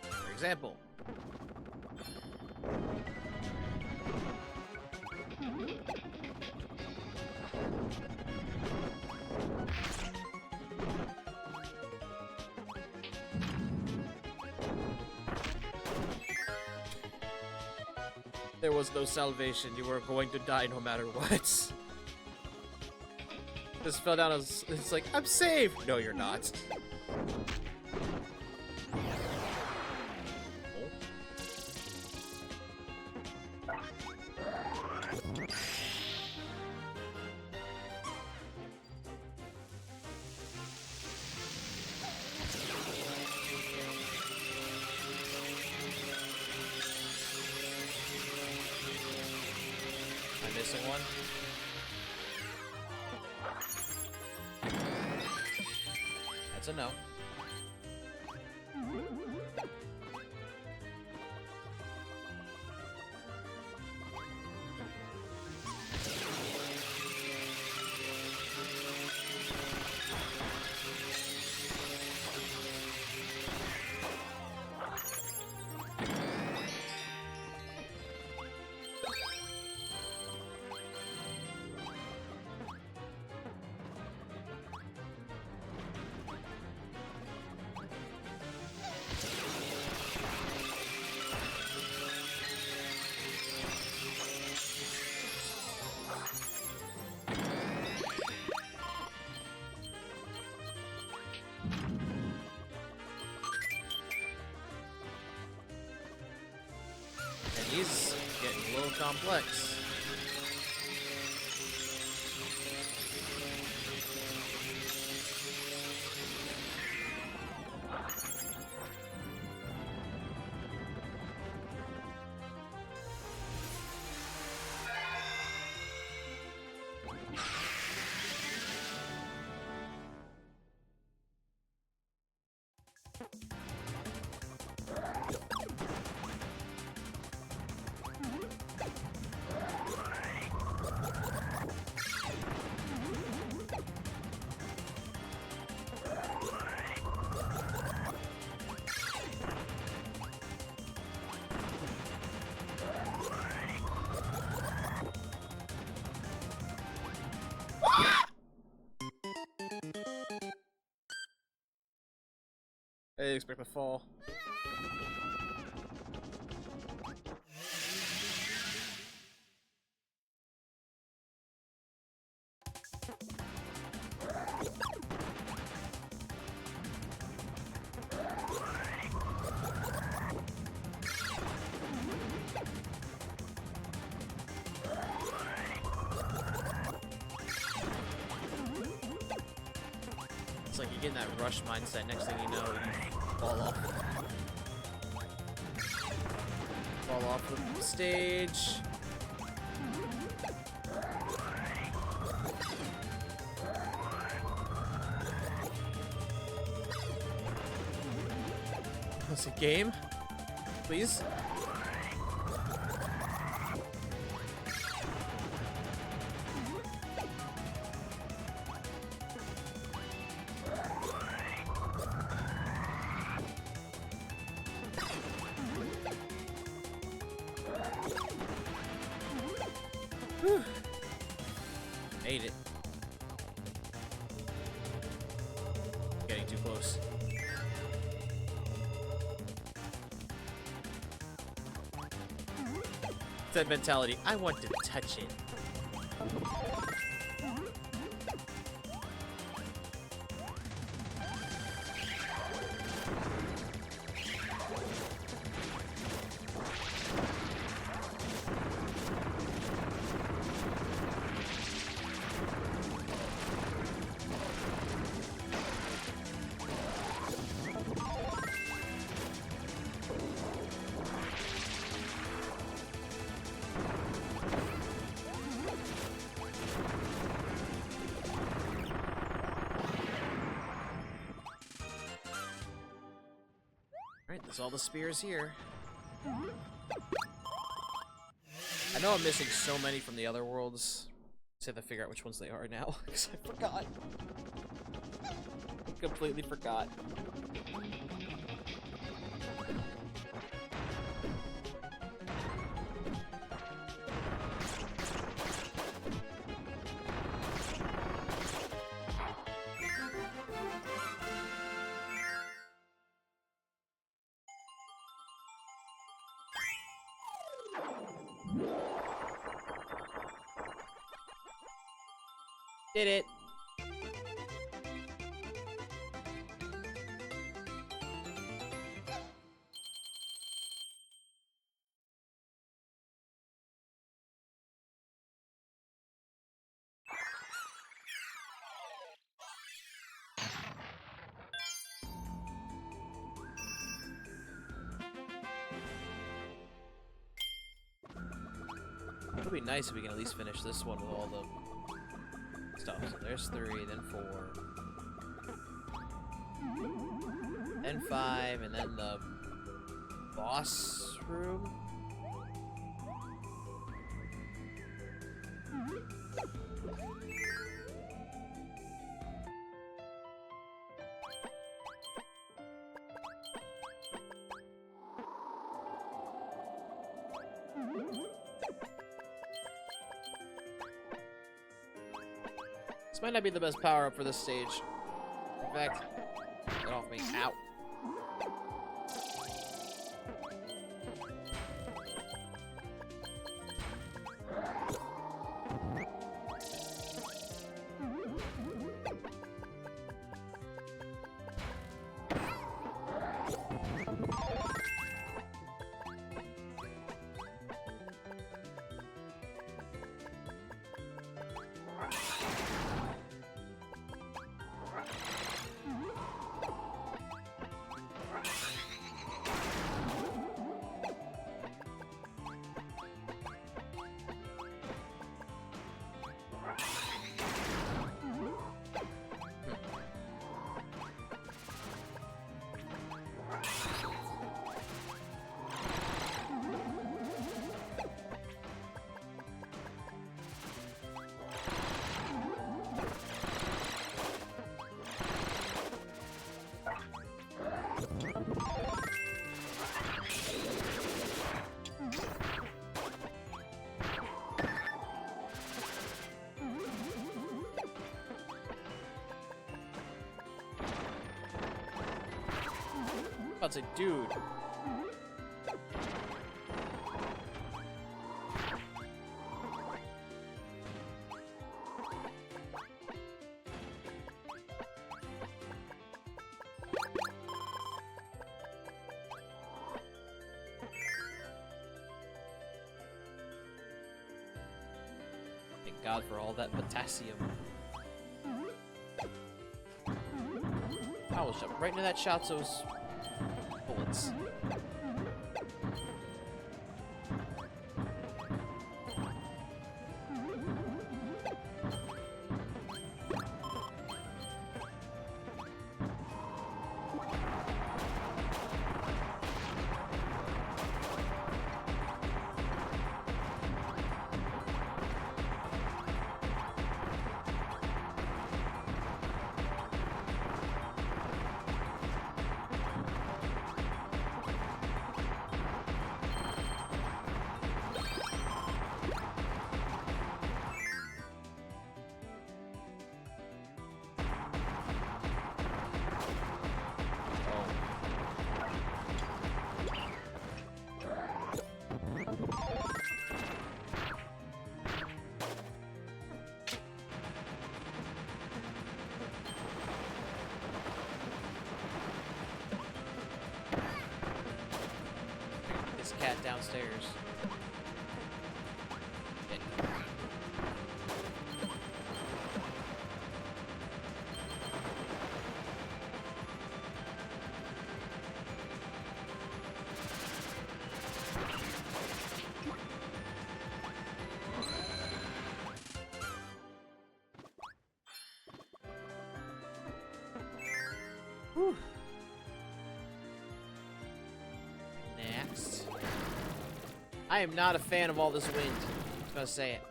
For example. There was no salvation. You were going to die no matter what. Just fell down as it's like, I'm safe! No, you're not. Am I missing one? That's a no. And he's getting a little complex. I didn't expect to fall. It's like you get in that rush mindset, next thing you know, you fall off. Fall off the stage. What's a game? Please? Whew. Made it. Getting too close. It's that mentality. I want to touch it. Alright, there's all the spears here. I know I'm missing so many from the other worlds. Just have to figure out which ones they are now, because I forgot. I completely forgot. Did it. It'll be nice if we can at least finish this one with all the stuff. So there's 3, then 4, then 5, and then the boss room. This might not be the best power-up for this stage. In fact, get off me. Ow. About to say, dude. Thank God for all that potassium. I will jump right into that Shatsu's bullets. This cat downstairs. Whew. Next. I am not a fan of all this wind. I'm just gonna say it.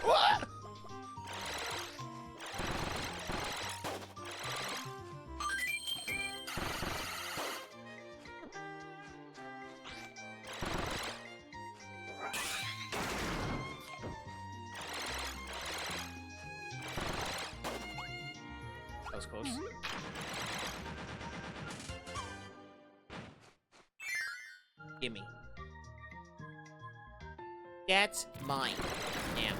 What? That was close. Gimme. That's mine. Now.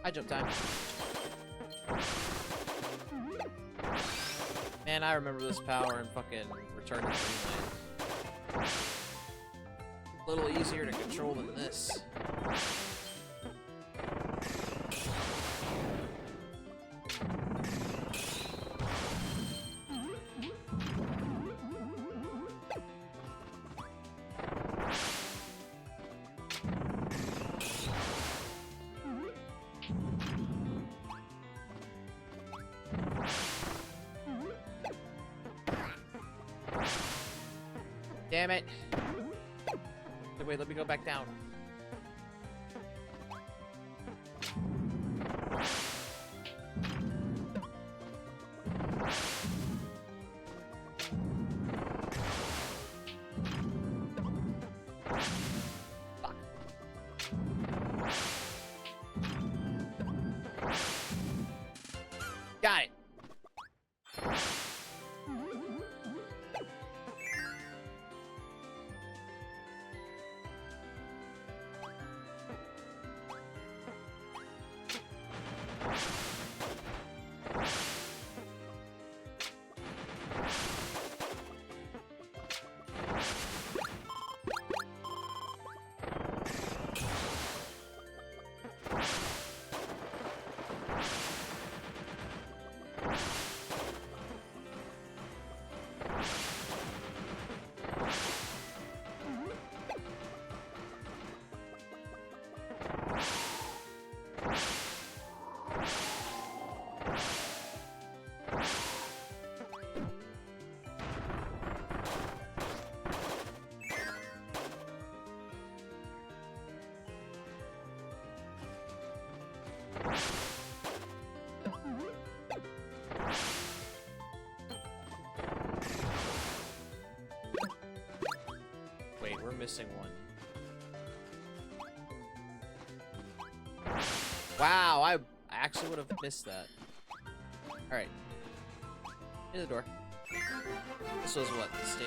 High jump time. Man, I remember this power in fucking Return to Dreamland. A little easier to control than this. Damn it. Wait, let me go back down. Fuck. Got it. Wait, we're missing one. Wow, I actually would have missed that. Alright. In the door. This was what? Stage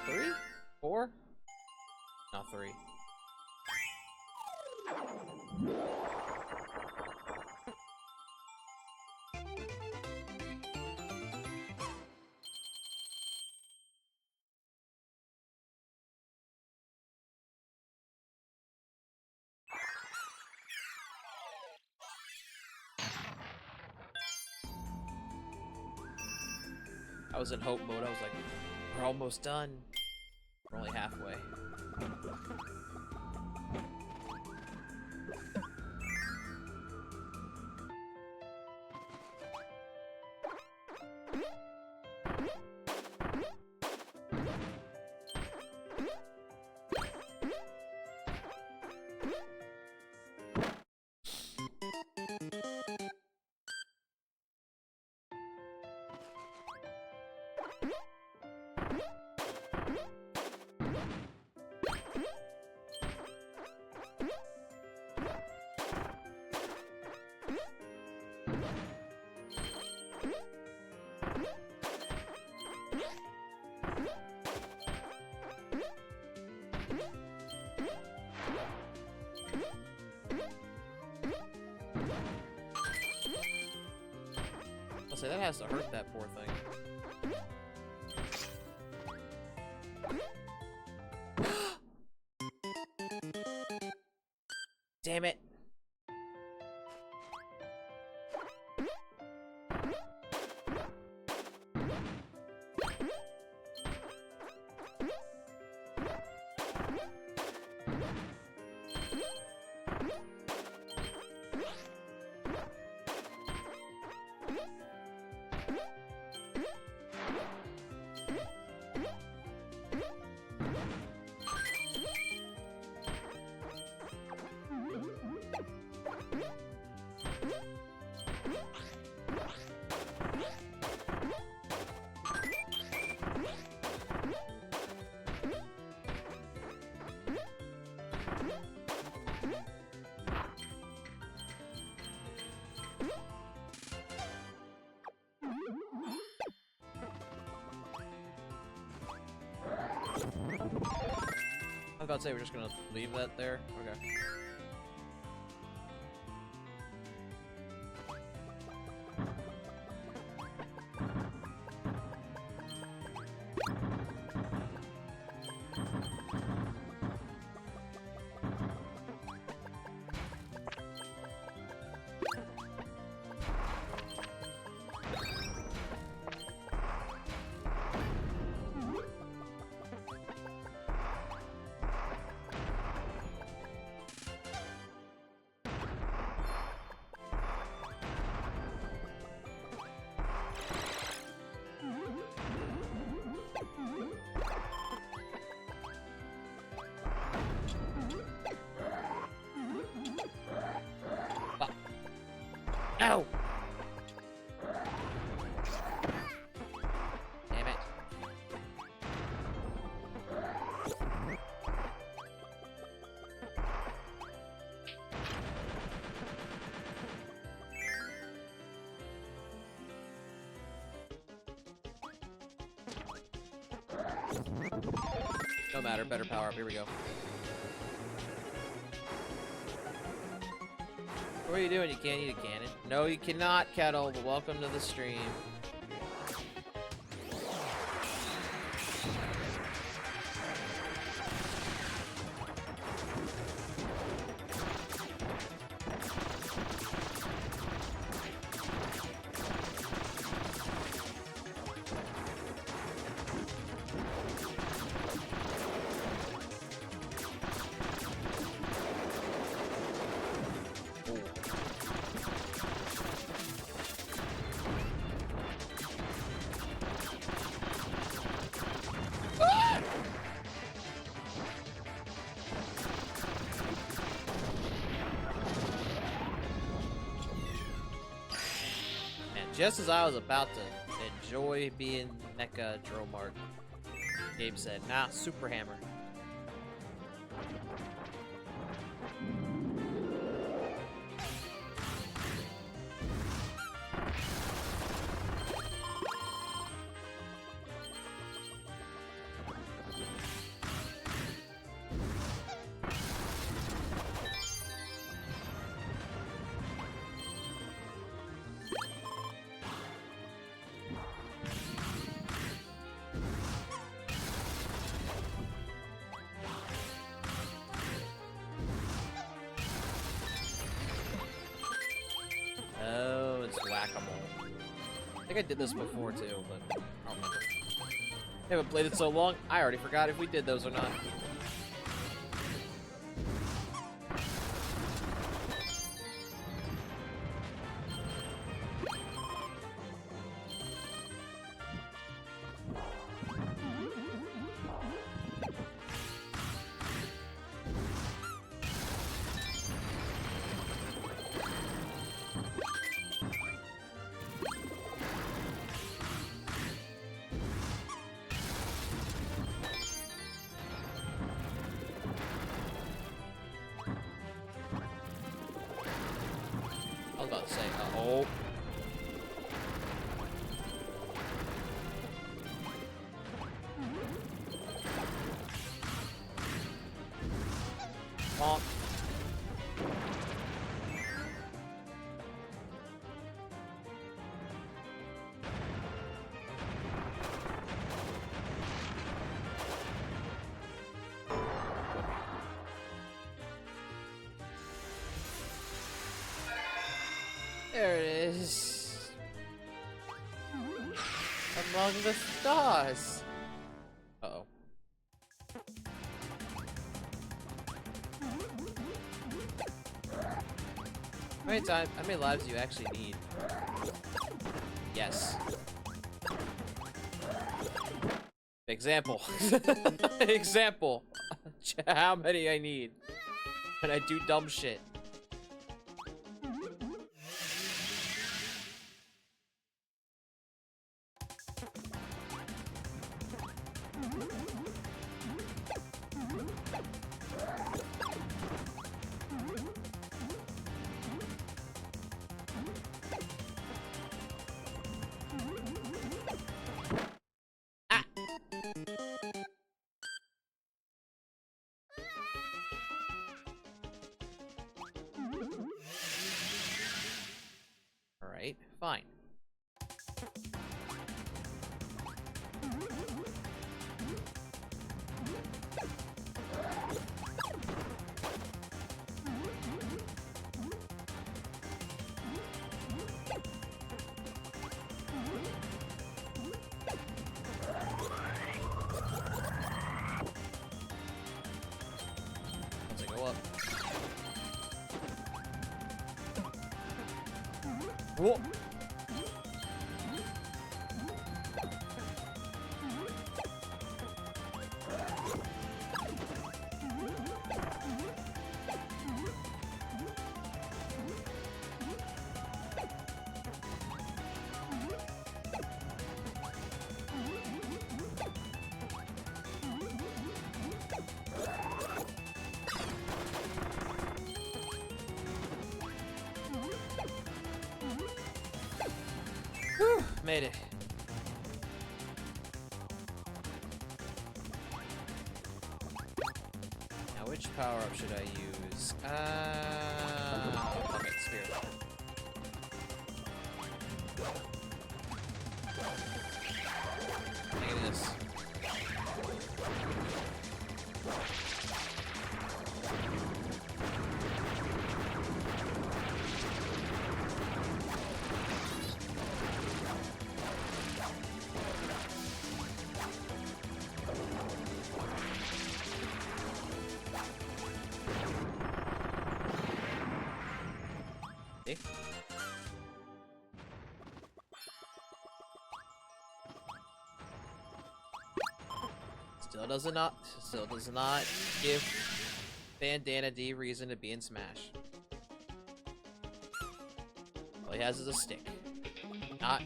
3? 4? Not 3. I was in hope mode. I was like, we're almost done. We're only halfway. I'll say that has to hurt that poor thing. Damn it. I was about to say we're just gonna leave that there. Okay. No! Damn it. No matter, better power up. Here we go. What are you doing? You can't eat a cannon? No, you cannot, Kettle, but welcome to the stream. just as I was about to enjoy being Mecha Dromart, Gabe said, nah, Super Hammer. Oh, it's whack-a-mole. I think I did this before too, but I don't remember. I haven't played it so long, I already forgot if we did those or not. I was about to say, uh-oh. Bonk. There it is. Among the stars. Uh-oh. How many lives do you actually need? Yes. Example. Example. How many I need when I do dumb shit. Alright, fine. Once I go up. Whoa! Whew, made it. Now, which power-up should I use? Okay, Spirit. Look at this. See? Still does not give Bandana D reason to be in Smash. All he has is a stick. Not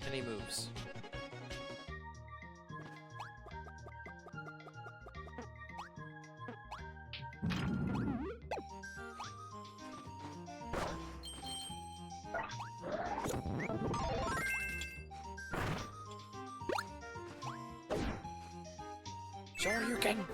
any moves. Sure you can.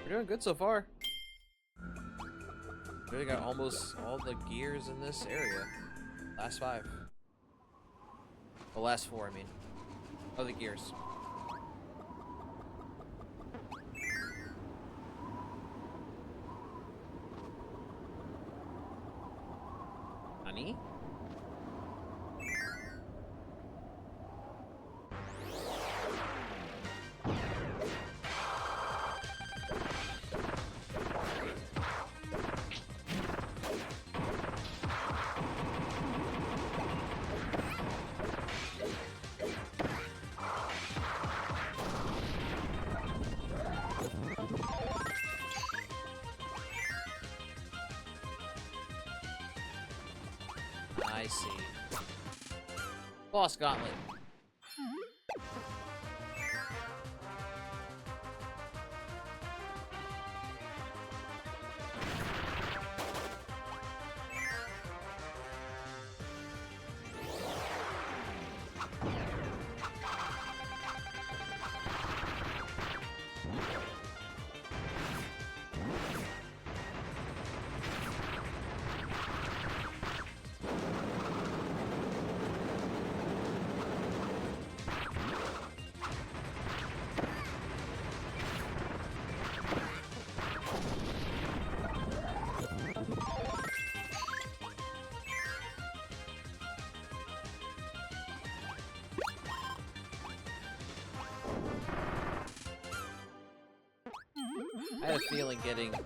We're doing good so far. We got almost all the gears in this area. Last 5. The last 4, I mean. Oh, the gears. Honey? I see. Boss Gauntlet.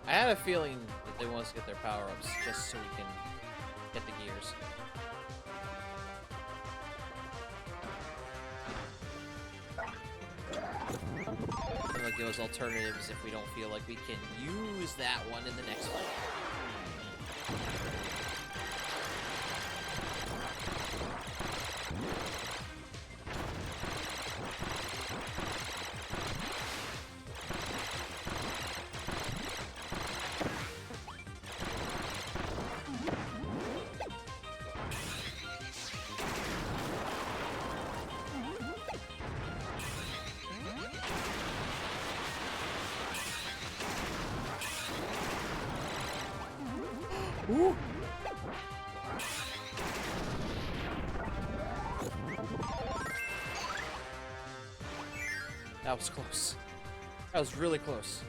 I had a feeling that they want us to get their power-ups just so we can get the gears. And they'll give us alternatives if we don't feel like we can use that one in the next fight. Ooh. That was close. That was really close.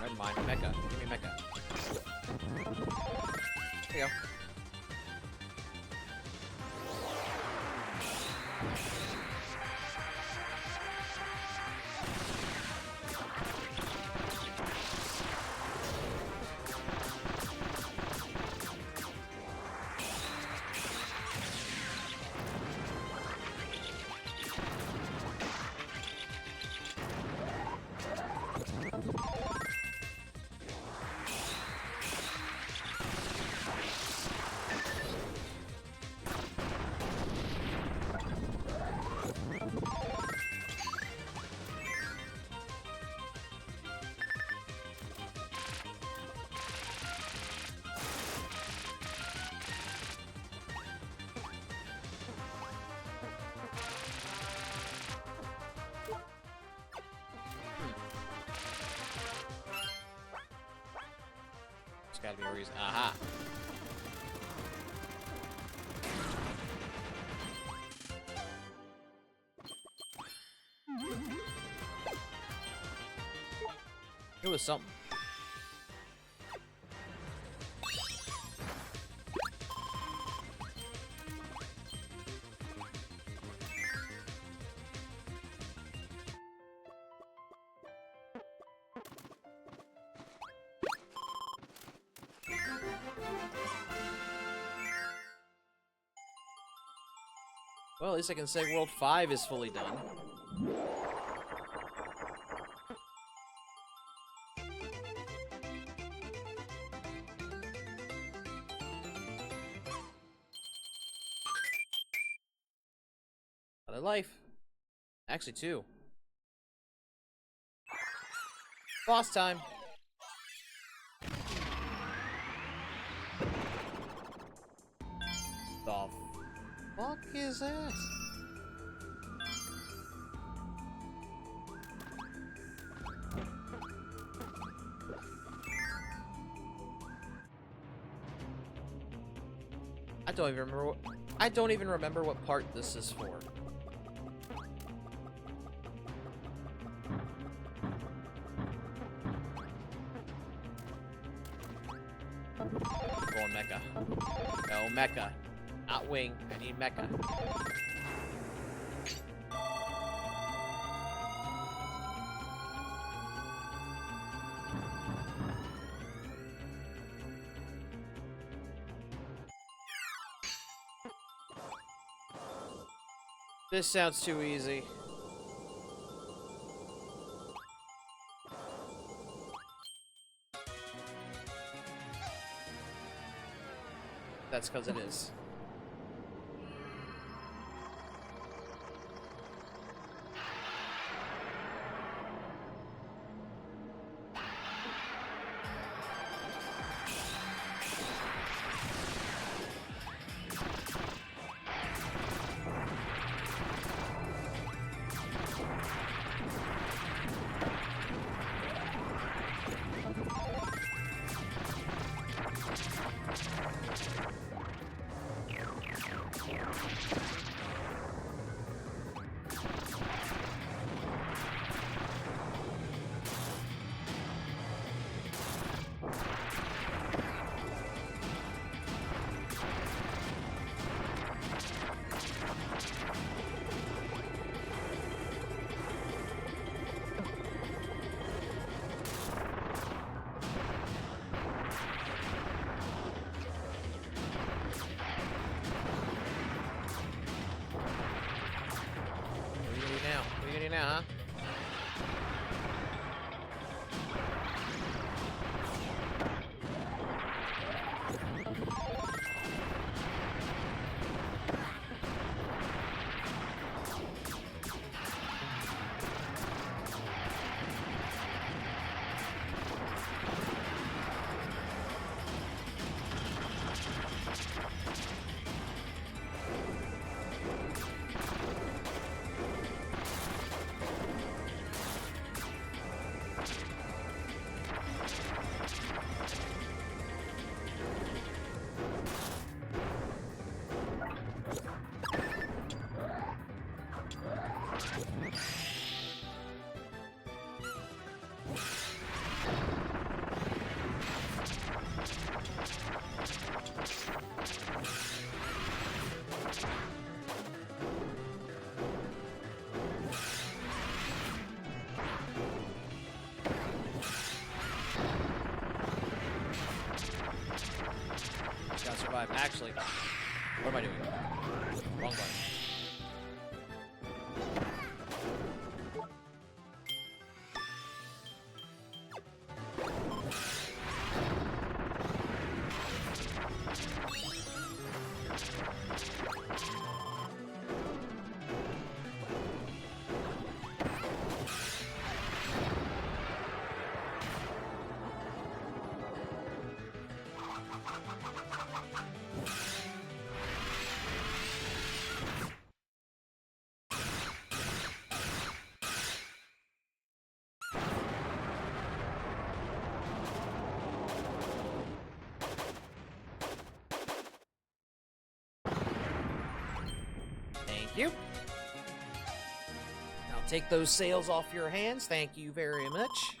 Never mind, Mecha. Give me Mecha. There you go. gotta be a reason. Aha. It was something. Well, at least I can say World 5 is fully done. Another life. Actually, 2. Boss time. The fuck is that? I don't even remember what part this is for. Going mecha. No, mecha. Not wing. I need mecha. This sounds too easy. That's because it is. Now, huh? Gotta survive. Actually, what am I doing? Wrong button. Thank you. I'll take those sails off your hands. Thank you very much.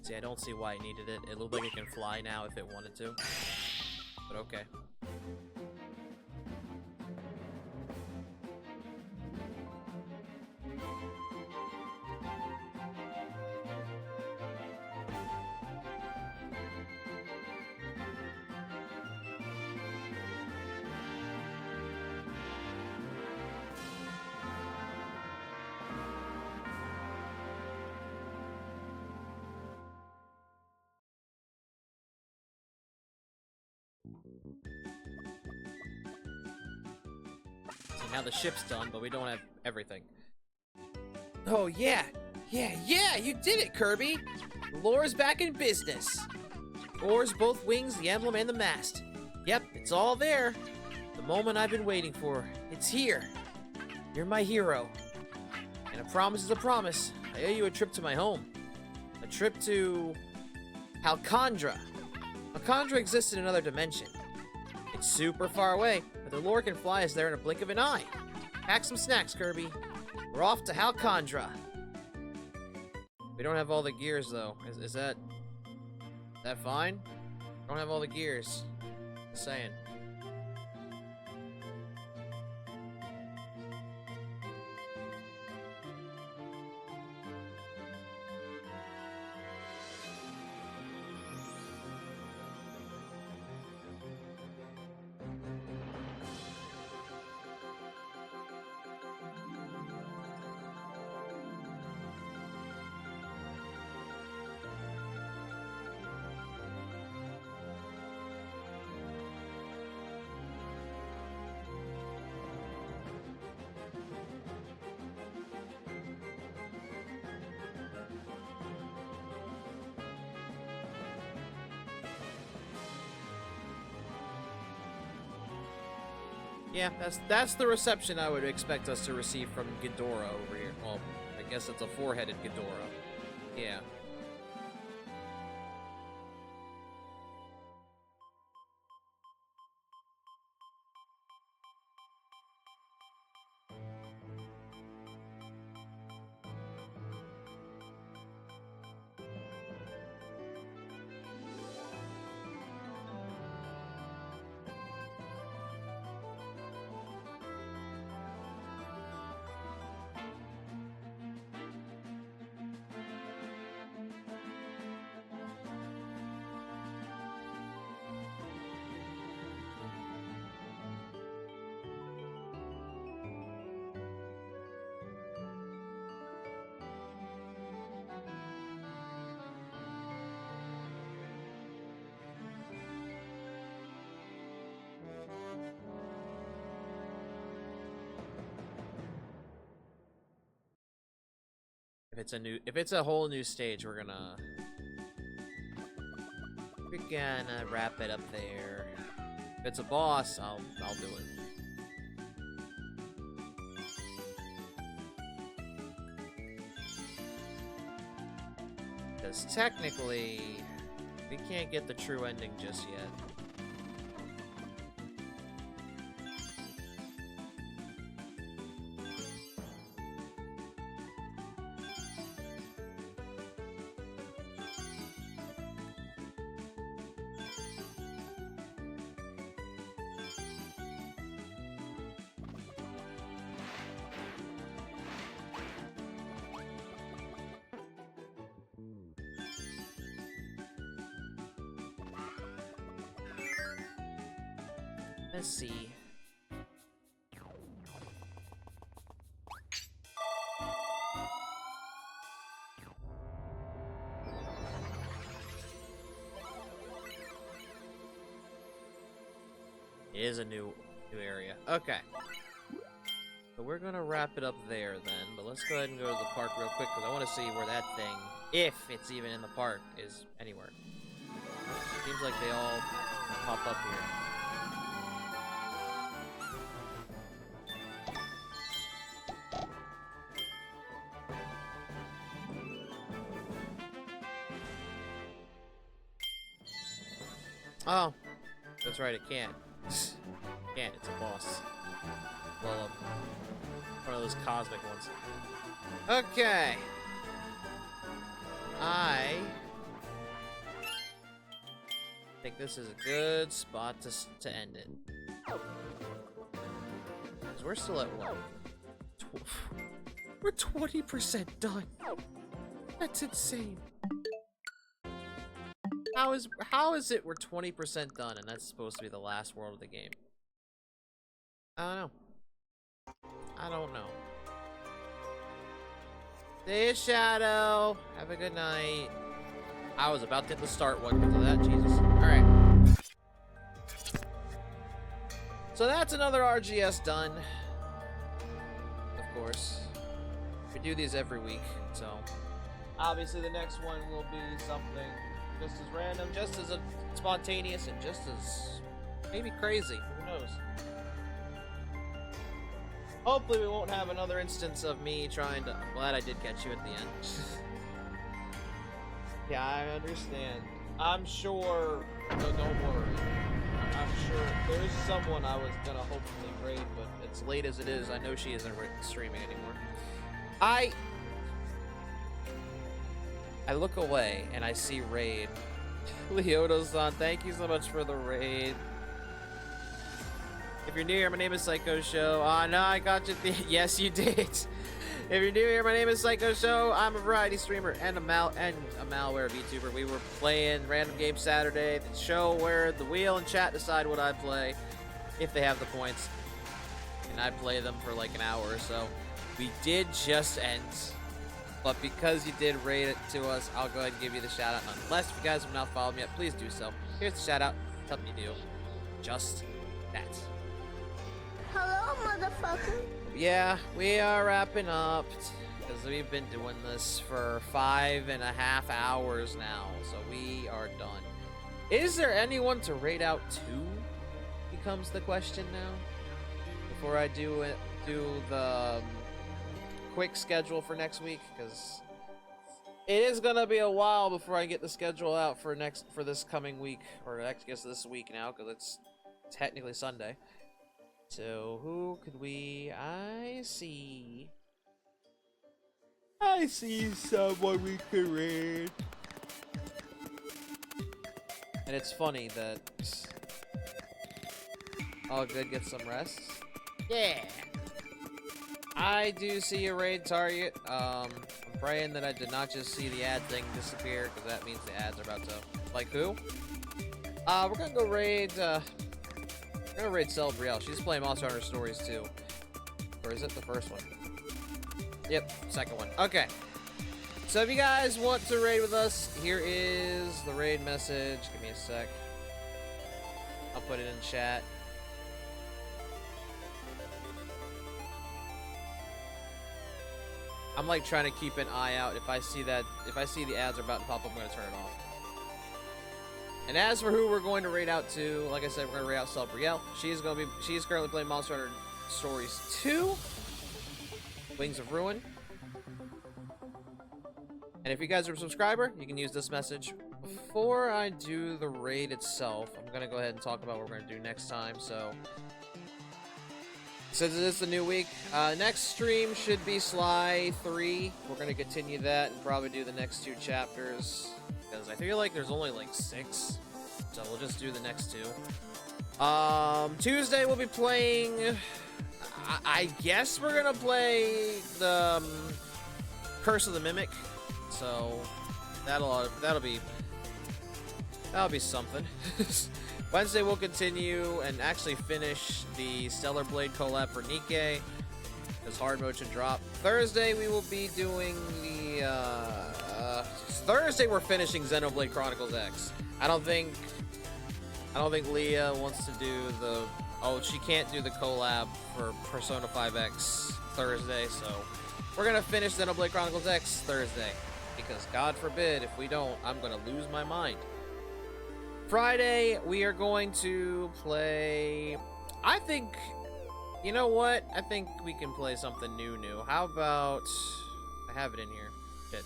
See, I don't see why it needed it. It looked like it can fly now if it wanted to. But okay. So now the ship's done, but we don't have everything. Oh yeah! Yeah! You did it, Kirby! The lore's back in business. Oars, both wings, the emblem, and the mast. Yep, it's all there. The moment I've been waiting for. It's here. You're my hero. And a promise is a promise. I owe you a trip to my home. A trip to... Halcondra. Halcondra exists in another dimension. It's super far away, but the lore can fly us there in a blink of an eye. Pack some snacks, Kirby. We're off to Halcondra. We don't have all the gears, though. Is that fine? Don't have all the gears. Just saying. Yeah, that's the reception I would expect us to receive from Ghidorah over here. Well, I guess it's a four-headed Ghidorah. Yeah. If it's a whole new stage, we're gonna wrap it up there. If it's a boss, I'll do it. Because technically, we can't get the true ending just yet. Let's see. It is a new area. Okay. So we're gonna wrap it up there then, but let's go ahead and go to the park real quick because I want to see where that thing, if it's even in the park, is anywhere. Seems like they all pop up here. Oh, that's right, it can't. Can't, it's a boss. Well, one of those cosmic ones. Okay. I think this is a good spot to end it. Because we're still at what? We're 20% done. That's insane. How is it we're 20% done and that's supposed to be the last world of the game? I don't know. I don't know. See you, Shadow. Have a good night. I was about to hit the start one because of that. Jesus. Alright. So that's another RGS done. Of course. We do these every week, so obviously the next one will be something just as random, just as spontaneous, and just as maybe crazy. Who knows? Hopefully we won't have another instance of me trying to... I'm glad I did catch you at the end. Yeah, I understand. I'm sure... No, don't worry. I'm sure there's someone I was gonna hopefully raid, but as late as it is, I know she isn't streaming anymore. I look away and I see raid. Leoto-san, thank you so much for the raid. If you're new here, my name is Psycho Show. Oh, no, I got you. Yes, you did. If you're new here, my name is Psycho Show. I'm a variety streamer and a malware VTuber. We were playing Random Game Saturday, the show where the wheel and chat decide what I play, if they have the points. And I play them for like an hour or so. We did just end, but because you did rate it to us, I'll go ahead and give you the shout out. Unless if you guys have not followed me yet, please do so. Here's the shout out. Help me do just that. Hello, motherfucker. Yeah, we are wrapping up because we've been doing this for 5.5 hours now, so we are done. Is there anyone to rate out to? Becomes the question now. Before I do the quick schedule for next week, because it is gonna be a while before I get the schedule out for this coming week, or I guess this week now, because it's technically Sunday. So who could we? I see someone we could read. And it's funny that all good, get some rest. Yeah. I do see a raid target. I'm praying that I did not just see the ad thing disappear, because that means the ads are about to... Like who? We're gonna go raid, we're gonna raid Celebrielle. She's playing Monster Hunter Stories too. Or is it the first one? Yep, second one. Okay. So if you guys want to raid with us, here is the raid message. Give me a sec. I'll put it in chat. I'm like trying to keep an eye out. If I see the ads are about to pop up, I'm gonna turn it off. And as for who we're going to raid out to, like I said, we're gonna raid out Celebrielle. She's currently playing Monster Hunter Stories 2, Wings of Ruin. And if you guys are a subscriber, you can use this message. Before I do the raid itself, I'm gonna go ahead and talk about what we're gonna do next time. So since it is the new week, next stream should be Sly 3. We're gonna continue that and probably do the next 2 chapters, because I feel like there's only like 6, so we'll just do the next 2. Tuesday we'll be playing, I guess we're gonna play the Curse of the Mimic, so that'll be something. Wednesday we'll continue and actually finish the Stellar Blade collab for Nikke, because hard mode should drop. Thursday we will be doing the Thursday we're finishing Xenoblade Chronicles X. I don't think Leah wants to do the... Oh, she can't do the collab for Persona 5X Thursday, so we're gonna finish Xenoblade Chronicles X Thursday, because God forbid if we don't, I'm gonna lose my mind. Friday, we are going to play... I think... You know what? I think we can play something new. How about... I have it in here. Shit.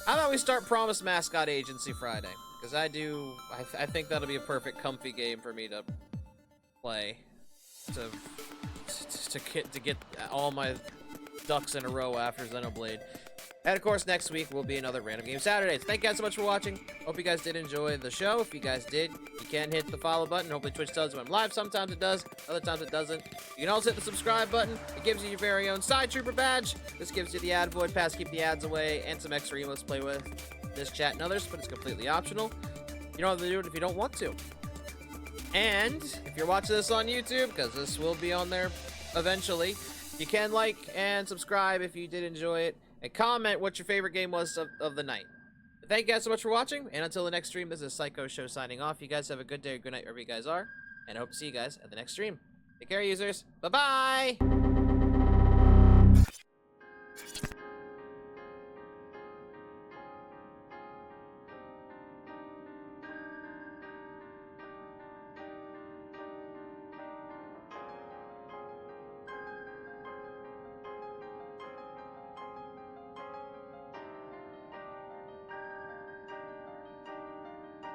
How about we start Promised Mascot Agency Friday? Because I think that'll be a perfect comfy game for me to play. To get all my ducks in a row after Xenoblade. And of course, next week will be another Random Game Saturdays. Thank you guys so much for watching. Hope you guys did enjoy the show. If you guys did, you can hit the follow button. Hopefully Twitch tells you when I'm live. Sometimes it does, other times it doesn't. You can also hit the subscribe button. It gives you your very own Side Trooper badge. This gives you the ad void pass, keep the ads away, and some extra emotes to play with this chat and others, but it's completely optional. You don't have to do it if you don't want to. And if you're watching this on YouTube, because this will be on there eventually, you can like and subscribe if you did enjoy it, and comment what your favorite game was of the night. Thank you guys so much for watching, and until the next stream, this is Psycho Show signing off. You guys have a good day or good night wherever you guys are, and I hope to see you guys at the next stream. Take care, users. Bye-bye!